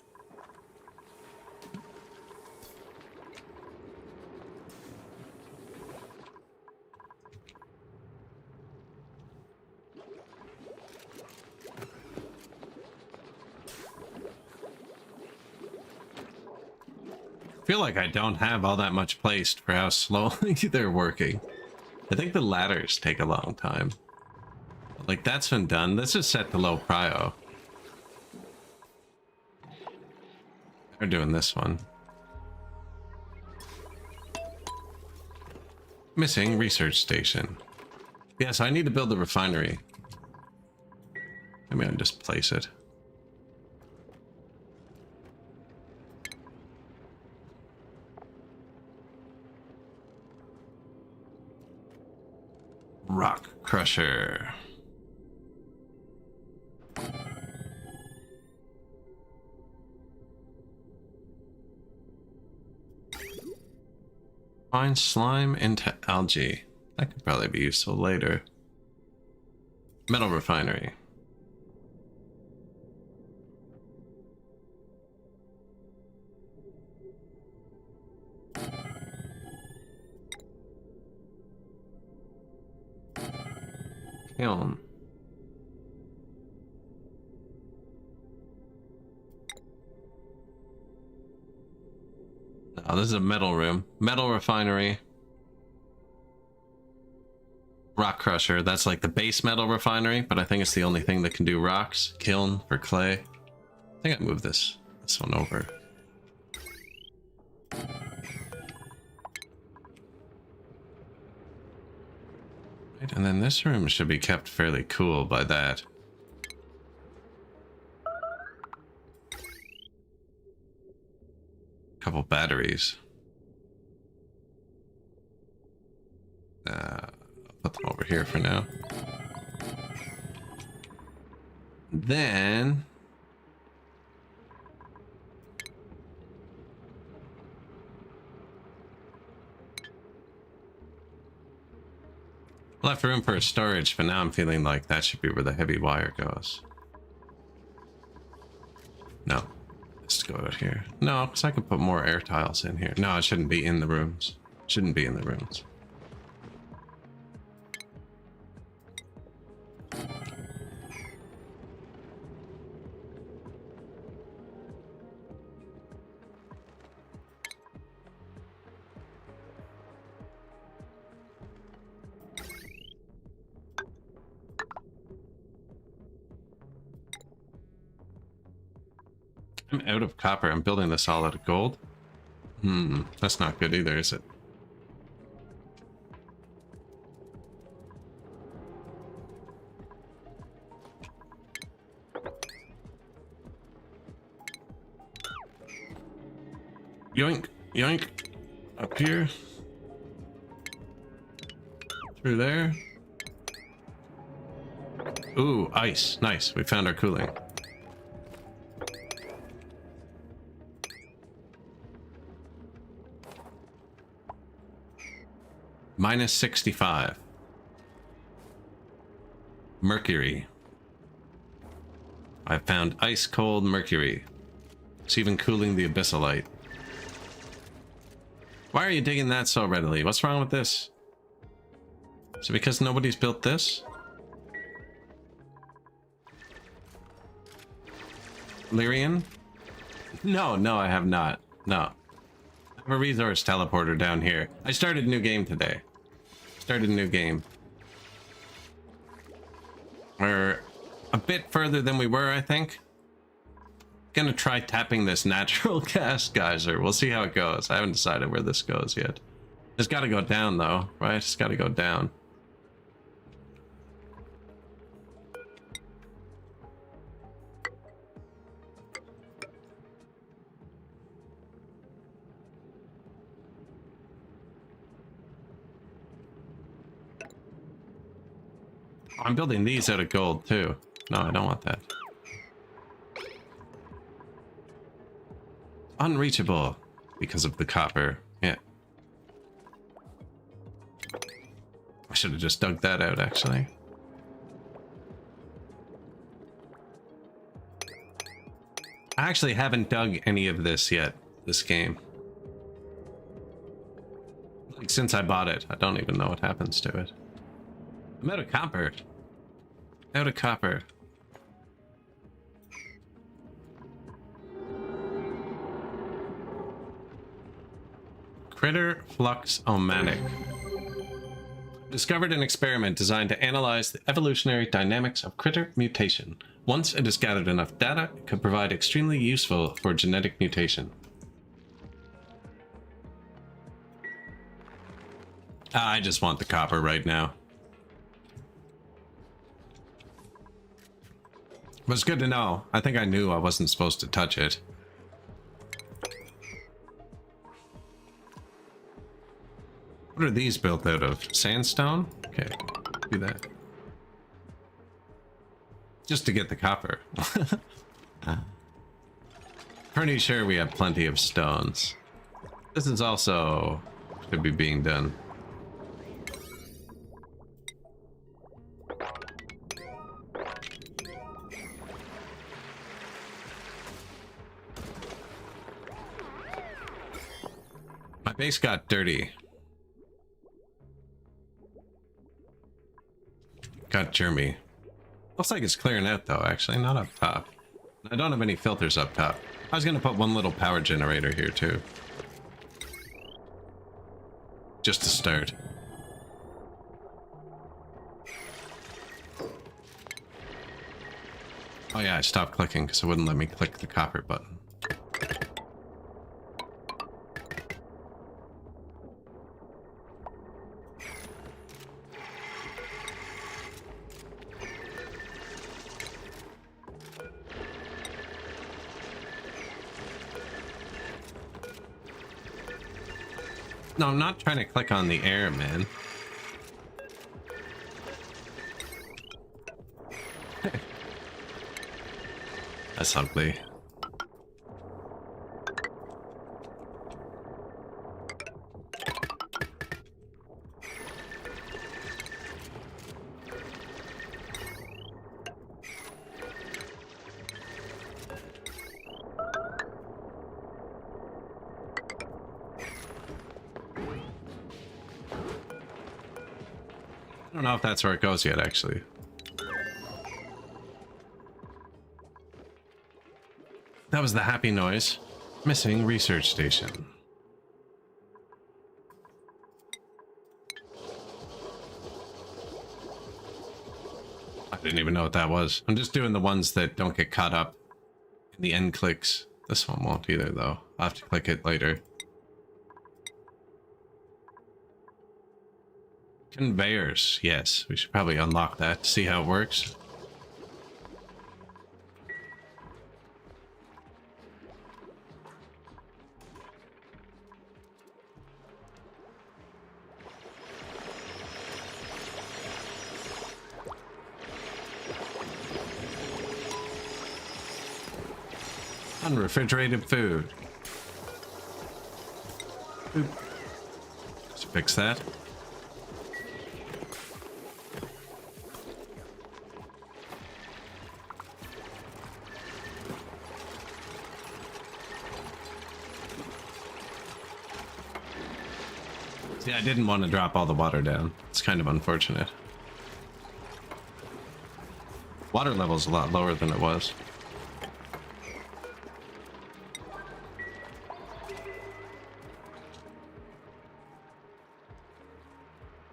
I feel like I don't have all that much placed for how slowly they're working. I think the ladders take a long time. Like, that's been done. This is set to low prio. They're doing this one. Missing research station. Yes, I need to build the refinery. Maybe I'll just place it. Rock Crusher. Find slime into algae. That could probably be useful later. Metal refinery. Kiln. Oh, this is a metal room. Metal refinery. Rock crusher. That's like the base metal refinery, but I think it's the only thing that can do rocks. Kiln for clay. I think I moved this one over. Right, and then this room should be kept fairly cool by that. Couple batteries. Put them over here for now. Then Left room for storage, but now I'm feeling like that should be where the heavy wire goes. No. Let's go out here. No, because I could put more air tiles in here. No, it shouldn't be in the rooms. Shouldn't be in the rooms. I'm out of copper. I'm building this all out of gold. That's not good either, is it? Yoink, yoink. Up here. Through there. Ooh, ice. Nice. We found our cooling. Minus 65. Mercury. I found ice cold mercury. It's even cooling the abyssalite. Why are you digging that so readily? What's wrong with this? Is it because nobody's built this? Lyrian? No, I have not. No. I have a resource teleporter down here. I started a new game today. Started a new game. We're a bit further than we were, I think. Gonna try tapping this natural gas geyser. We'll see how it goes. I haven't decided where this goes yet. It's gotta go down though, right? It's gotta go down. I'm building these out of gold too. No, I don't want that. Unreachable because of the copper. Yeah. I should have just dug that out actually. I actually haven't dug any of this yet, this game. Like since I bought it, I don't even know what happens to it. I'm out of copper. Out of copper. Critter Flux Omatic. Discovered an experiment designed to analyze the evolutionary dynamics of critter mutation. Once it has gathered enough data, it could provide extremely useful for genetic mutation. I just want the copper right now. But it's good to know. I think I knew I wasn't supposed to touch it. What are these built out of? Sandstone? Okay, do that. Just to get the copper. Pretty sure we have plenty of stones. This is also should be being done. My base got dirty. Got germy. Looks like it's clearing out though, actually, not up top. I don't have any filters up top. I was gonna put one little power generator here too. Just to start. Oh yeah, I stopped clicking because it wouldn't let me click the copper button. No, I'm not trying to click on the air, man. That's ugly. I don't know if that's where it goes yet, actually. That was the happy noise. Missing research station. I didn't even know what that was. I'm just doing the ones that don't get caught up in the end clicks. This one won't either, though. I'll have to click it later. Conveyors. Yes, we should probably unlock that, see how it works. Unrefrigerated food. Boop. Let's fix that. See, I didn't want to drop all the water down. It's kind of unfortunate. Water level's a lot lower than it was.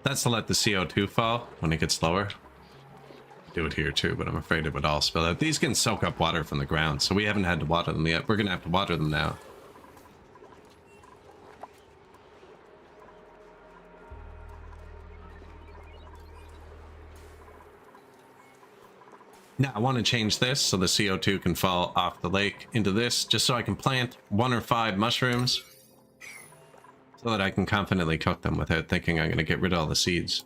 That's to let the CO2 fall when it gets lower. Do it here too, but I'm afraid it would all spill out. These can soak up water from the ground, so we haven't had to water them yet. We're gonna have to water them now. Now I want to change this so the CO2 can fall off the lake into this, just so I can plant 1 or 5 mushrooms so that I can confidently cook them without thinking I'm going to get rid of all the seeds.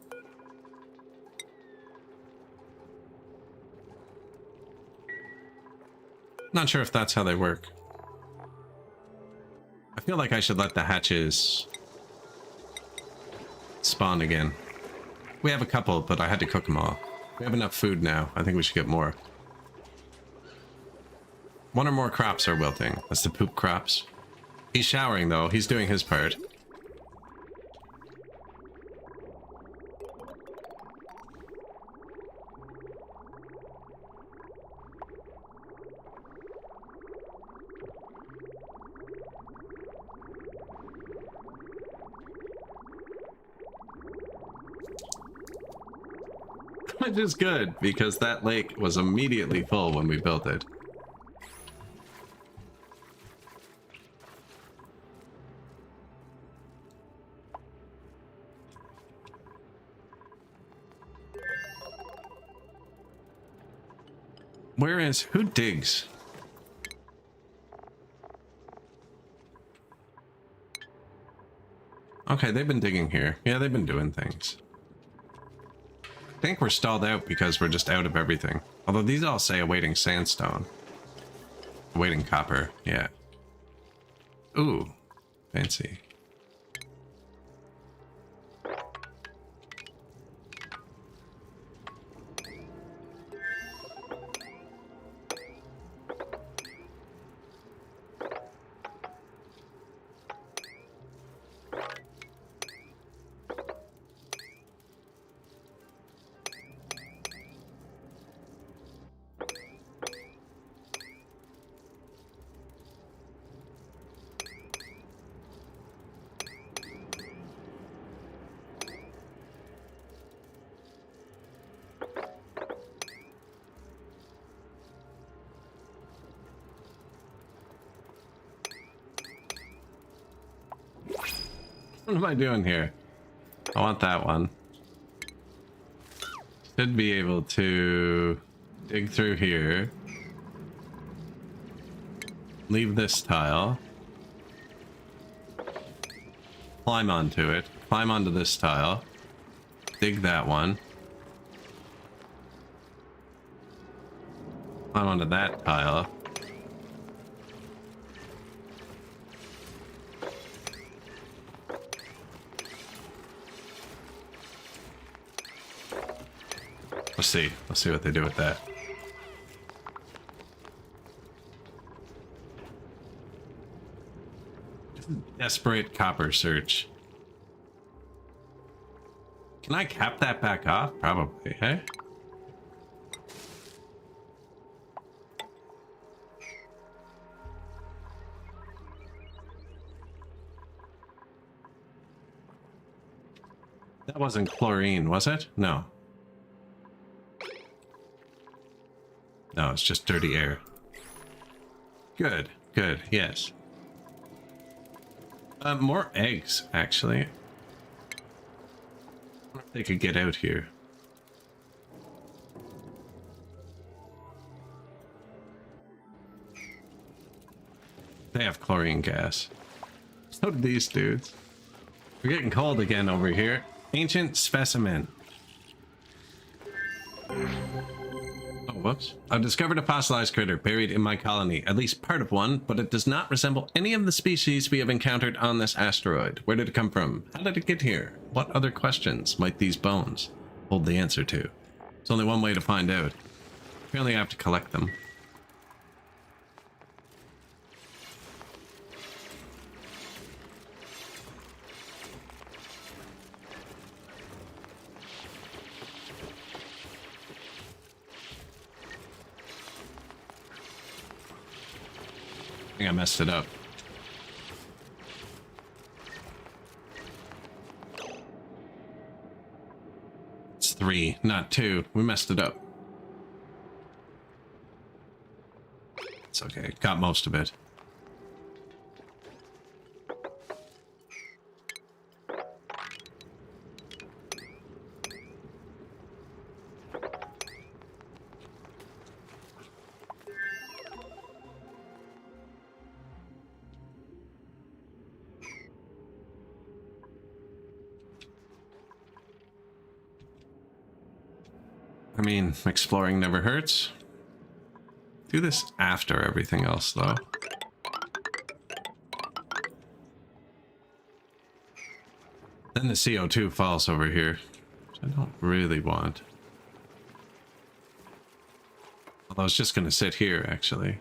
Not sure if that's how they work. I feel like I should let the hatches spawn again. We have a couple, but I had to cook them all. We have enough food now. I think we should get more. 1 or more crops are wilting. That's the poop crops. He's showering though. He's doing his part. Which is good, because that lake was immediately full when we built it. Who digs? Okay, they've been digging here. Yeah, they've been doing things. I think we're stalled out because we're just out of everything. Although these all say awaiting sandstone. Awaiting copper, yeah. Ooh, fancy. What am I doing here? I want that one. Should be able to dig through here. Leave this tile. Climb onto it. Climb onto this tile. Dig that one. Climb onto that tile. Let's see what they do with that. Desperate copper search. Can I cap that back off? Probably, hey? That wasn't chlorine, was it? No. No, it's just dirty air. Good, good, yes. More eggs, actually. I wonder if they could get out here. They have chlorine gas. So do these dudes. We're getting cold again over here. Ancient specimen. Oh, whoops. I've discovered a fossilized critter buried in my colony, at least part of one, but it does not resemble any of the species we have encountered on this asteroid. Where did it come from? How did it get here? What other questions might these bones hold the answer to? There's only one way to find out. Apparently I have to collect them. I think I messed it up. It's 3, not 2. We messed it up. It's okay. Got most of it. I mean, exploring never hurts. Do this after everything else, though. Then the CO2 falls over here, which I don't really want. Although it's just going to sit here, actually.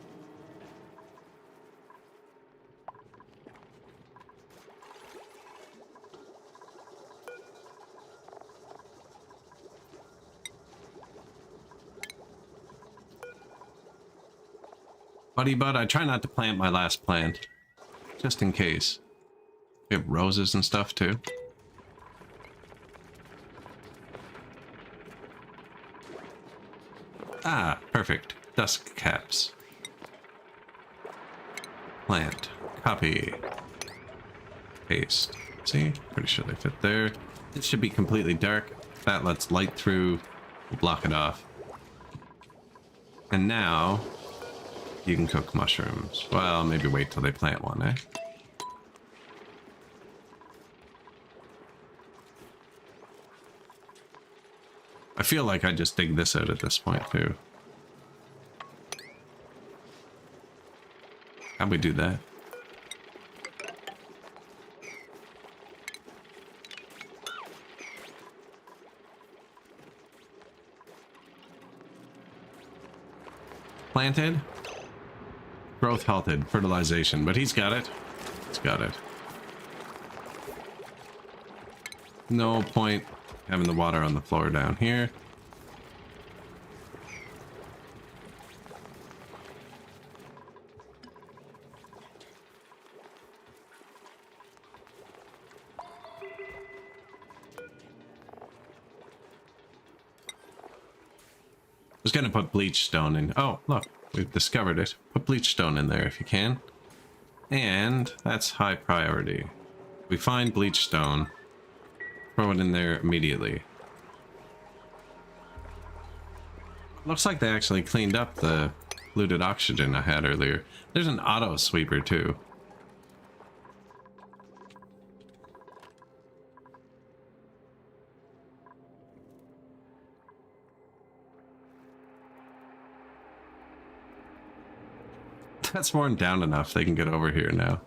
Buddy bud, I try not to plant my last plant. Just in case. We have roses and stuff too. Ah, perfect. Dusk caps. Plant. Copy. Paste. See? Pretty sure they fit there. This should be completely dark. That lets light through. We'll block it off. And now you can cook mushrooms. Well, maybe wait till they plant one, eh? I feel like I just dig this out at this point, too. How'd we do that? Planted? Growth halted. Fertilization. But he's got it. He's got it. No point having the water on the floor down here. I was gonna put bleach stone in. Oh, look, we've discovered it. Put bleach stone in there if you can. And that's high priority. We find bleach stone. Throw it in there immediately. Looks like they actually cleaned up the polluted oxygen I had earlier. There's an auto sweeper too. That's worn down enough. They can get over here now.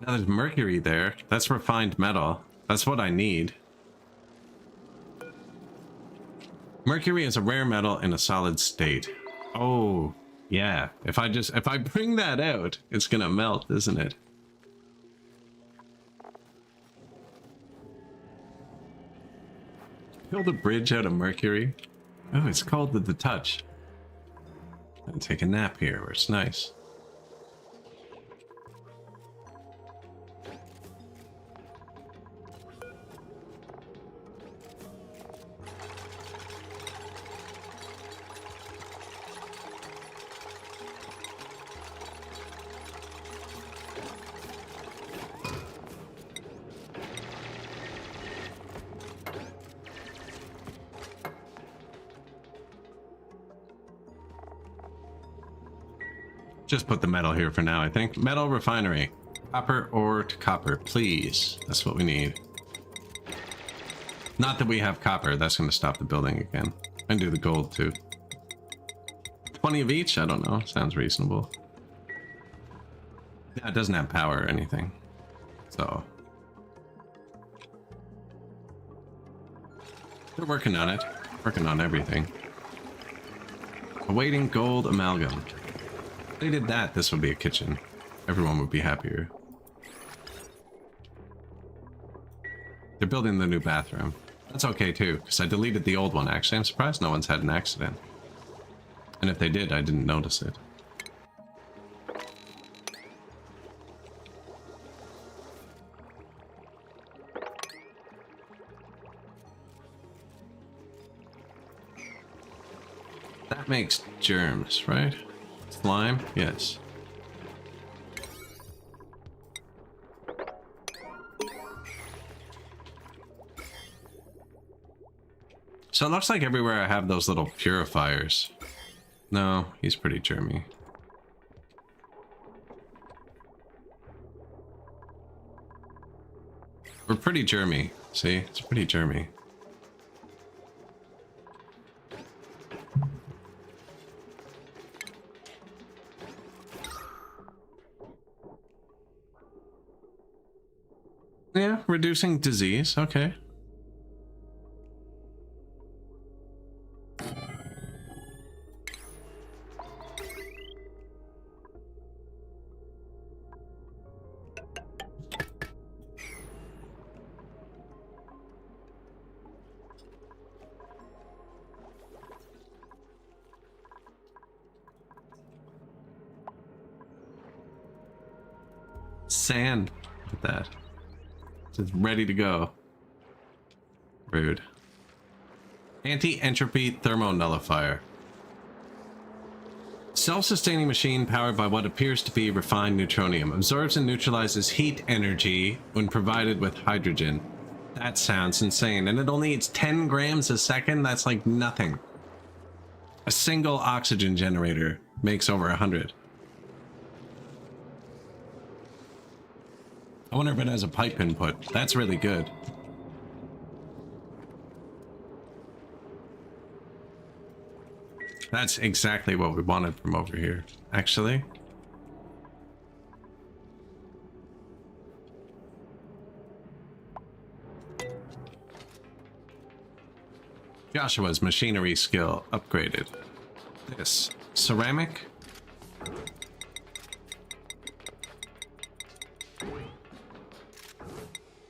Now there's mercury there. That's refined metal. That's what I need. Mercury is a rare metal in a solid state. Oh, yeah. If I bring that out, it's gonna melt, isn't it? Build a bridge out of mercury. Oh, it's called the Touch. I'll take a nap here where it's nice. Just put the metal here for now, I think. Metal refinery. Copper ore to copper, please. That's what we need. Not that we have copper. That's going to stop the building again. And do the gold, too. 20 of each? I don't know. Sounds reasonable. Yeah, it doesn't have power or anything. So. They're working on it. Working on everything. Awaiting gold amalgam. If they did that, this would be a kitchen. Everyone would be happier. They're building the new bathroom. That's okay too, because I deleted the old one. Actually, I'm surprised no one's had an accident. And if they did, I didn't notice it. That makes germs, right? Slime? Yes. So it looks like everywhere I have those little purifiers. No, he's pretty germy. We're pretty germy. See? It's pretty germy. Yeah, reducing disease. Okay. Sand. Look at that. It's ready to go. Rude. Anti-entropy thermo nullifier. Self-sustaining machine powered by what appears to be refined neutronium. Absorbs and neutralizes heat energy when provided with hydrogen. That sounds insane. And it only eats 10 grams a second? That's like nothing. A single oxygen generator makes over 100. I wonder if it has a pipe input. That's really good. That's exactly what we wanted from over here, actually. Joshua's machinery skill upgraded. This ceramic.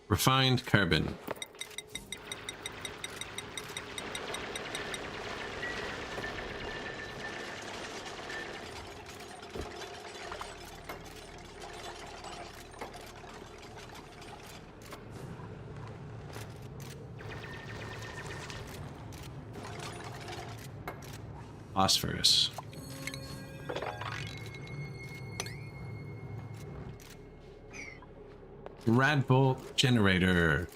Refined carbon. Phosphorus. Radbolt generator.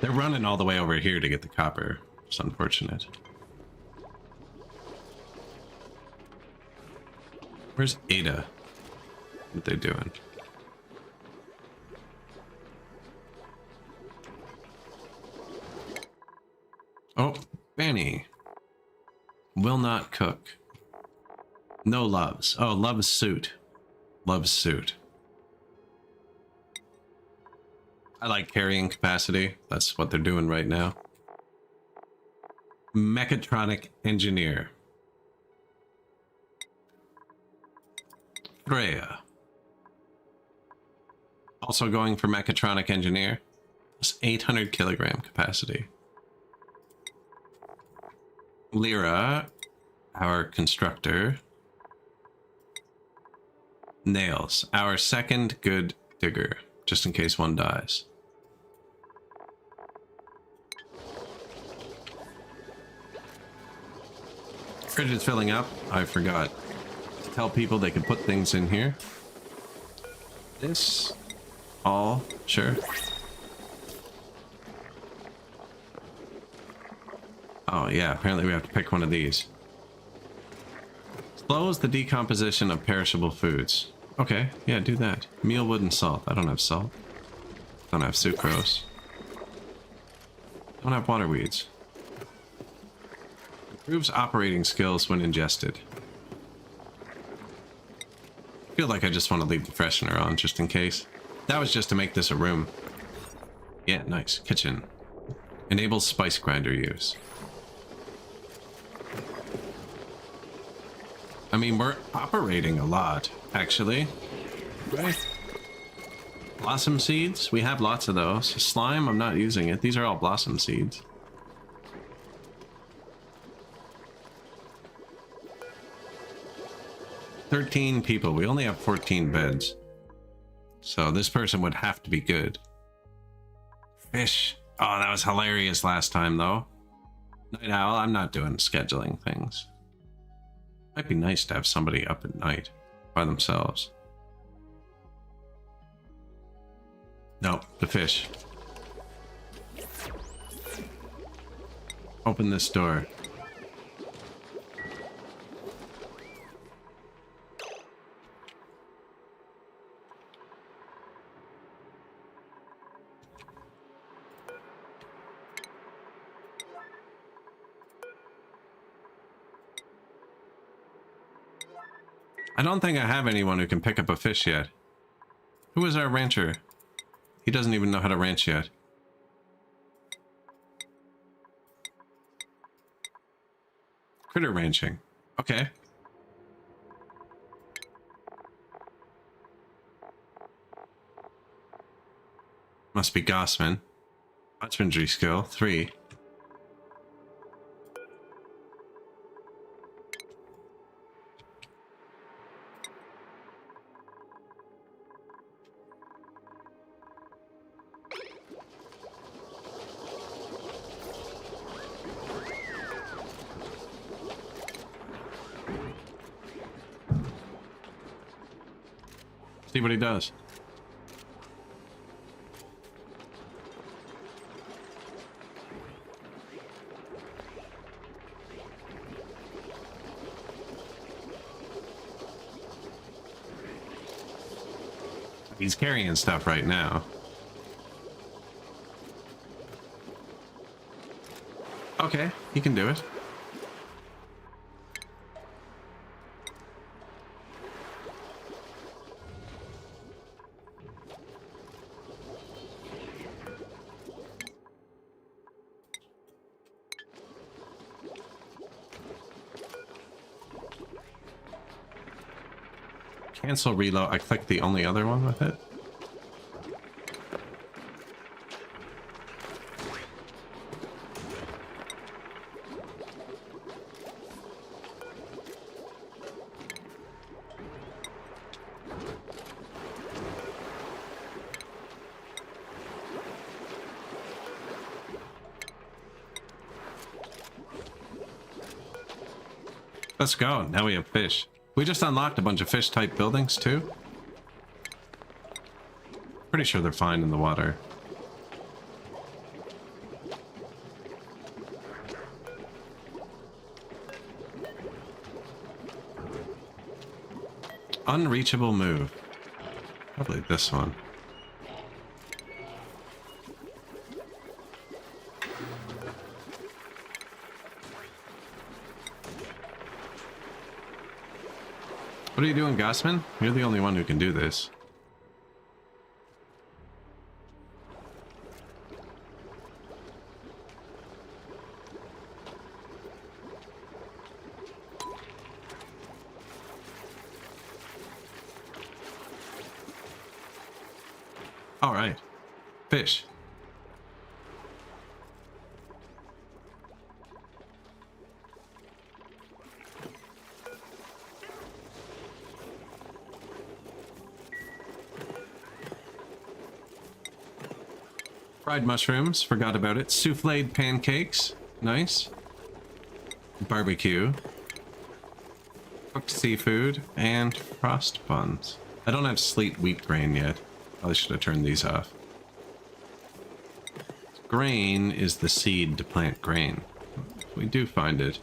They're running all the way over here to get the copper. It's unfortunate. Where's Ada? What they doing? Oh, Benny. Will not cook. No loves. Oh, loves suit. Loves suit. I like carrying capacity. That's what they're doing right now. Mechatronic engineer. Freya. Also going for mechatronic engineer. It's 800 kilogram capacity. Lyra, our constructor. Nails, our second good digger, just in case one dies. Fridge is filling up. I forgot to tell people they could put things in here. This, all, sure. Oh yeah, apparently we have to pick one of these. Slows the decomposition of perishable foods. Okay, yeah, do that. Meal, wood, and salt. I don't have salt. Don't have sucrose. Don't have water weeds. Improves operating skills when ingested. I feel like I just want to leave the freshener on just in case. That was just to make this a room. Yeah, nice. Kitchen. Enables spice grinder use. I mean, we're operating a lot, actually. Right? Blossom seeds? We have lots of those. Slime, I'm not using it. These are all blossom seeds. $13 people. We only have 14 beds. So this person would have to be good. Fish. Oh, that was hilarious last time, though. Night Owl, I'm not doing scheduling things. Might be nice to have somebody up at night by themselves. No, the fish. Open this door. I don't think I have anyone who can pick up a fish yet. Who is our rancher? He doesn't even know how to ranch yet. Critter ranching. Okay. Must be Gossman. Husbandry skill, 3. See what he does. He's carrying stuff right now. Okay, he can do it. Cancel reload. I clicked the only other one with it. Let's go. Now we have fish. We just unlocked a bunch of fish type buildings too. Pretty sure they're fine in the water. Unreachable move. Probably this one. What are you doing, Gossman? You're the only one who can do this. All right. Fish. Fried mushrooms, forgot about it. Souffled pancakes, nice. Barbecue. Cooked seafood, and frost buns. I don't have sleet wheat grain yet. Probably should have turned these off. Grain is the seed to plant grain. We do find it.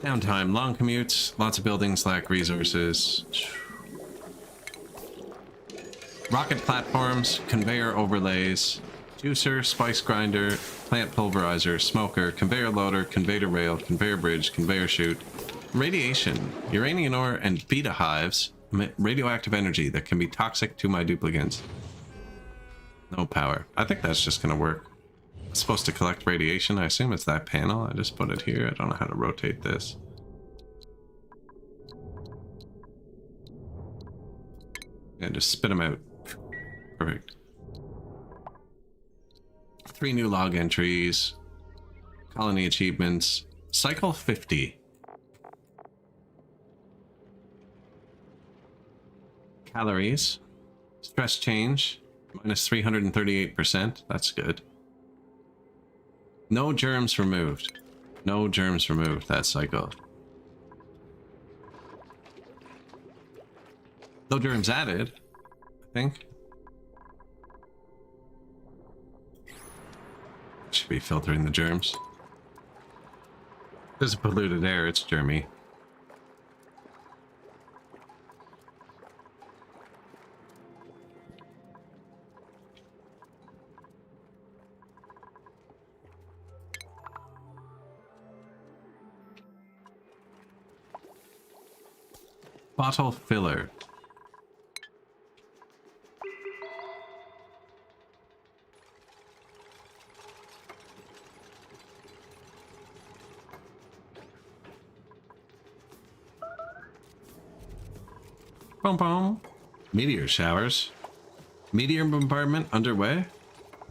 Downtime, long commutes, lots of buildings lack resources. Rocket platforms, conveyor overlays, juicer, spice grinder, plant pulverizer, smoker, conveyor loader, conveyor rail, conveyor bridge, conveyor chute, radiation, uranium ore, and beta hives emit radioactive energy that can be toxic to my duplicants. No power. I think that's just gonna work. It's supposed to collect radiation. I assume it's that panel. I just put it here. I don't know how to rotate this. Yeah, just spit them out. Perfect. 3 new log entries. Colony achievements. Cycle 50. Calories. Stress change. Minus 338%. That's good. No germs removed. No germs removed that cycle. No germs added, I think. Should be filtering the germs. There's a polluted air, it's germy. Bottle filler. Boom boom. Meteor showers. Meteor bombardment underway?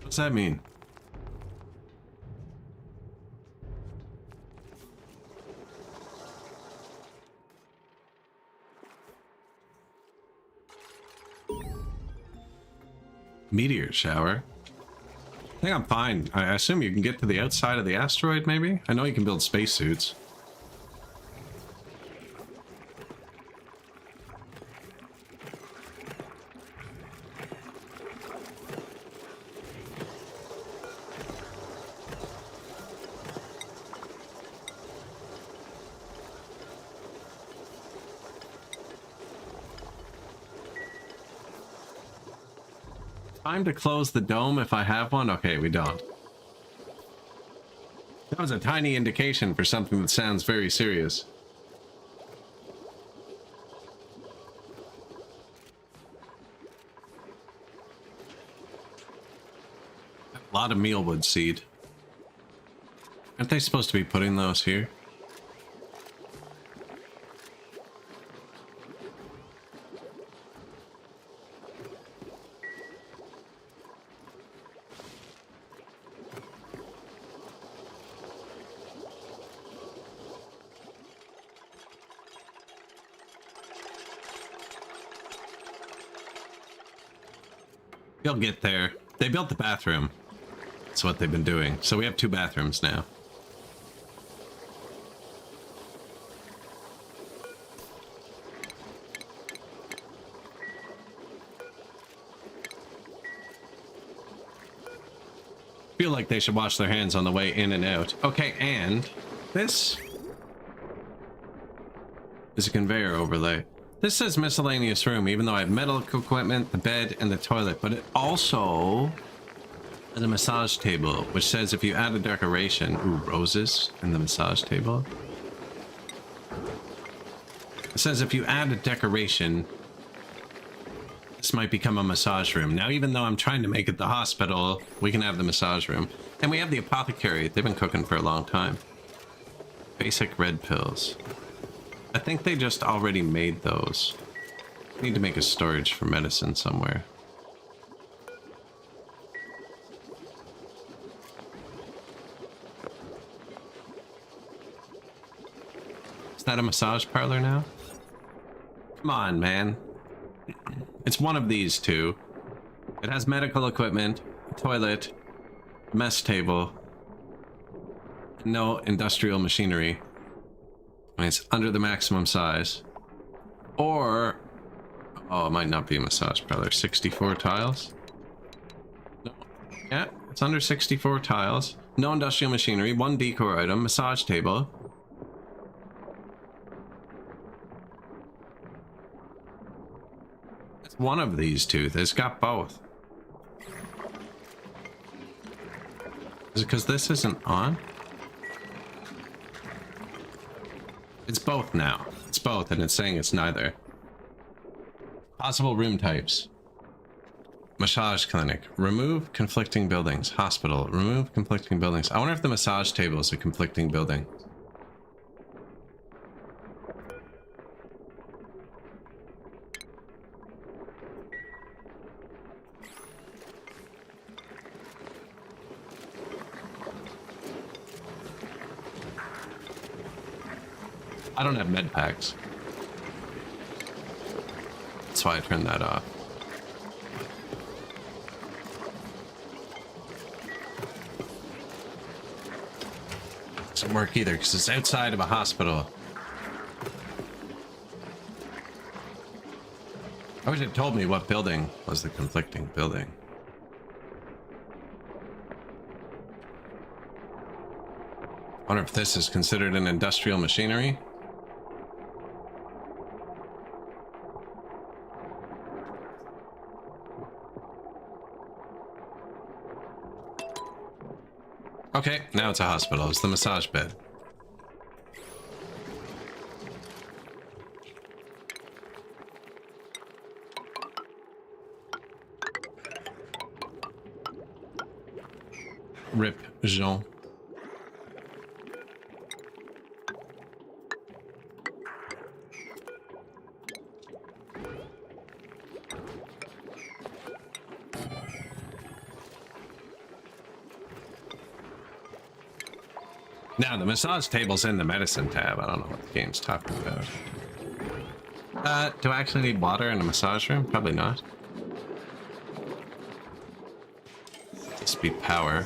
What's that mean? Meteor shower. I think I'm fine. I assume you can get to the outside of the asteroid, maybe? I know you can build spacesuits. Time to close the dome if I have one? Okay, we don't. That was a tiny indication for something that sounds very serious. A lot of mealwood seed. Aren't they supposed to be putting those here? They'll get there. They built the bathroom. That's what they've been doing. So we have 2 bathrooms now. Feel like they should wash their hands on the way in and out. Okay, and this is a conveyor overlay. This says miscellaneous room, even though I have medical equipment, the bed, and the toilet, but it also has a massage table, which says if you add a decoration, ooh, roses in the massage table. It says if you add a decoration, this might become a massage room. Now, even though I'm trying to make it the hospital, we can have the massage room. And we have the apothecary. They've been cooking for a long time. Basic red pills. I think they just already made those. Need to make a storage for medicine somewhere. Is that a massage parlor now? Come on, man. It's one of these two. It has medical equipment, toilet, mess table, no industrial machinery. And it's under the maximum size. Or, oh, it might not be a massage parlor. 64 tiles? No. Yeah, it's under 64 tiles. No industrial machinery, one decor item, massage table. It's one of these two. It's got both. Is it because this isn't on? It's both now. It's both, and it's saying it's neither. Possible room types. Massage clinic. Remove conflicting buildings. Hospital. Remove conflicting buildings. I wonder if the massage table is a conflicting building. I don't have med packs. That's why I turned that off. Doesn't work either because it's outside of a hospital. I wish it told me what building was the conflicting building. I wonder if this is considered an industrial machinery. Okay, now it's a hospital. It's the massage bed. Rip Jean. Now, the massage table's in the medicine tab. I don't know what the game's talking about. Do I actually need water in a massage room? Probably not. Just be power.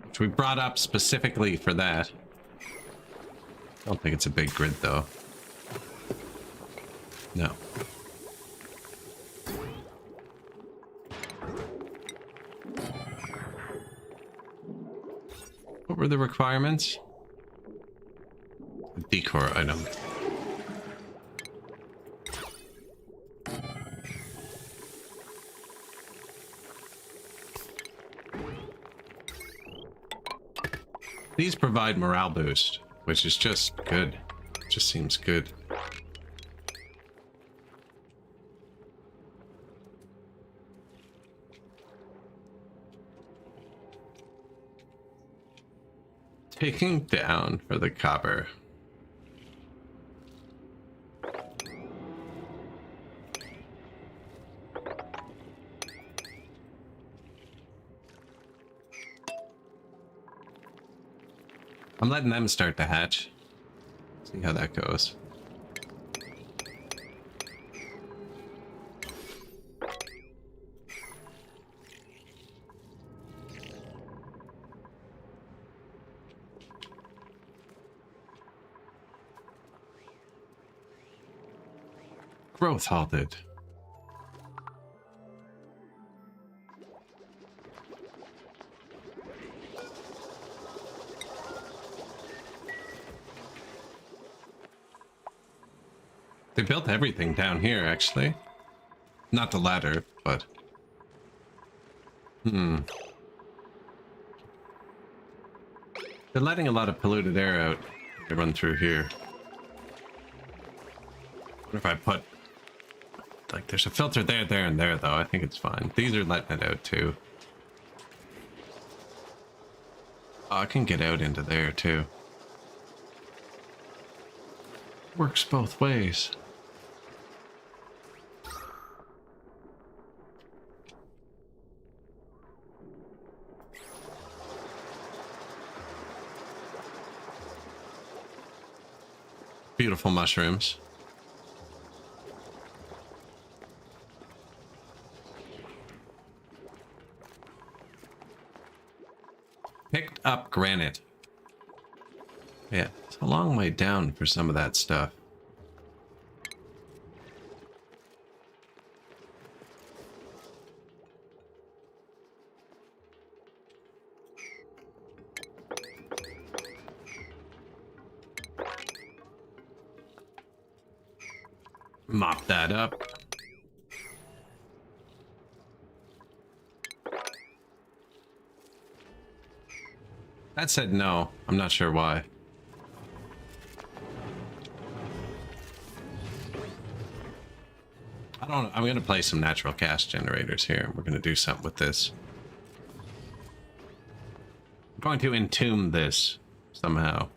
Which we brought up specifically for that. I don't think it's a big grid, though. No. What were the requirements? A decor item. These provide morale boost, which is just good. Just seems good. Taking down for the copper. I'm letting them start to hatch. See how that goes. Growth halted. They built everything down here, actually. Not the ladder, but... They're letting a lot of polluted air out. They run through here. What if I put... Like, there's a filter there, there, and there, though. I think it's fine. These are letting it out, too. Oh, I can get out into there too. Works both ways. Beautiful mushrooms. Picked up granite. Yeah, it's a long way down for some of that stuff. Mop that up. That said no. I'm not sure why. I don't know. I'm going to play some natural gas generators here. We're going to do something with this. I'm going to entomb this somehow.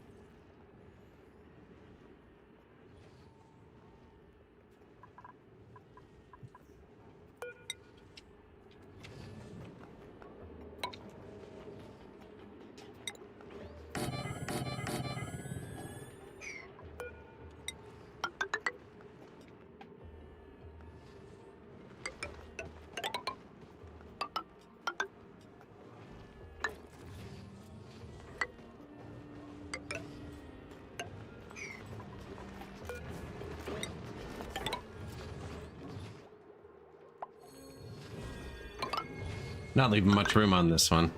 Not leaving much room on this one.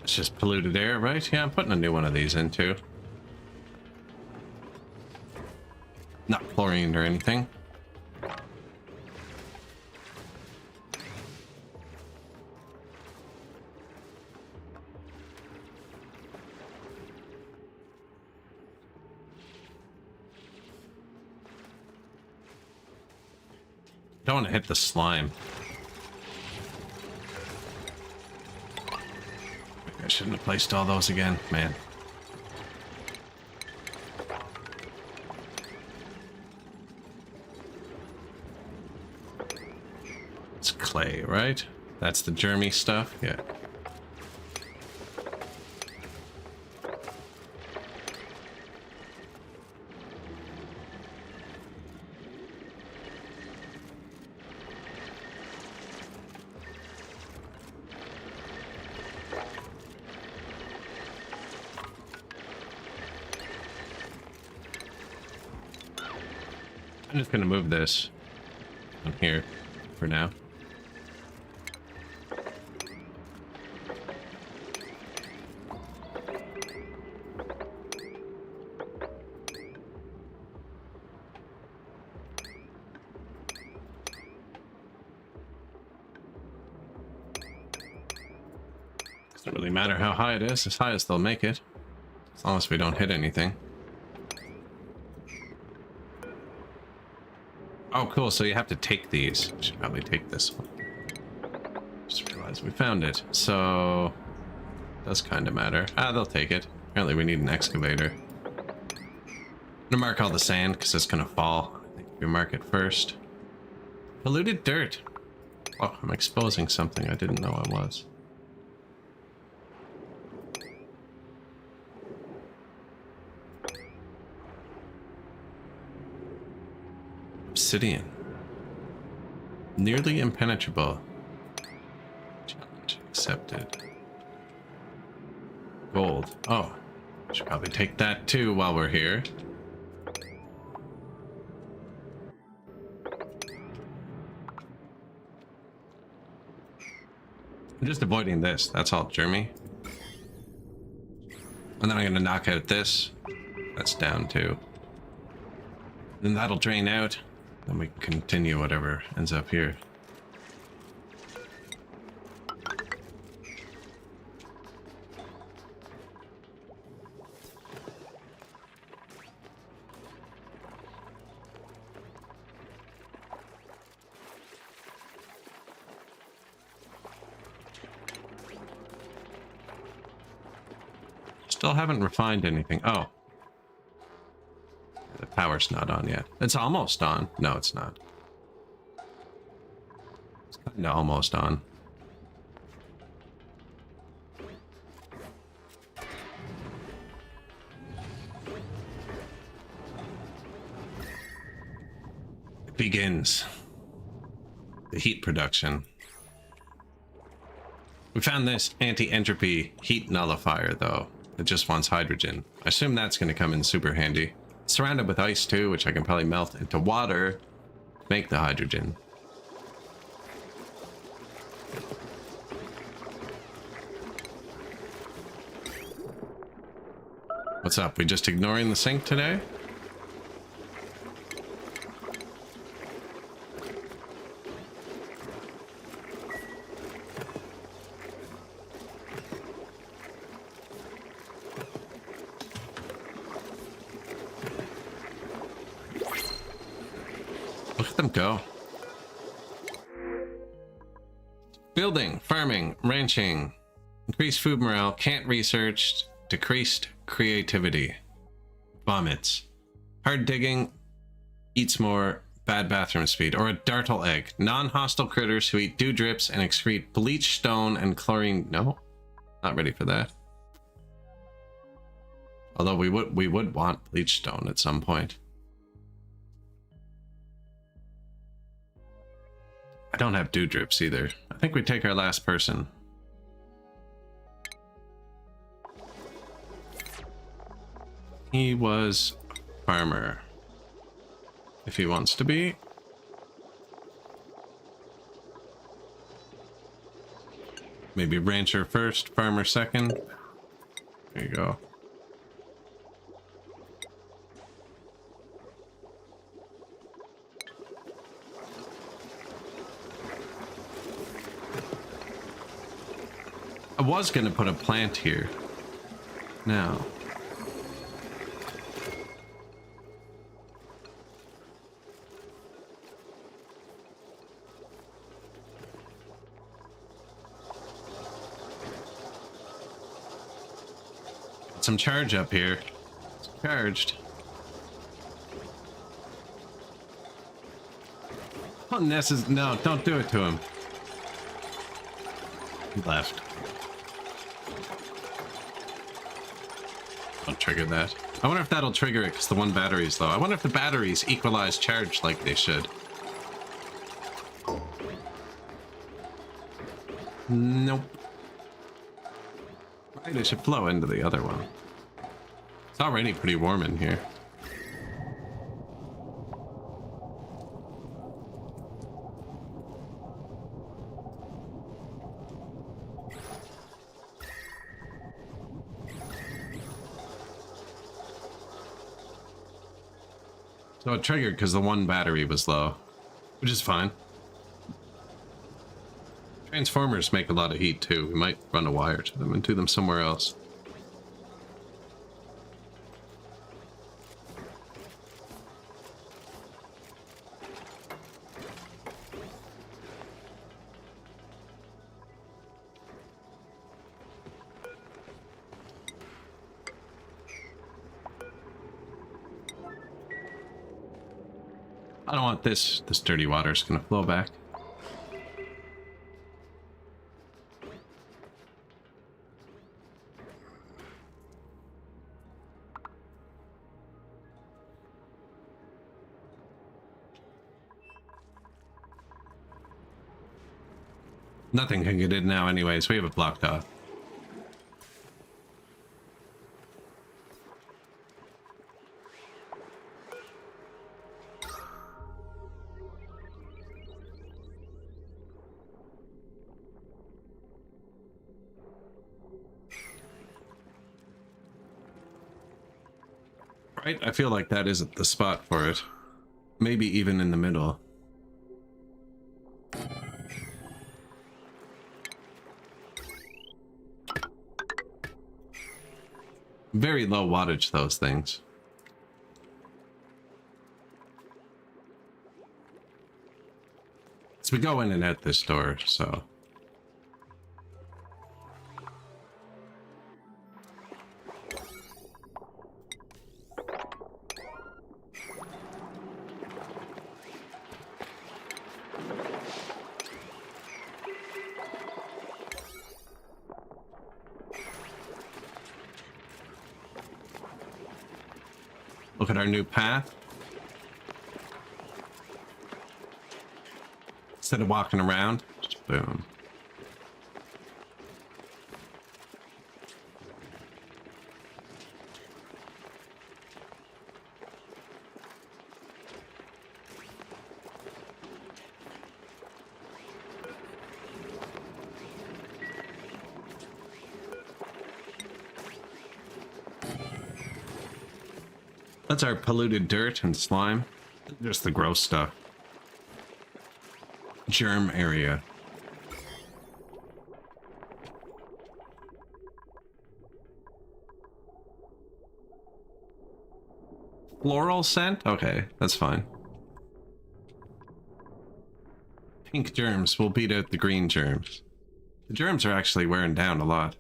It's just polluted air, right? Yeah, I'm putting a new one of these in too. Not chlorine or anything. Don't want to hit the slime. I shouldn't have placed all those again, man. It's clay, right? That's the germy stuff? Yeah. I'm just gonna move this on here for now. Doesn't really matter how high it is, as high as they'll make it, as long as we don't hit anything. Oh, cool. So you have to take these. I should probably take this one. Just realized we found it. So, does kind of matter. Ah, they'll take it. Apparently we need an excavator. I'm gonna mark all the sand because it's gonna fall. I think we mark it first. Polluted dirt. Oh, I'm exposing something I didn't know I was. Obsidian. Nearly impenetrable. Challenge accepted. Gold. Oh, should probably take that too while we're here. I'm just avoiding this. That's all, Jeremy. And then I'm gonna knock out this. That's down too. Then that'll drain out. Then we can continue whatever ends up here. Still haven't refined anything. Oh. The power's not on yet. It's almost on. No, it's not. It's kind of almost on. It begins. The heat production. We found this anti-entropy heat nullifier, though. It just wants hydrogen. I assume that's going to come in super handy. It's surrounded with ice, too, which I can probably melt into water to make the hydrogen. What's up? We just ignoring the sink today? Look at them go. Building, farming, ranching. Increased food morale, can't research, decreased creativity. Vomits. Hard digging, eats more, bad bathroom speed. Or a dartle egg. Non-hostile critters who eat dewdrips and excrete bleach stone and chlorine. No, not ready for that. Although we would want bleach stone at some point. I don't have dewdrips either. I think we take our last person. He was a farmer. If he wants to be. Maybe rancher first, farmer second. There you go. I was gonna put a plant here. Now. Got some charge up here. It's charged. Oh, no, don't do it to him. He left. Don't trigger that. I wonder if that'll trigger it because the one battery's low. I wonder if the batteries equalize charge like they should. Nope. Right, it should flow into the other one. It's already pretty warm in here. So it triggered because the one battery was low, which is fine. Transformers make a lot of heat too. We might run a wire to them and do them somewhere else. I don't want this dirty water is gonna flow back. Nothing can get in now anyways, we have it blocked off. Right? I feel like that isn't the spot for it. Maybe even in the middle. Very low wattage, those things. So we go in and out this door, so... Look at our new path. Instead of walking around, just boom. That's our polluted dirt and slime. Just the gross stuff. Germ area. Floral scent? Okay, that's fine. Pink germs will beat out the green germs. The germs are actually wearing down a lot.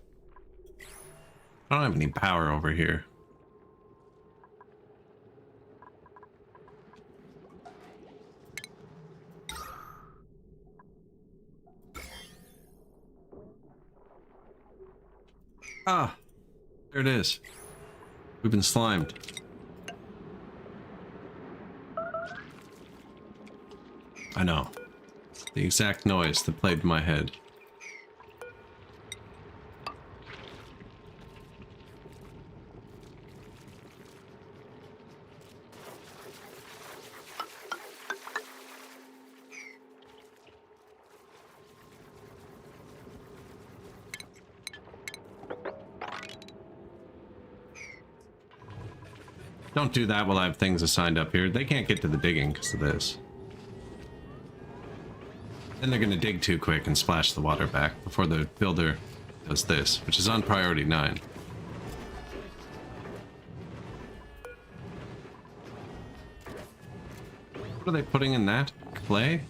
I don't have any power over here. Ah, there it is. We've been slimed. I know. The exact noise that played in my head. Don't do that while I have things assigned up here. They can't get to the digging because of this. Then they're going to dig too quick and splash the water back before the builder does this, which is on priority 9. What are they putting in that? Clay?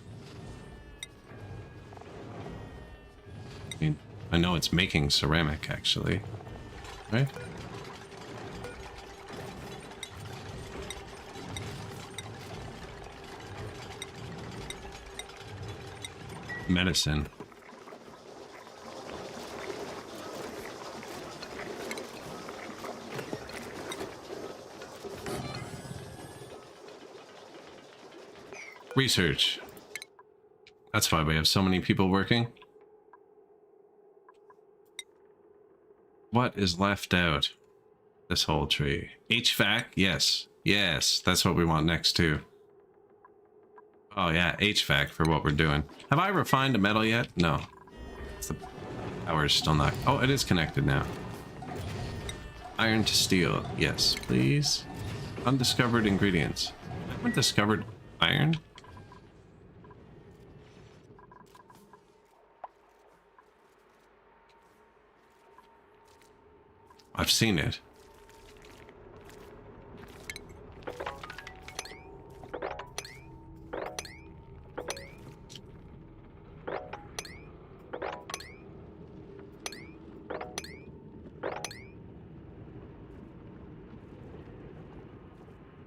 I mean, I know it's making ceramic, actually. Right? Medicine. Research. That's why we have so many people working. What is left out? This whole tree. HVAC? Yes. Yes, that's what we want next too. Oh yeah, HVAC for what we're doing. Have I refined a metal yet? No. The power's still not... Oh, it is connected now. Iron to steel. Yes, please. Undiscovered ingredients. I haven't discovered iron? I've seen it.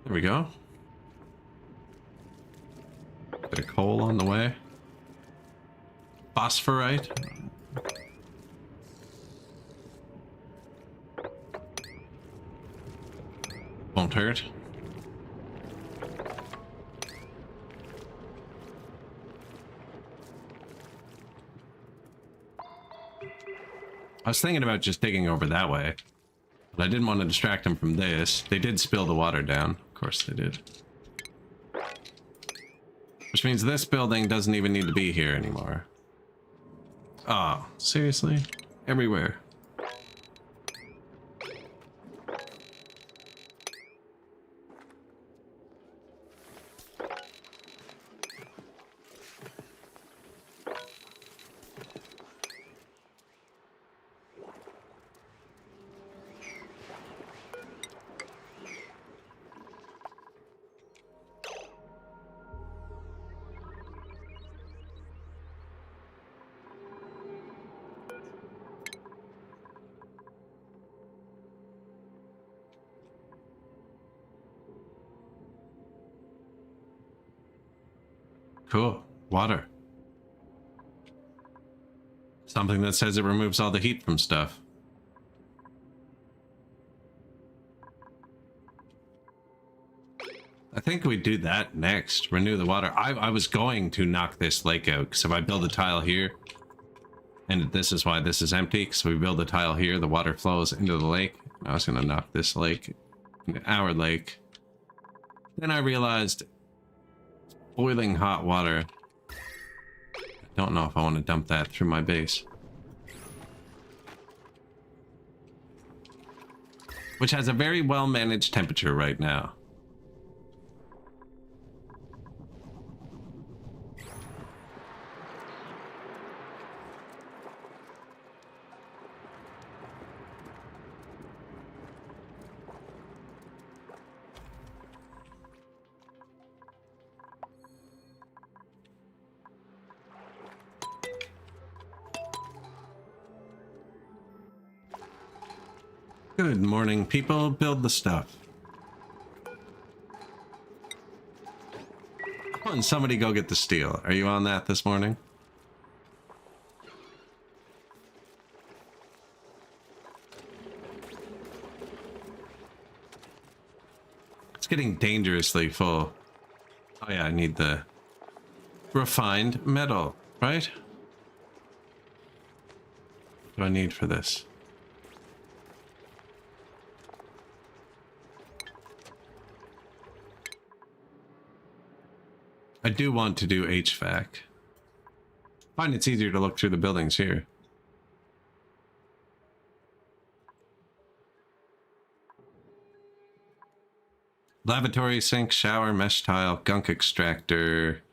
There we go. Bit of coal on the way. Phosphorite. Won't hurt. I was thinking about just digging over that way, but I didn't want to distract them from this. They did spill the water down. Of course they did. Which means this building doesn't even need to be here anymore. Oh, seriously? Everywhere. Cool. Water. Something that says it removes all the heat from stuff. I think we do that next. Renew the water. I was going to knock this lake out, because if I build a tile here, and this is why this is empty, because we build a tile here, the water flows into the lake. I was going to knock this lake, our lake. Then I realized boiling hot water. I don't know if I want to dump that through my base. Which has a very well managed temperature right now. Good morning, people. Build the stuff. Come on, somebody go get the steel. Are you on that this morning? It's getting dangerously full. Oh yeah, I need the refined metal, right? What do I need for this? I do want to do HVAC. I find it's easier to look through the buildings here. Lavatory, sink, shower, mesh tile, gunk extractor,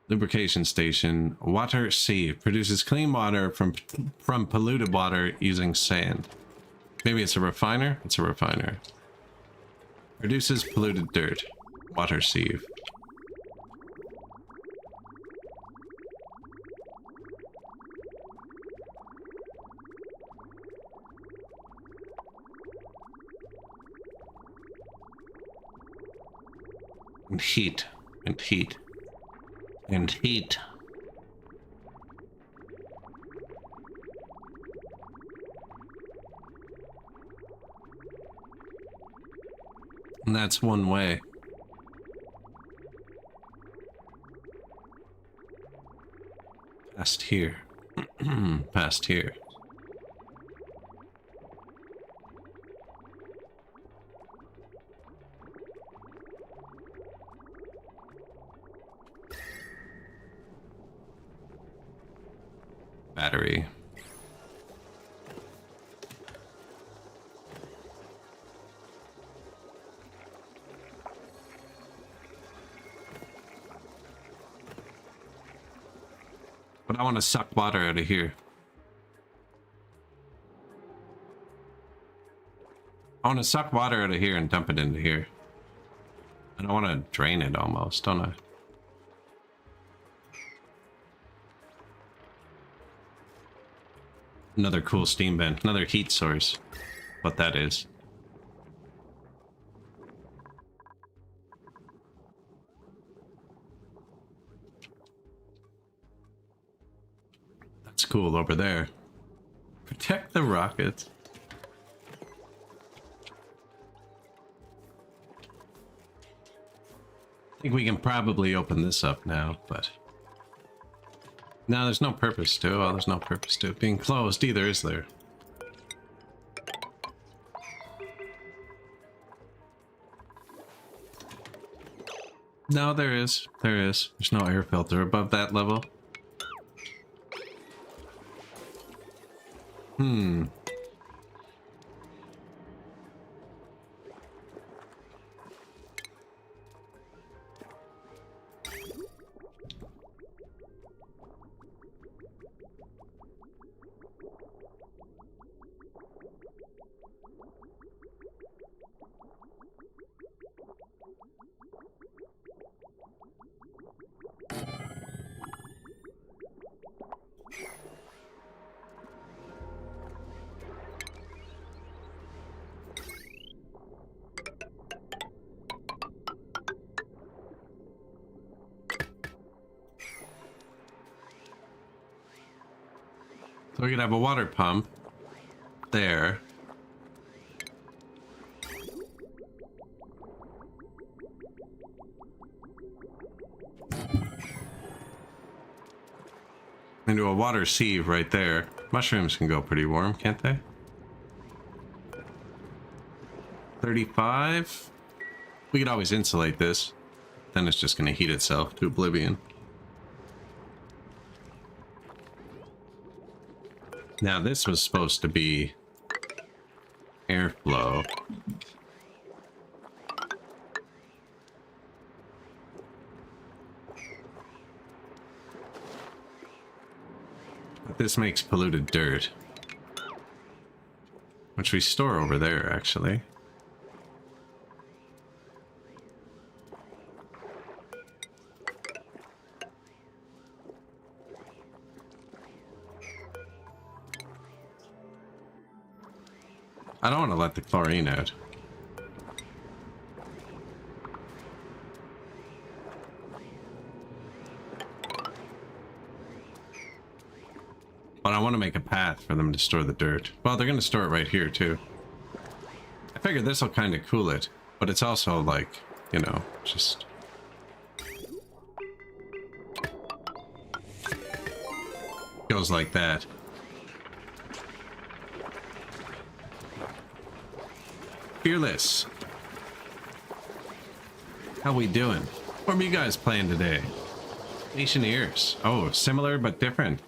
lubrication station, water sieve. Produces clean water from polluted water using sand. Maybe it's a refiner? It's a refiner. Produces polluted dirt. Water sieve. And heat. And heat. And heat. And that's one way. Past here. Past here. Battery. But I want to suck water out of here. I want to suck water out of here and dump it into here. And I want to drain it almost, don't I? Another cool steam vent, another heat source. What that is. That's cool over there. Protect the rockets. I think we can probably open this up now, but... No, there's no purpose to it. Well, there's no purpose to it being closed either, is there? No, there is. There is. There's no air filter above that level. So we could have a water pump there. Into a water sieve right there. Mushrooms can go pretty warm, can't they? 35. We could always insulate this. Then it's just going to heat itself to oblivion. Now this was supposed to be airflow. But this makes polluted dirt, which we store over there actually. I don't want to let the chlorine out. But I want to make a path for them to store the dirt. Well, they're going to store it right here too. I figured this will kind of cool it, but it's also like, you know, just... goes like that. Fearless. How we doing? What are you guys playing today? Nationeers. Oh, similar but different.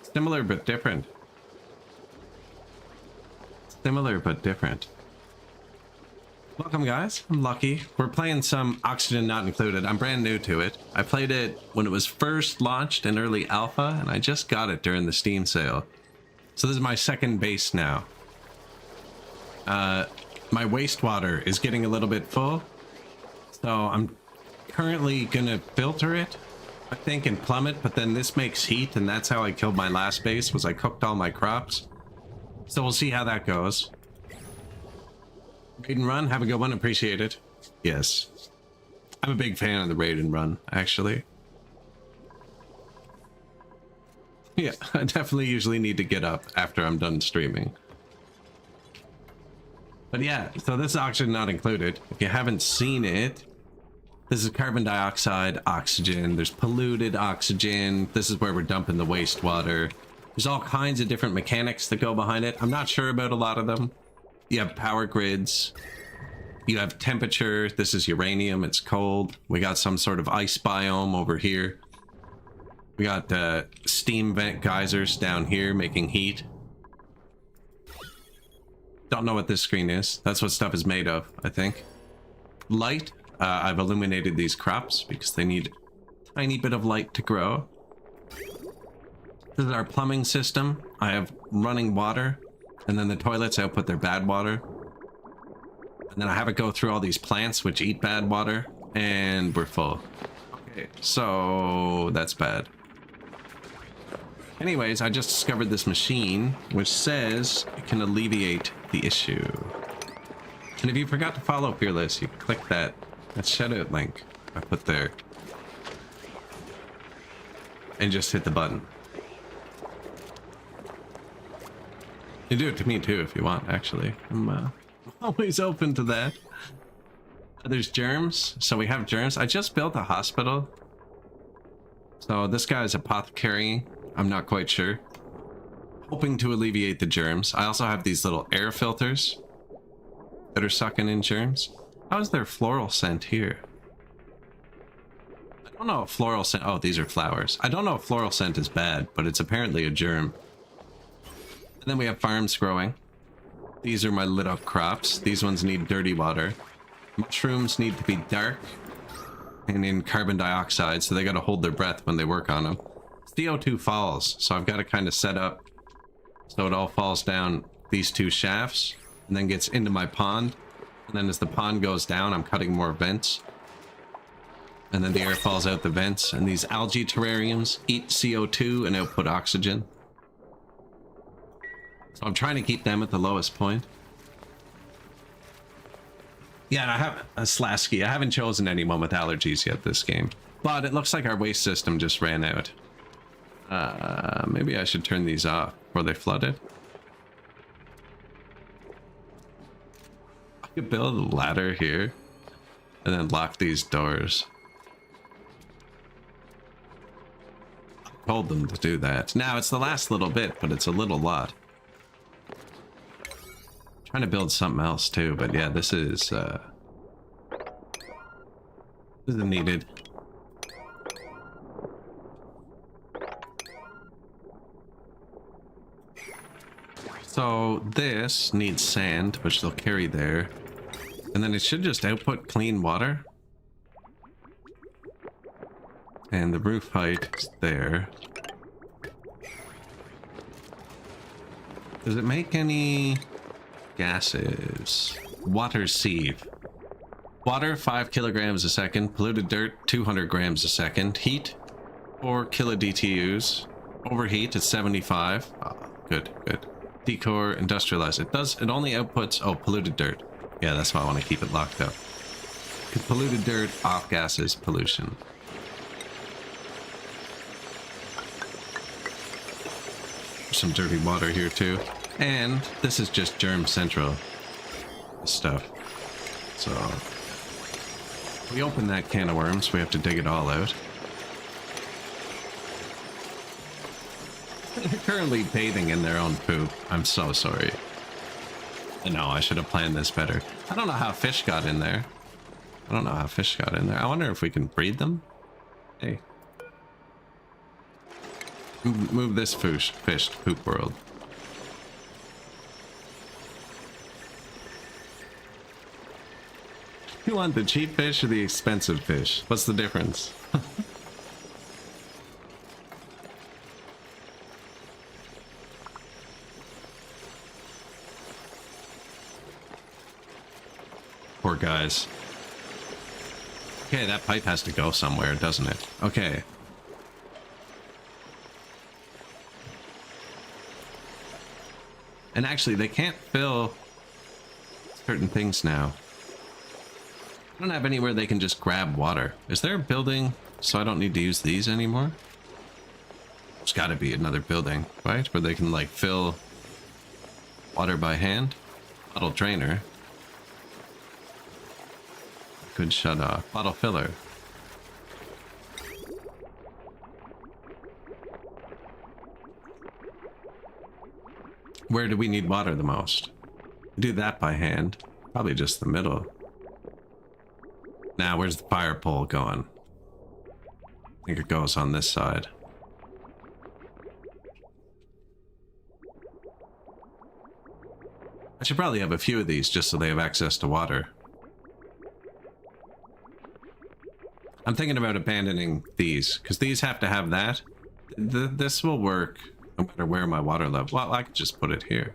Similar but different. Similar but different. Welcome guys, I'm Lucky. We're playing some Oxygen Not Included. I'm brand new to it. I played it when it was first launched in early alpha, and I just got it during the Steam sale. So this is my second base now. My wastewater is getting a little bit full, so I'm currently gonna filter it, I think, and plumb it, but then this makes heat, and that's how I killed my last base, was I cooked all my crops. So we'll see how that goes. Raid and run, have a good one, appreciate it. Yes. I'm a big fan of the raid and run, actually. Yeah, I definitely usually need to get up after I'm done streaming. But yeah, so this is Oxygen Not Included. If you haven't seen it, this is carbon dioxide, oxygen, there's polluted oxygen, this is where we're dumping the wastewater. There's all kinds of different mechanics that go behind it. I'm not sure about a lot of them. You have power grids, you have temperature, this is uranium, it's cold. We got some sort of ice biome over here. We got steam vent geysers down here making heat. Don't know what this screen is. That's what stuff is made of, I think. Light. I've illuminated these crops because they need a tiny bit of light to grow. This is our plumbing system. I have running water, and then the toilets output their bad water. And then I have it go through all these plants which eat bad water, and we're full. Okay, so that's bad. Anyways, I just discovered this machine which says it can alleviate the issue. And if you forgot to follow Fearless, you click that shoutout link I put there and just hit the button. You do it to me too if you want, actually. I'm always open to that. There's germs, so we have germs. I just built a hospital, so this guy's apothecary. I'm not quite sure. Hoping to alleviate the germs. I also have these little air filters that are sucking in germs. How is there floral scent here? I don't know if floral scent... Oh, these are flowers. I don't know if floral scent is bad, but it's apparently a germ. And then we have farms growing. These are my lit up crops. These ones need dirty water. Mushrooms need to be dark and in carbon dioxide, so they got to hold their breath when they work on them. CO2 falls, so I've got to kind of set up so it all falls down these two shafts and then gets into my pond. And then as the pond goes down, I'm cutting more vents. And then the air falls out the vents, and these algae terrariums eat CO2 and output oxygen. So I'm trying to keep them at the lowest point. Yeah, and I have a Slasky. I haven't chosen anyone with allergies yet this game. But it looks like our waste system just ran out. Maybe I should turn these off. before they flooded. I could build a ladder here and then lock these doors. I told them to do that. Now it's the last little bit, but it's a little lot. Trying to build something else too, but yeah, this isn't needed. So this needs sand, which they'll carry there. And then it should just output clean water. And the roof height is there. Does it make any gases? Water sieve. Water, 5 kilograms a second. Polluted dirt, 200 grams a second. Heat, 4 kilodtus. Overheat, it's 75. Oh, good, good. Decor, industrialize. It only outputs, oh, polluted dirt. Yeah, that's why I want to keep it locked up. Because polluted dirt off gases pollution. Some dirty water here too. And this is just germ central stuff. So we open that can of worms, we have to dig it all out. They're currently bathing in their own poop. I'm so sorry. No, I should have planned this better. I don't know how fish got in there. I wonder if we can breed them. Hey. Move this fish to poop world. You want the cheap fish or the expensive fish? What's the difference? Poor guys. Okay, that pipe has to go somewhere, doesn't it? Okay. And actually, they can't fill certain things now. I don't have anywhere they can just grab water. Is there a building so I don't need to use these anymore? There's got to be another building, right? Where they can, like, fill water by hand? Bottle drainer. Good shut off. Bottle filler. Where do we need water the most? Do that by hand. Probably just the middle. Now, where's the fire pole going? I think it goes on this side. I should probably have a few of these just so they have access to water. I'm thinking about abandoning these, because these have to have that. This will work no matter where my water level... Well, I could just put it here.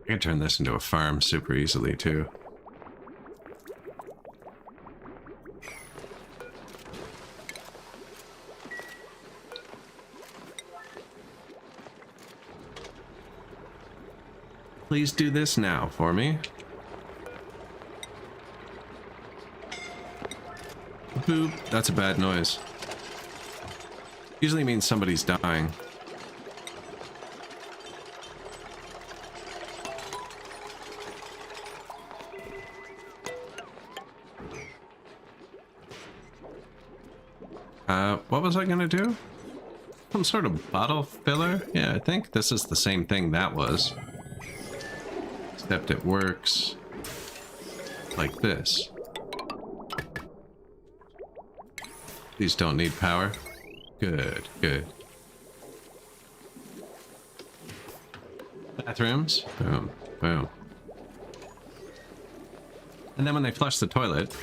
I can turn this into a farm super easily, too. Please do this now for me. Boop. That's a bad noise. Usually means somebody's dying. What was I gonna do? Some sort of bottle filler? Yeah, I think this is the same thing that was. Except it works like this. These don't need power. Good, good. Bathrooms. Boom, boom. And then when they flush the toilet,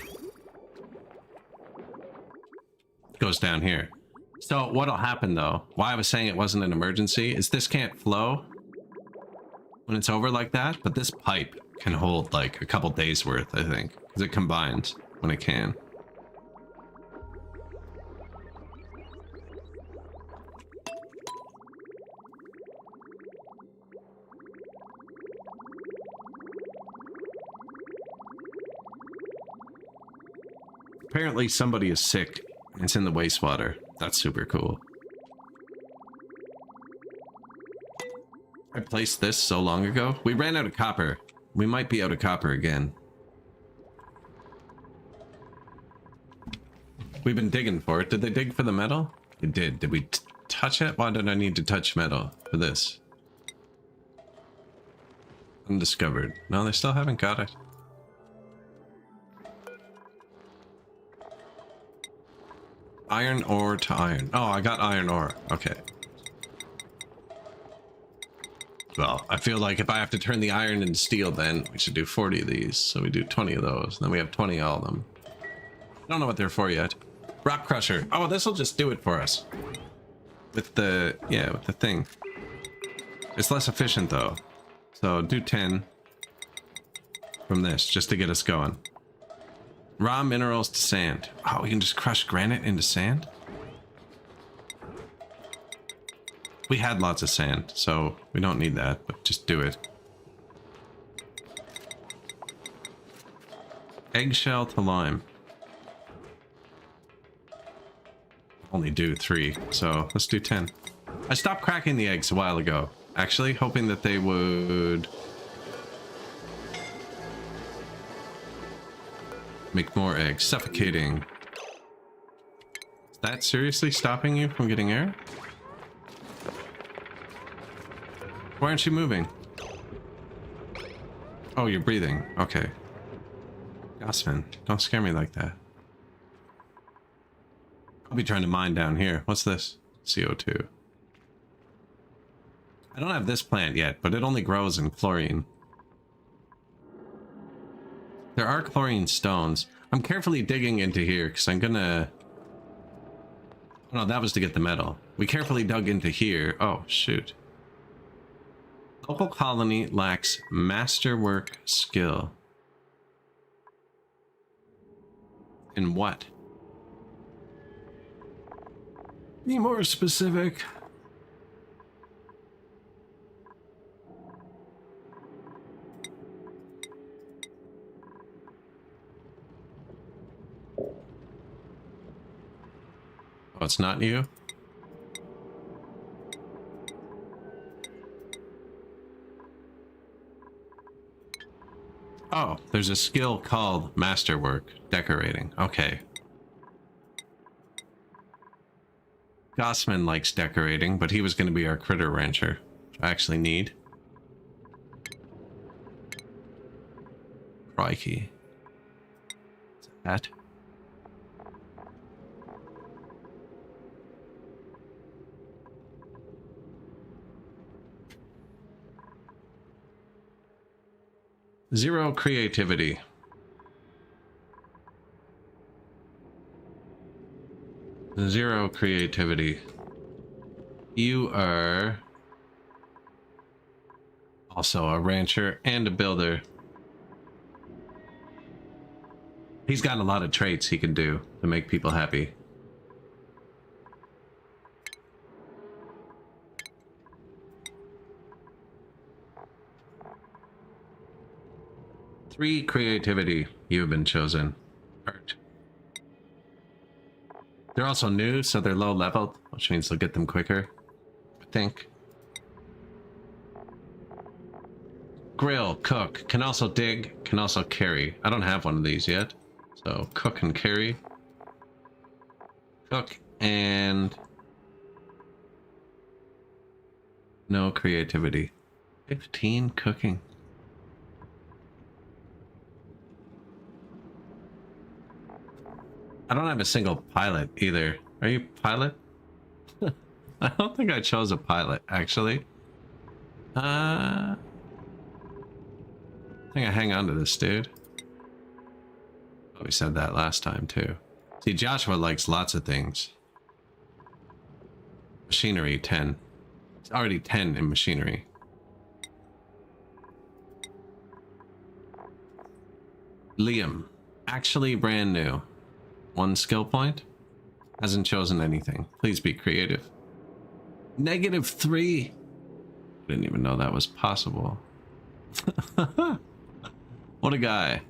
it goes down here. So what'll happen though, why I was saying it wasn't an emergency, is this can't flow when it's over like that, but this pipe can hold like a couple days worth, I think, because it combines when it can. Apparently somebody is sick. It's in the wastewater. That's super cool. I placed this so long ago. We ran out of copper. We might be out of copper again. We've been digging for it. Did they dig for the metal? It did. Did we touch it? Why did I need to touch metal for this? Undiscovered. No, they still haven't got it. Iron ore to iron. Oh, I got iron ore. Okay. Well, I feel like if I have to turn the iron into steel, then we should do 40 of these. So we do 20 of those. Then we have 20 of all of them. I don't know what they're for yet. Rock crusher. Oh, this will just do it for us. With the, yeah, with the thing. It's less efficient though. So do 10 from this just to get us going. Raw minerals to sand. Oh, we can just crush granite into sand? We had lots of sand, so we don't need that, but just do it. Eggshell to lime. Only do 3, so let's do 10. I stopped cracking the eggs a while ago, actually, hoping that they would make more eggs. Suffocating. Is that seriously stopping you from getting air? Why aren't you moving? Oh, you're breathing. Okay. Gossman, don't scare me like that. I'll be trying to mine down here. What's this? CO2. I don't have this plant yet, but it only grows in chlorine. There are chlorine stones. I'm carefully digging into here because I'm gonna... Oh, no, that was to get the metal. We carefully dug into here. Oh, shoot. Local colony lacks masterwork skill. In what? Be more specific. Oh, it's not you? Oh, there's a skill called masterwork, decorating. Okay. Gossman likes decorating, but he was going to be our critter rancher, which I actually need. Crikey. What's that? Zero creativity. Zero creativity. You are also a rancher and a builder. He's got a lot of traits he can do to make people happy. Three creativity. You have been chosen. Art. They're also new, so they're low leveled, which means they'll get them quicker, I think. Grill, cook, can also dig, can also carry. I don't have one of these yet, so cook and carry. Cook and... no creativity. 15 cooking. I don't have a single pilot either. Are you pilot? I don't think I chose a pilot, actually. I think I hang on to this dude. Oh, we said that last time too. See, Joshua likes lots of things. Machinery, 10. It's already 10 in machinery. Liam, actually brand new. 1 skill point. Hasn't chosen anything. Please be creative. -3. Didn't even know that was possible. What a guy.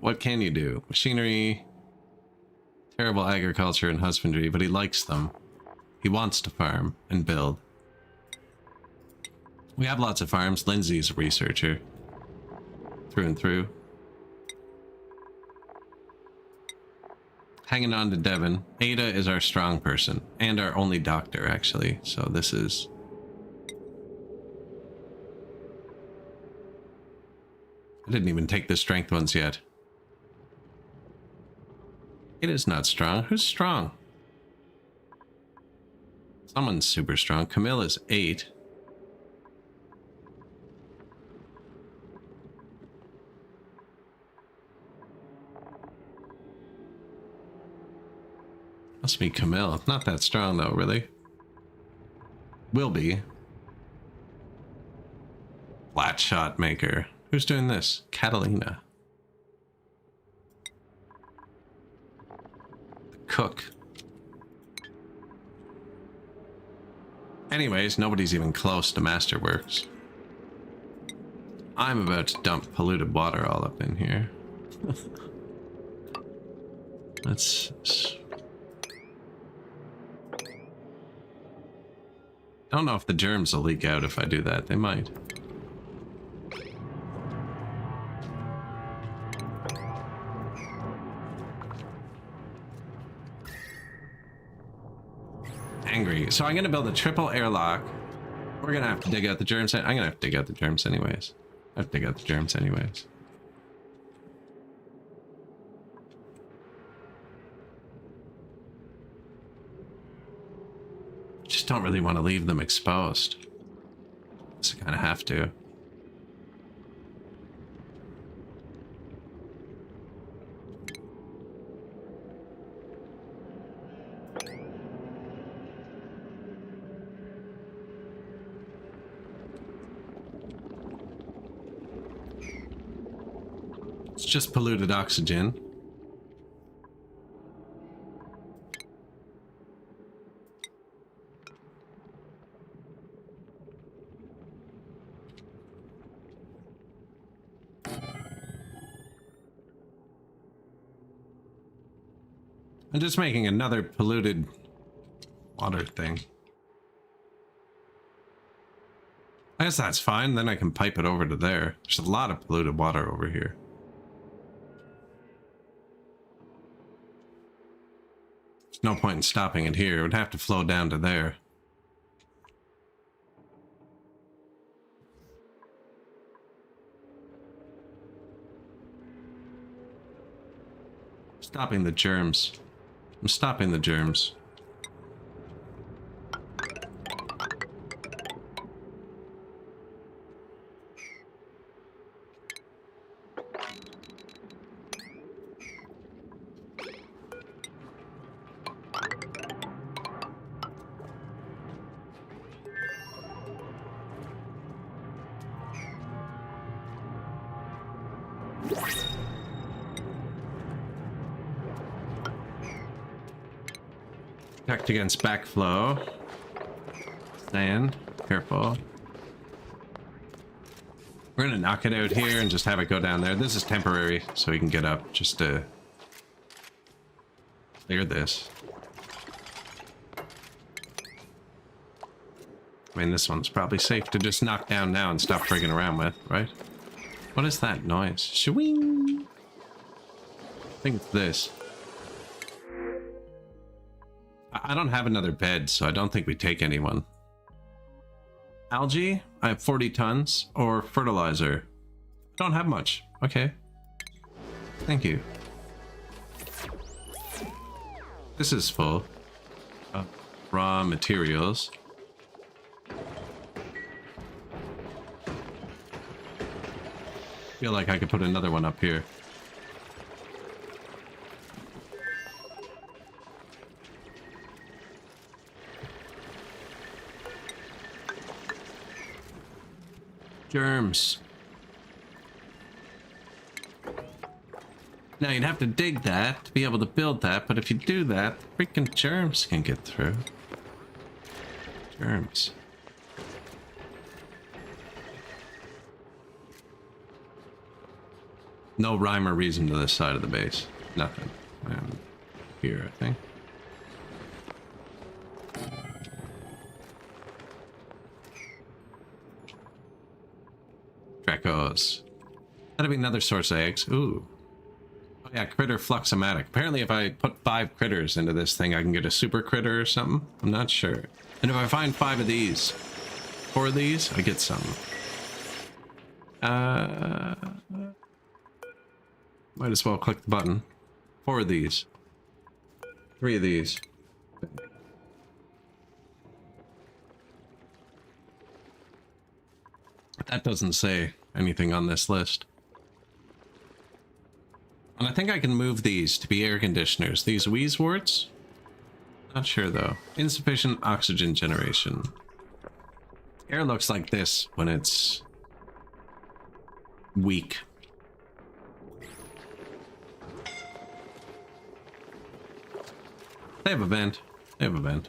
What can you do? Machinery. Terrible agriculture and husbandry, but he likes them. He wants to farm and build. We have lots of farms. Lindsay's a researcher. Through and through. Hanging on to Devon. Ada is our strong person. And our only doctor, actually. So this is... I didn't even take the strength ones yet. It is not strong. Who's strong? Someone's super strong. Camille is 8. Must be Camille. Not that strong though, really. Will be. Flat shot maker. Who's doing this? Catalina. The cook. Anyways, nobody's even close to Masterworks. I'm about to dump polluted water all up in here. Let's... I don't know if the germs will leak out if I do that. They might. Angry. So I'm going to build a triple airlock. We're going to have to dig out the germs. I'm going to have to dig out the germs anyways. I have to dig out the germs anyways. Just don't really want to leave them exposed. So I kind of have to. It's just polluted oxygen. I'm just making another polluted water thing. I guess that's fine, then I can pipe it over to there. There's a lot of polluted water over here. There's no point in stopping it here. It would have to flow down to there. Stopping the germs. I'm stopping the germs. Protect against backflow. Stand. Careful. We're gonna knock it out here and just have it go down there. This is temporary, so we can get up just to clear this. I mean, this one's probably safe to just knock down now and stop frigging around with, right? What is that noise? Shwing! I think it's this. I don't have another bed, so I don't think we take anyone. Algae? I have 40 tons. Or fertilizer? Don't have much. Okay. Thank you. This is full. Raw materials. Feel like I could put another one up here. Germs. Now you'd have to dig that to be able to build that, but if you do that, freaking germs can get through. Germs. No rhyme or reason to this side of the base. Nothing. And here, I think. geckos. That'd be another source of eggs. Ooh. Oh yeah, critter fluxomatic. Apparently if I put 5 critters into this thing, I can get a super critter or something. I'm not sure. And if I find 5 of these, 4 of these, I get some. Might as well click the button. 4 of these. 3 of these. That doesn't say anything on this list. And I think I can move these to be air conditioners. These Wheezeworts? Not sure though. Insufficient oxygen generation. Air looks like this when it's weak. They have a vent. They have a vent.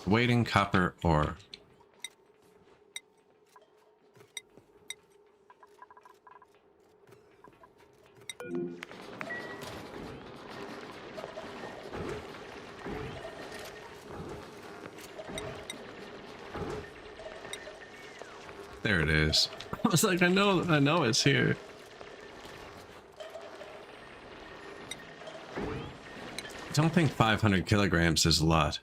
Waiting copper ore. There it is. I was like, I know it's here. I don't think 500 kilograms is a lot.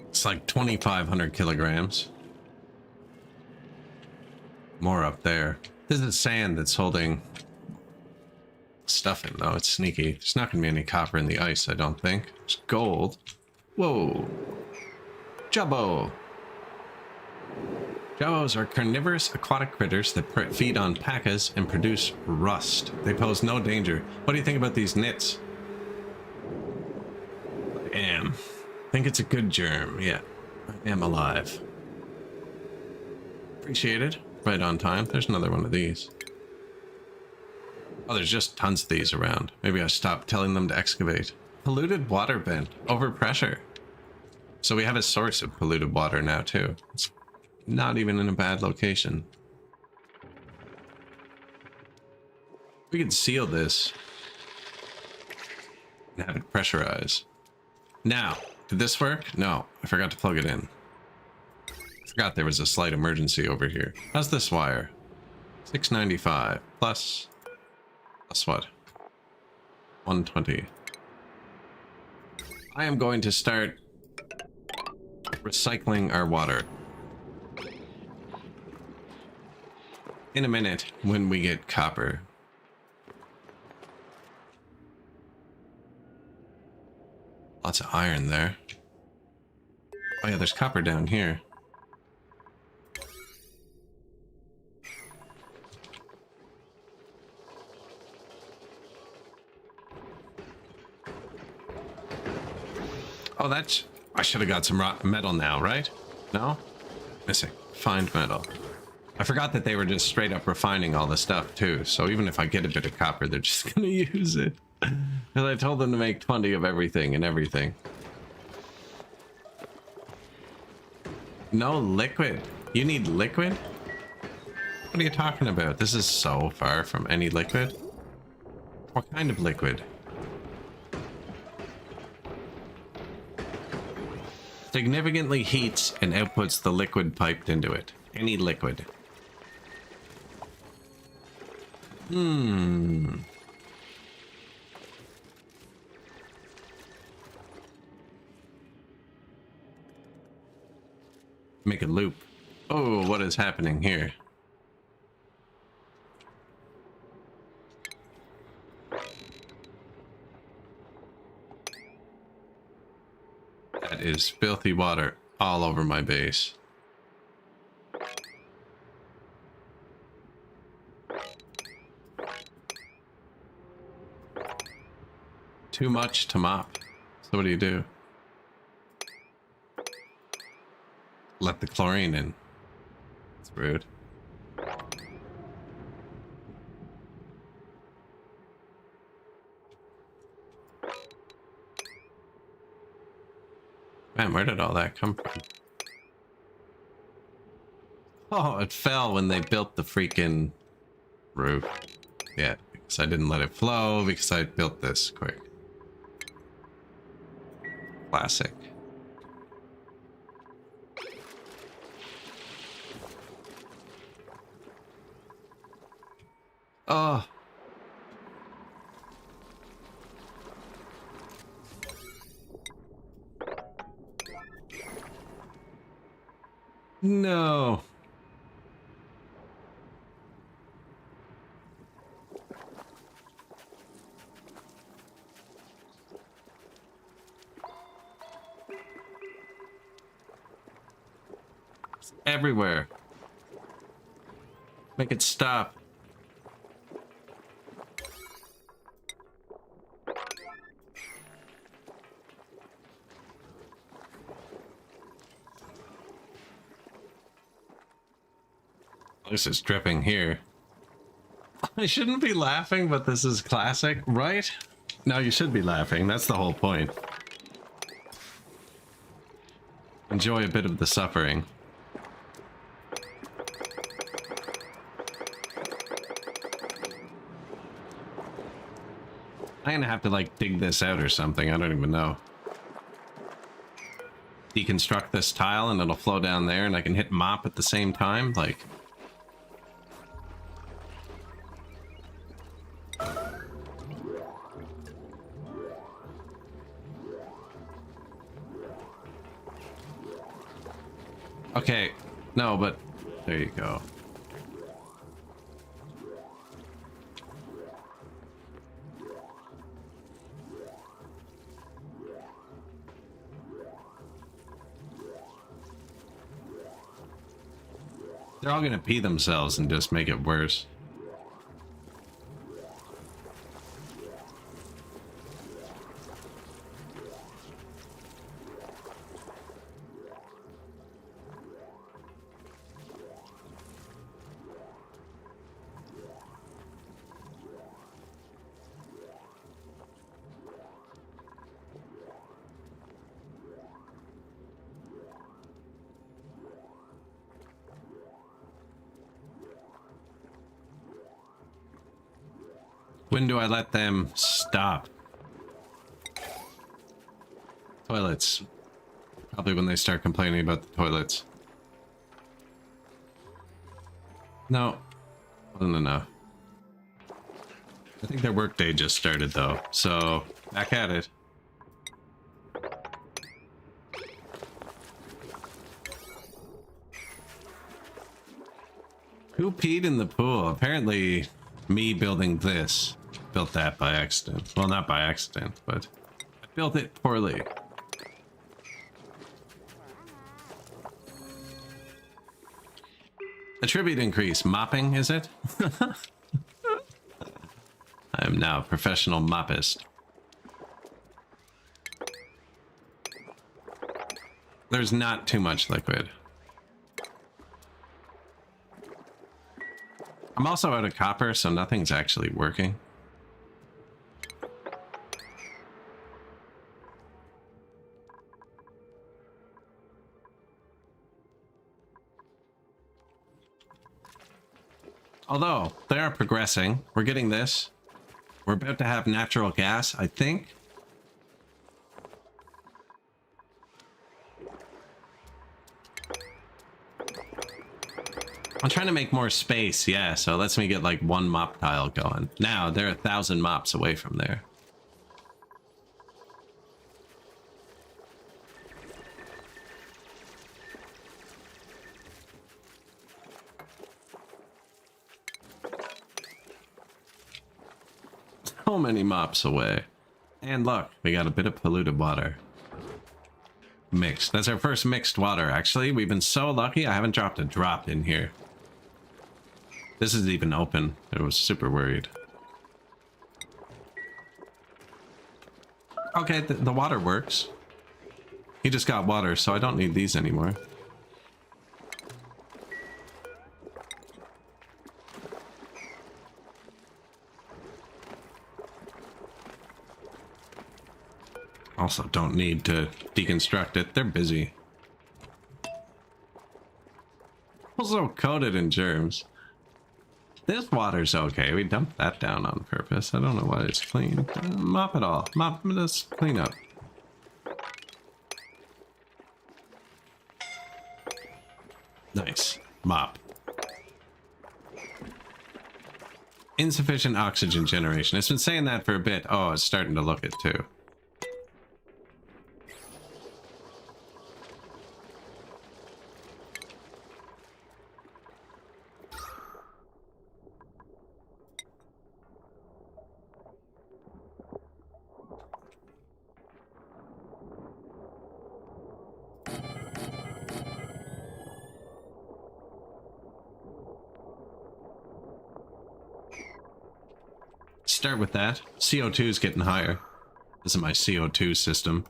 It's like 2,500 kilograms. More up there. This is sand that's holding stuff in, though. It's sneaky. There's not going to be any copper in the ice, I don't think. It's gold. Whoa. Jubbo. Jubbos are carnivorous aquatic critters that feed on pacas and produce rust. They pose no danger. What do you think about these nits? I am. Think it's a good germ. Yeah, I am alive. Appreciate it. Right on time. There's another one of these. Oh, there's just tons of these around. Maybe I stopped telling them to excavate. Polluted water vent. Overpressure. So we have a source of polluted water now too. It's not even in a bad location. We could seal this and have it pressurize. Now, did this work? No, I forgot to plug it in. I forgot there was a slight emergency over here. How's this wire? 695 plus what? 120. I am going to start recycling our water. In a minute when we get copper. Lots of iron there. Oh yeah, there's copper down here. Oh, that's... I should have got some metal now, right? No? Missing. Find metal. I forgot that they were just straight up refining all the stuff too, so even if I get a bit of copper, they're just gonna use it. Because I told them to make 20 of everything and everything. No liquid. You need liquid? What are you talking about? This is so far from any liquid. What kind of liquid? Significantly heats and outputs the liquid piped into it. Any liquid. Make a loop. Oh, what is happening here? That is filthy water all over my base. Too much to mop. So what do? Let the chlorine in. It's rude. Man, where did all that come from? Oh, it fell when they built the freaking roof. Yeah, because I didn't let it flow because I built this quick. Classic. Oh. No. It's everywhere. Make it stop. This is dripping here. I shouldn't be laughing, but this is classic, right? No, you should be laughing. That's the whole point. Enjoy a bit of the suffering. I'm gonna have to, like, dig this out or something. I don't even know. Deconstruct this tile and it'll flow down there and I can hit mop at the same time. Like... Okay, no, but there you go. They're all gonna pee themselves and just make it worse. When do I let them stop? Toilets. Probably when they start complaining about the toilets. No, wasn't enough. I think their workday just started though, so back at it. Who peed in the pool? Apparently me building this. Built that by accident. Well, not by accident, but I built it poorly. Attribute increase. Mopping, is it? I am now a professional moppist. There's not too much liquid. I'm also out of copper, so nothing's actually working. Although, they are progressing. We're getting this. We're about to have natural gas, I think. I'm trying to make more space, yeah, so it lets me get like one mop tile going. Now, they're 1,000 mops away from there. So many mops away. And look, we got a bit of polluted water. Mixed. That's our first mixed water, actually. We've been so lucky, I haven't dropped a drop in here. This is even open. I was super worried. Okay, the water works. He just got water, so I don't need these anymore. Also, don't need to deconstruct it. They're busy. Also coated in germs. This water's okay. We dumped that down on purpose. I don't know why it's clean. Mop it all. Mop this. Clean up. Nice. Mop. Insufficient oxygen generation. It's been saying that for a bit. Oh, it's starting to look it too. Start with that. CO2 is getting higher. This is my CO2 system.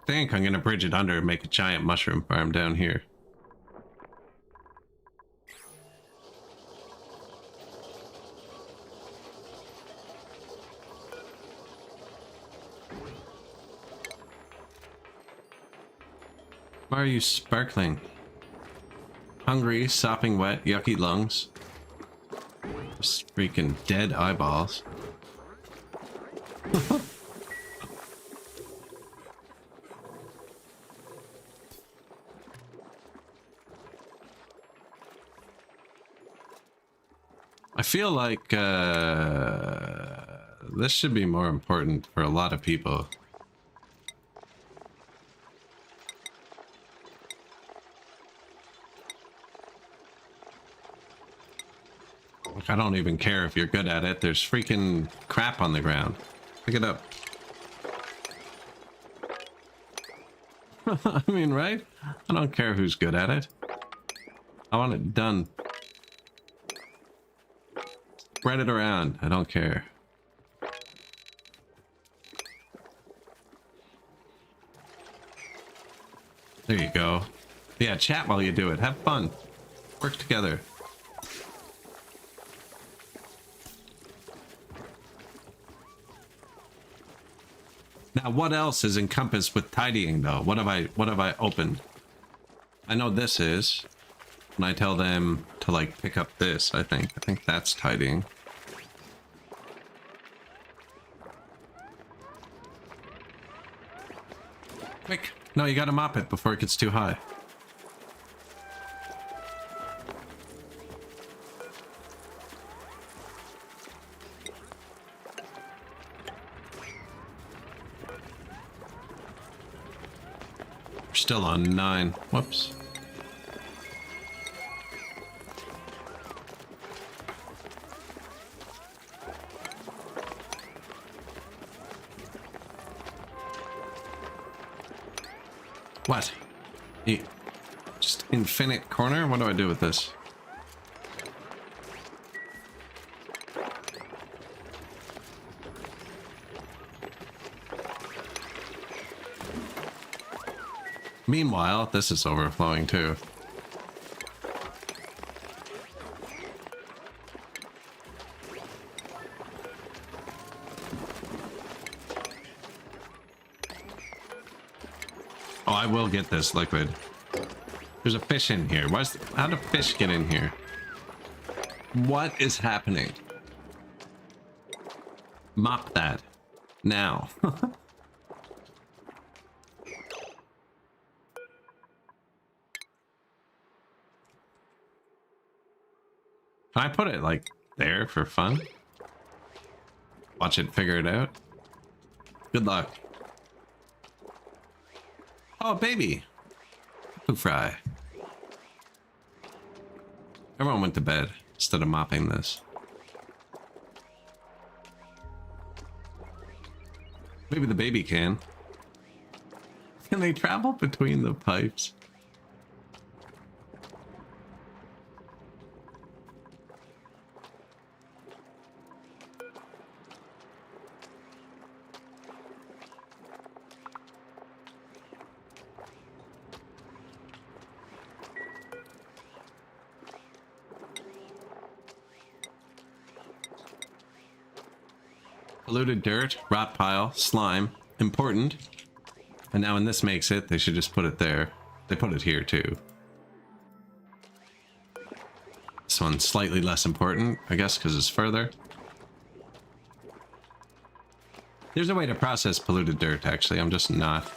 I think I'm gonna bridge it under and make a giant mushroom farm down here. Why are you sparkling? Hungry, sopping wet, yucky lungs. Just freaking dead eyeballs. I feel like this should be more important for a lot of people. I don't even care if you're good at it. There's freaking crap on the ground. Pick it up. I mean, right? I don't care who's good at it. I want it done. Spread it around. I don't care. There you go. Yeah, chat while you do it. Have fun. Work together. Now, what else is encompassed with tidying, though? What have I opened? I know this is. When I tell them to, like, pick up this, I think that's tidying. Quick! No, you gotta mop it before it gets too high. Still on 9. Whoops. What? Just infinite corner? What do I do with this? Meanwhile, this is overflowing too. Oh, I will get this liquid. There's a fish in here. How do fish get in here? What is happening? Mop that. Now. Can I put it, like, there for fun? Watch it figure it out? Good luck. Oh, baby. Poo fry. Everyone went to bed instead of mopping this. Maybe the baby can. Can they travel between the pipes? Polluted dirt, rot pile, slime, important. And now when this makes it, they should just put it there. They put it here too. This one's slightly less important, I guess, because it's further. There's a way to process polluted dirt, actually. I'm just not.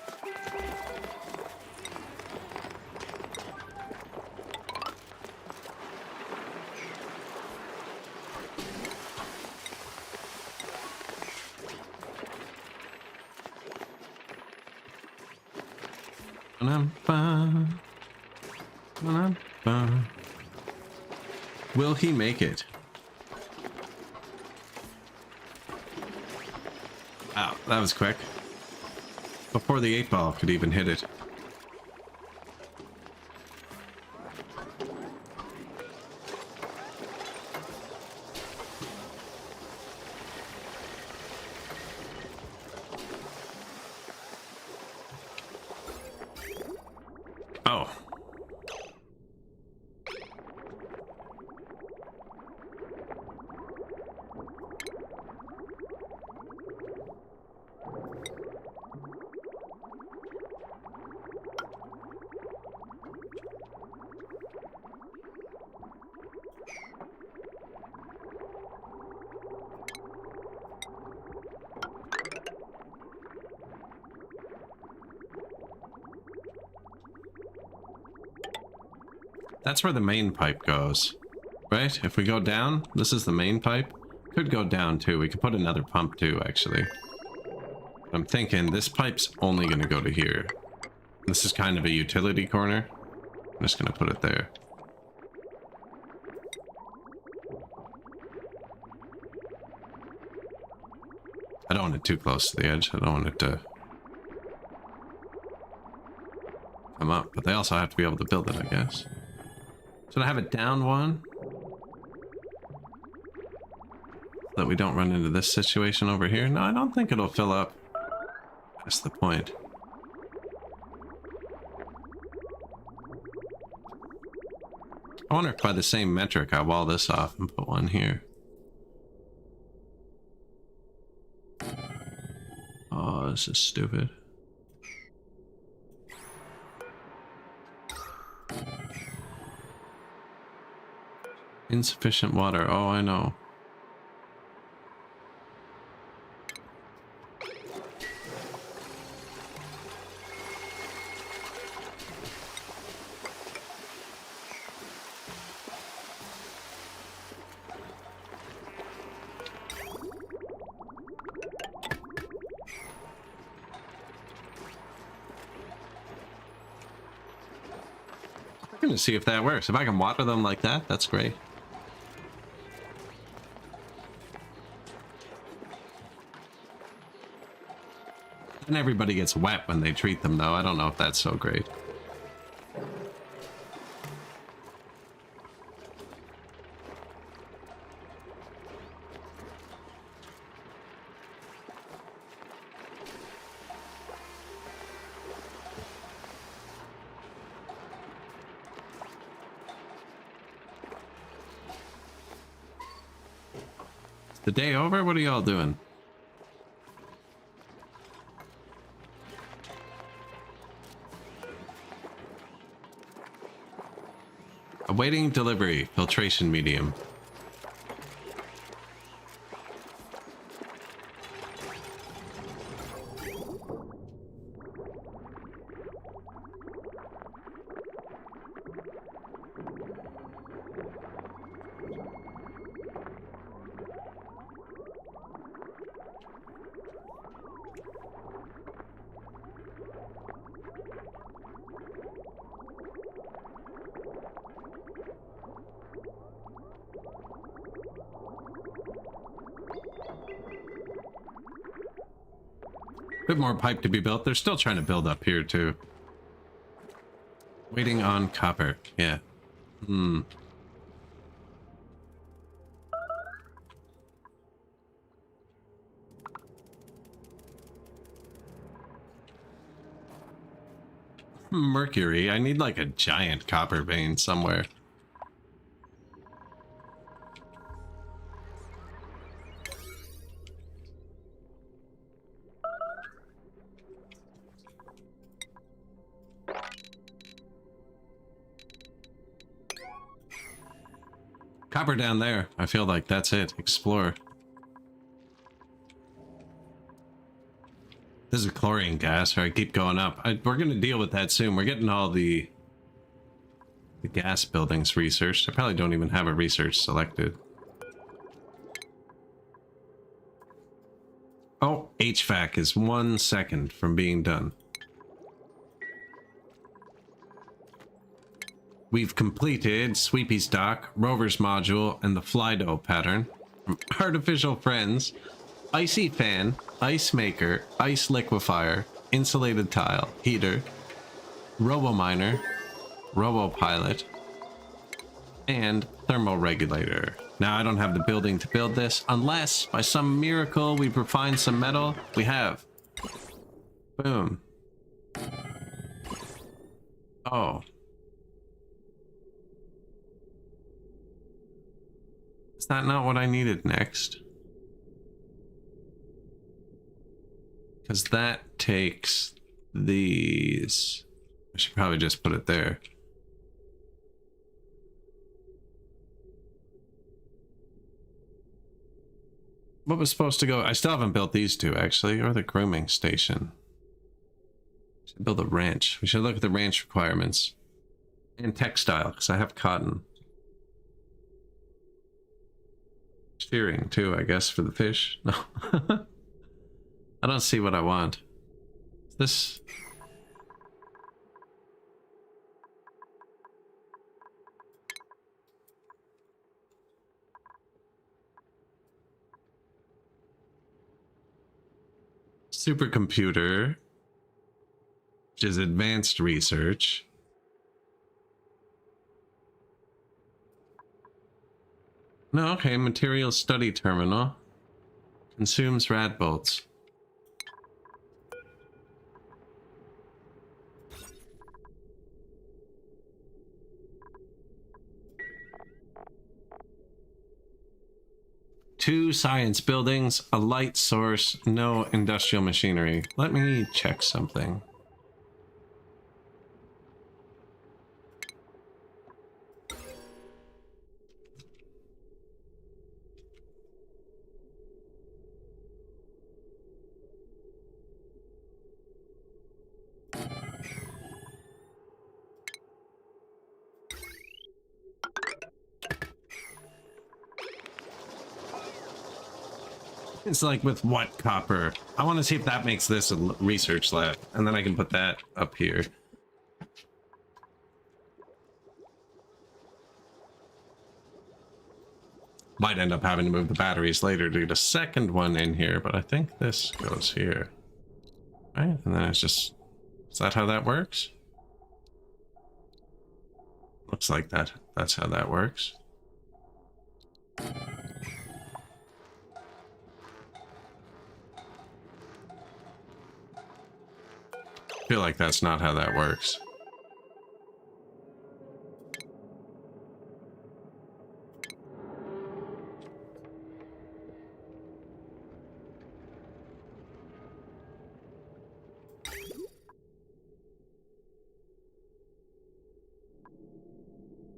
Will he make it? Wow, that was quick. Before the 8-ball could even hit it. Oh. That's where the main pipe goes, right? If we go down, this is the main pipe. Could go down too. We could put another pump too, actually. I'm thinking this pipe's only going to go to here. This is kind of a utility corner. I'm just going to put it there. I don't want it too close to the edge. I don't want it to come up, but they also have to be able to build it, I guess. Should I have it down one? So that we don't run into this situation over here? No, I don't think it'll fill up. That's the point. I wonder if by the same metric I wall this off and put one here. Oh, this is stupid. Insufficient water. Oh, I know. I'm gonna see if that works. If I can water them like that, that's great. And everybody gets wet when they treat them, though. I don't know if that's so great. Is the day over? What are y'all doing? Awaiting delivery, filtration medium. Bit more pipe to be built. They're still trying to build up here too. Waiting on copper. Yeah. Mercury. I need like a giant copper vein somewhere. Copper down there. I feel like that's it. Explore. This is chlorine gas. All right, keep going up. We're going to deal with that soon. We're getting all the gas buildings researched. I probably don't even have a research selected. Oh, HVAC is 1 second from being done. We've completed Sweepy's Dock, Rover's Module, and the Flydo pattern. From Artificial Friends, Icy Fan, Ice Maker, Ice Liquefier, Insulated Tile, Heater, Robo Miner, Robo Pilot, and Thermal Regulator. Now I don't have the building to build this, unless by some miracle we refine some metal. We have. Boom. Oh. Is that not what I needed next? Because that takes these. I should probably just put it there. What was supposed to go? I still haven't built these two, actually, or the grooming station. Should build a ranch. We should look at the ranch requirements. And textile, because I have cotton. Shearing, too, I guess, for the fish. No. I don't see what I want. This... Supercomputer, which is advanced research. No, okay, material study terminal. Consumes rad bolts. Two science buildings, a light source, no industrial machinery. Let me check something. It's like with what copper? I want to see if that makes this a research lab, and then I can put that up here. Might end up having to move the batteries later to get a second one in here, but I think this goes here. Right? And then it's just... Is that how that works? Looks like that. That's how that works. I feel like that's not how that works.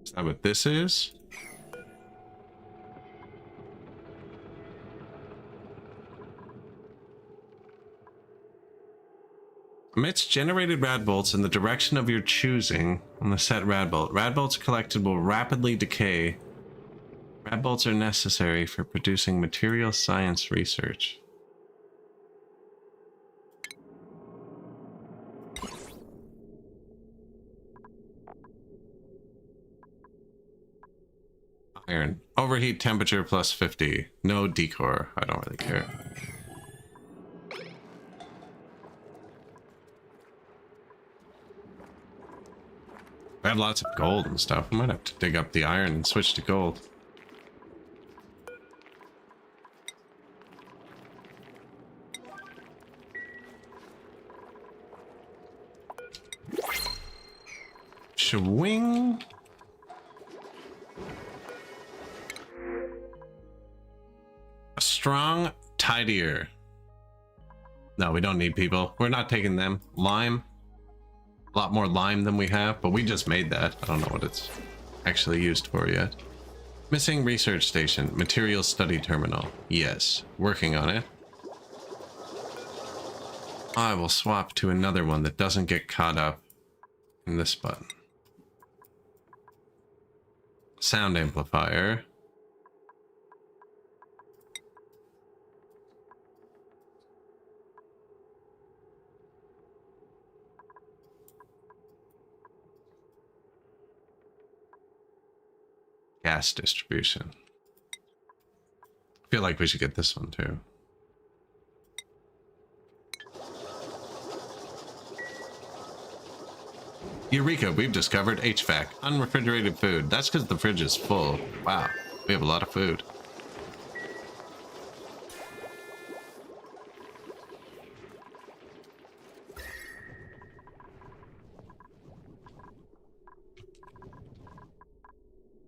Is that what this is? Emits generated rad bolts in the direction of your choosing on the set rad bolt. Rad bolts collected will rapidly decay. Rad bolts are necessary for producing material science research. Iron. Overheat temperature plus 50. No decor. I don't really care. I had lots of gold and stuff. I might have to dig up the iron and switch to gold. Swing. A strong tidier. No, we don't need people. We're not taking them. Lime. A lot more lime than we have, but we just made that. I don't know what it's actually used for yet. Missing research station. Material study terminal. Yes. Working on it. I will swap to another one that doesn't get caught up in this button. Sound amplifier. Gas distribution. I feel like we should get this one too. Eureka, we've discovered HVAC, unrefrigerated food. That's because the fridge is full. Wow, we have a lot of food.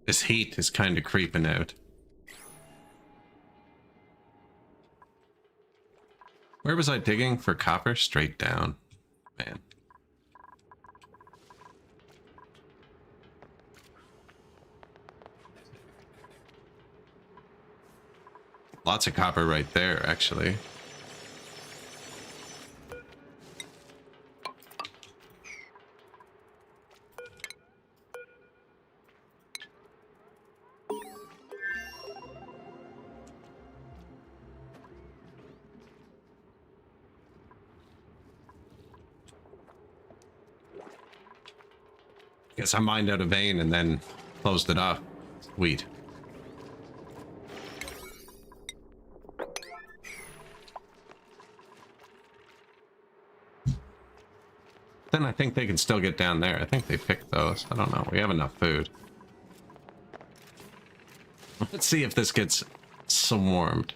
This heat is kind of creeping out. Where was I digging for copper? Straight down. Man. Lots of copper right there, actually. Guess I mined out a vein and then closed it off. Sweet. Then I think they can still get down there. I think they picked those. I don't know. We have enough food. Let's see if this gets swarmed.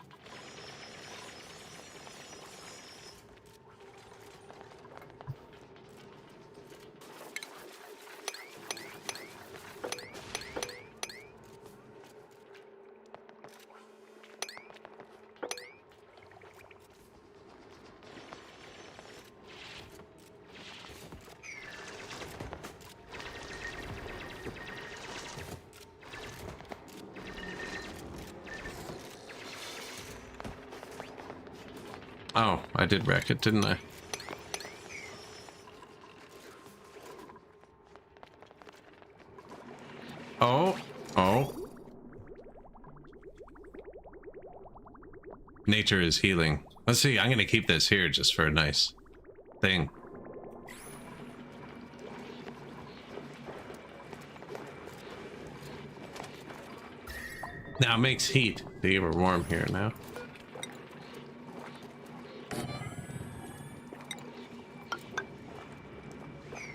Oh, I did wreck it, didn't I? Oh, oh. Nature is healing. Let's see, I'm gonna keep this here just for a nice thing. Now it makes heat. See, we're warm here now.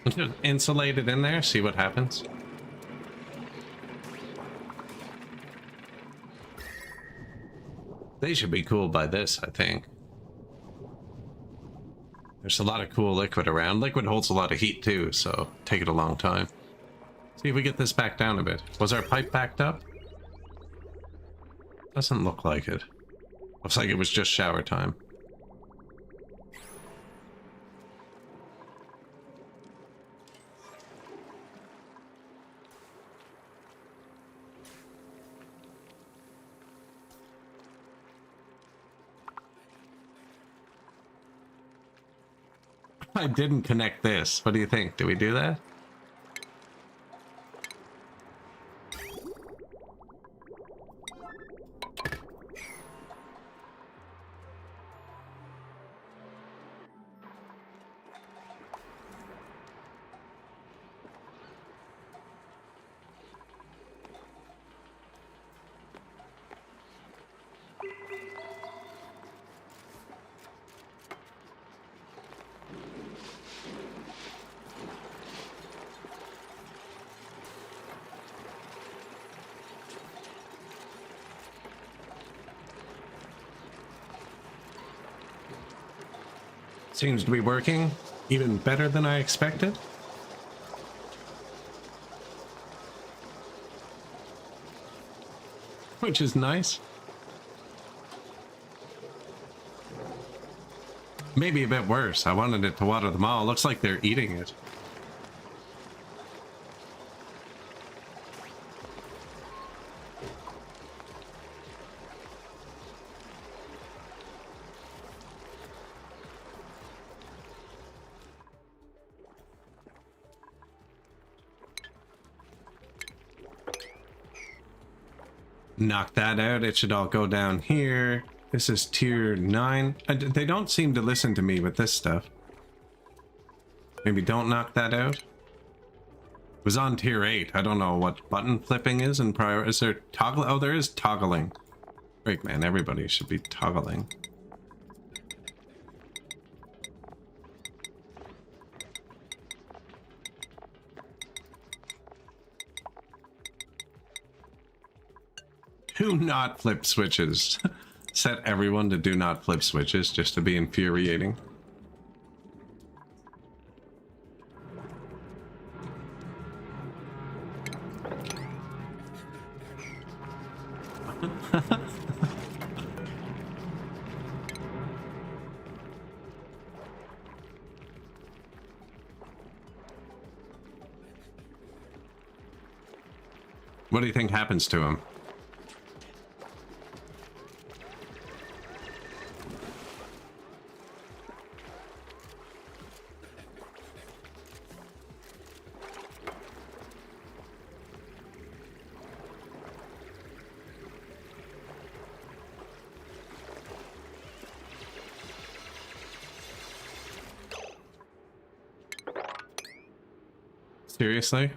Just insulate it in there, see what happens. They should be cooled by this, I think. There's a lot of cool liquid around. Liquid holds a lot of heat too, so take it a long time. See if we get this back down a bit. Was our pipe backed up? Doesn't look like it. Looks like it was just shower time. I didn't connect this. What do you think? Do we do that? Seems to be working even better than I expected. Which is nice. Maybe a bit worse. I wanted it to water them all. Looks like they're eating it. knock that out. It should all go down here. This is tier 9. They don't seem to listen to me with this stuff. Maybe don't knock that out. It was on tier 8. I don't know what button flipping is in prior. Is there toggle? Oh, there is toggling. Great, man. Everybody should be toggling. Do not flip switches. Set everyone to do not flip switches just to be infuriating. What do you think happens to him? Seriously?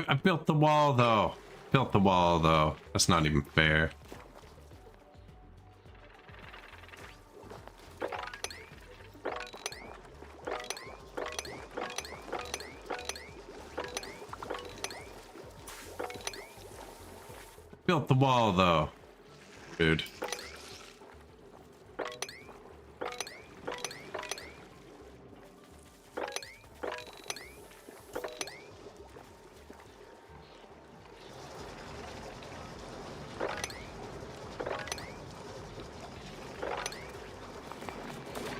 I built the wall though. Built the wall though. That's not even fair. Built the wall though, dude.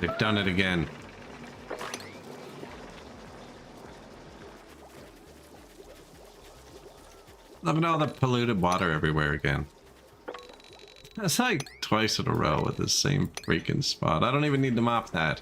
They've done it again. Look at all the polluted water everywhere again. That's like twice in a row with the same freaking spot. I don't even need to mop that.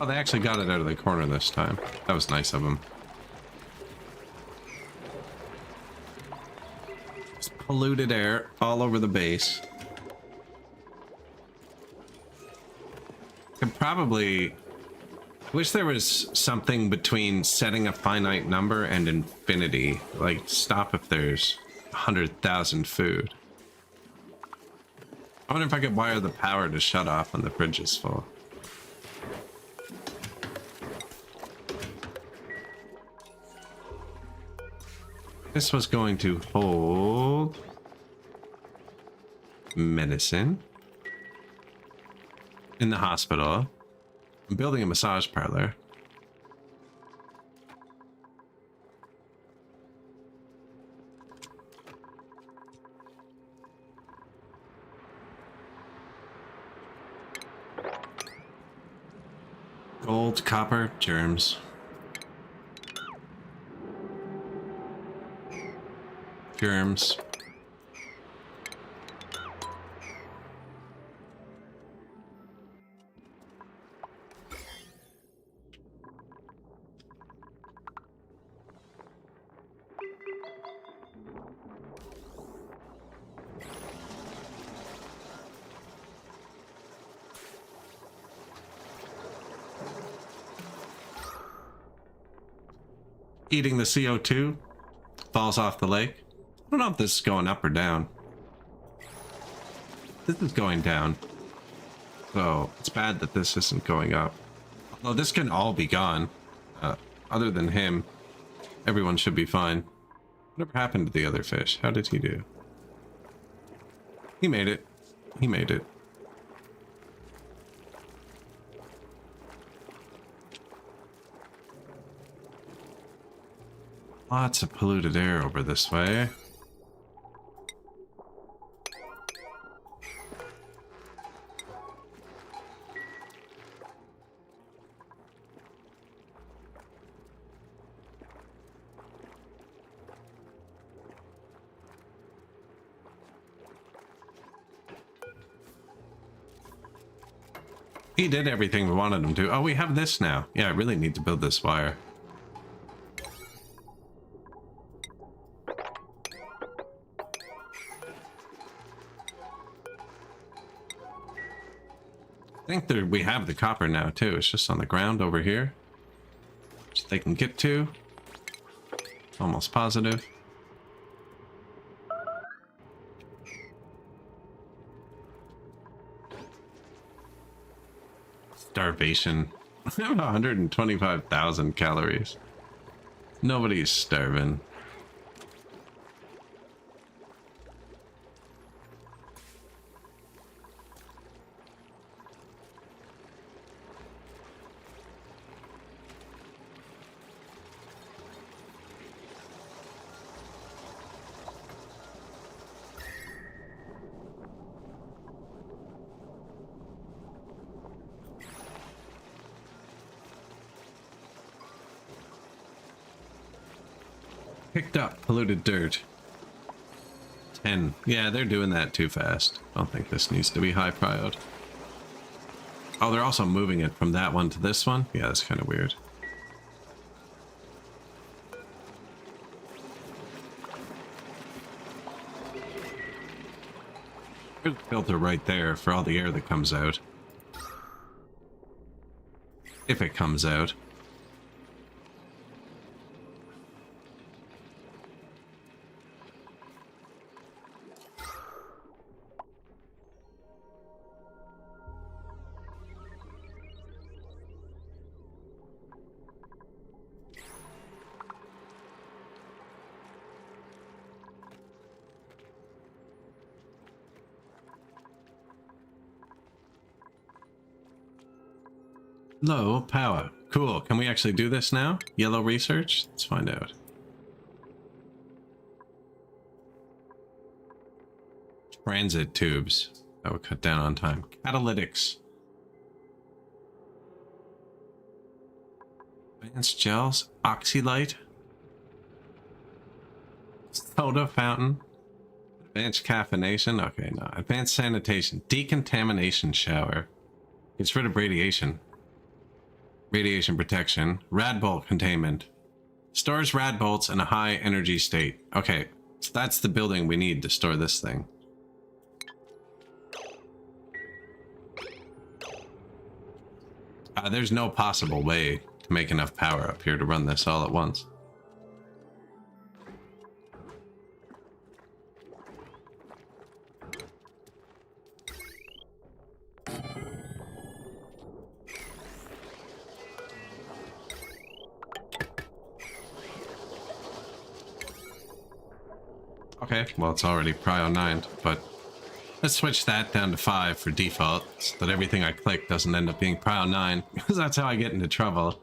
Oh, they actually got it out of the corner this time. That was nice of them. Just polluted air all over the base. Could probably... I wish there was something between setting a finite number and infinity. Like, stop if there's 100,000 food. I wonder if I could wire the power to shut off when the fridge is full. This was going to hold medicine in the hospital. I'm building a massage parlor. Gold, copper, germs. Germs. Eating the CO2 falls off the lake. I don't know if this is going up or down. This is going down. So it's bad that this isn't going up. Although this can all be gone. Other than him, everyone should be fine. Whatever happened to the other fish? How did he do? He made it. He made it. Lots of polluted air over this way. He did everything we wanted him to. Oh, we have this now. Yeah, I really need to build this wire. I think that we have the copper now too. It's just on the ground over here, which they can get to. Almost positive. Starvation. I have 125,000 calories. Nobody's starving. Picked up polluted dirt. 10. Yeah, they're doing that too fast. I don't think this needs to be high prioed. Oh, they're also moving it from that one to this one? Yeah, that's kind of weird. There's a filter right there for all the air that comes out. If it comes out. Low power. Cool. Can we actually do this now? Yellow research? Let's find out. Transit tubes. That would cut down on time. Catalytics. Advanced gels. Oxylite. Soda fountain. Advanced caffeination. Okay, no. Advanced sanitation. Decontamination shower. Gets rid of radiation. Radiation protection. Radbolt containment. Stores radbolts in a high energy state. Okay, so that's the building we need to store this thing. There's no possible way to make enough power up here to run this all at once. Okay, well, it's already Prio 9, but let's switch that down to 5 for default, so that everything I click doesn't end up being Prio 9, because that's how I get into trouble.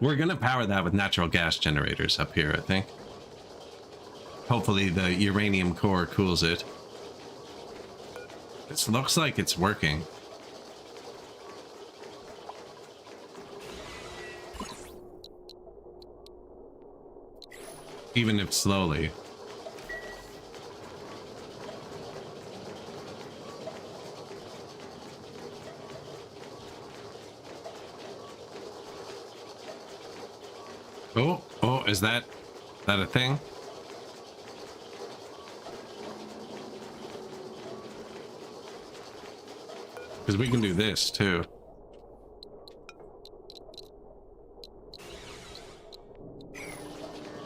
We're gonna power that with natural gas generators up here, I think. Hopefully the uranium core cools it. This looks like it's working. Even if slowly. Oh, is that a thing? Because we can do this too.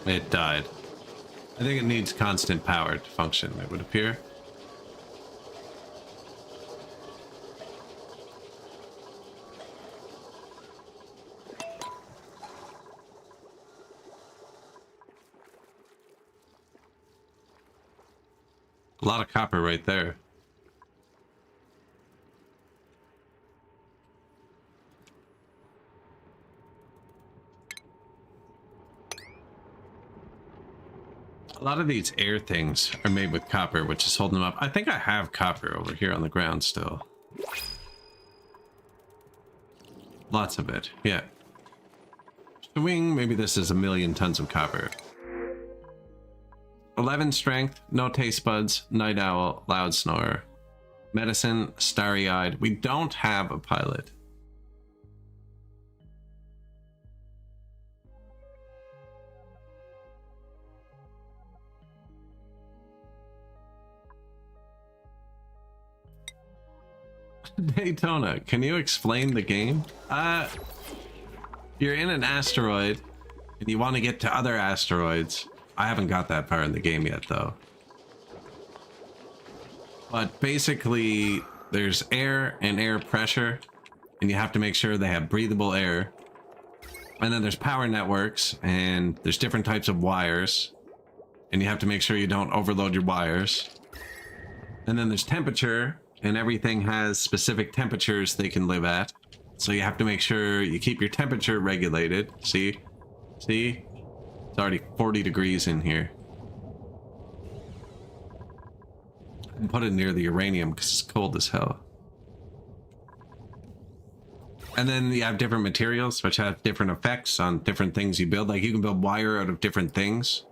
It died. I think it needs constant power to function, it would appear. A lot of copper right there. A lot of these air things are made with copper, which is holding them up. I think I have copper over here on the ground still. Lots of it, yeah. Swing, maybe this is 1,000,000 tons of copper. 11 strength, no taste buds, night owl, loud snorer. Medicine, starry-eyed. We don't have a pilot. Daytona, can you explain the game? You're in an asteroid and you want to get to other asteroids. I haven't got that far in the game yet though. But basically there's air and air pressure and you have to make sure they have breathable air. And then there's power networks and there's different types of wires and you have to make sure you don't overload your wires. And then there's temperature. And everything has specific temperatures they can live at. So you have to make sure you keep your temperature regulated. See? See? It's already 40 degrees in here. And put it near the uranium because it's cold as hell. And then you have different materials which have different effects on different things you build. Like you can build wire out of different things.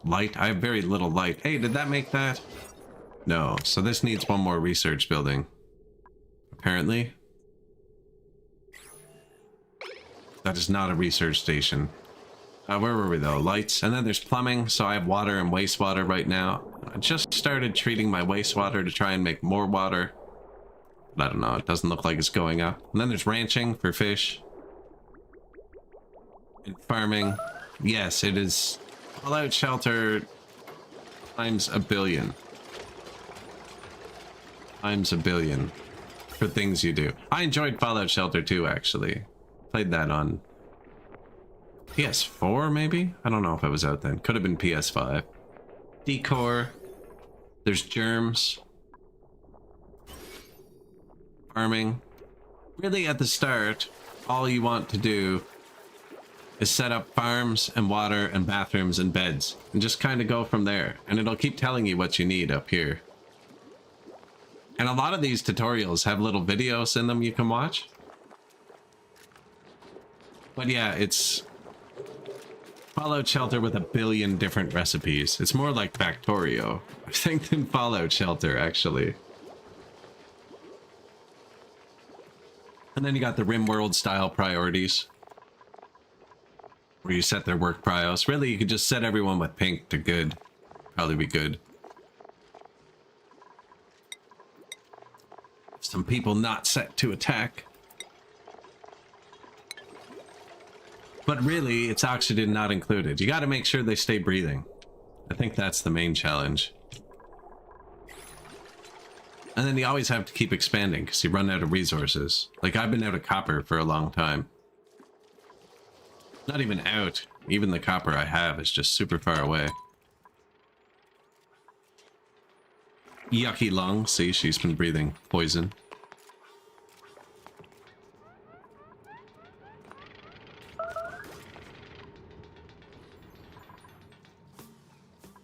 Light. I have very little light. Hey, did that make that? No, so this needs one more research building. Apparently. That is not a research station. Where were we though? Lights. And then there's plumbing, so I have water and wastewater right now. I just started treating my wastewater to try and make more water. But I don't know, it doesn't look like it's going up. And then there's ranching for fish. And farming. Yes, it is Fallout Shelter times 1 billion. Times 1 billion for things you do. I enjoyed Fallout Shelter 2 actually. Played that on PS4 maybe? I don't know if it was out then. Could have been PS5. Decor. There's germs. Farming. Really at the start, all you want to do is set up farms and water and bathrooms and beds and just kind of go from there. And it'll keep telling you what you need up here. And a lot of these tutorials have little videos in them you can watch. But yeah, it's Fallout Shelter with 1 billion different recipes. It's more like Factorio, I think, than Fallout Shelter, actually. And then you got the RimWorld style priorities, where you set their work prios. Really, you could just set everyone with pink to good. Probably be good. Some people not set to attack. But really, it's oxygen not included. You gotta make sure they stay breathing. I think that's the main challenge. And then you always have to keep expanding because you run out of resources. Like I've been out of copper for a long time. Not even out. Even the copper I have is just super far away. Yucky lung. See, she's been breathing poison.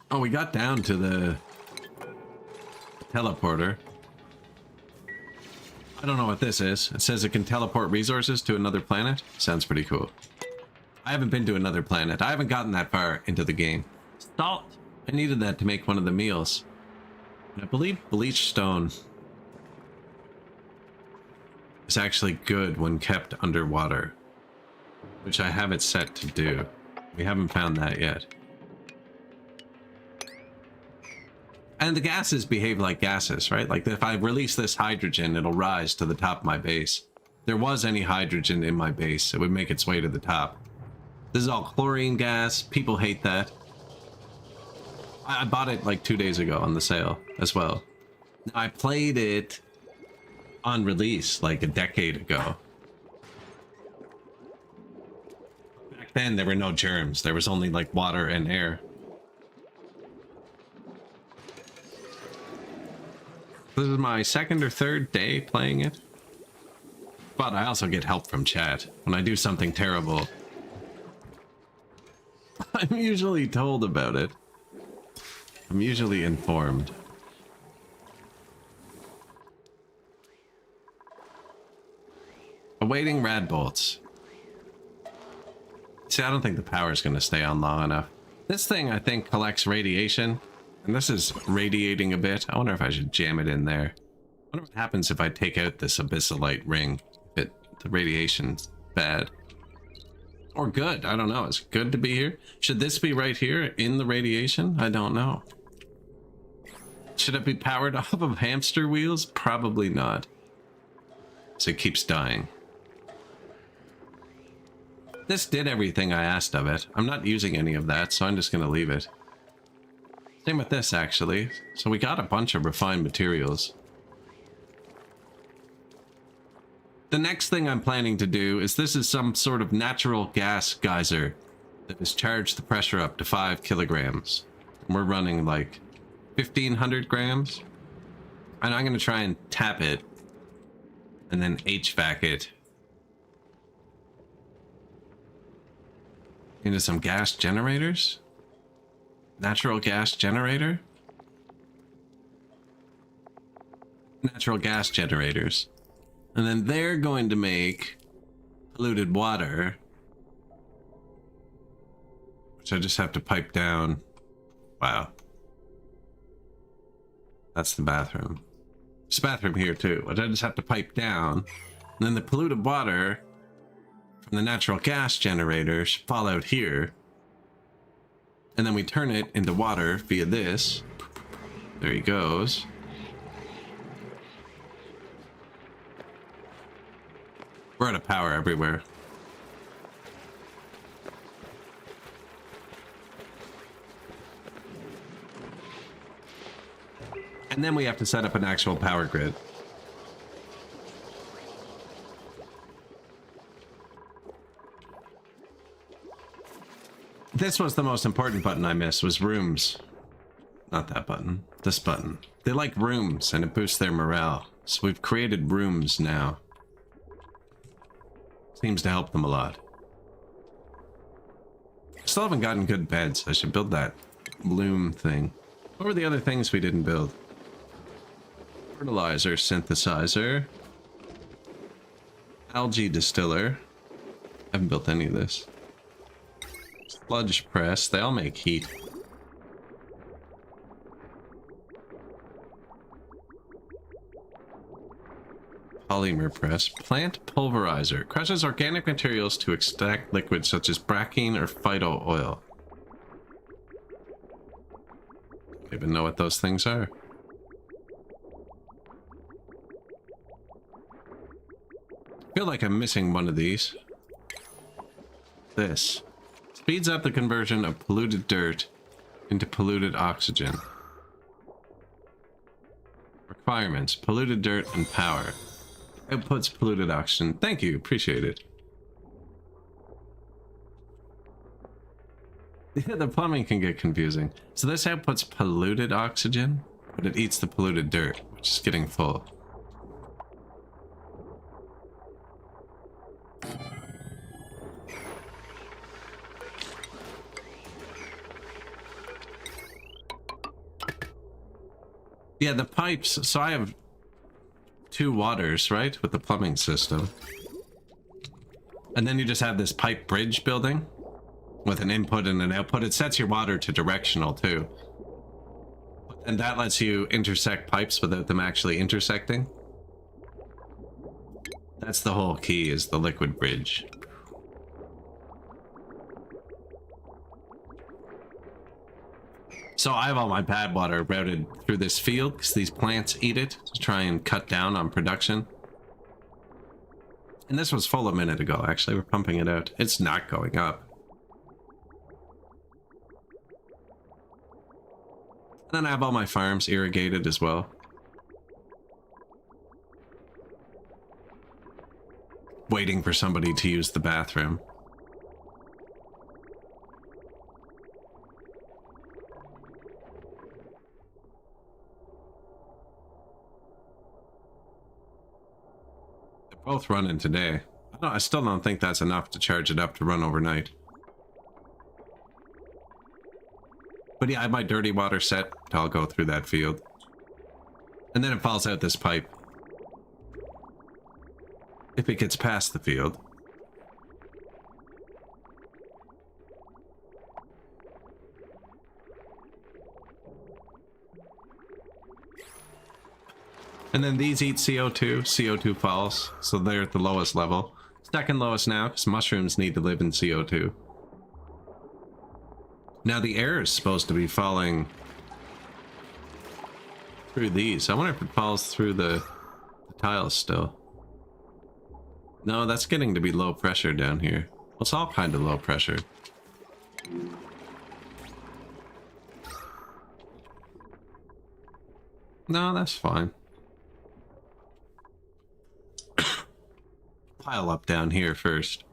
Oh, we got down to the teleporter. I don't know what this is. It says it can teleport resources to another planet. Sounds pretty cool. I haven't been to another planet. I haven't gotten that far into the game. Salt. I needed that to make one of the meals. I believe bleach stone is actually good when kept underwater, which I have it set to do. We haven't found that yet. And the gases behave like gases, right? Like if I release this hydrogen, it'll rise to the top of my base. If there was any hydrogen in my base, it would make its way to the top. This is all chlorine gas. People hate that. I bought it like 2 days ago on the sale as well. I played it on release like a decade ago. Back then there were no germs. There was only like water and air. This is my 2nd or 3rd day playing it. But I also get help from chat when I do something terrible. I'm usually told about it. I'm usually informed. Awaiting rad bolts. See, I don't think the power is going to stay on long enough. This thing, I think, collects radiation. And this is radiating a bit. I wonder if I should jam it in there. I wonder what happens if I take out this abyssalite ring. If the radiation's bad. Or good. I don't know. Is it good to be here? Should this be right here in the radiation? I don't know. Should it be powered off of hamster wheels? Probably not. So it keeps dying. This did everything I asked of it. I'm not using any of that, so I'm just going to leave it. Same with this, actually. So we got a bunch of refined materials. The next thing I'm planning to do is this is some sort of natural gas geyser that has charged the pressure up to 5 kilograms. We're running like 1,500 grams. And I'm going to try and tap it and then HVAC it into some gas generators. Natural gas generator? Natural gas generators. And then they're going to make polluted water, which I just have to pipe down. Wow. That's the bathroom. There's a bathroom here too, which I just have to pipe down. And then the polluted water from the natural gas generators fall out here. And then we turn it into water via this. There he goes. We're out of power everywhere. And then we have to set up an actual power grid. This was the most important button I missed, was rooms. Not that button, this button. They like rooms and it boosts their morale. So we've created rooms now. Seems to help them a lot. Still haven't gotten good beds. I should build that bloom thing. What were the other things we didn't build? Fertilizer synthesizer. Algae distiller. Haven't built any of this. Sludge press. They all make heat. Polymer press. Plant pulverizer. Crushes organic materials to extract liquids such as brackine or phyto oil. I don't even know what those things are. I feel like I'm missing one of these. This. Speeds up the conversion of polluted dirt into polluted oxygen. Requirements. Polluted dirt and power. Outputs polluted oxygen. Thank you. Appreciate it. Yeah, the plumbing can get confusing. So this outputs polluted oxygen, but it eats the polluted dirt, which is getting full. Yeah, the pipes. So I have 2 waters, right? With the plumbing system. And then you just have this pipe bridge building with an input and an output. It sets your water to directional too. And that lets you intersect pipes without them actually intersecting. That's the whole key, is the liquid bridge. So I have all my bad water routed through this field because these plants eat it to try and cut down on production. And this was full a minute ago, actually. We're pumping it out. It's not going up. And then I have all my farms irrigated as well. Waiting for somebody to use the bathroom. Both running today. I still don't think that's enough to charge it up to run overnight. But yeah, I have my dirty water set. I'll go through that field. And then it falls out this pipe. If it gets past the field. And then these eat CO2. CO2 falls, so they're at the lowest level. Second lowest now, because mushrooms need to live in CO2. Now the air is supposed to be falling through these. I wonder if it falls through the tiles still. No, that's getting to be low pressure down here. Well, it's all kind of low pressure. No, that's fine. Pile up down here first.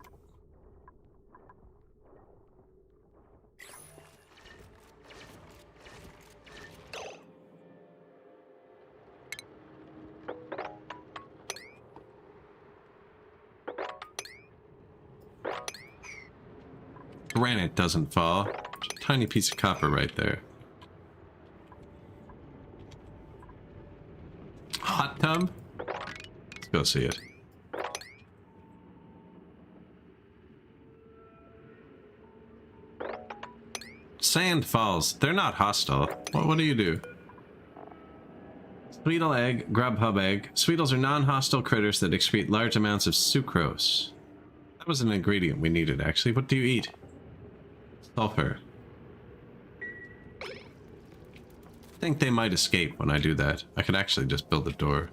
Granite doesn't fall. Tiny piece of copper right there. Hot tub? Let's go see it. Sand falls. They're not hostile. What do you do? Sweetle egg, grubhub egg. Sweetles are non-hostile critters that excrete large amounts of sucrose. That was an ingredient we needed, actually. What do you eat? Sulfur. I think they might escape when I do that. I could actually just build a door.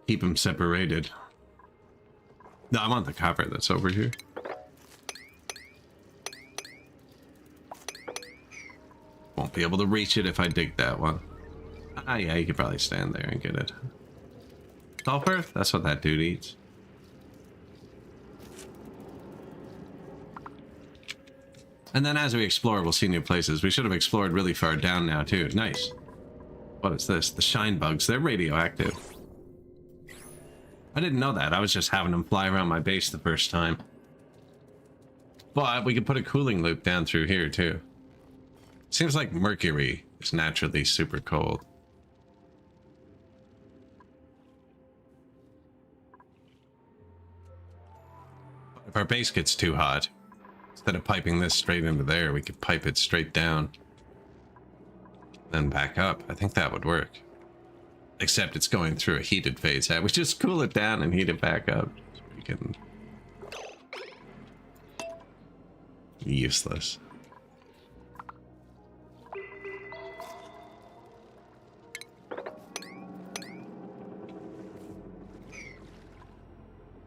Keep them separated. No, I want the copper that's over here. Won't be able to reach it if I dig that one. Ah, yeah, you could probably stand there and get it. Sulfur? That's what that dude eats. And then as we explore, we'll see new places. We should have explored really far down now, too. Nice. What is this? The shine bugs. They're radioactive. I didn't know that. I was just having them fly around my base the first time. But we could put a cooling loop down through here, too. Seems like Mercury is naturally super cold. If our base gets too hot, instead of piping this straight into there, we could pipe it straight down. Then back up. I think that would work. Except it's going through a heated phase. We just cool it down and heat it back up. We can... Useless.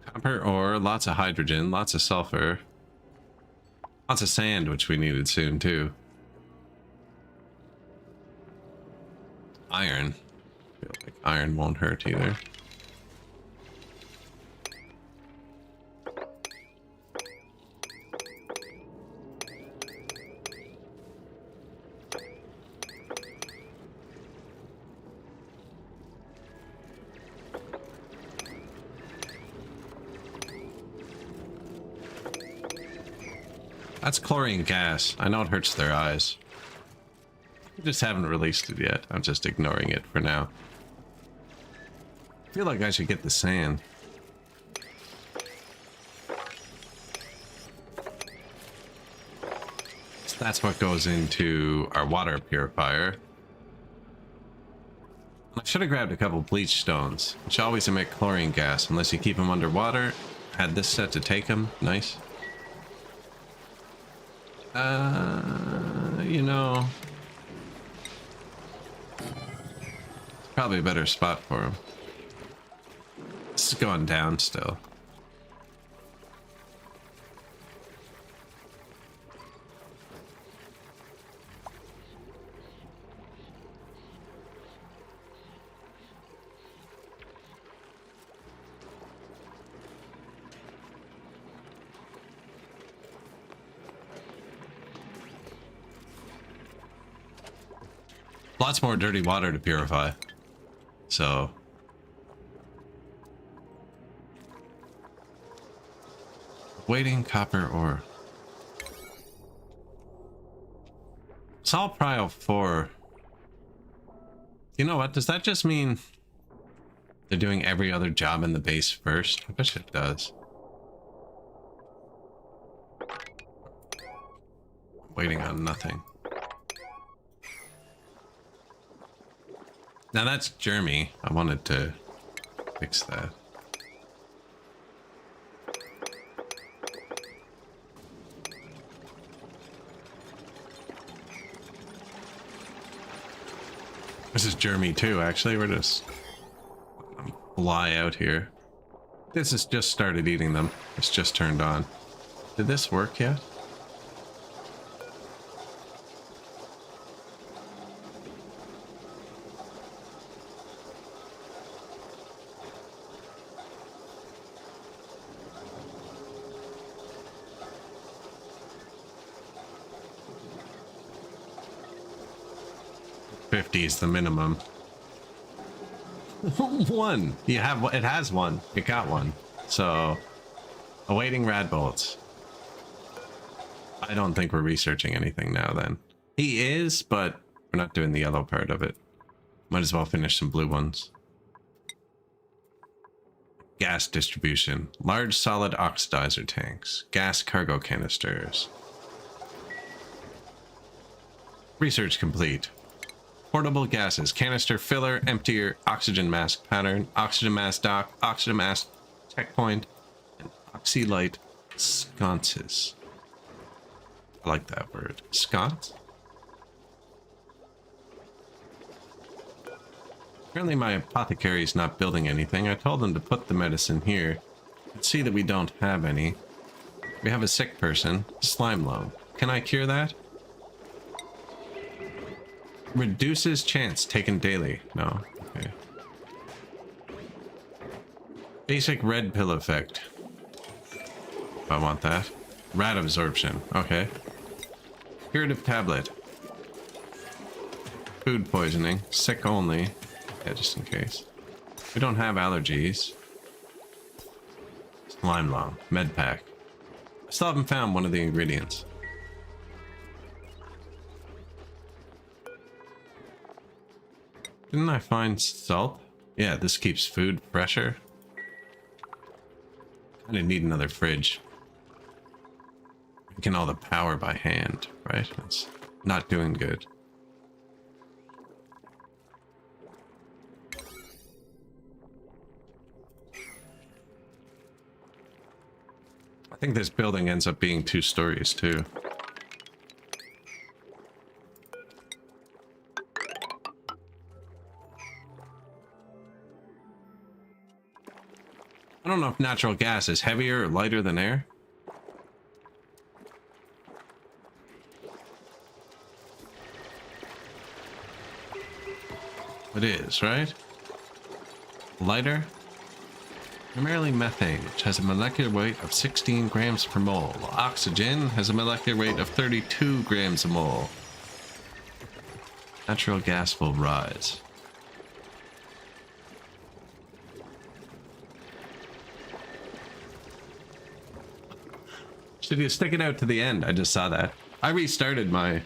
Copper ore, lots of hydrogen, lots of sulfur. Lots of sand, which we needed soon too. Iron. I feel like iron won't hurt either. That's chlorine gas. I know it hurts their eyes. I just haven't released it yet. I'm just ignoring it for now. I feel like I should get the sand. So that's what goes into our water purifier. I should have grabbed a couple bleach stones, which always emit chlorine gas unless you keep them underwater. Had this set to take them. Nice. You know, probably a better spot for him. This is going down still. Lots more dirty water to purify. So waiting copper ore. Salt prio 4. You know what? Does that just mean they're doing every other job in the base first? I wish it does. Waiting on nothing. Now that's Jeremy. I wanted to fix that. This is Jeremy too, actually. We're just fly out here. This has just started eating them. It's just turned on. Did this work yet? $50 is the minimum. One. You have. It has one. It got one. So, awaiting rad bolts. I don't think we're researching anything now. Then he is, but we're not doing the yellow part of it. Might as well finish some blue ones. Gas distribution. Large solid oxidizer tanks. Gas cargo canisters. Research complete. Portable gases, canister filler, emptier, oxygen mask pattern, oxygen mask dock, oxygen mask checkpoint, and oxylite sconces. I like that word. Sconce? Apparently my apothecary is not building anything. I told them to put the medicine here. Let's see that we don't have any. We have a sick person. Slime loam. Can I cure that? Reduces chance taken daily. No. Okay. Basic red pill effect. If I want that. Rat absorption. Okay. Curative tablet. Food poisoning. Sick only. Yeah, just in case. We don't have allergies. Slime loam. Med pack. I still haven't found one of the ingredients. Didn't I find salt? Yeah, this keeps food fresher. Kinda need another fridge. Making all the power by hand, right? It's not doing good. I think this building ends up being 2 stories too. I don't know if natural gas is heavier or lighter than air. It is, right? Lighter? Primarily methane, which has a molecular weight of 16 grams per mole, while oxygen has a molecular weight of 32 grams a mole. Natural gas will rise. Should you stick it out to the end? I just saw that. I restarted my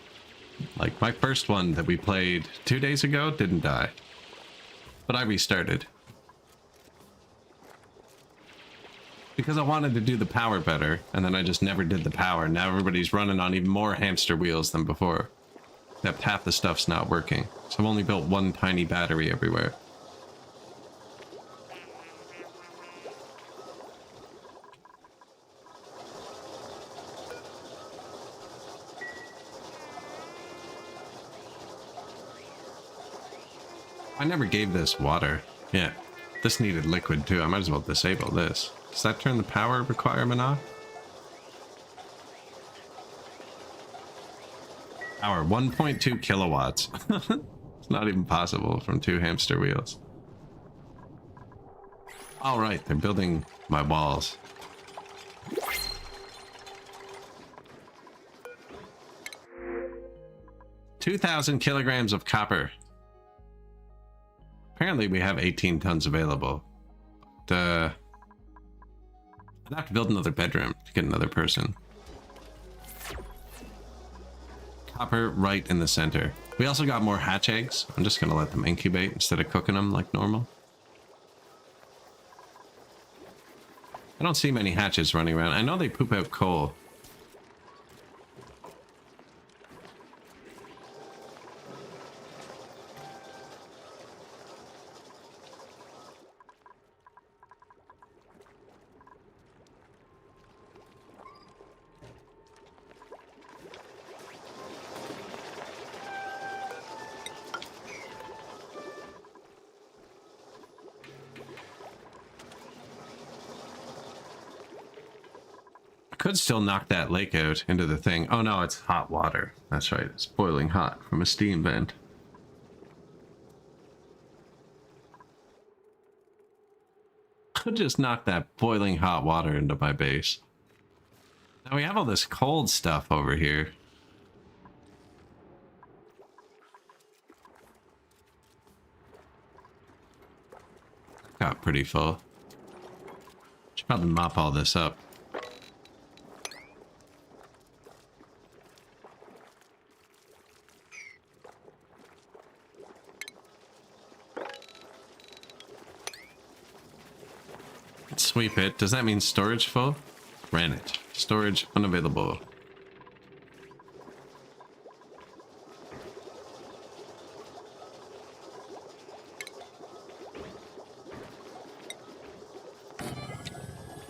first one that we played 2 days ago didn't die. But I restarted. Because I wanted to do the power better, and then I just never did the power. Now everybody's running on even more hamster wheels than before. Except half the stuff's not working. So I've only built one tiny battery everywhere. I never gave this water. Yeah, this needed liquid too. I might as well disable this. Does that turn the power requirement off? Power 1.2 kilowatts. It's not even possible from 2 hamster wheels. All right, they're building my walls. $2,000 kilograms of copper. apparently we have 18 tons available. I'd have to build another bedroom to get another person. Copper right in the center. We also got more hatch eggs. I'm just gonna let them incubate instead of cooking them like normal. I don't see many hatches running around. I know they poop out coal. Could still knock that lake out into the thing. Oh no, it's hot water. That's right, it's boiling hot from a steam vent. Could just knock that boiling hot water into my base. Now we have all this cold stuff over here. Got pretty full. Should probably mop all this up. Sweep it. Does that mean storage full? Ran it. Storage unavailable.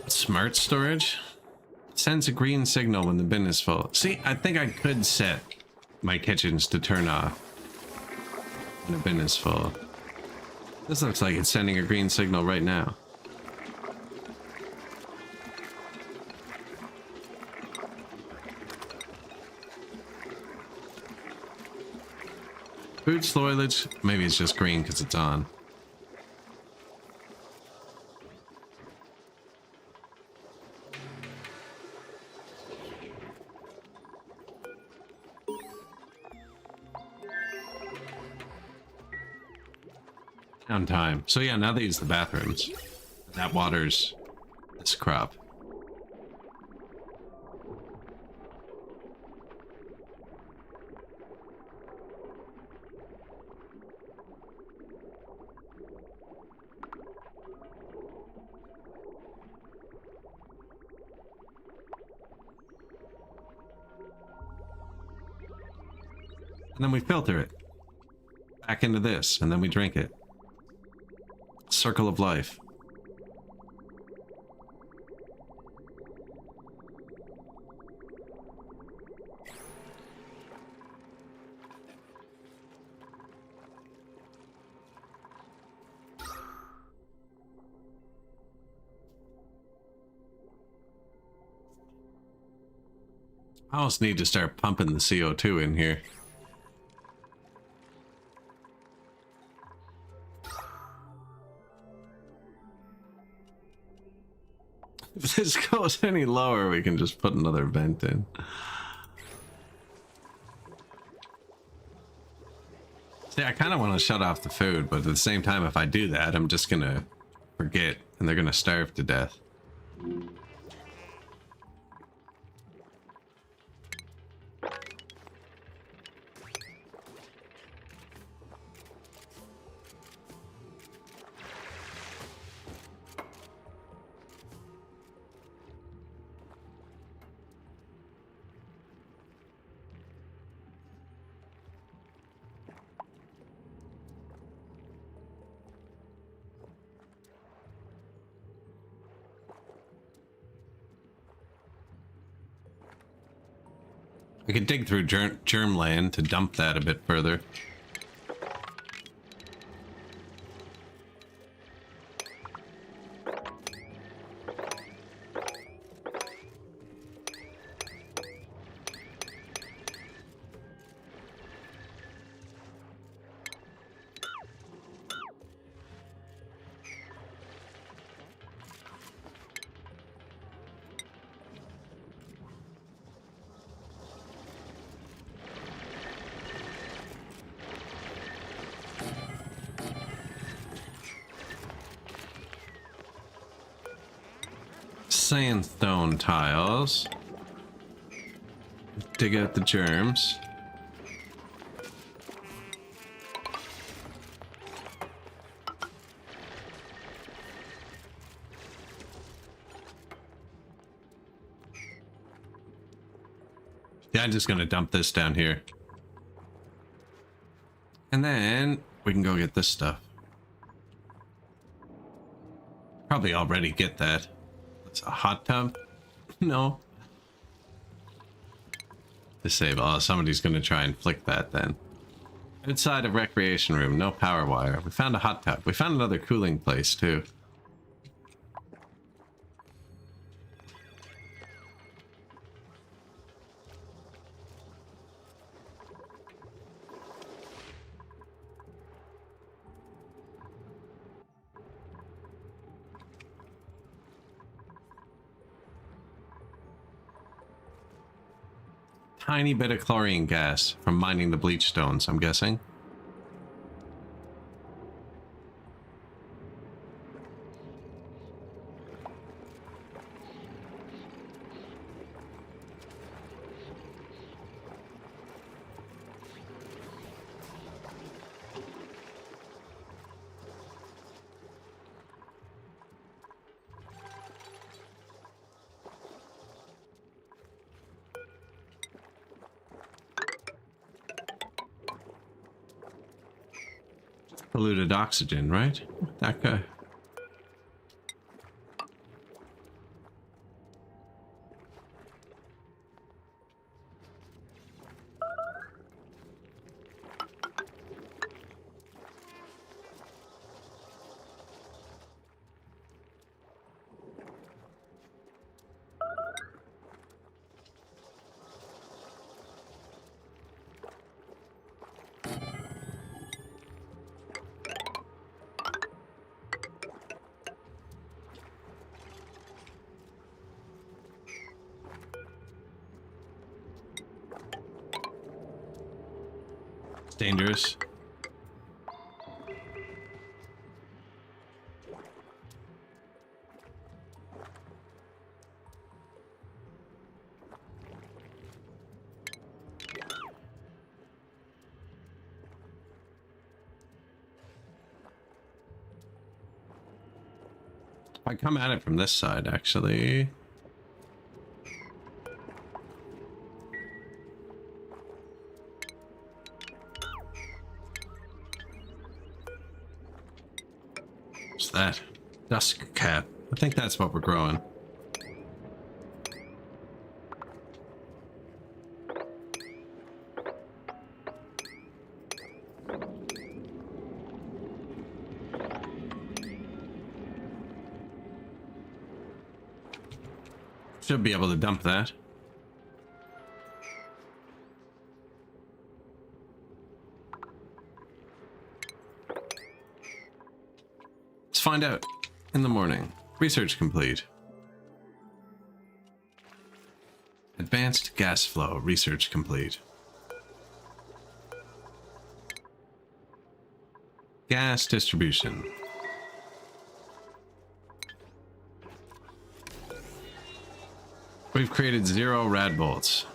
Smart storage sends a green signal when the bin is full. See, I think I could set my kitchens to turn off when the bin is full. This looks like it's sending a green signal right now. Food spoilage, maybe it's just green because it's on. Downtime. So yeah, now they use the bathrooms. That waters this crop. And then we filter it back into this, and then we drink it. Circle of life. I almost need to start pumping the CO2 in here. If this goes any lower, we can just put another vent in. See, I kind of want to shut off the food, but at the same time, if I do that, I'm just gonna forget, and they're gonna starve to death. We could dig through germ land to dump that a bit further. sandstone tiles. Dig out the germs. Yeah, I'm just gonna dump this down here. And then we can go get this stuff. Probably already get that. It's a hot tub? No. Disable. Oh, somebody's gonna try and flick that then. Outside of recreation room, no power wire. We found a hot tub. We found another cooling place too. Tiny bit of chlorine gas from mining the bleach stones, I'm guessing. Polluted oxygen, right? That guy. Dangerous. I come at it from this side, actually. What's that? Dusk cap. I think that's what we're growing. Should be able to dump that. Let's find out in the morning. Research complete. Advanced gas flow. Research complete. Gas distribution. We've created 0 rad bolts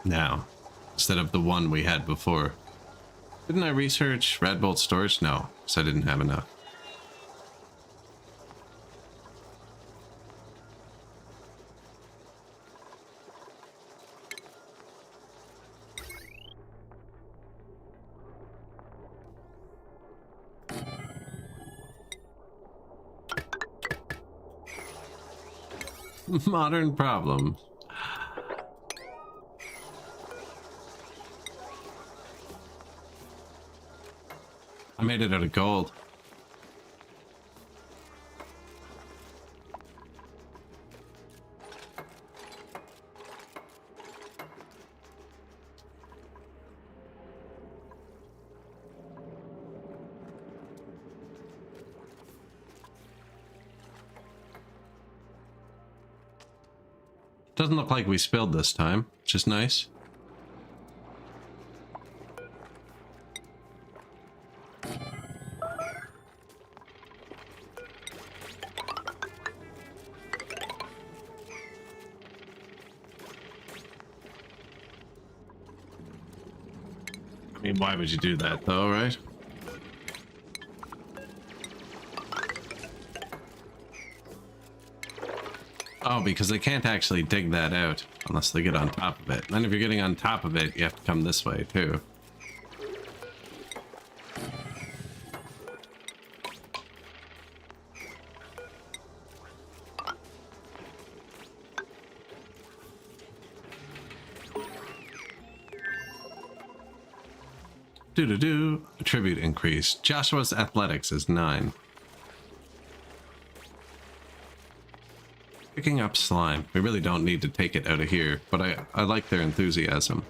now, instead of the 1 we had before. Didn't I research rad bolt storage? No, because I didn't have enough. Modern problem. I made it out of gold. Doesn't look like we spilled this time, which is nice. mean, why would you do that though, right? Oh, because they can't actually dig that out unless they get on top of it. And then if you're getting on top of it, you have to come this way too. Do-do-do. Attribute increase. Joshua's athletics is 9. Picking up slime. We really don't need to take it out of here, but I like their enthusiasm.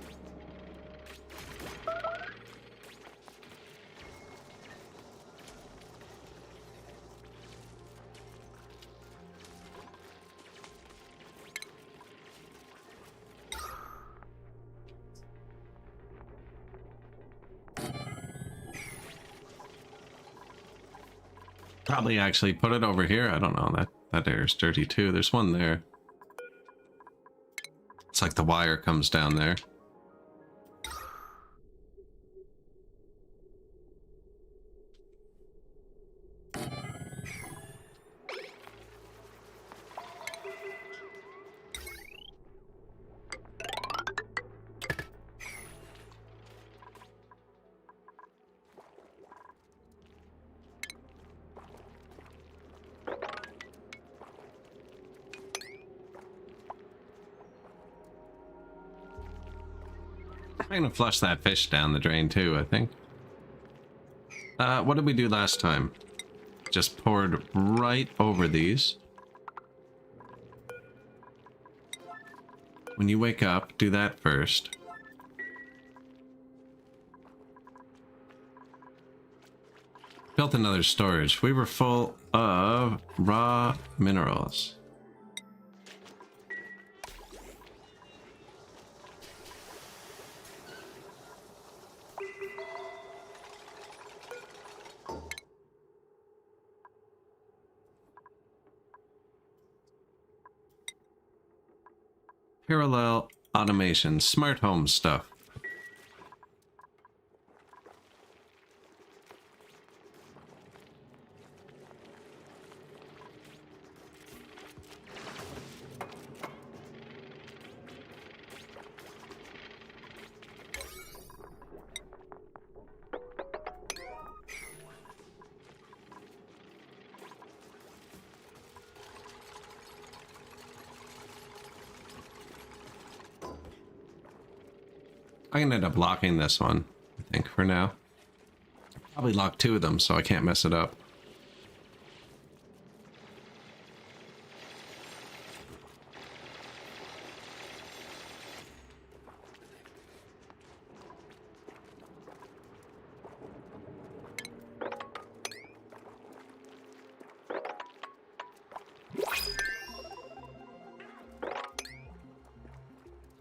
Probably actually put it over here. I don't know. That air's dirty too. There's one there. It's like the wire comes down there. I'm gonna flush that fish down the drain too, I think. What did we do last time? Just poured right over these. When you wake up, do that first. Built another storage. We were full of raw minerals. Parallel automation, smart home stuff. I'm gonna end up locking this one, I think, for now. Probably lock 2 of them so I can't mess it up.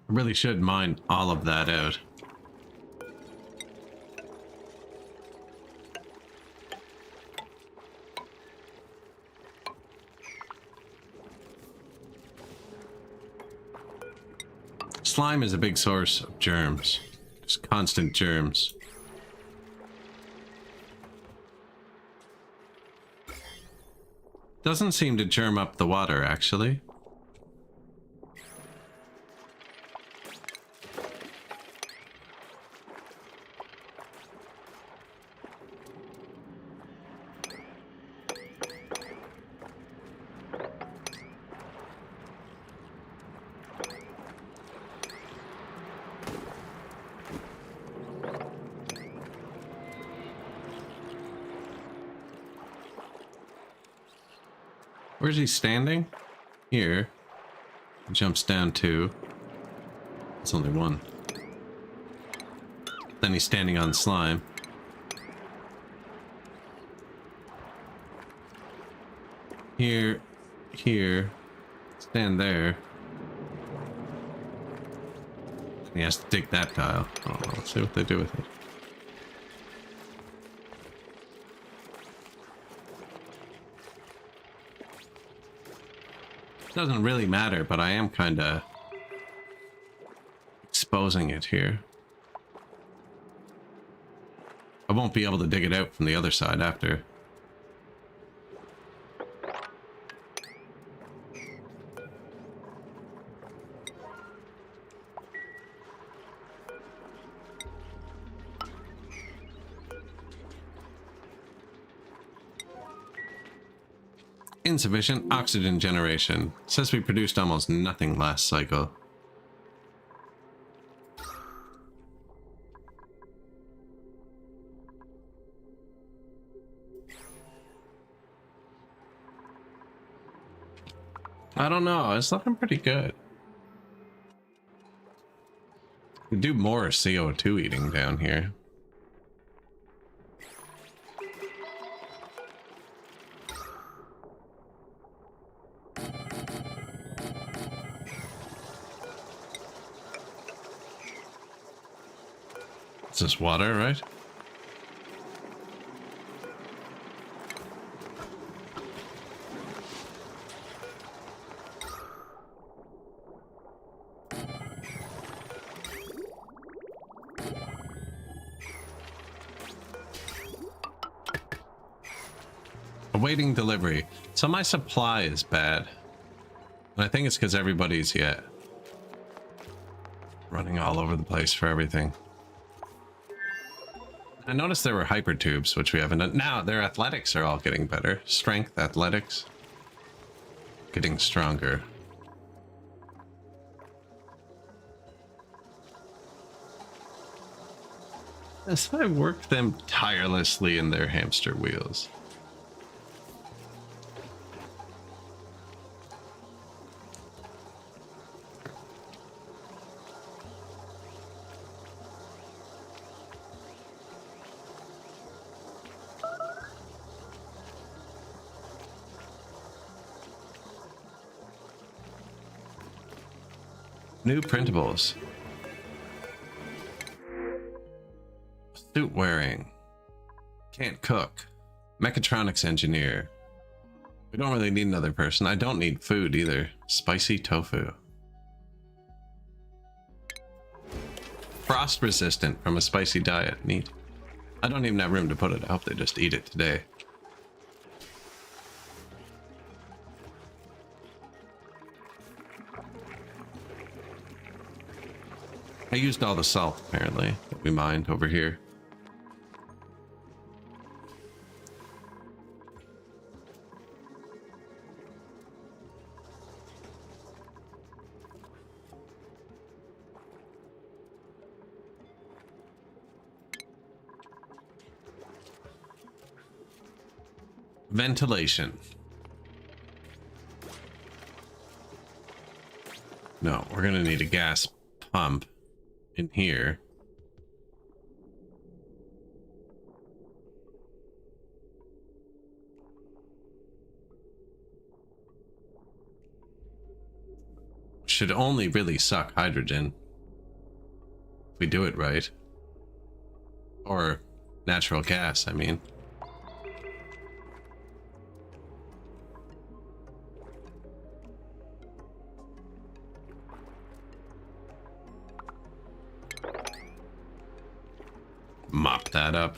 I really should mine all of that out. Slime is a big source of germs. Just constant germs. Doesn't seem to germ up the water, actually. Where's he standing? Here. He jumps down 2. It's only 1. Then he's standing on slime. Here. Here. Stand there. He has to dig that tile. Oh, let's see what they do with it. Doesn't really matter, but I am kind of exposing it here. I won't be able to dig it out from the other side after. Insufficient oxygen generation. Says we produced almost nothing last cycle. I don't know. It's looking pretty good. We do more CO2 eating down here. It's just water, right? Awaiting delivery. So my supply is bad. And I think it's because everybody's running all over the place for everything. I noticed there were hyper tubes, which we haven't done. Now their athletics are all getting better. Strength, athletics, getting stronger. As I work them tirelessly in their hamster wheels. New printables. Suit wearing. Can't cook. Mechatronics engineer. We don't really need another person. I don't need food either. Spicy tofu. Frost resistant from a spicy diet. Neat. I don't even have room to put it. I hope they just eat it today. I used all the salt, apparently, that we mined over here. Ventilation. No, we're gonna need a gas pump in here. Should only really suck hydrogen if we do it right, or natural gas, I mean. Mop that up.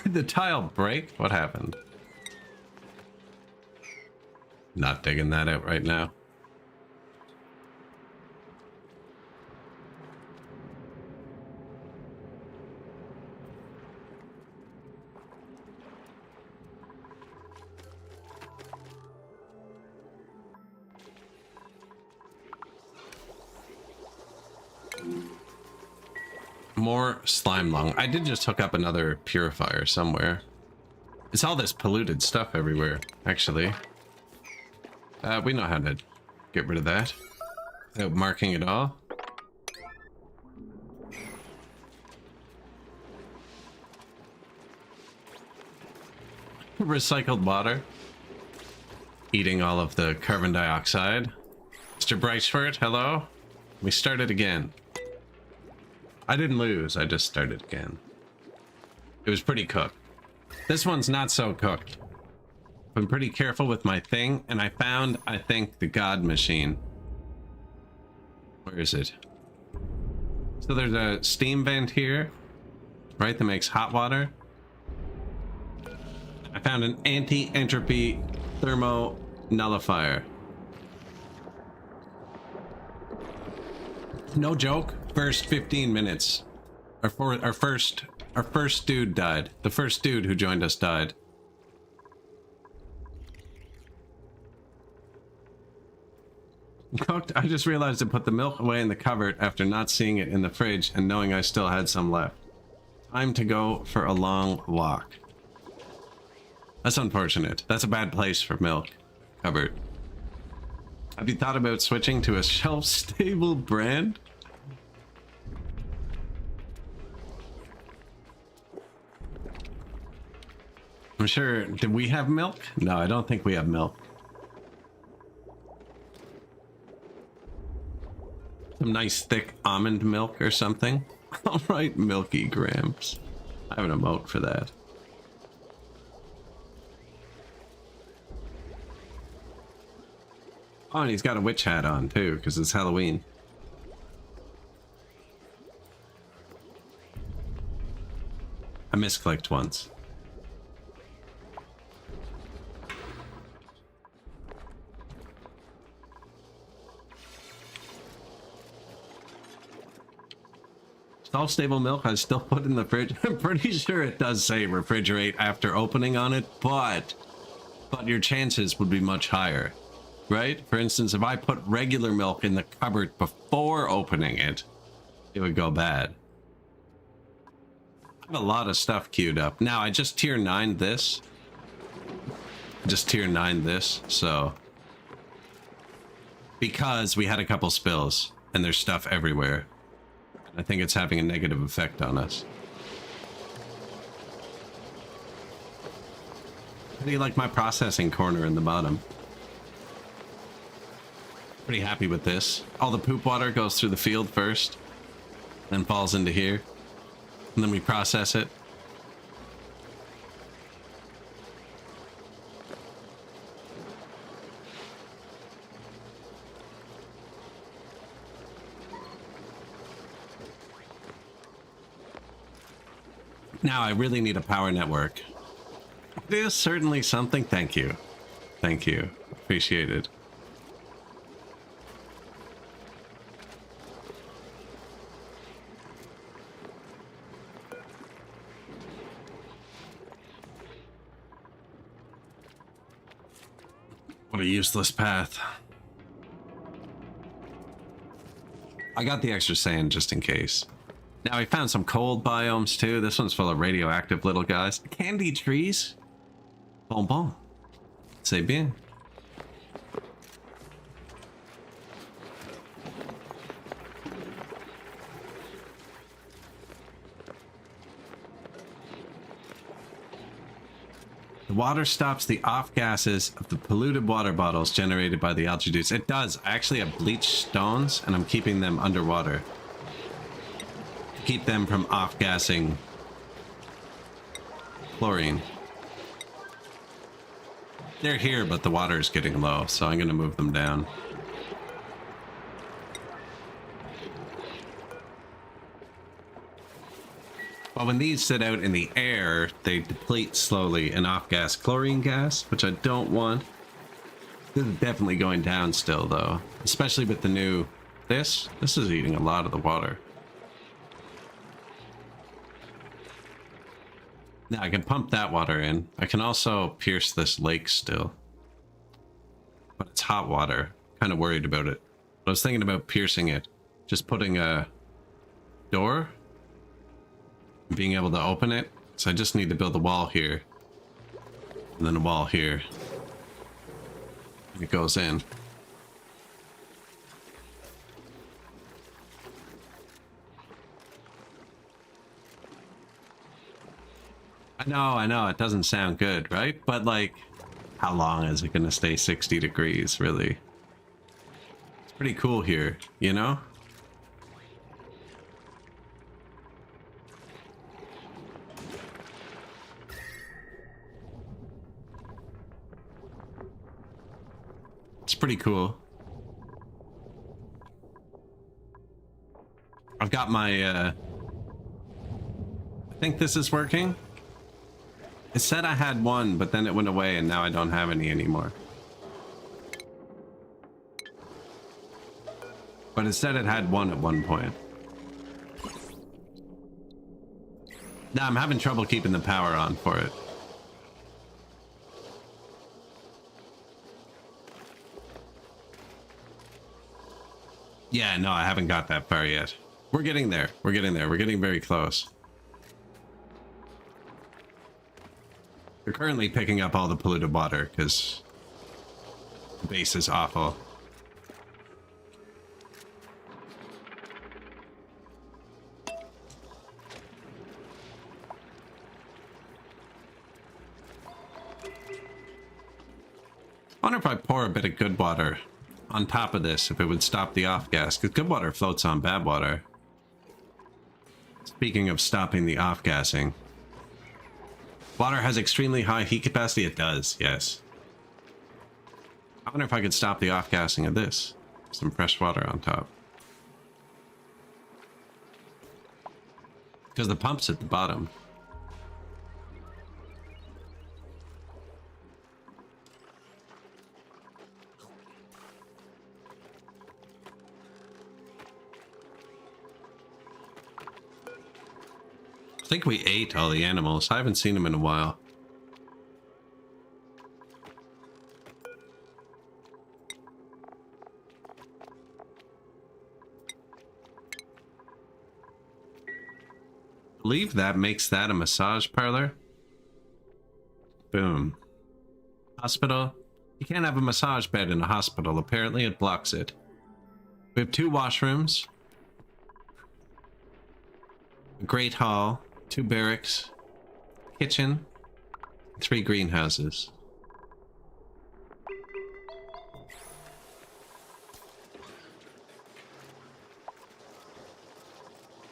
Did the tile break? What happened? Not digging that out right now. More slime lung. I did just hook up another purifier somewhere. It's all this polluted stuff everywhere, actually. We know how to get rid of that without marking it all. Recycled water. Eating all of the carbon dioxide. Mr. Briceford, hello? We started again. I didn't lose, I just started again. It was pretty cooked. This one's not so cooked. been pretty careful with my thing, and I found, I think, the God machine. Where is it? So there's a steam vent here, right, that makes hot water. I found an anti-entropy thermo nullifier. No joke, first 15 minutes. Our first dude died. The first dude who joined us died. Cooked. I just realized to put the milk away in the cupboard after not seeing it in the fridge and knowing I still had some left. Time to go for a long walk. That's unfortunate. That's a bad place for milk. Cupboard. Have you thought about switching to a shelf-stable brand? I'm sure. Did we have milk? No, I don't think we have milk. Some nice thick almond milk or something. All right, Milky Grams. I have an emote for that. Oh, and he's got a witch hat on too, because it's Halloween. I misclicked once. Shelf-stable milk I still put in the fridge. I'm pretty sure it does say refrigerate after opening on it, but your chances would be much higher, right? For instance, if I put regular milk in the cupboard before opening it, it would go bad. I have a lot of stuff queued up. Now, I just tier 9'd this. Just tier 9'd this, so... Because we had a couple spills, and there's stuff everywhere. I think it's having a negative effect on us. How do you like my processing corner in the bottom? Pretty happy with this. All the poop water goes through the field first, then falls into here, and then we process it. Now I really need a power network. It is certainly something. Thank you. Thank you. Appreciate it. What a useless path. I got the extra sand just in case. Now we found some cold biomes too. This one's full of radioactive little guys. Candy trees. Bon bon. C'est bien. The water stops the off gases of the polluted water bottles generated by the algae juice. It does. I actually have bleached stones and I'm keeping them underwater. Keep them from off-gassing chlorine. They're here, but the water is getting low, so I'm going to move them down. Well, when these sit out in the air, they deplete slowly and off-gas chlorine gas, which I don't want. This is definitely going down still, though. Especially with the new... This is eating a lot of the water. Now I can pump that water in. I can also pierce this lake still. But it's hot water. Kind of worried about it. But I was thinking about piercing it. Just putting a door. And being able to open it. So I just need to build a wall here. And then a wall here. And it goes in. I know, it doesn't sound good, right? But like, how long is it gonna stay 60 degrees, really? It's pretty cool here, you know? pretty cool. I've got my, I think this is working. It said I had one, but then it went away and now I don't have any anymore. But it said it had one at one point. Now I'm having trouble keeping the power on for it. Yeah, no, I haven't got that far yet. We're getting there. We're getting there. We're getting very close. We're currently picking up all the polluted water because the base is awful. I wonder if I pour a bit of good water on top of this, if it would stop the off gas, because good water floats on bad water. Speaking of stopping the off gassing, water has extremely high heat capacity. It does, yes. I wonder if I could stop the off gassing of this. Some fresh water on top. Because the pump's at the bottom. I think we ate all the animals. I haven't seen them in a while. I believe that makes that a massage parlor. Boom. Hospital. You can't have a massage bed in a hospital. Apparently it blocks it. We have 2 washrooms. A great hall. 2 barracks, kitchen, 3 greenhouses.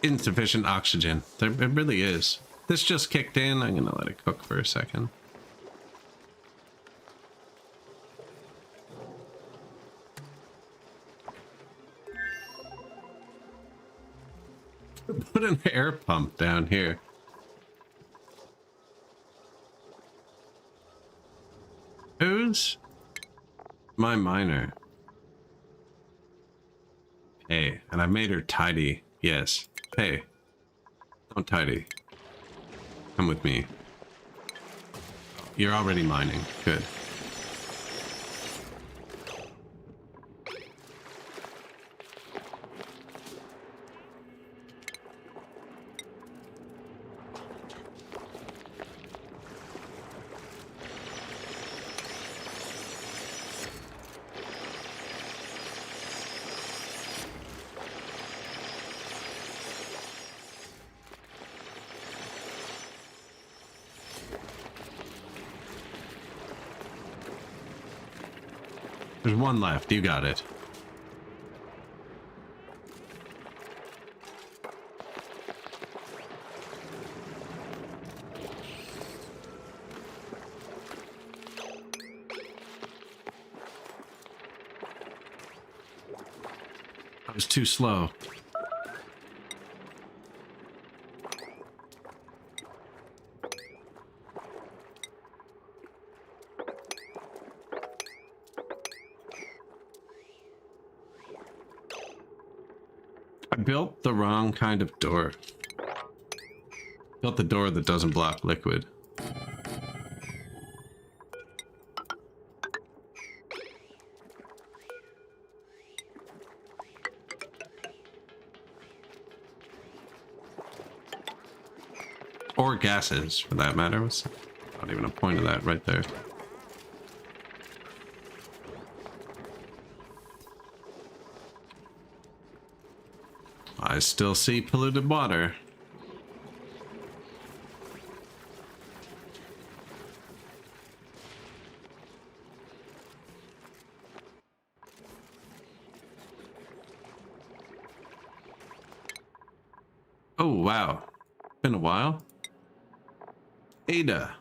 Insufficient oxygen. It really is. This just kicked in. I'm gonna let it cook for a second. Put an air pump down here. Who's my miner? Hey, and I've made her tidy. Yes. Hey, don't tidy. Come with me. You're already mining. Good. There's 1 left. You got it. I was too slow. I built the wrong kind of door. Built the door that doesn't block liquid. Or gases, for that matter. What's not even a point of that right there. I still see polluted water. Oh, wow. Been a while. Ada.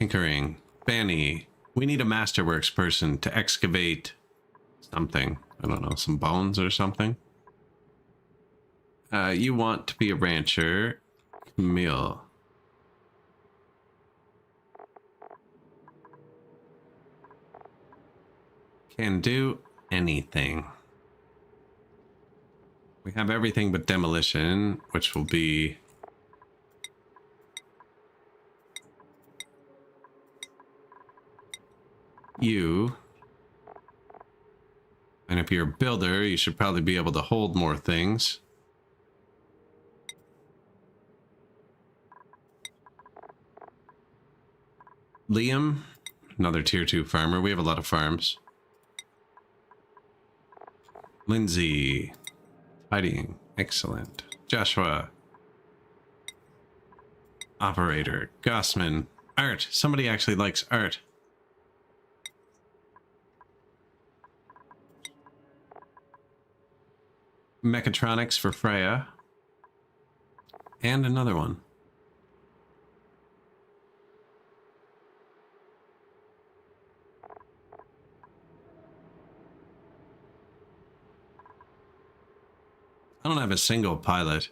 Tinkering. Fanny. We need a masterworks person to excavate something. I don't know, some bones or something. You want to be a rancher. Camille. Can do anything. We have everything but demolition, which will be you. And if you're a builder, you should probably be able to hold more things. Liam, another tier 2 farmer. We have a lot of farms. Lindsay, tidying, excellent. Joshua, operator. Gossman, art. Somebody actually likes art. Mechatronics for Freya. And another one. I don't have a single pilot.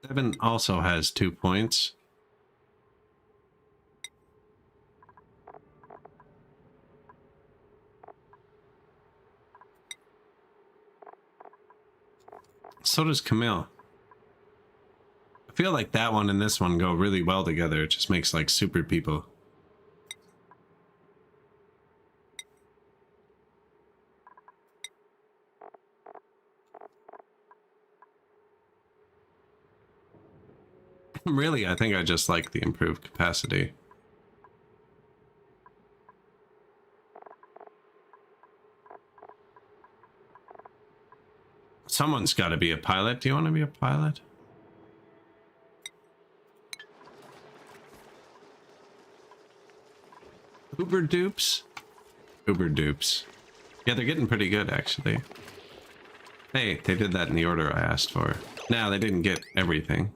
Devin also has 2 points. So does Camille. I feel like that one and this one go really well together. It just makes like super people. Really, I think I just like the improved capacity. Someone's got to be a pilot. Do you want to be a pilot? Uber dupes? Uber dupes. Yeah, they're getting pretty good, actually. Hey, they did that in the order I asked for. Now, they didn't get everything.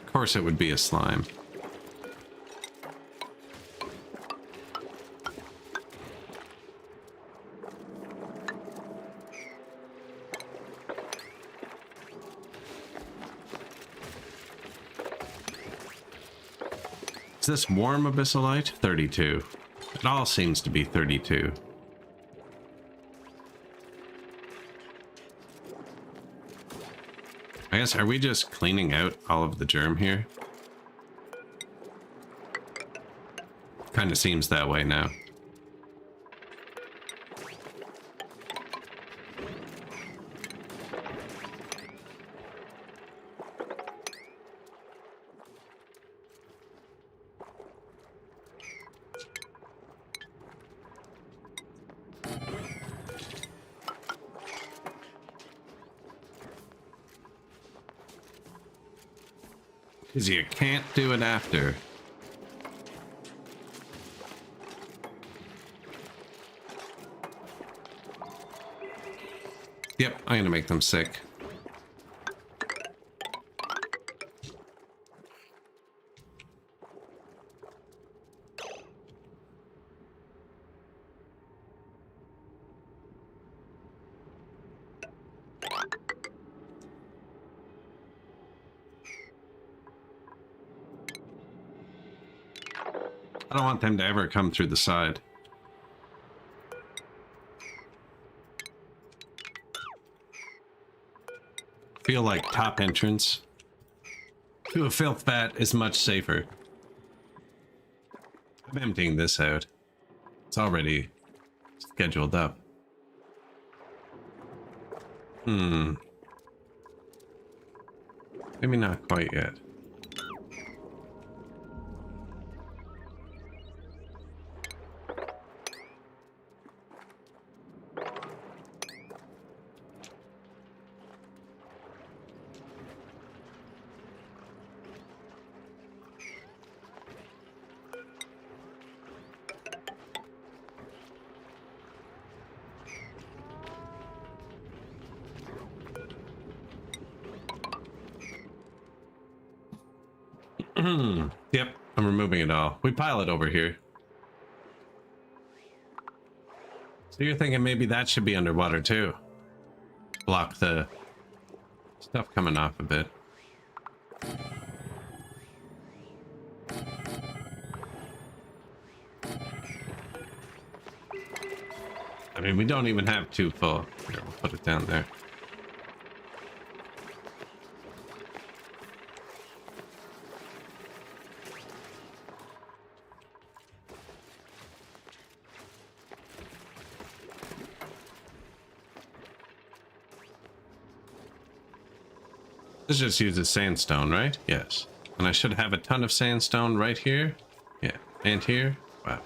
Of course it would be a slime. Is this warm abyssalite? 32. It all seems to be 32. I guess, are we just cleaning out all of the germ here? Kind of seems that way now. Because you can't do it after. Yep, I'm gonna make them sick. I don't want them to ever come through the side. Feel like top entrance to a filth vat is much safer. I'm emptying this out. It's already scheduled up. Maybe not quite yet. Yep, I'm removing it all. We pile it over here. So you're thinking maybe that should be underwater too. Block the stuff coming off a bit. I mean, we don't even have two full. Here, we'll put it down there. This just uses sandstone, right? Yes. And I should have a ton of sandstone right here. Yeah. And here. Wow.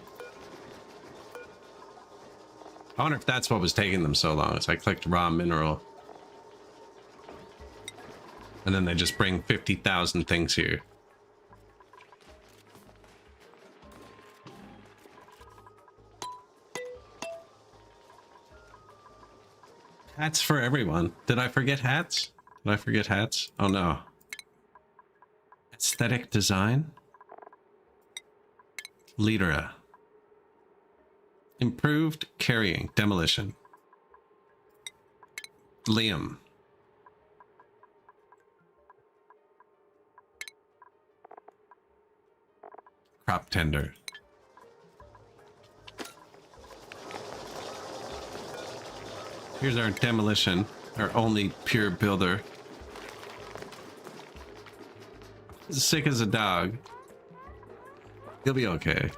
I wonder if that's what was taking them so long. So I clicked raw mineral. And then they just bring 50,000 things here. Hats for everyone. Did I forget hats? Did I forget hats? Oh no. Aesthetic design? Lidera. Improved carrying. Demolition. Liam. Crop tender. Here's our demolition. Our only pure builder. He's sick as a dog. He'll be okay.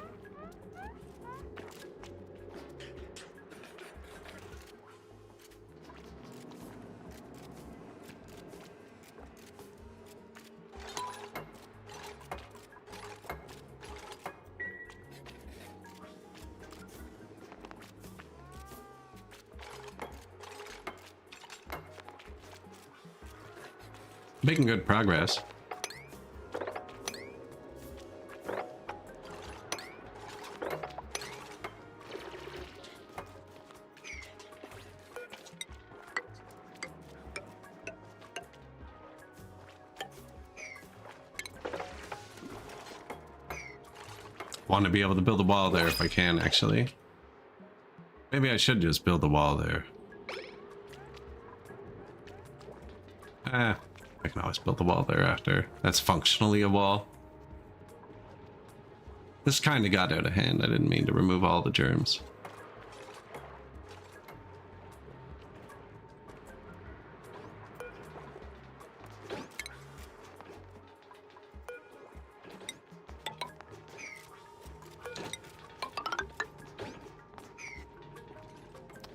Making good progress. Want to be able to build a wall there if I can, actually. Maybe I should just build a wall there. I can always build a wall there after. That's functionally a wall. This kind of got out of hand. I didn't mean to remove all the germs.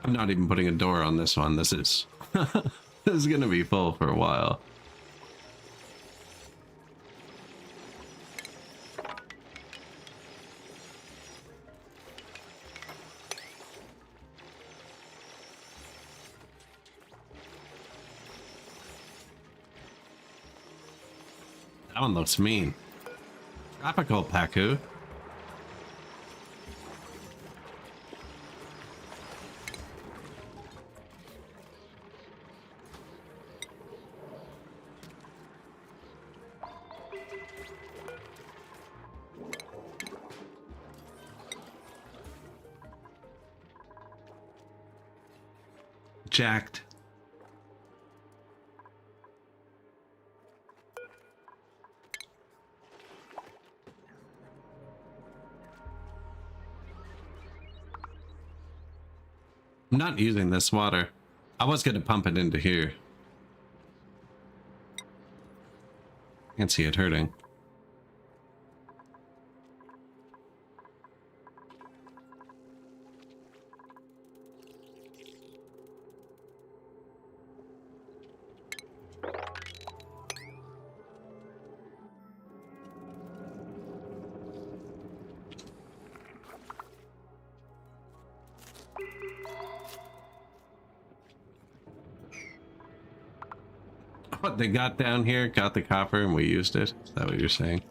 I'm not even putting a door on this one. This is this is gonna be full for a while. That one looks mean. Tropical Paku. Jacked. I'm not using this water. I was going to pump it into here. Can't see it hurting. What they got down here, got the copper and we used it. Is that what you're saying?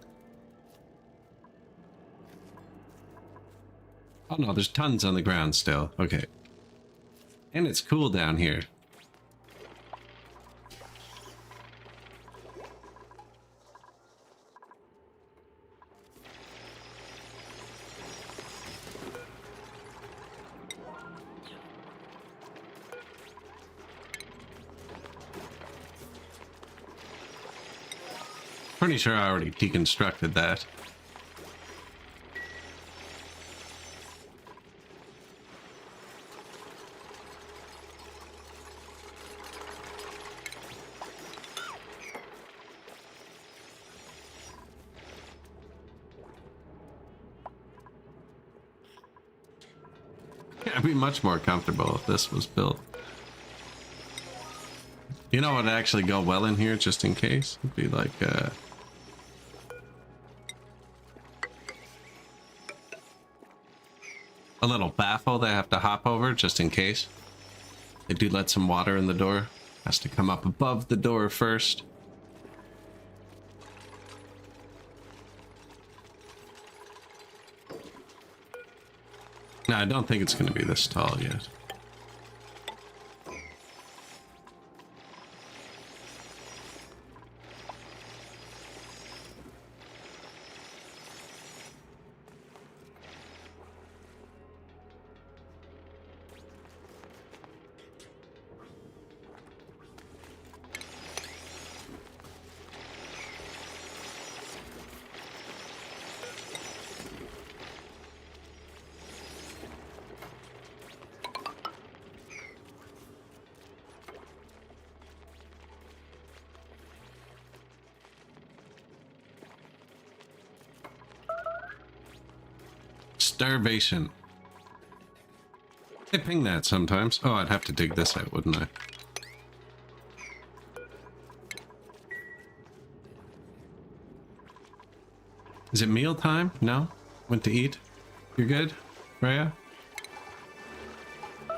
Oh no, there's tons on the ground still. Okay. And it's cool down here. Pretty sure I already deconstructed that. I'd be much more comfortable if this was built. You know what would actually go well in here, just in case? It'd be like, a little baffle they have to hop over, just in case. They do let some water in the door. Has to come up above the door first. No, I don't think it's going to be this tall yet. Starvation. I ping that sometimes. Oh, I'd have to dig this out, wouldn't I? Is it meal time? No? Went to eat? You're good, Rhea?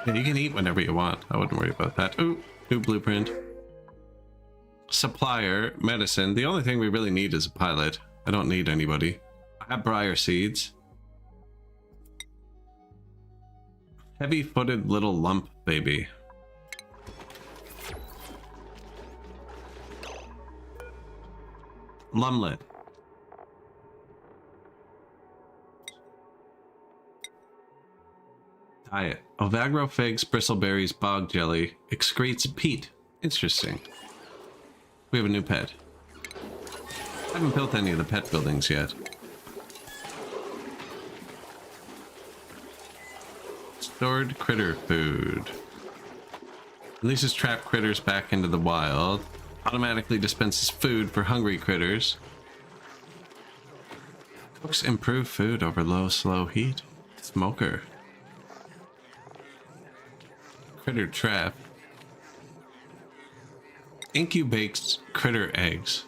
Yeah, you can eat whenever you want. I wouldn't worry about that. Ooh, new blueprint. Supplier, medicine. The only thing we really need is a pilot. I don't need anybody. I have briar seeds. Heavy-footed little lump baby. Lumlet. Diet. Ovagro figs, bristleberries, bog jelly. Excretes peat. Interesting. We have a new pet. I haven't built any of the pet buildings yet. Stored critter food. Releases trapped critters back into the wild. Automatically dispenses food for hungry critters. Cooks improved food over low, slow heat. Smoker. Critter trap. Incubates critter eggs.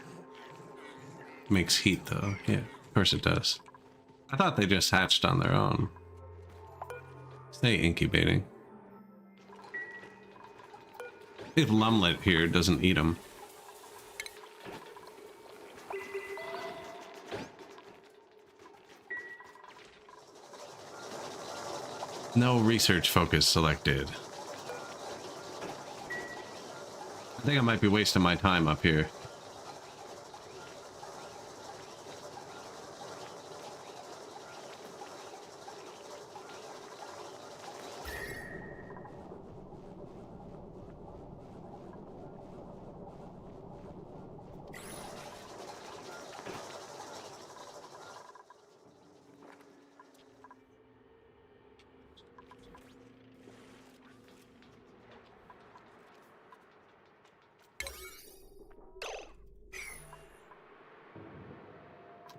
Makes heat though. Yeah, of course it does. I thought they just hatched on their own. Stay incubating. If Lumlet here doesn't eat them. No research focus selected. I think I might be wasting my time up here.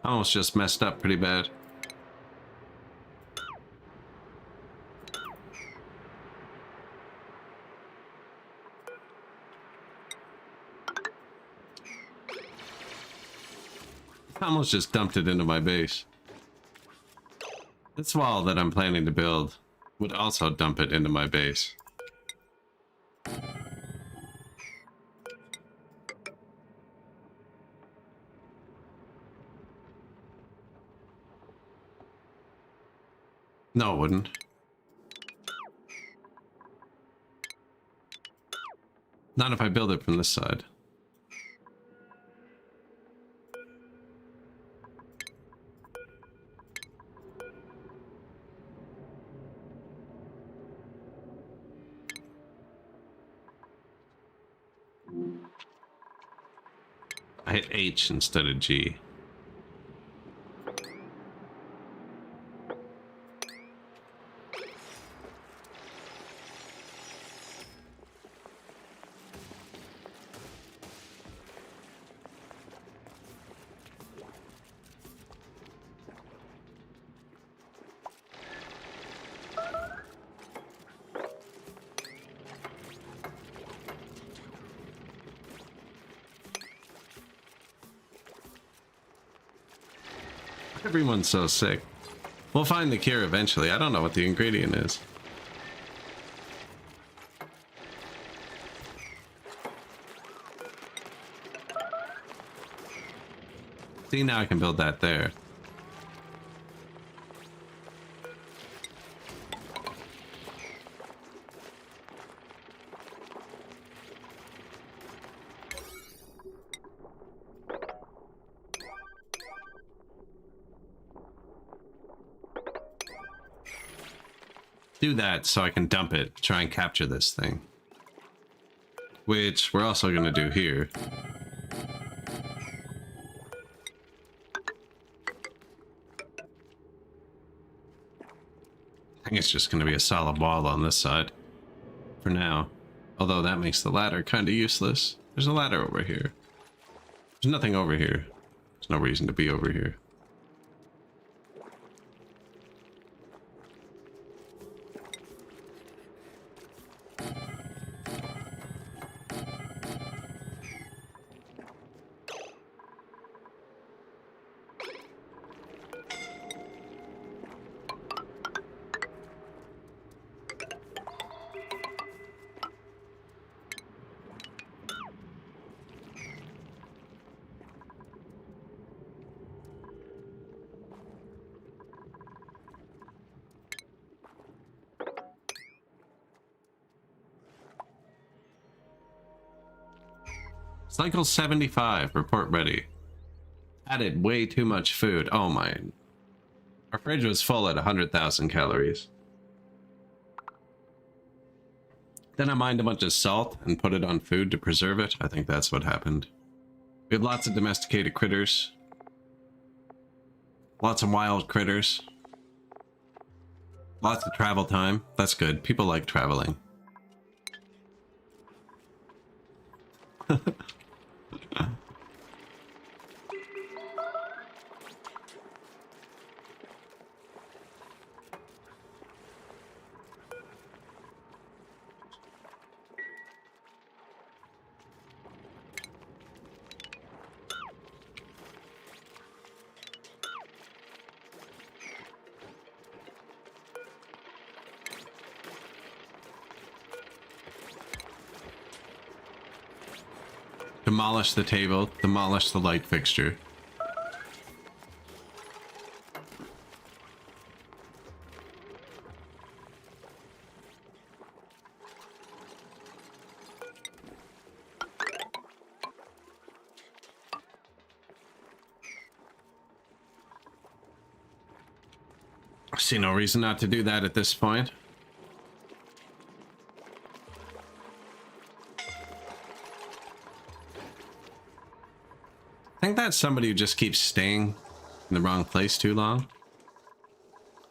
I almost just messed up pretty bad. I almost just dumped it into my base. This wall that I'm planning to build would also dump it into my base. No, it wouldn't. Not if I build it from this side. I hit H instead of G. Everyone's so sick. We'll find the cure eventually. I don't know what the ingredient is. See, now I can build that there. Do that so I can dump it, try and capture this thing. Which we're also going to do here. I think it's just going to be a solid wall on this side for now. Although that makes the ladder kind of useless. There's a ladder over here. There's nothing over here. There's no reason to be over here. Cycle 75, report ready. Added way too much food. Oh my. Our fridge was full at 100,000 calories. Then I mined a bunch of salt and put it on food to preserve it. I think that's what happened. We had lots of domesticated critters. Lots of wild critters. Lots of travel time. That's good. People like traveling. Demolish the table, demolish the light fixture. I see no reason not to do that at this point. I think that's somebody who just keeps staying in the wrong place too long.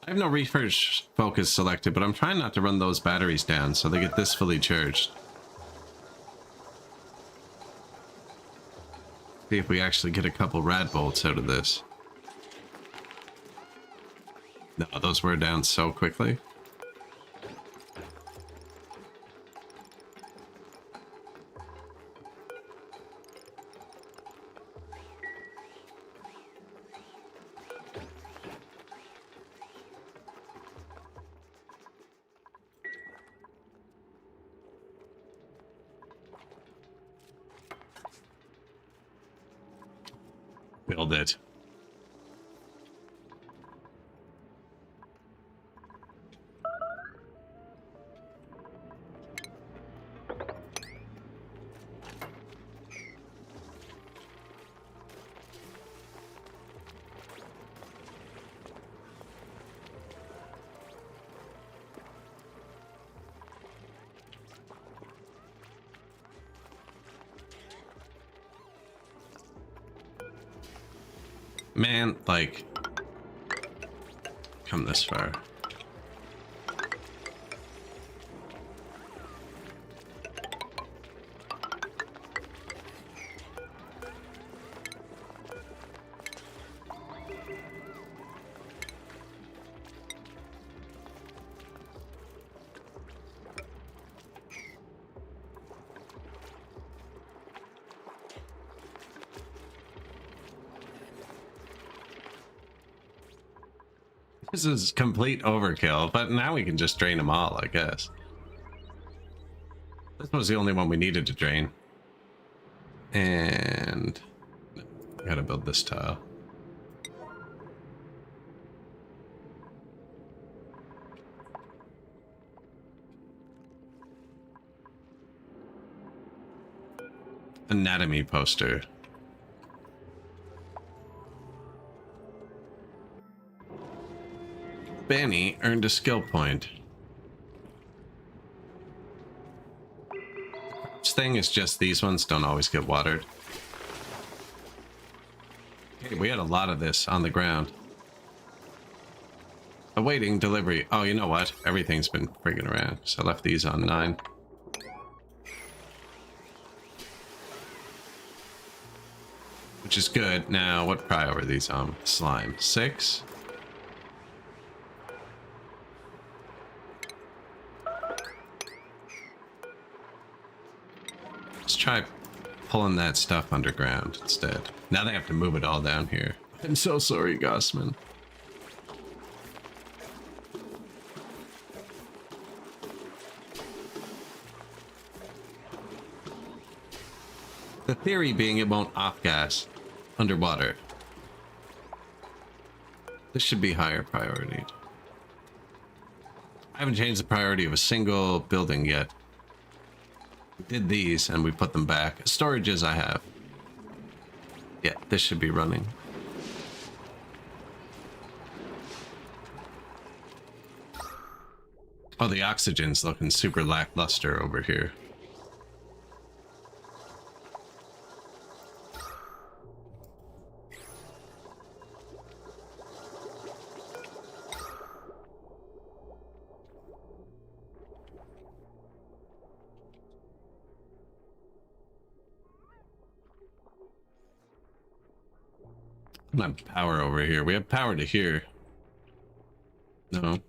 I have no refresh focus selected, but I'm trying not to run those batteries down so they get this fully charged. See if we actually get a couple rad bolts out of this. No, those were down so quickly. Build it. Man, like, come this far. This is complete overkill, but now we can just drain them all, I guess. This was the only one we needed to drain. And I gotta build this tile. Anatomy poster. Benny earned a skill point. This thing is just these ones don't always get watered. Hey, we had a lot of this on the ground. Awaiting delivery. Oh, you know what? Everything's been friggin' around. So I left these on 9. Which is good. Now, what pry are these on? Slime. 6. Let's try pulling that stuff underground instead. Now they have to move it all down here. I'm so sorry, Gossman. The theory being it won't off-gas underwater. This should be higher priority. I haven't changed the priority of a single building yet. We did these and we put them back. Storages I have. Yeah, this should be running. Oh, the oxygen's looking super lackluster over here. Not power over here. We have power to here. No.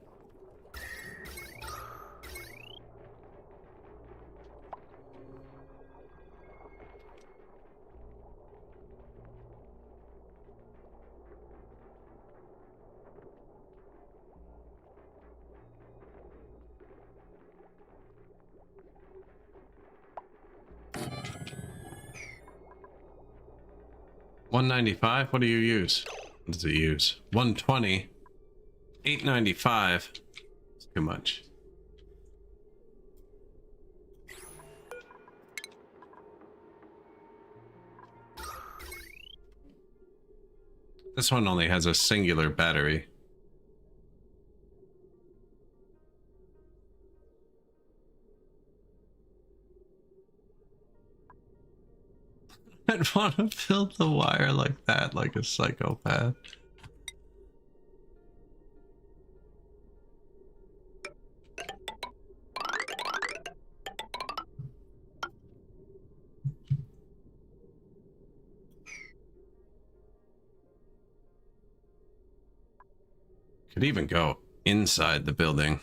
$195. What do you use? What does it use? 120. $895. It's too much. This one only has a singular battery. I'd want to build the wire like that, like a psychopath. Could even go inside the building.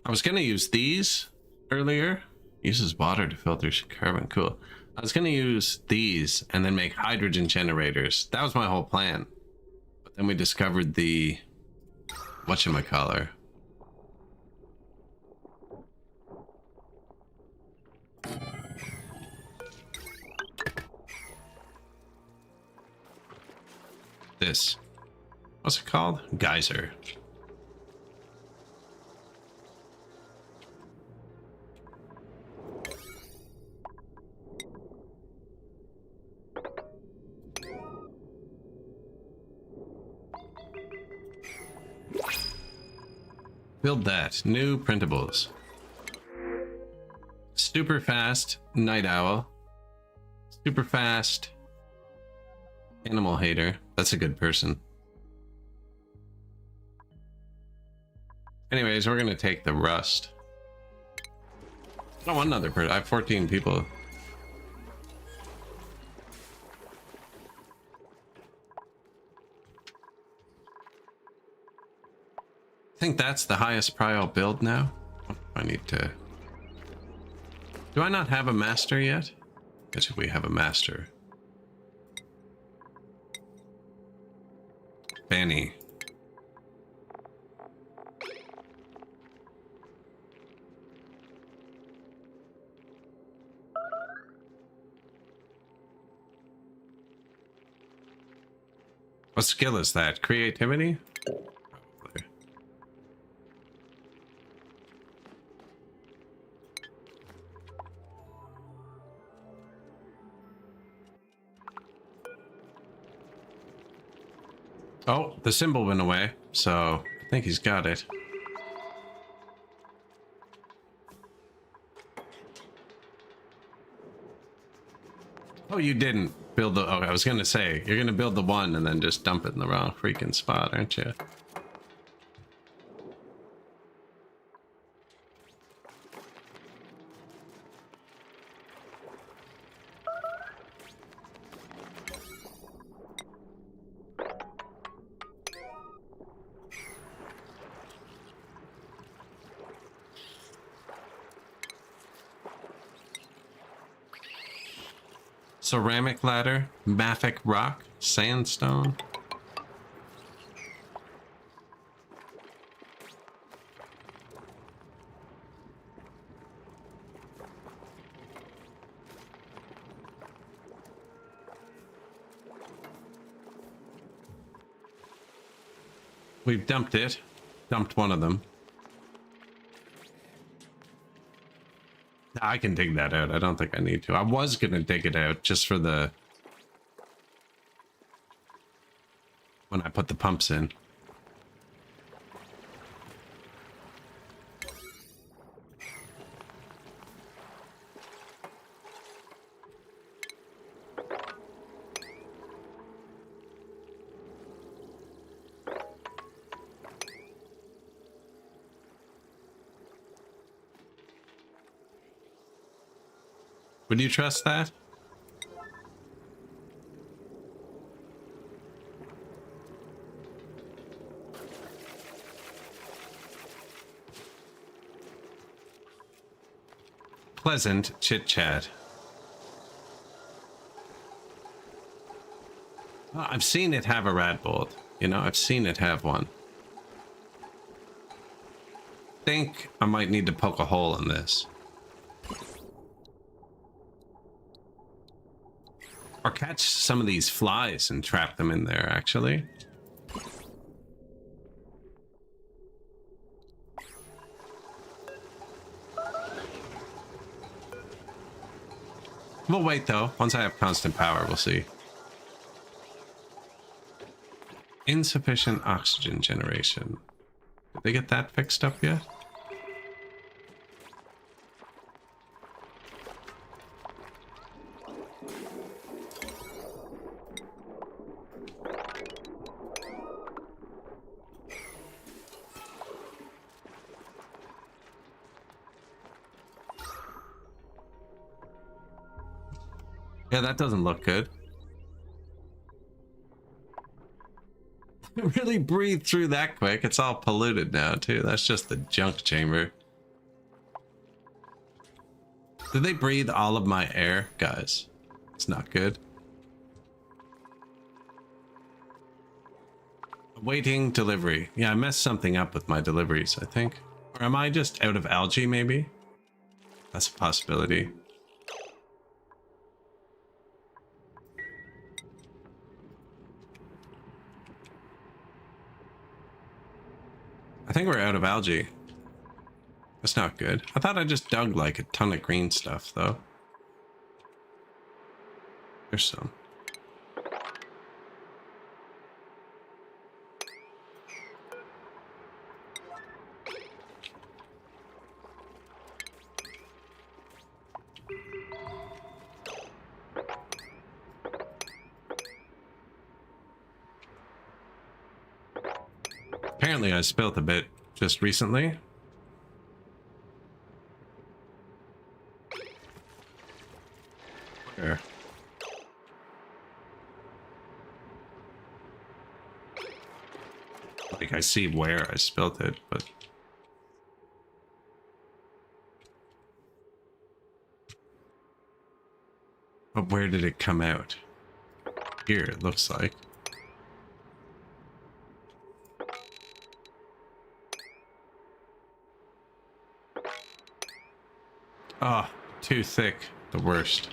I was gonna use these earlier. Uses water to filter carbon. Cool. I was gonna use these and then make hydrogen generators. That was my whole plan. But then we discovered the whatchamacallit. This. What's it called? Geyser. Build that. New printables. Super fast night owl. Super fast animal hater. That's a good person. Anyways, we're gonna take the rust. I don't want another person. I have 14 people. I think that's the highest prio build now. I need to... Do I not have a master yet? Guess we have a master. Benny. What skill is that? Creativity? Probably. Oh, the symbol went away, so I think he's got it. Oh, you didn't build the... Oh, I was gonna say, you're gonna build the one and then just dump it in the wrong freaking spot, aren't you? Ceramic ladder, mafic rock, sandstone. We've dumped it. Dumped one of them. I can dig that out. I don't think I need to. I was gonna dig it out just for the... when I put the pumps in. Would you trust that? Pleasant chit chat. Well, I've seen it have a rat bolt. You know, I've seen it have one. Think I might need to poke a hole in this. Or catch some of these flies and trap them in there, actually. We'll wait, though. Once I have constant power, we'll see. Insufficient oxygen generation. Did they get that fixed up yet? Yeah, that doesn't look good. It really breathed through that quick. It's all polluted now, too. That's just the junk chamber. Did they breathe all of my air? Guys, it's not good. Awaiting delivery. Yeah, I messed something up with my deliveries, I think. Or am I just out of algae, maybe? That's a possibility. I think we're out of algae. That's not good. I thought I just dug like a ton of green stuff, though. There's some. Apparently I spilt a bit just recently. Where? Like, I see where I spilt it, but... But where did it come out? Here, it looks like. Oh, too thick. The worst.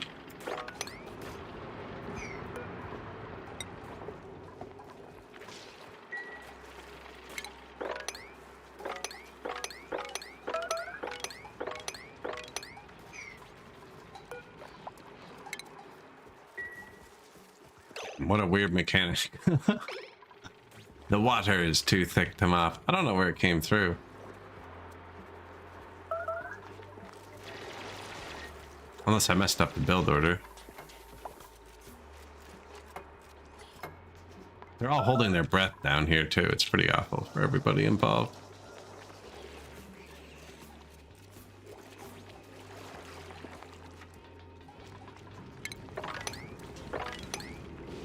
What a weird mechanic. The water is too thick to mop. I don't know where it came through. Unless I messed up the build order. They're all holding their breath down here too. It's pretty awful for everybody involved.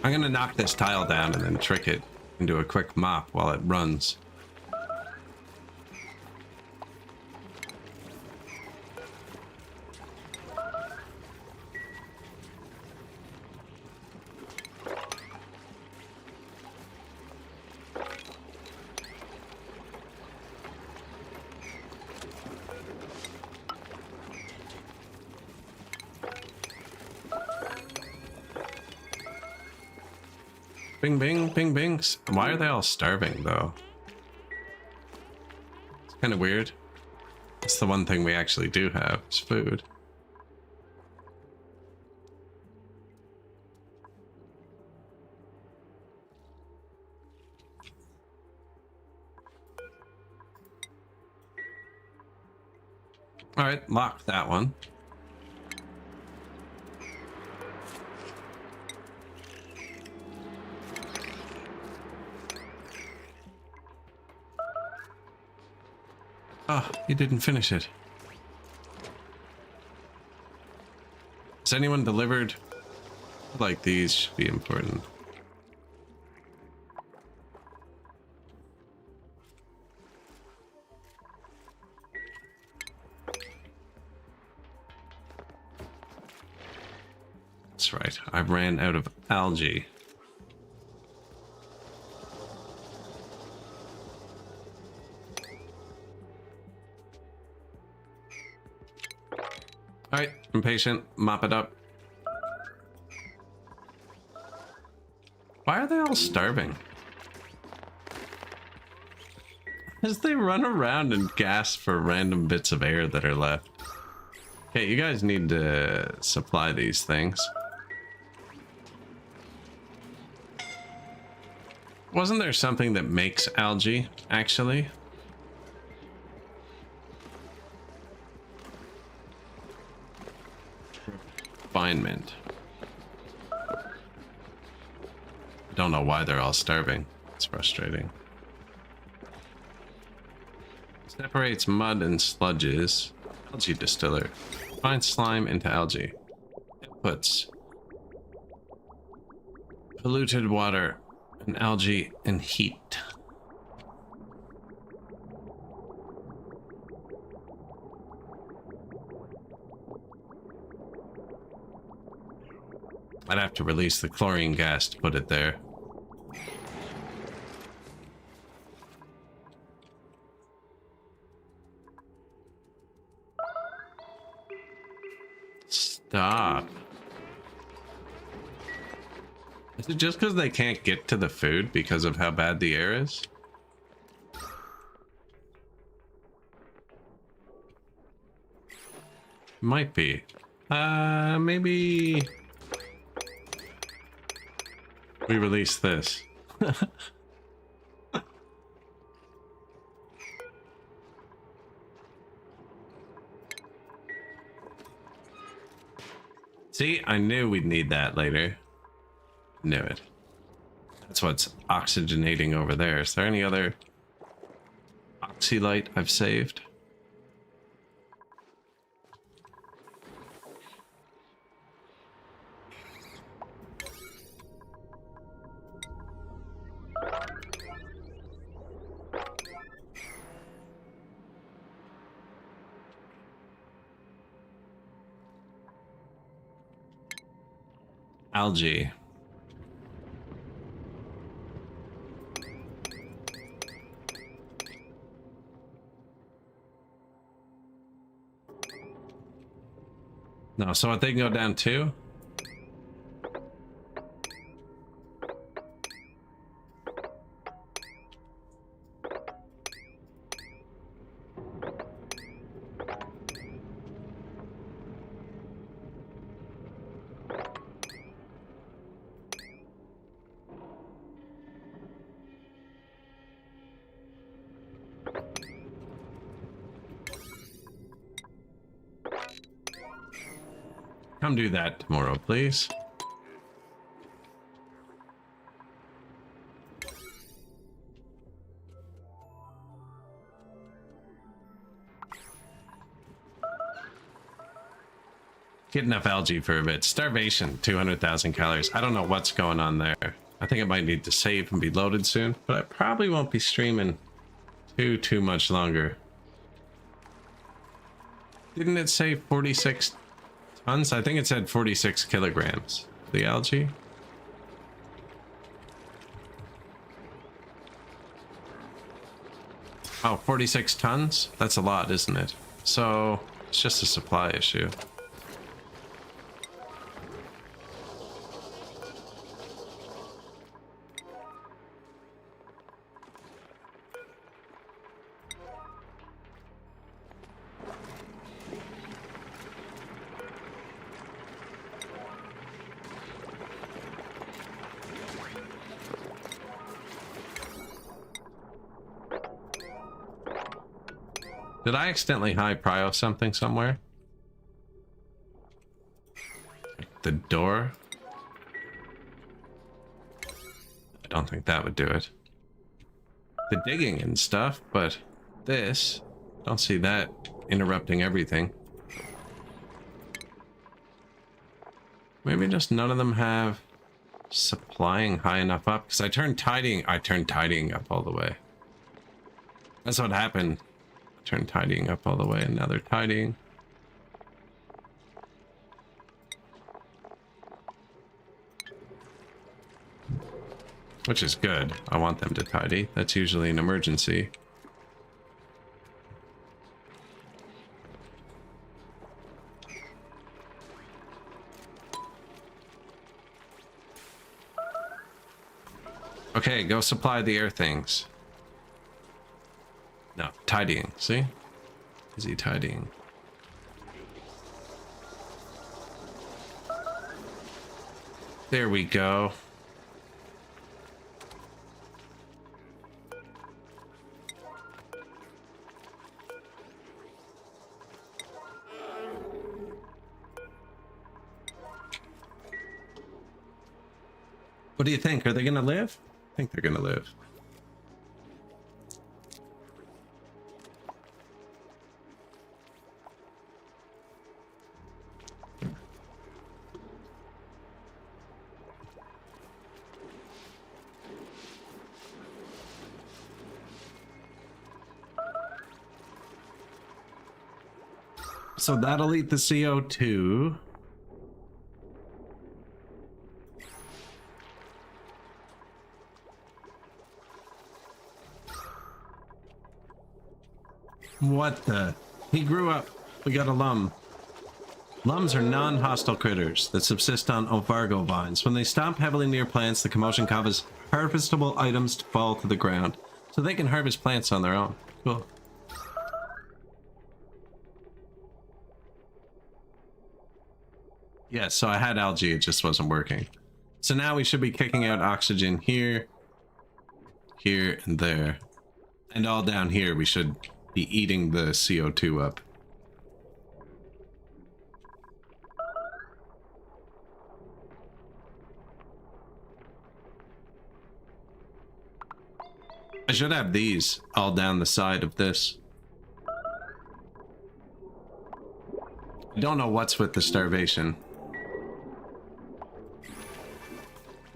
I'm gonna knock this tile down and then trick it into a quick mop while it runs. Bing, bing, bing, bings. Why are they all starving, though? It's kind of weird. That's the one thing we actually do have, is food. Alright, lock that one. Oh, he didn't finish it. Has anyone delivered? Like these should be important. That's right. I ran out of algae. Alright, impatient. Mop it up. Why are they all starving? As they run around and gasp for random bits of air that are left. Okay, you guys need to supply these things. Wasn't there something that makes algae, actually? Refinement. I don't know why they're all starving. It's frustrating. Separates mud and sludges. Algae distiller. Finds slime into algae. Inputs. Polluted water and algae and heat. I'd have to release the chlorine gas to put it there. Stop. Is it just because they can't get to the food because of how bad the air is? Might be. Maybe we release this. See, I knew we'd need that later. Knew it. That's what's oxygenating over there. Is there any other Sea light I've saved. Algae. No, so what, they can go down too? Come do that tomorrow, please. Get enough algae for a bit. Starvation, 200,000 calories. I don't know what's going on there. I think I might need to save and be loaded soon, but I probably won't be streaming too much longer. Didn't it say 46 tons? I think it said 46 kilograms. The algae. Oh, 46 tons? That's a lot, isn't it? So it's just a supply issue. Did I accidentally high prio something somewhere? The door? I don't think that would do it. The digging and stuff, but this, don't see that interrupting everything. Maybe just none of them have supplying high enough up, because I turned tidying up all the way. That's what happened. Turn tidying up all the way, and now they're tidying. Which is good. I want them to tidy. That's usually an emergency. Okay, go supply the air things. No, tidying. See? Is he tidying? There we go. What do you think? Are they gonna live? I think they're gonna live. So that'll eat the CO2. What the? He grew up. We got a lum. Lums are non-hostile critters that subsist on ovargo vines. When they stomp heavily near plants, the commotion causes harvestable items to fall to the ground. So they can harvest plants on their own. Cool. Yeah, so I had algae, it just wasn't working. So now we should be kicking out oxygen here, here, and there. And all down here we should be eating the CO2 up. I should have these all down the side of this. I don't know what's with the starvation.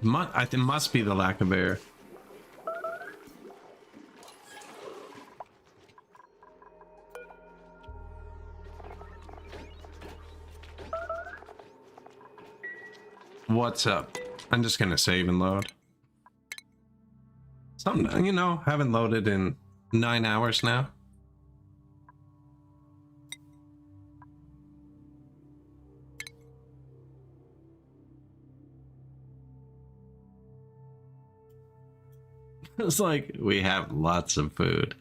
I think it must be the lack of air. What's up? I'm just gonna save and load. Something, you know, haven't loaded in 9 hours now. It's like, we have lots of food.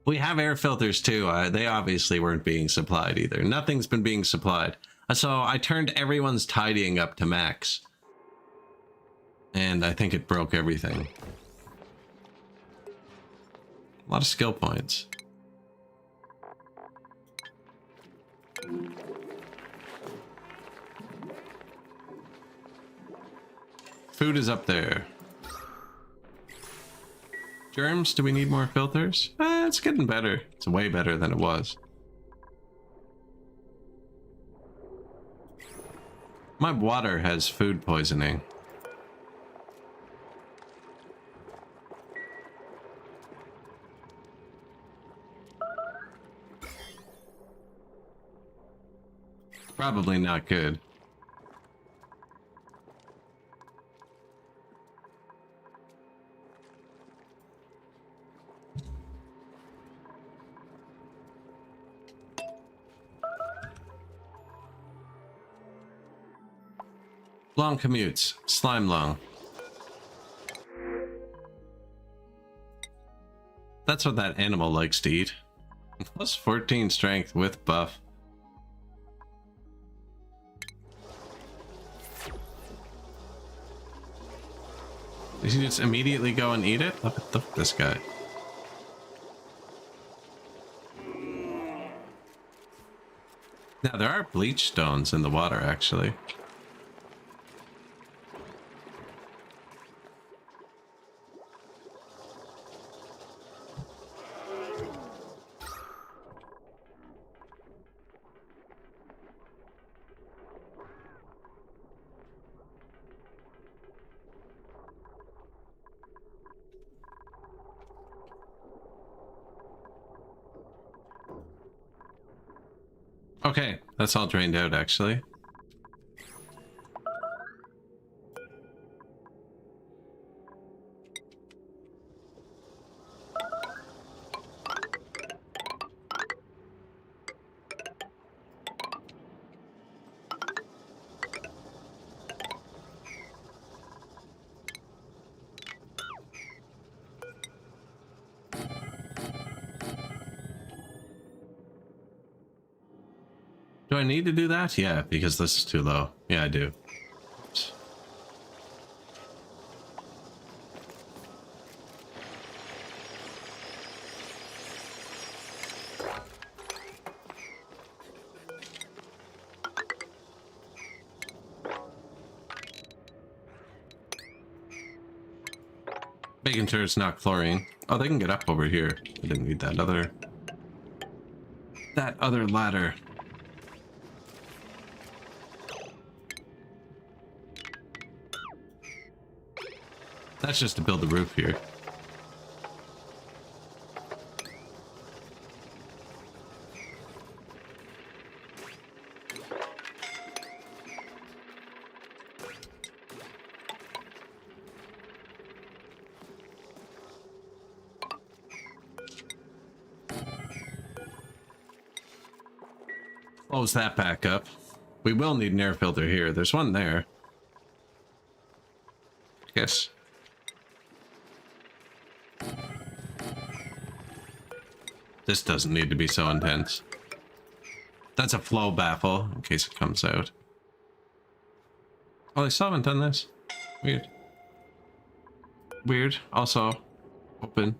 We have air filters too. They obviously weren't being supplied either. Nothing's been being supplied. So I turned everyone's tidying up to max. And I think it broke everything. A lot of skill points. Food is up there. Germs, do we need more filters? It's getting better. It's way better than it was. My water has food poisoning. Probably not good. Long commutes. Slime long. That's what that animal likes to eat. Plus 14 strength with buff. Does he just immediately go and eat it? Look at this guy. Now, there are bleach stones in the water, actually. Okay, that's all drained out, actually. Do I need to do that? Yeah, because this is too low. Yeah, I do. Oops. Making sure it's not chlorine. Oh, they can get up over here. I didn't need that other ladder. That's just to build the roof here. Close that back up. We will need an air filter here. There's one there. I guess. This doesn't need to be so intense. That's a flow baffle, in case it comes out. Oh, they still haven't done this. Weird. Weird. Also, open.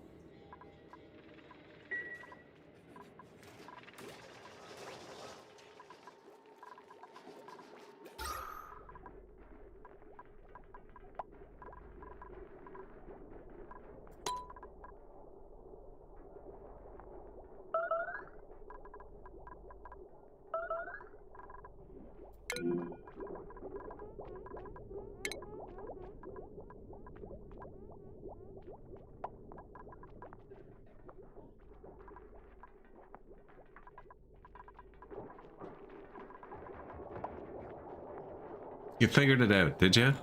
You figured it out, did you?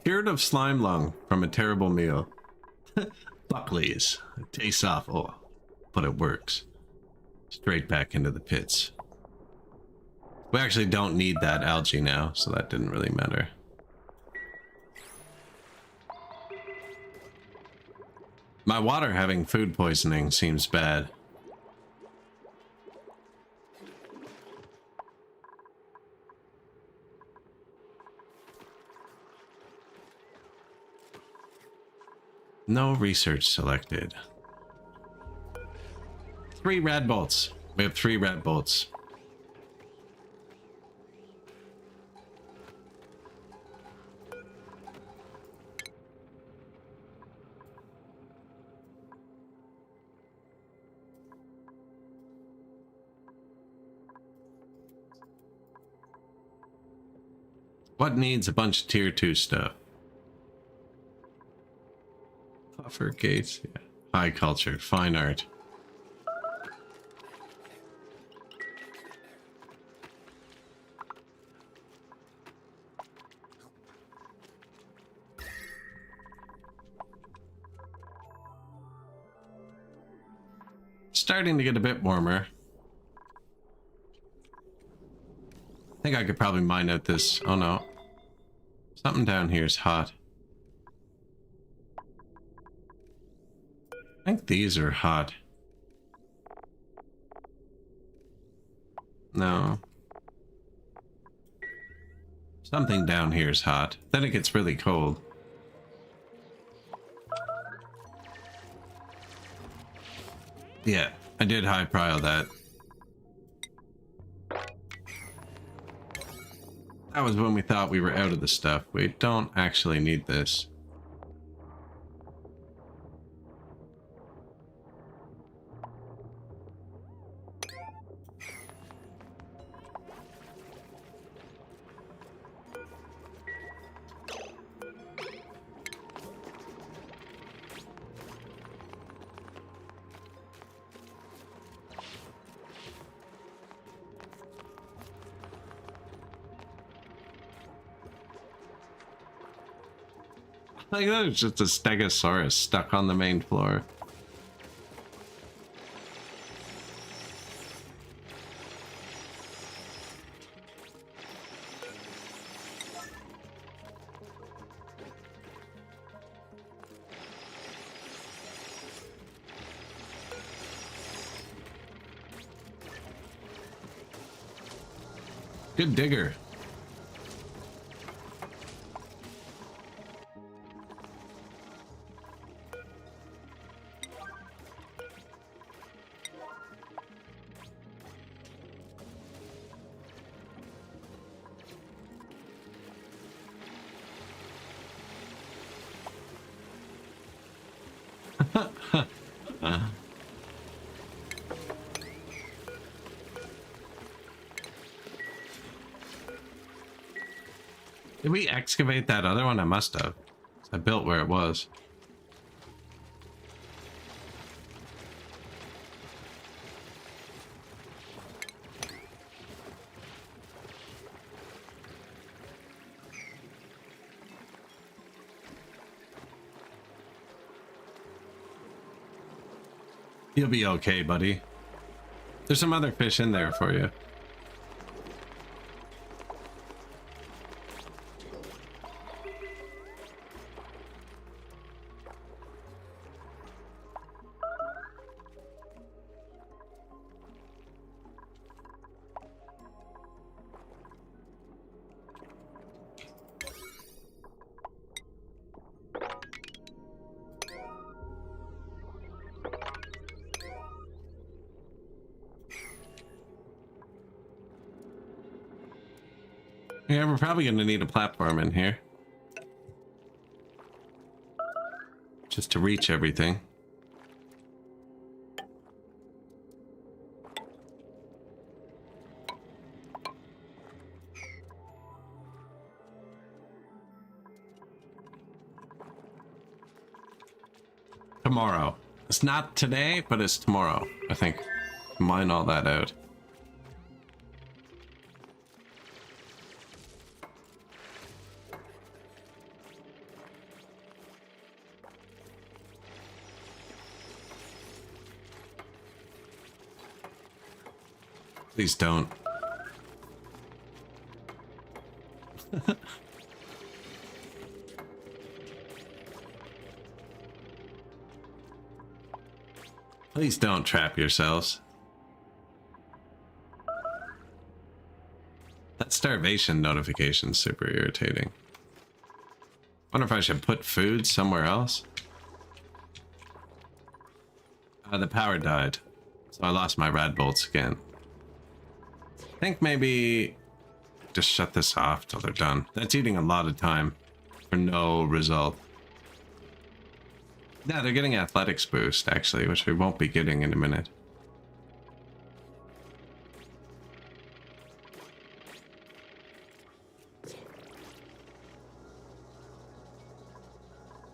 Cured of slime lung from a terrible meal. Buckley's. It tastes awful, but it works. Straight back into the pits. We actually don't need that algae now, so that didn't really matter. My water having food poisoning seems bad. No research selected. 3 rad bolts. We have 3 rad bolts. What needs a bunch of tier 2 stuff? Puffer gates, yeah. High culture, fine art. Starting to get a bit warmer. I think I could probably mine out this. Oh no. Something down here is hot. I think these are hot. No. Something down here is hot. Then it gets really cold. Yeah, I did high prio that. That was when we thought we were out of the stuff. We don't actually need this. Like that was just a stegosaurus stuck on the main floor. Good digger. Did we excavate that other one? I must have. I built where it was. You'll be okay, buddy. There's some other fish in there for you. Yeah, we're probably going to need a platform in here. Just to reach everything. tomorrow. It's not today, but it's tomorrow. I think. Mine all that out. Please don't. Please don't trap yourselves. That starvation notification's super irritating. Wonder if I should put food somewhere else. The power died, so I lost my rad bolts again. I think maybe just shut this off till they're done. That's eating a lot of time for no result. Yeah, they're getting athletics boost, actually, which we won't be getting in a minute.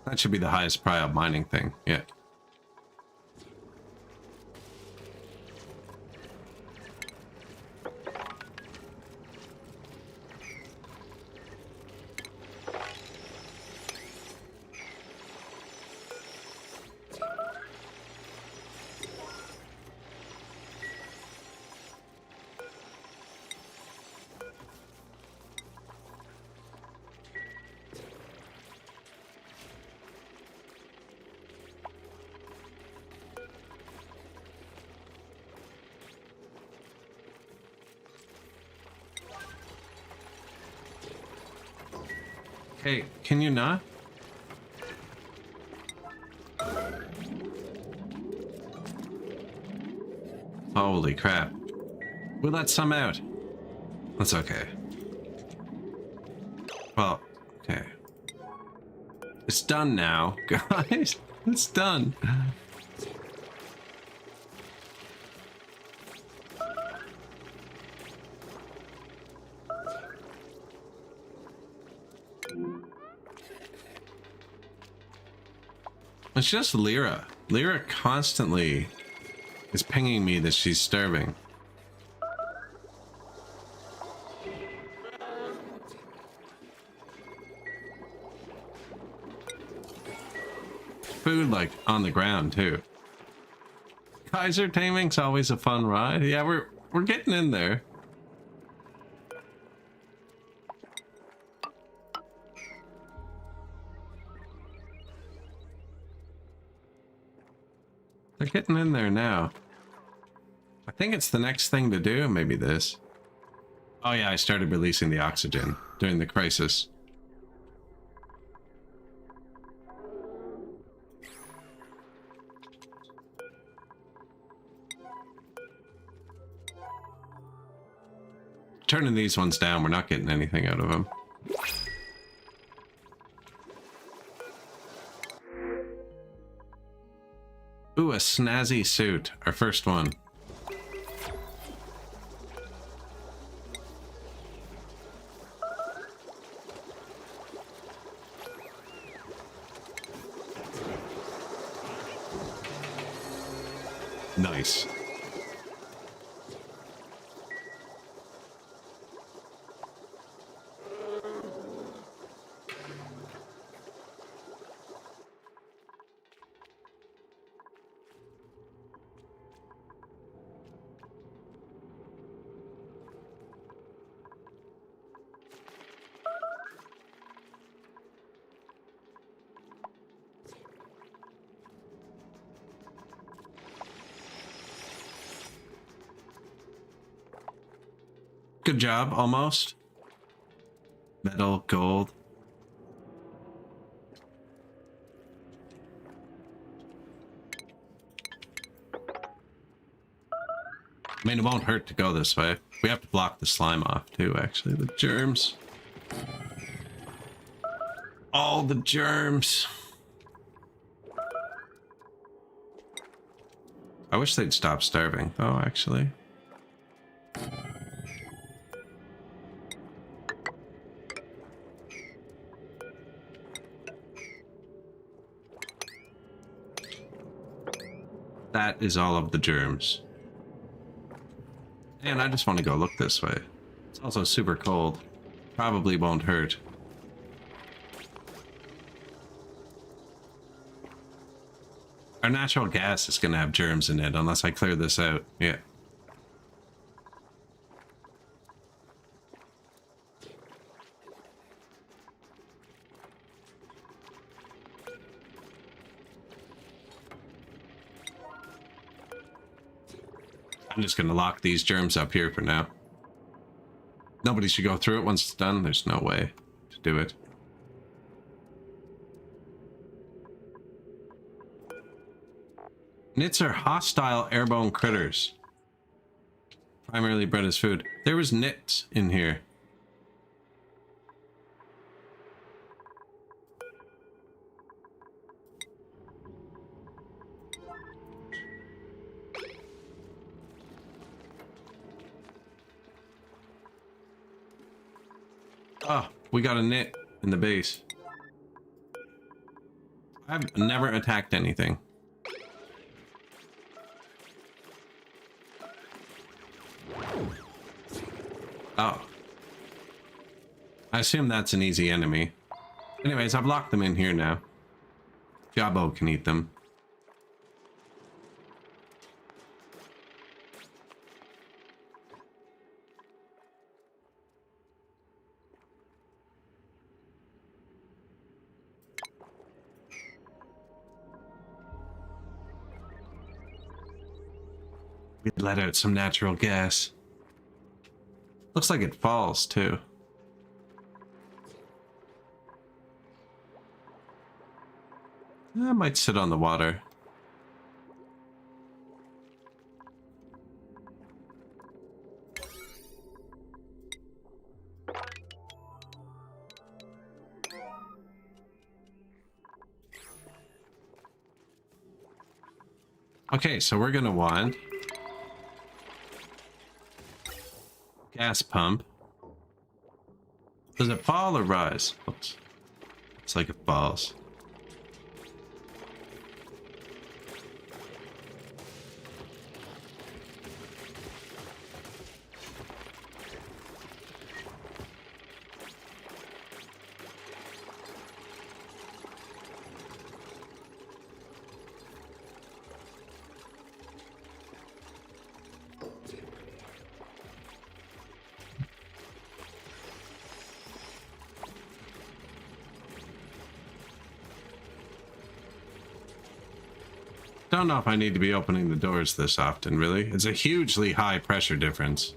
That should be the highest prio mining thing, yeah. Hey, can you not? Holy crap. We'll let some out. That's okay. Well, okay. It's done now, guys. It's done. It's just Lyra. Lyra constantly is pinging me that she's starving. Food like on the ground too. Kaiser taming's always a fun ride. Yeah, we're getting in there. They're getting in there now. I think it's the next thing to do, maybe this. Oh yeah, I started releasing the oxygen during the crisis. Turning these ones down, we're not getting anything out of them. Ooh, a snazzy suit. Our first one. Nice. Good job, almost. Metal, gold. I mean, it won't hurt to go this way. We have to block the slime off too, actually. The germs. All the germs. I wish they'd stop starving, though, actually. That is all of the germs. And I just want to go look this way. It's also super cold. Probably won't hurt. Our natural gas is going to have germs in it unless I clear this out. Yeah. I'm just going to lock these germs up here for now. Nobody should go through it once it's done. There's no way to do it. Nits are hostile airborne critters. Primarily bred as food. There was nits in here. Oh, we got a nit in the base. I've never attacked anything. Oh. I assume that's an easy enemy. Anyways, I've locked them in here now. Jabbo can eat them. We let out some natural gas. Looks like it falls too. I might sit on the water. Okay, so we're gonna want gas pump. Does it fall or rise? Oops. It's like it falls. Don't know if I need to be opening the doors this often, really. It's a hugely high pressure difference.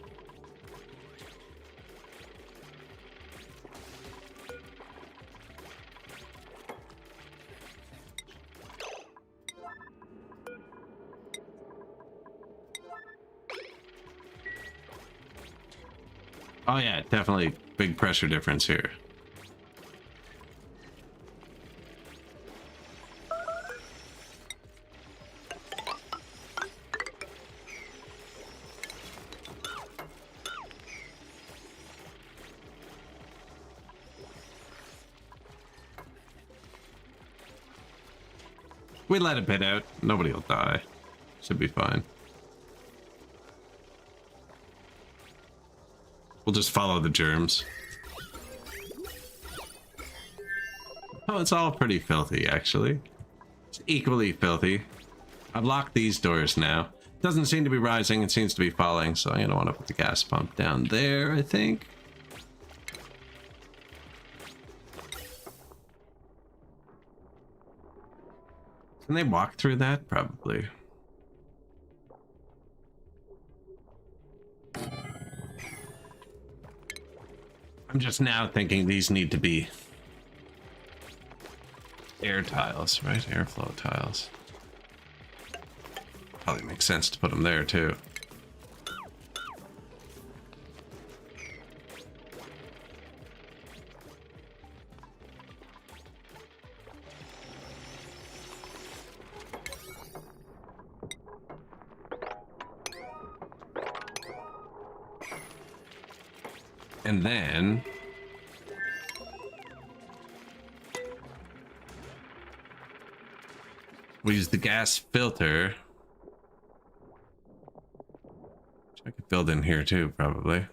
Oh yeah, definitely big pressure difference here. We let a bit out. Nobody will die. Should be fine. We'll just follow the germs. Oh, it's all pretty filthy, actually. It's equally filthy. I've locked these doors now. Doesn't seem to be rising. It seems to be falling. So I'm going to want to put the gas pump down there, I think. Can they walk through that? Probably. I'm just now thinking these need to be air tiles, right? Airflow tiles. Probably makes sense to put them there too. And then we use the gas filter I could build in here too, probably.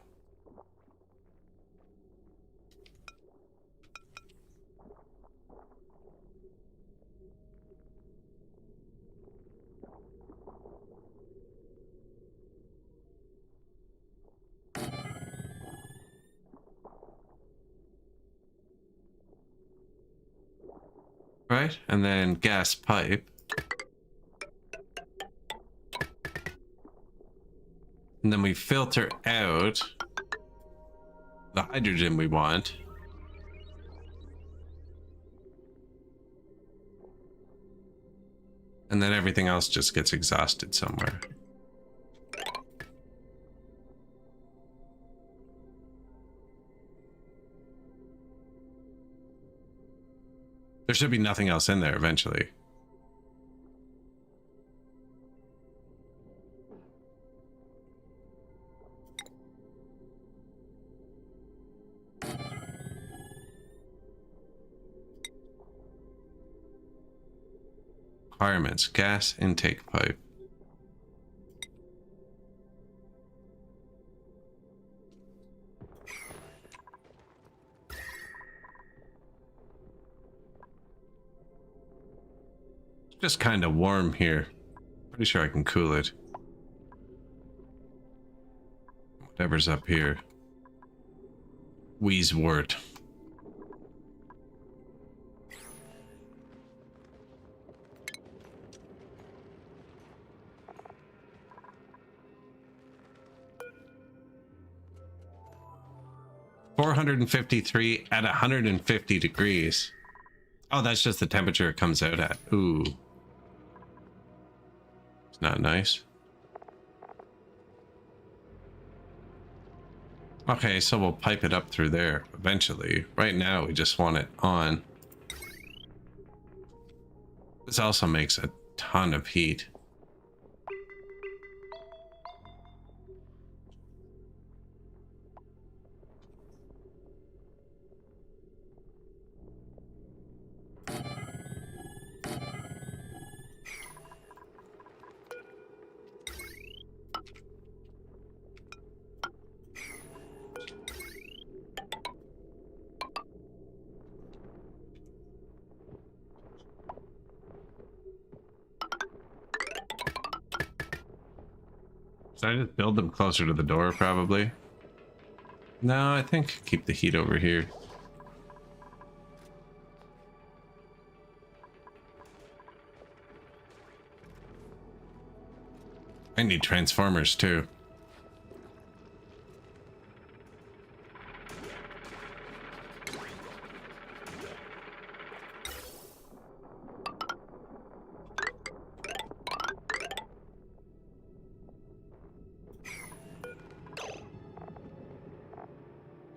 Right, and then gas pipe. And then we filter out the hydrogen we want. And then everything else just gets exhausted somewhere. There should be nothing else in there eventually. Requirements, gas intake pipe. Just kind of warm here. Pretty sure I can cool it. Whatever's up here. Wheezewort. $453 at 150 degrees. Oh, that's just the temperature it comes out at. Ooh. It's not nice. Okay, so we'll pipe it up through there eventually. Right now, we just want it on. This also makes a ton of heat. Should I just build them closer to the door, probably? No, I think keep the heat over here. I need transformers, too.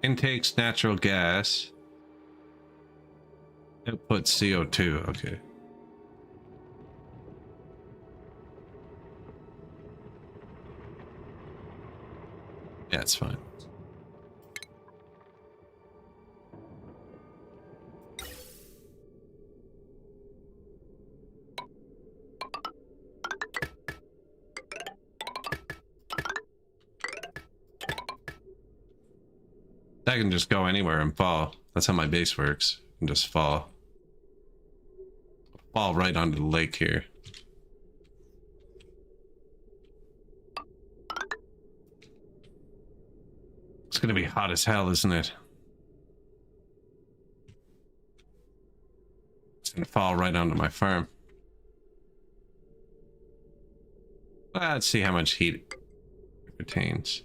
Intakes natural gas. Output CO2. Okay. Yeah, it's fine. I can just go anywhere and fall. That's how my base works. I can just fall. Fall right onto the lake here. It's gonna be hot as hell, isn't it? It's gonna fall right onto my farm. Let's see how much heat it retains.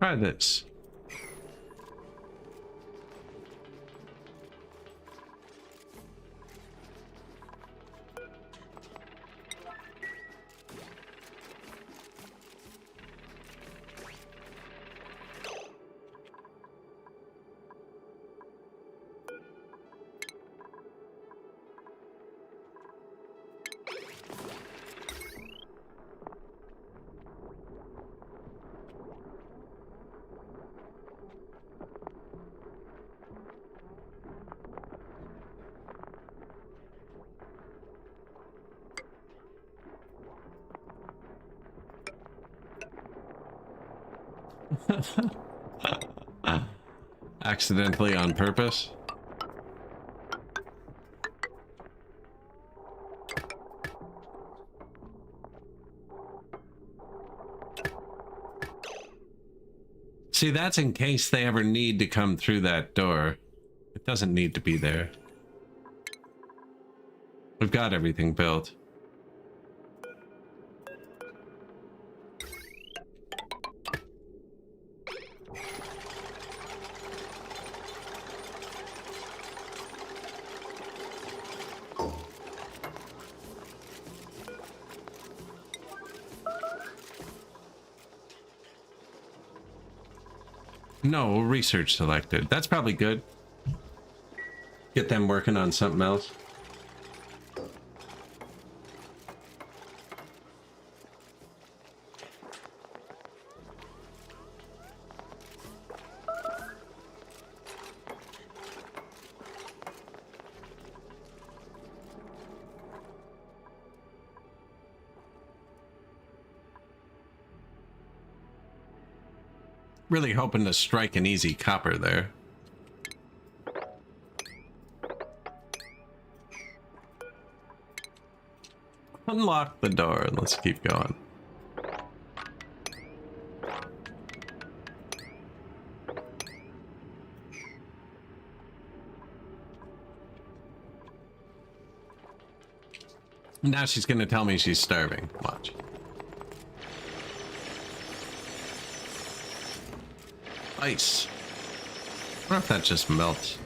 Try this. Accidentally on purpose. See, that's in case they ever need to come through that door. It doesn't need to be there. We've got everything built. No, research selected. That's probably good. Get them working on something else. Really hoping to strike an easy copper there. Unlock the door and let's keep going. Now she's gonna tell me she's starving. Watch. Ice. I wonder if that just melts.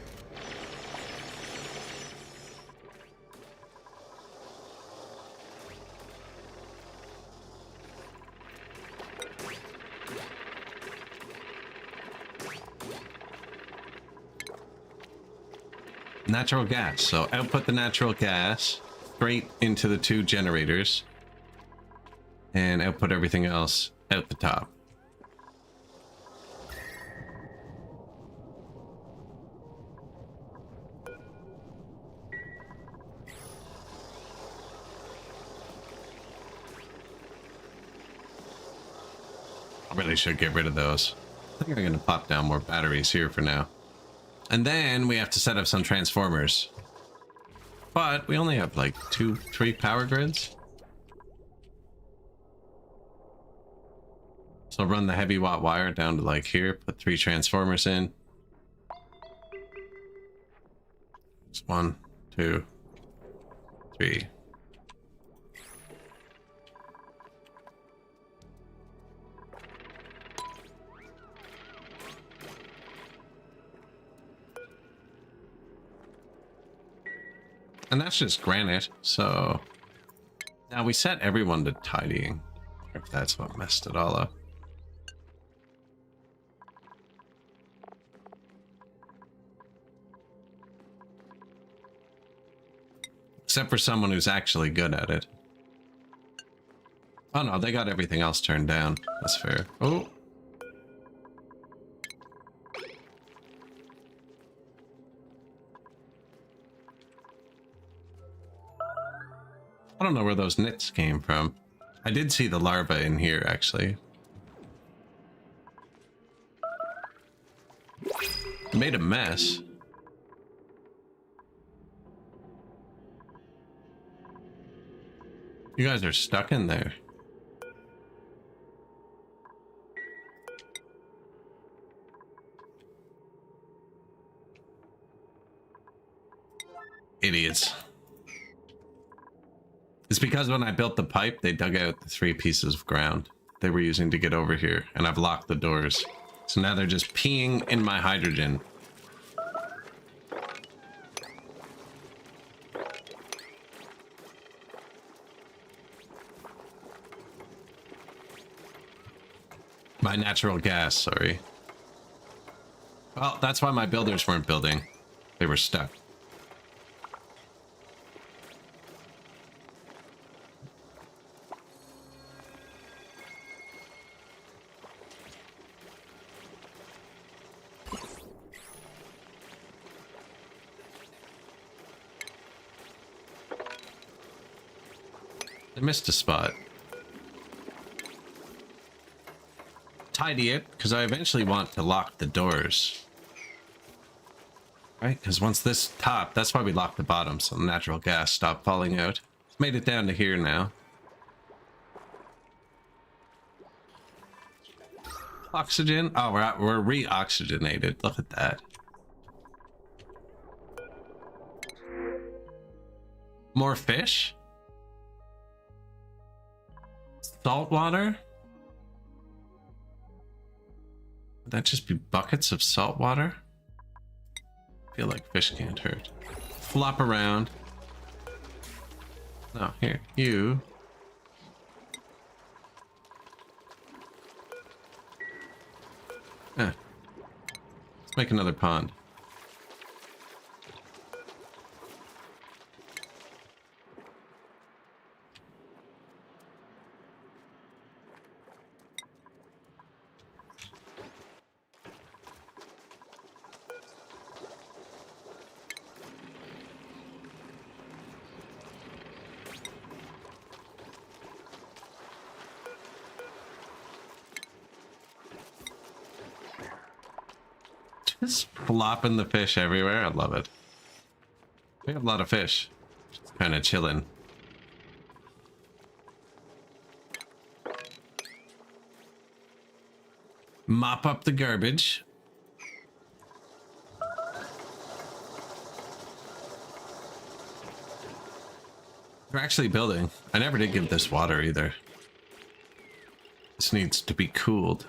Natural gas. So output the natural gas straight into the two generators and output everything else out the top. I really should get rid of those. I think I'm going to pop down more batteries here for now. And then we have to set up some transformers. But we only have like 2-3 power grids. So run the heavy watt wire down to like here, put 3 transformers in. It's 1, 2, 3. And that's just granite, so now we set everyone to tidying, if that's what messed it all up. Except for someone who's actually good at it. Oh no, they got everything else turned down. That's fair. Oh. I don't know where those nits came from. I did see the larva in here, actually. It made a mess. You guys are stuck in there. Idiots. It's because when I built the pipe, they dug out the 3 pieces of ground they were using to get over here, and I've locked the doors. So now they're just peeing in my hydrogen. My natural gas, sorry. Well, that's why my builders weren't building. They were stuck. I missed a spot. tidy it because I eventually want to lock the doors. Right? Because once this top, that's why we locked the bottom, so the natural gas stopped falling out. It's made it down to here now. Oxygen. Oh, we're re-oxygenated. Look at that. More fish? Salt water? Would that just be buckets of salt water? I feel like fish can't hurt. Flop around. No, here, you. Let's make another pond. Just flopping the fish everywhere. I love it. We have a lot of fish. Just kind of chilling. Mop up the garbage. We're actually building. I never did give this water either. This needs to be cooled.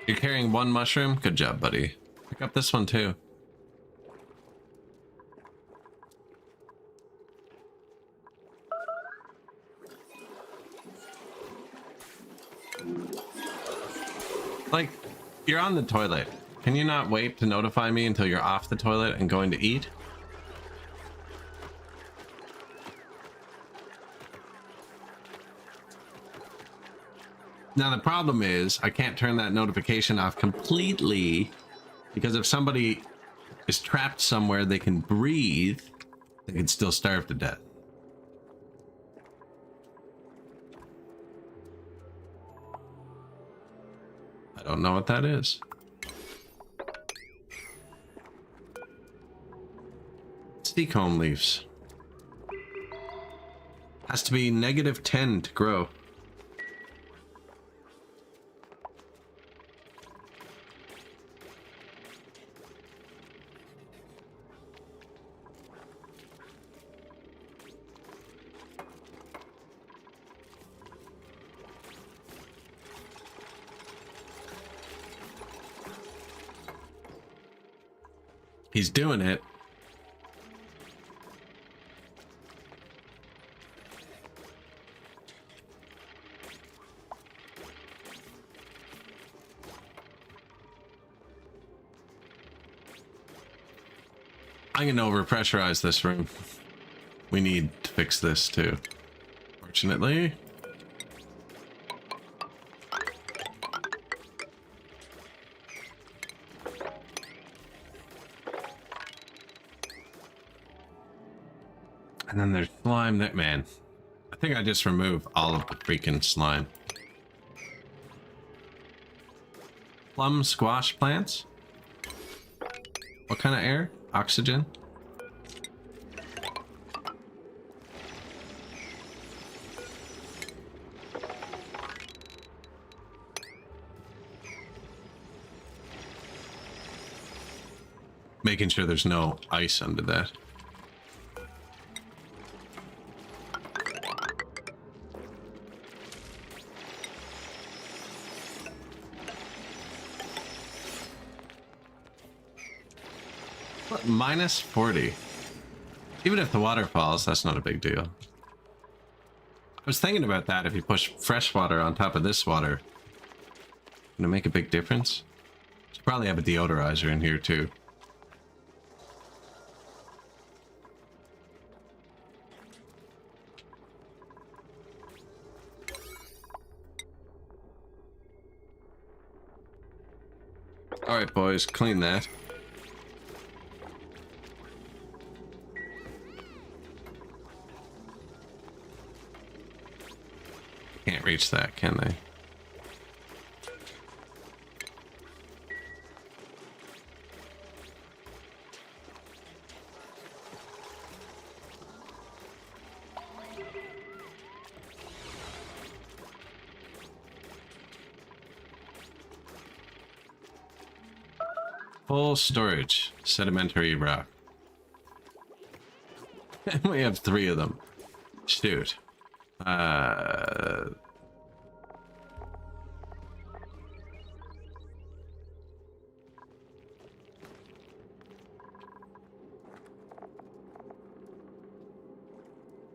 You're carrying one mushroom? Good job, buddy. Pick up this one too. Like, you're on the toilet. Can you not wait to notify me until you're off the toilet and going to eat? Now the problem is I can't turn that notification off completely because if somebody is trapped somewhere they can breathe, they can still starve to death. I don't know what that is. Seacomb leaves. Has to be -10 to grow. He's doing it. I'm gonna overpressurize this room. We need to fix this too. Fortunately. And then there's slime that, man. I think I just remove all of the freaking slime. Plum squash plants? What kind of air? Oxygen? Making sure there's no ice under that. What, -40? Even if the water falls, that's not a big deal. I was thinking about that. If you push fresh water on top of this water, gonna make a big difference. Should probably have a deodorizer in here too. All right, boys, clean that. Can't reach that, can they? Full storage, sedimentary rock. We have 3 of them. Shoot.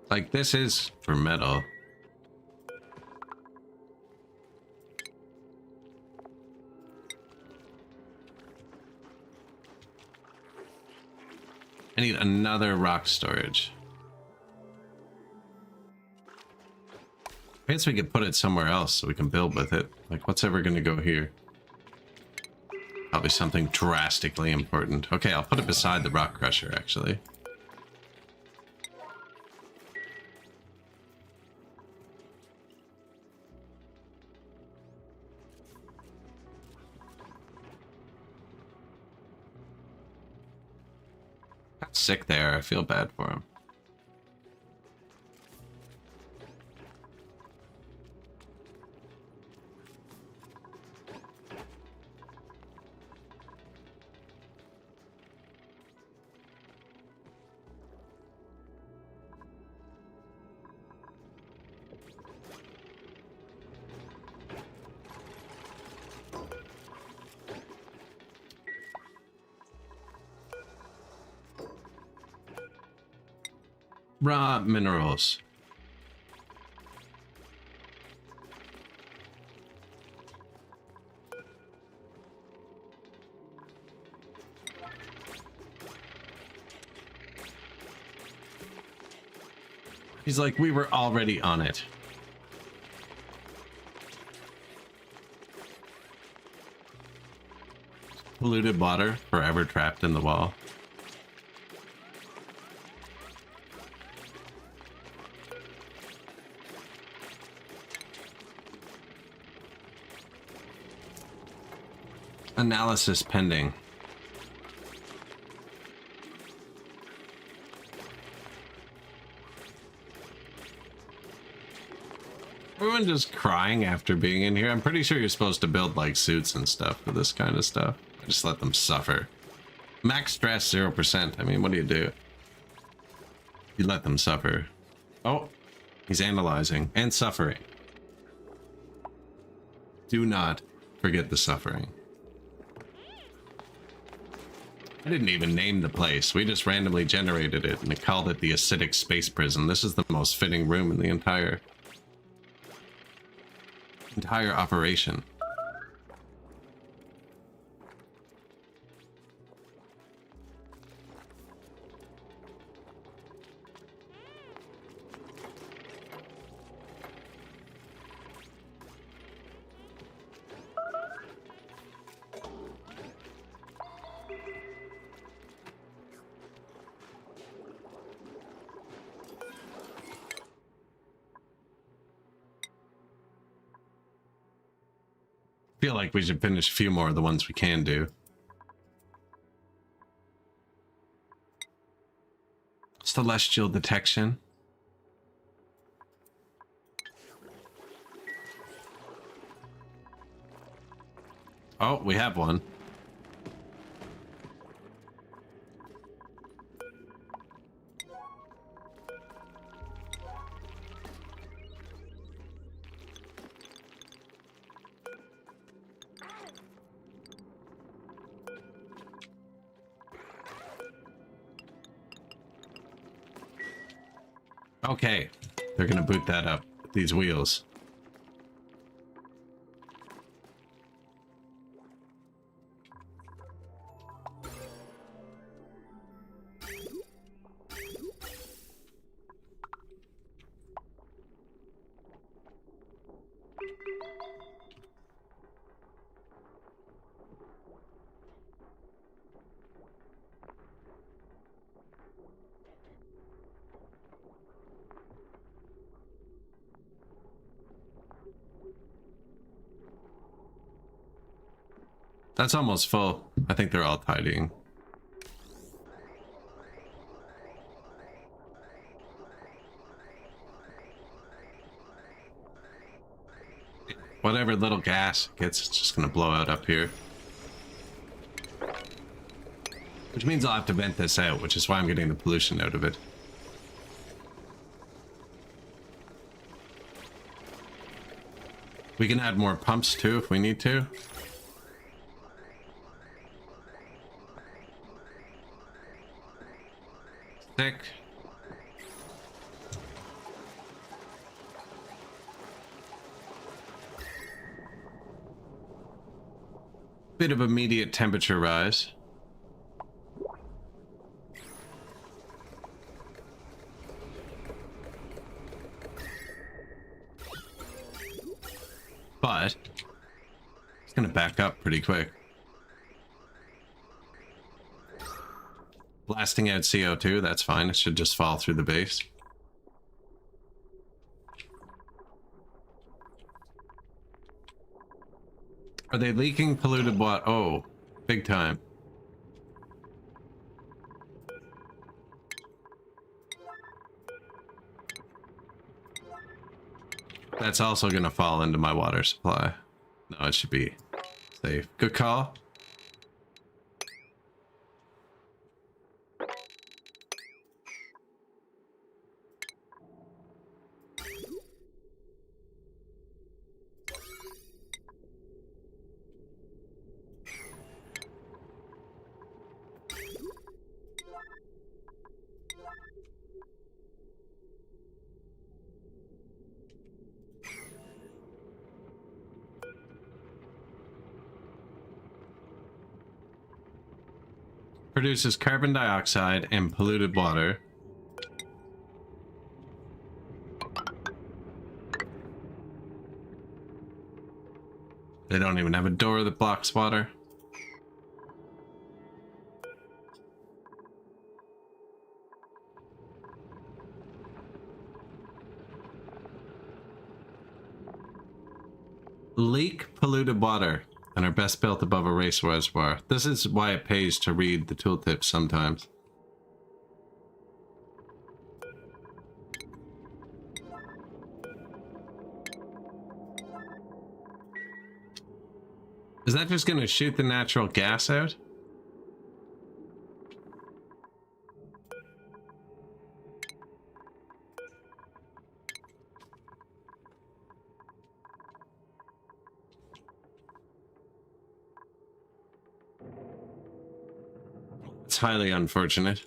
Like, this is for metal. I need another rock storage. I guess we could put it somewhere else so we can build with it. Like, what's ever going to go here? Probably something drastically important. Okay, I'll put it beside the rock crusher, actually. Got sick there. I feel bad for him. Raw minerals. He's like, we were already on it. Polluted water forever trapped in the wall. Analysis pending. Everyone just crying after being in here. I'm pretty sure you're supposed to build like suits and stuff for this kind of stuff. I just let them suffer. Max stress 0%. I mean, what do you do? You let them suffer. Oh, he's analyzing and suffering. Do not forget the suffering. I didn't even name the place. We just randomly generated it and it called it the acidic space prison. This is the most fitting room in the entire operation. Feel like we should finish a few more of the ones we can do. Celestial detection. Oh, we have one. Okay, they're gonna boot that up with these wheels. That's almost full. I think they're all tidying. Whatever little gas it gets, it's just gonna blow out up here. Which means I'll have to vent this out, which is why I'm getting the pollution out of it. We can add more pumps too if we need to. Sick. Bit of immediate temperature rise. But it's gonna back up pretty quick. Blasting out CO2, that's fine. It should just fall through the base. Are they leaking polluted water? Oh, big time. That's also gonna fall into my water supply. No, it should be safe. Good call. Produces carbon dioxide and polluted water. They don't even have a door that blocks water. Leak polluted water and are best built above a race reservoir. This is why it pays to read the tooltips sometimes. Is that just going to shoot the natural gas out? It's highly unfortunate.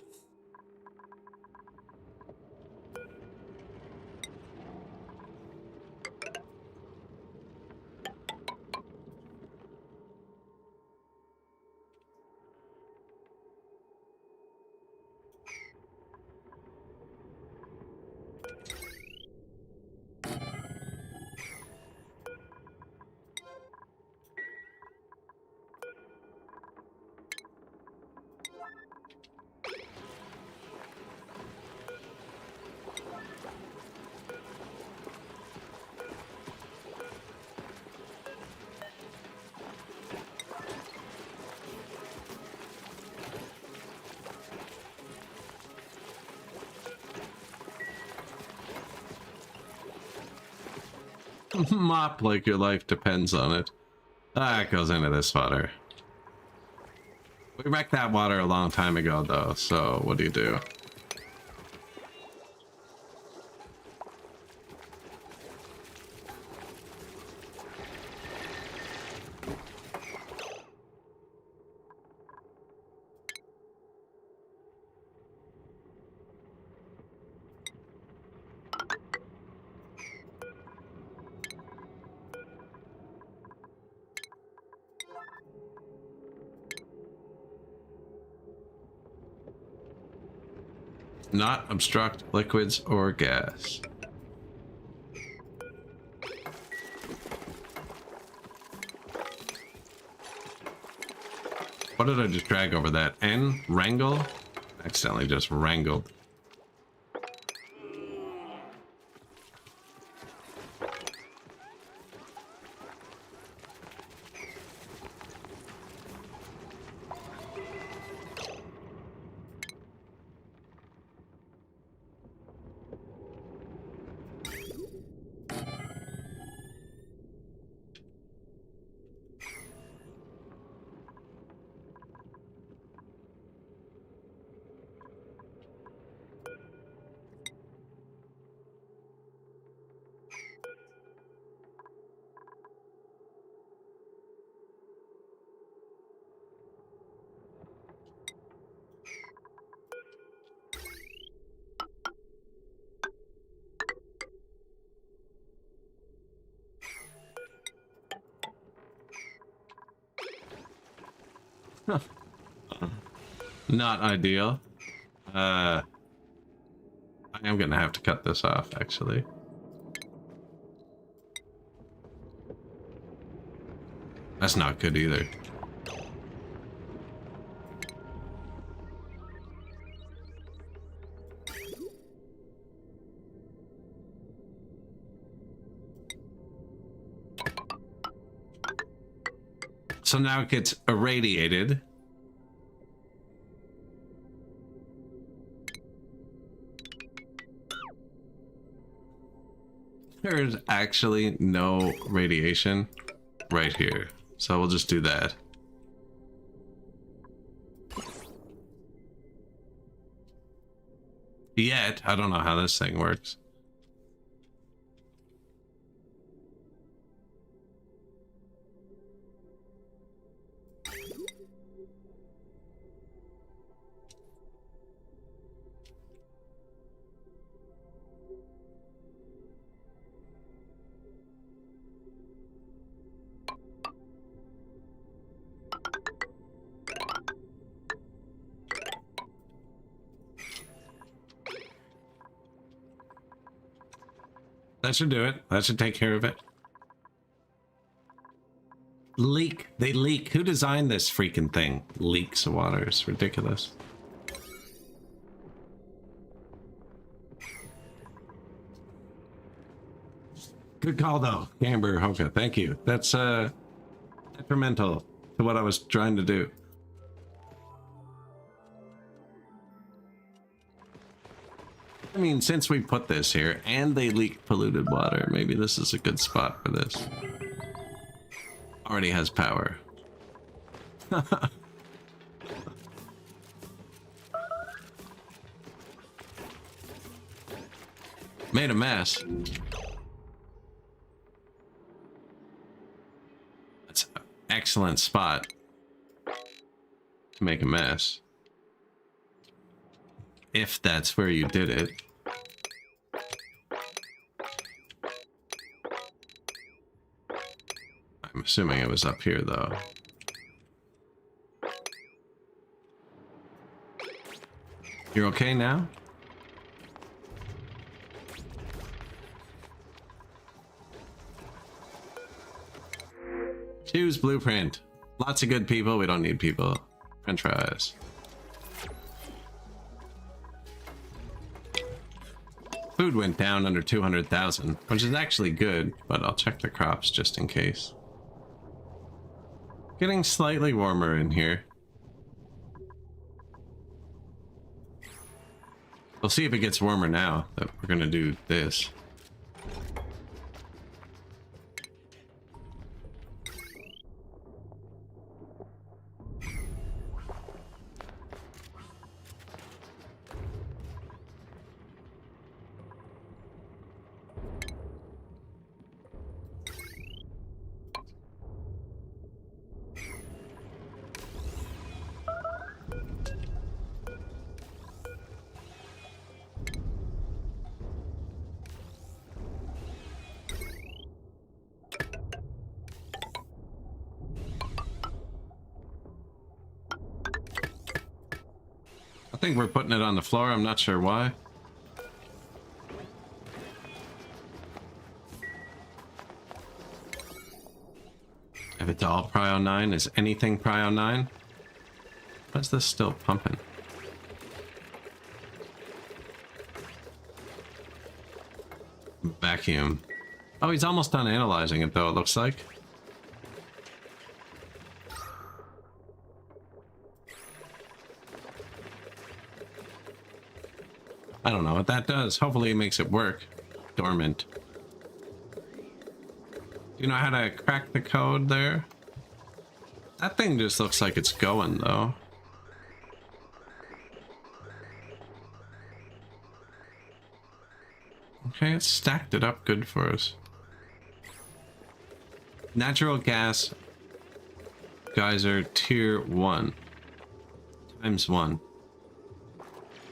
Mop like your life depends on it. That goes into this water. We wrecked that water a long time ago though, so what do you do? Not obstruct liquids or gas. What did I just drag over that? N? Wrangle? Accidentally just wrangled. Not ideal. I am gonna have to cut this off, actually. That's not good either. So now it gets irradiated. There's actually no radiation right here. So we'll just do that. Yet, I don't know how this thing works. That should do it. That should take care of it. Leak. They leak. Who designed this freaking thing? Leaks of water. It's ridiculous. Good call, though. Gamber Hoka. Thank you. That's detrimental to what I was trying to do. I mean, since we put this here and they leak polluted water, maybe this is a good spot for this. Already has power. Made a mess. That's an excellent spot to make a mess. If that's where you did it. I'm assuming it was up here, though. You're okay now? Choose blueprint. Lots of good people. We don't need people. French fries. Food went down under 200,000, which is actually good, but I'll check the crops just in case. Getting slightly warmer in here. We'll see if it gets warmer now that we're gonna do this. I think we're putting it on the floor. I'm not sure why. If it's all Prio 9, is anything Prio 9? Why is this still pumping? vacuum. Oh, he's almost done analyzing it though, it looks like. I don't know what that does. Hopefully it makes it work. Dormant. Do you know how to crack the code there? That thing just looks like it's going though. Okay, it stacked it up good for us. Natural gas geyser tier 1 times 1.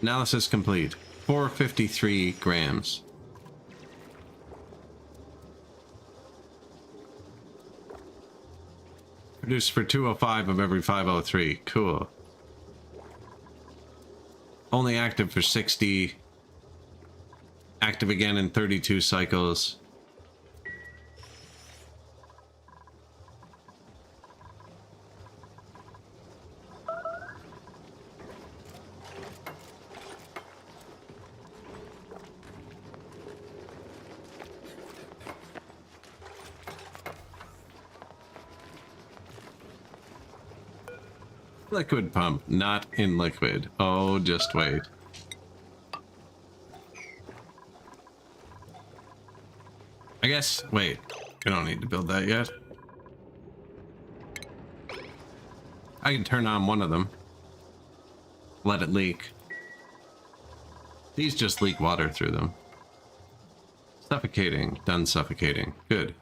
Analysis complete. 453 grams. Produced for 205 of every 503. Cool. Only active for 60. Active again in 32 cycles. Liquid pump, not in liquid. Oh, just wait. I guess, wait, I don't need to build that yet. I can turn on one of them. Let it leak. These just leak water through them. Suffocating, done suffocating. Good.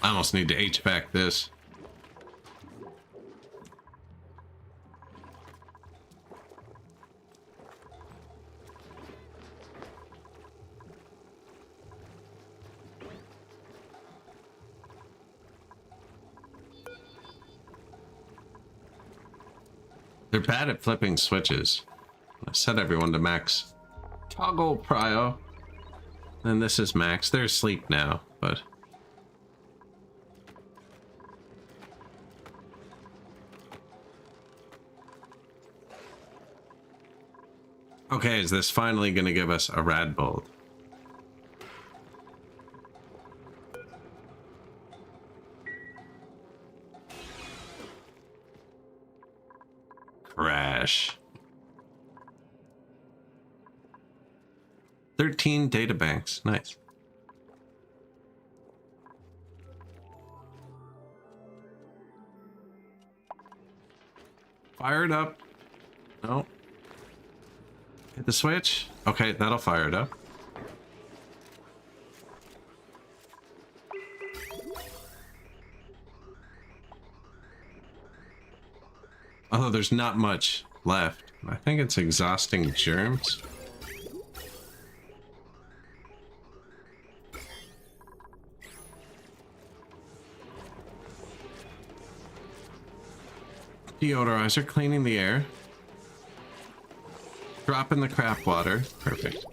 I almost need to HVAC this. They're bad at flipping switches. I set everyone to max. Toggle prio. And this is max. They're asleep now, but... Okay, is this finally going to give us a rad bolt? Crash. 13 data banks. Nice. Fire it up. No. Hit the switch. Okay, that'll fire it up. Although there's not much left. I think it's exhausting germs. Deodorizer cleaning the air. Drop in the crap water. Perfect.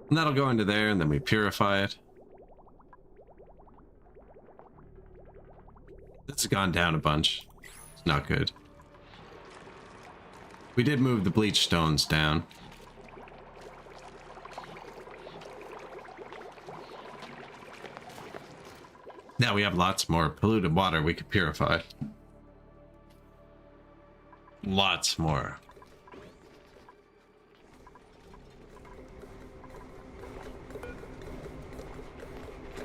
And that'll go into there, and then we purify it. This has gone down a bunch. It's not good. We did move the bleach stones down. Now we have lots more polluted water we could purify. Lots more.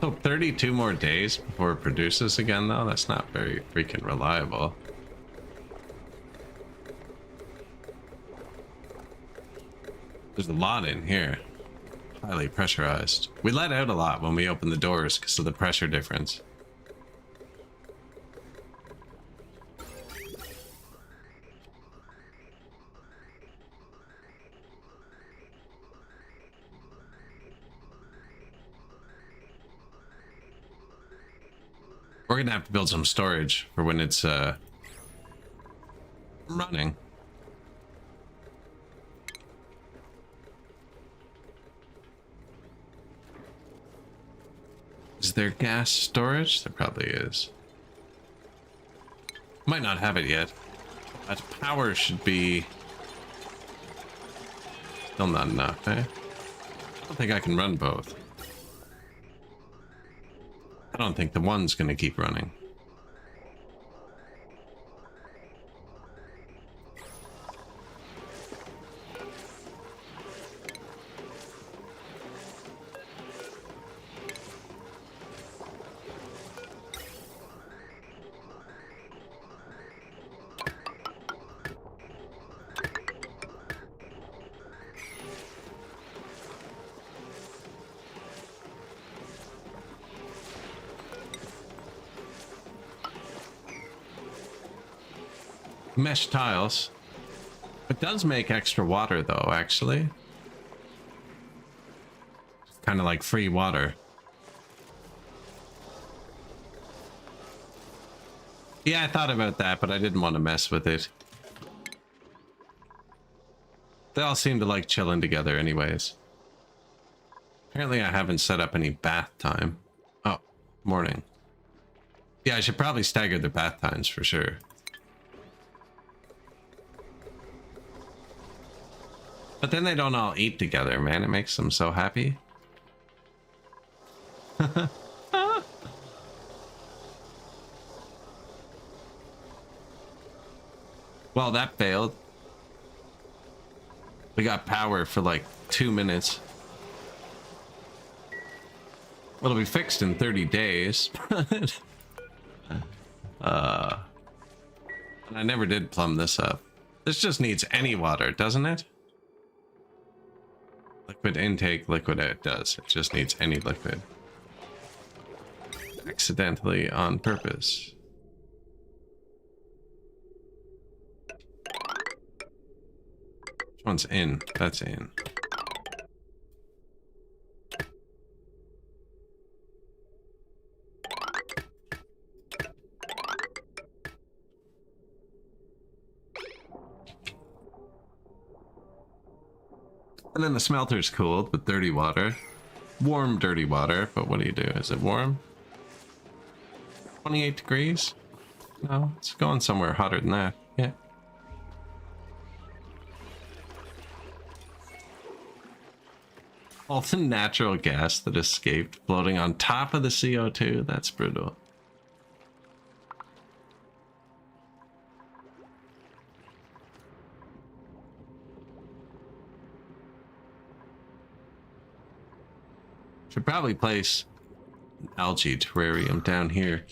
So 32 more days before it produces again, though? That's not very freaking reliable. There's a lot in here. Highly pressurized. We let out a lot when we open the doors because of the pressure difference. We're gonna have to build some storage for when it's running. Is there gas storage? There probably is. Might not have it yet. That power should be still not enough, eh? I don't think I can run both. I don't think the one's gonna keep running. Mesh tiles. It does make extra water though, actually. Kind of like free water. Yeah, I thought about that, but I didn't want to mess with it. They all seem to like chilling together anyways. Apparently I haven't set up any bath time. Oh, morning. Yeah, I should probably stagger the bath times for sure. But then they don't all eat together, man. It makes them so happy. Well, that failed. We got power for like 2 minutes. Well, it'll be fixed in 30 days. And I never did plumb this up. This just needs any water, doesn't it? Liquid intake, liquid it does. It just needs any liquid. Accidentally on purpose. Which one's in? That's in. And then the smelter's cooled with dirty water. Warm, dirty water, but what do you do? Is it warm? 28 degrees? No, it's going somewhere hotter than that. Yeah. All the natural gas that escaped floating on top of the CO2. That's brutal. Should probably place an algae terrarium down here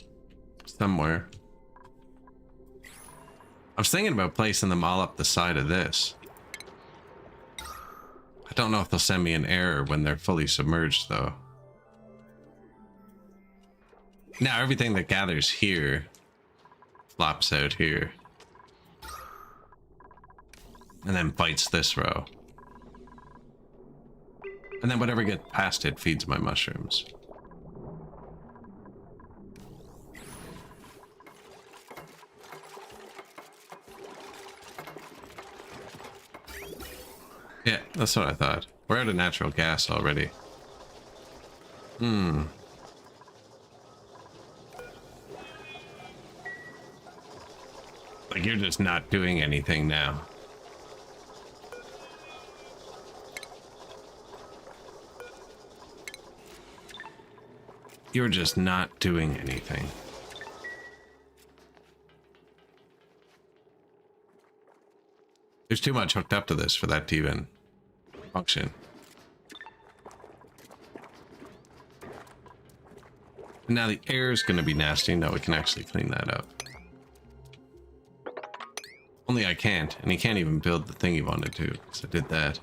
somewhere. I was thinking about placing them all up the side of this. I don't know if they'll send me an error when they're fully submerged though. Now everything that gathers here flops out here. And then bites this row. And then whatever gets past it feeds my mushrooms. Yeah, that's what I thought. We're out of natural gas already. Like you're just not doing anything now. You're just not doing anything. There's too much hooked up to this for that to even function. And now the air is going to be nasty. No, we can actually clean that up. Only I can't, and he can't even build the thing he wanted to, because I did that.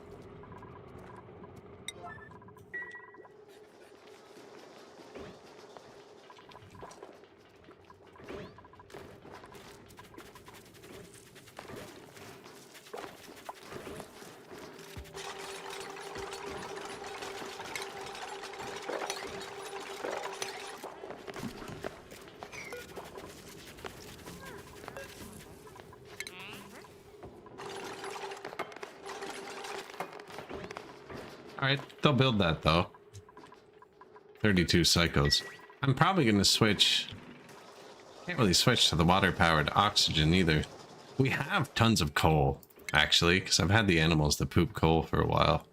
Alright, they'll build that though. 32 cycles. I'm probably going to switch. Can't really switch to the water-powered oxygen either. We have tons of coal, actually, because I've had the animals that poop coal for a while.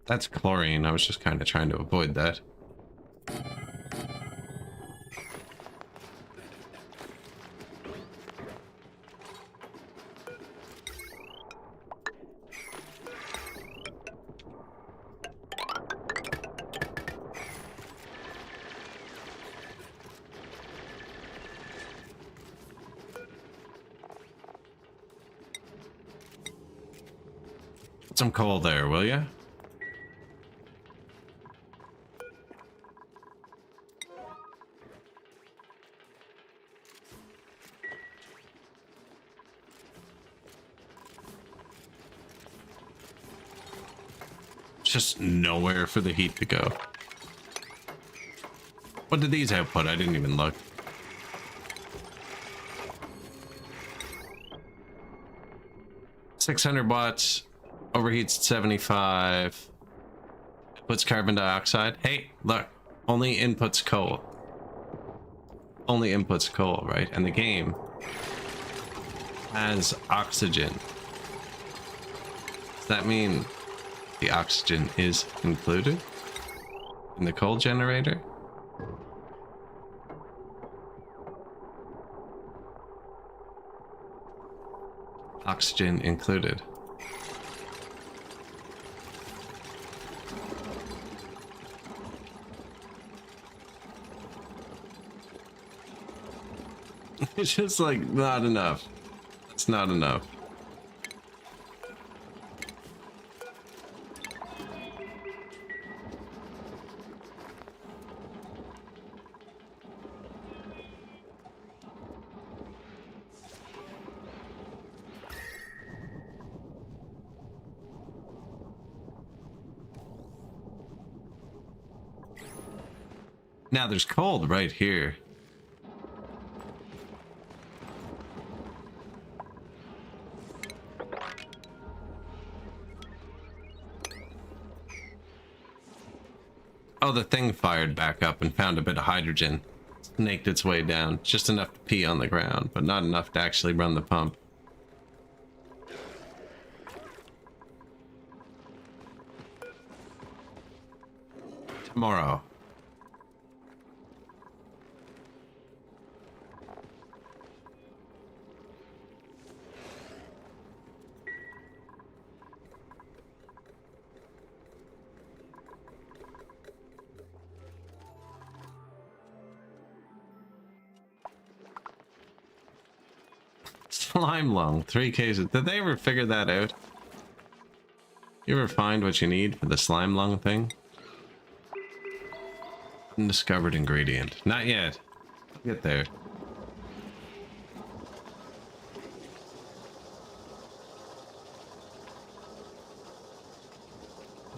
That's chlorine. I was just kind of trying to avoid that. Put some coal there, will ya? Just nowhere for the heat to go. What did these output? I didn't even look. $600, overheats at 75. Puts carbon dioxide. Hey, look, only inputs coal. Only inputs coal, right? And the game has oxygen. Does that mean the oxygen is included in the coal generator? Oxygen included. It's just like not enough. It's not enough. Now there's cold right here. Oh, the thing fired back up and found a bit of hydrogen. Snaked its way down. Just enough to pee on the ground, but not enough to actually run the pump. Tomorrow. Slime lung, 3 cases. Did they ever figure that out? You ever find what you need for the slime lung thing? Undiscovered ingredient. Not yet. I'll get there.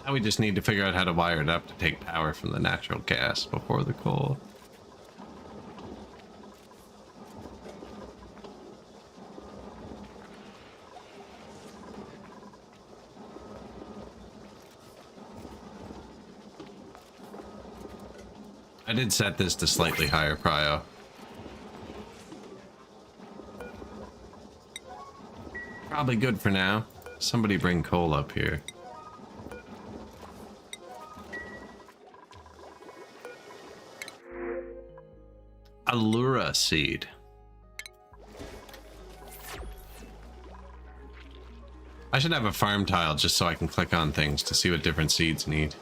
Now we just need to figure out how to wire it up to take power from the natural gas before the coal. I did set this to slightly higher prio. Probably good for now. Somebody bring coal up here. Allura seed. I should have a farm tile just so I can click on things to see what different seeds need.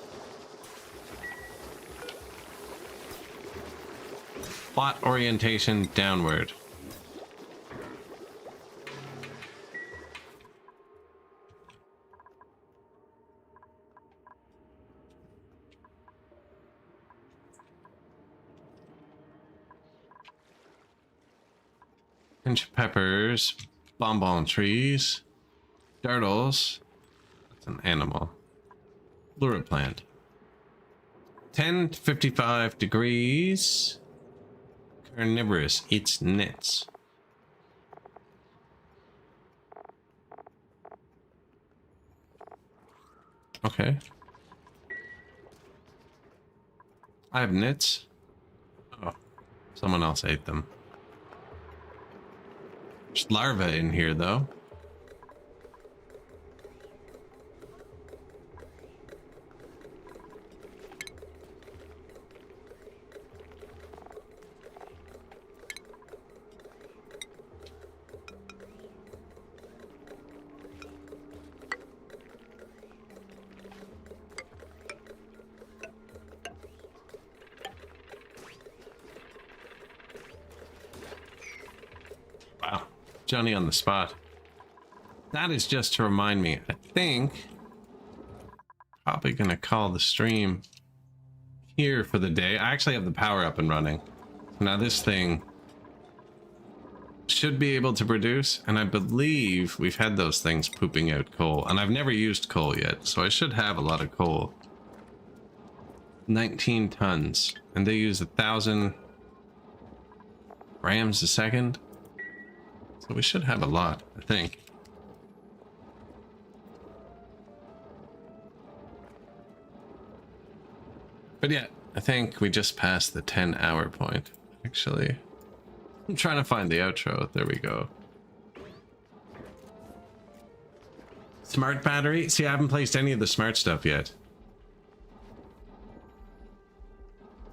Plot orientation downward. Pinch peppers, bonbon trees, turtles. That's an animal. Lure plant. 10 to 55 degrees. Carnivorous. Eats nits. Okay. I have nits. Oh, someone else ate them. There's larvae in here, though. Wow. Johnny on the spot. That is just to remind me. I think probably gonna call the stream here for the day. I actually have the power up and running. Now this thing should be able to produce, and I believe we've had those things pooping out coal, and I've never used coal yet, so I should have a lot of coal. 19 tons, and they use 1,000 grams a second, so we should have a lot, I think. But yeah, I think we just passed the 10-hour point, actually. I'm trying to find the outro. There we go. Smart battery? See, I haven't placed any of the smart stuff yet.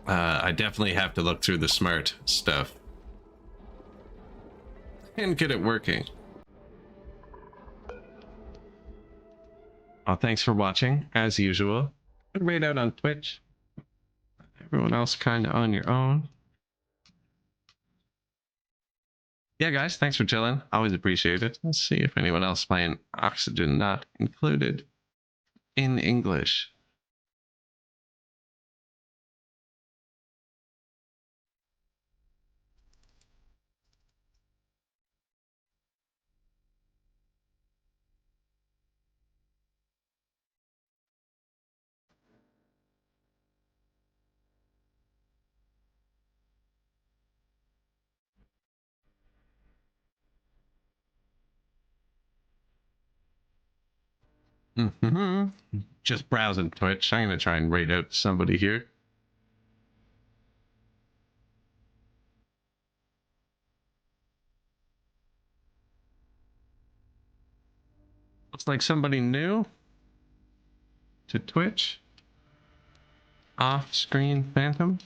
I definitely have to look through the smart stuff and get it working. Oh, thanks for watching, as usual. Good raid out on Twitch. Everyone else kind of on your own. Yeah, guys, thanks for chilling. Always appreciate it. Let's see if anyone else playing Oxygen Not Included in English. Just browsing Twitch. I'm gonna try and raid out somebody here. Looks like somebody new to Twitch. Off-screen Phantom.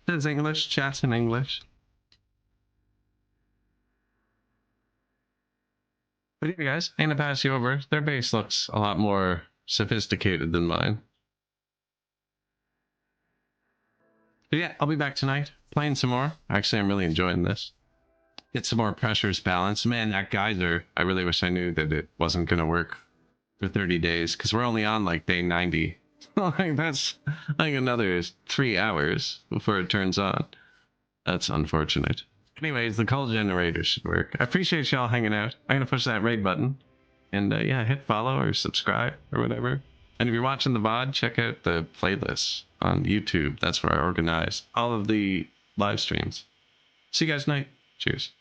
Says English, chats in English. But yeah, guys, I'm gonna pass you over. Their base looks a lot more sophisticated than mine. But yeah, I'll be back tonight playing some more. Actually, I'm really enjoying this. Get some more pressures balanced. Man, that geyser, I really wish I knew that it wasn't gonna work for 30 days, because we're only on like day 90. Like that's like another 3 hours before it turns on. That's unfortunate. Anyways, the coal generator should work. I appreciate y'all hanging out. I'm gonna push that raid button, and yeah, hit follow or subscribe or whatever. And if you're watching the VOD, check out the playlist on YouTube. That's where I organize all of the live streams. See you guys tonight. Cheers.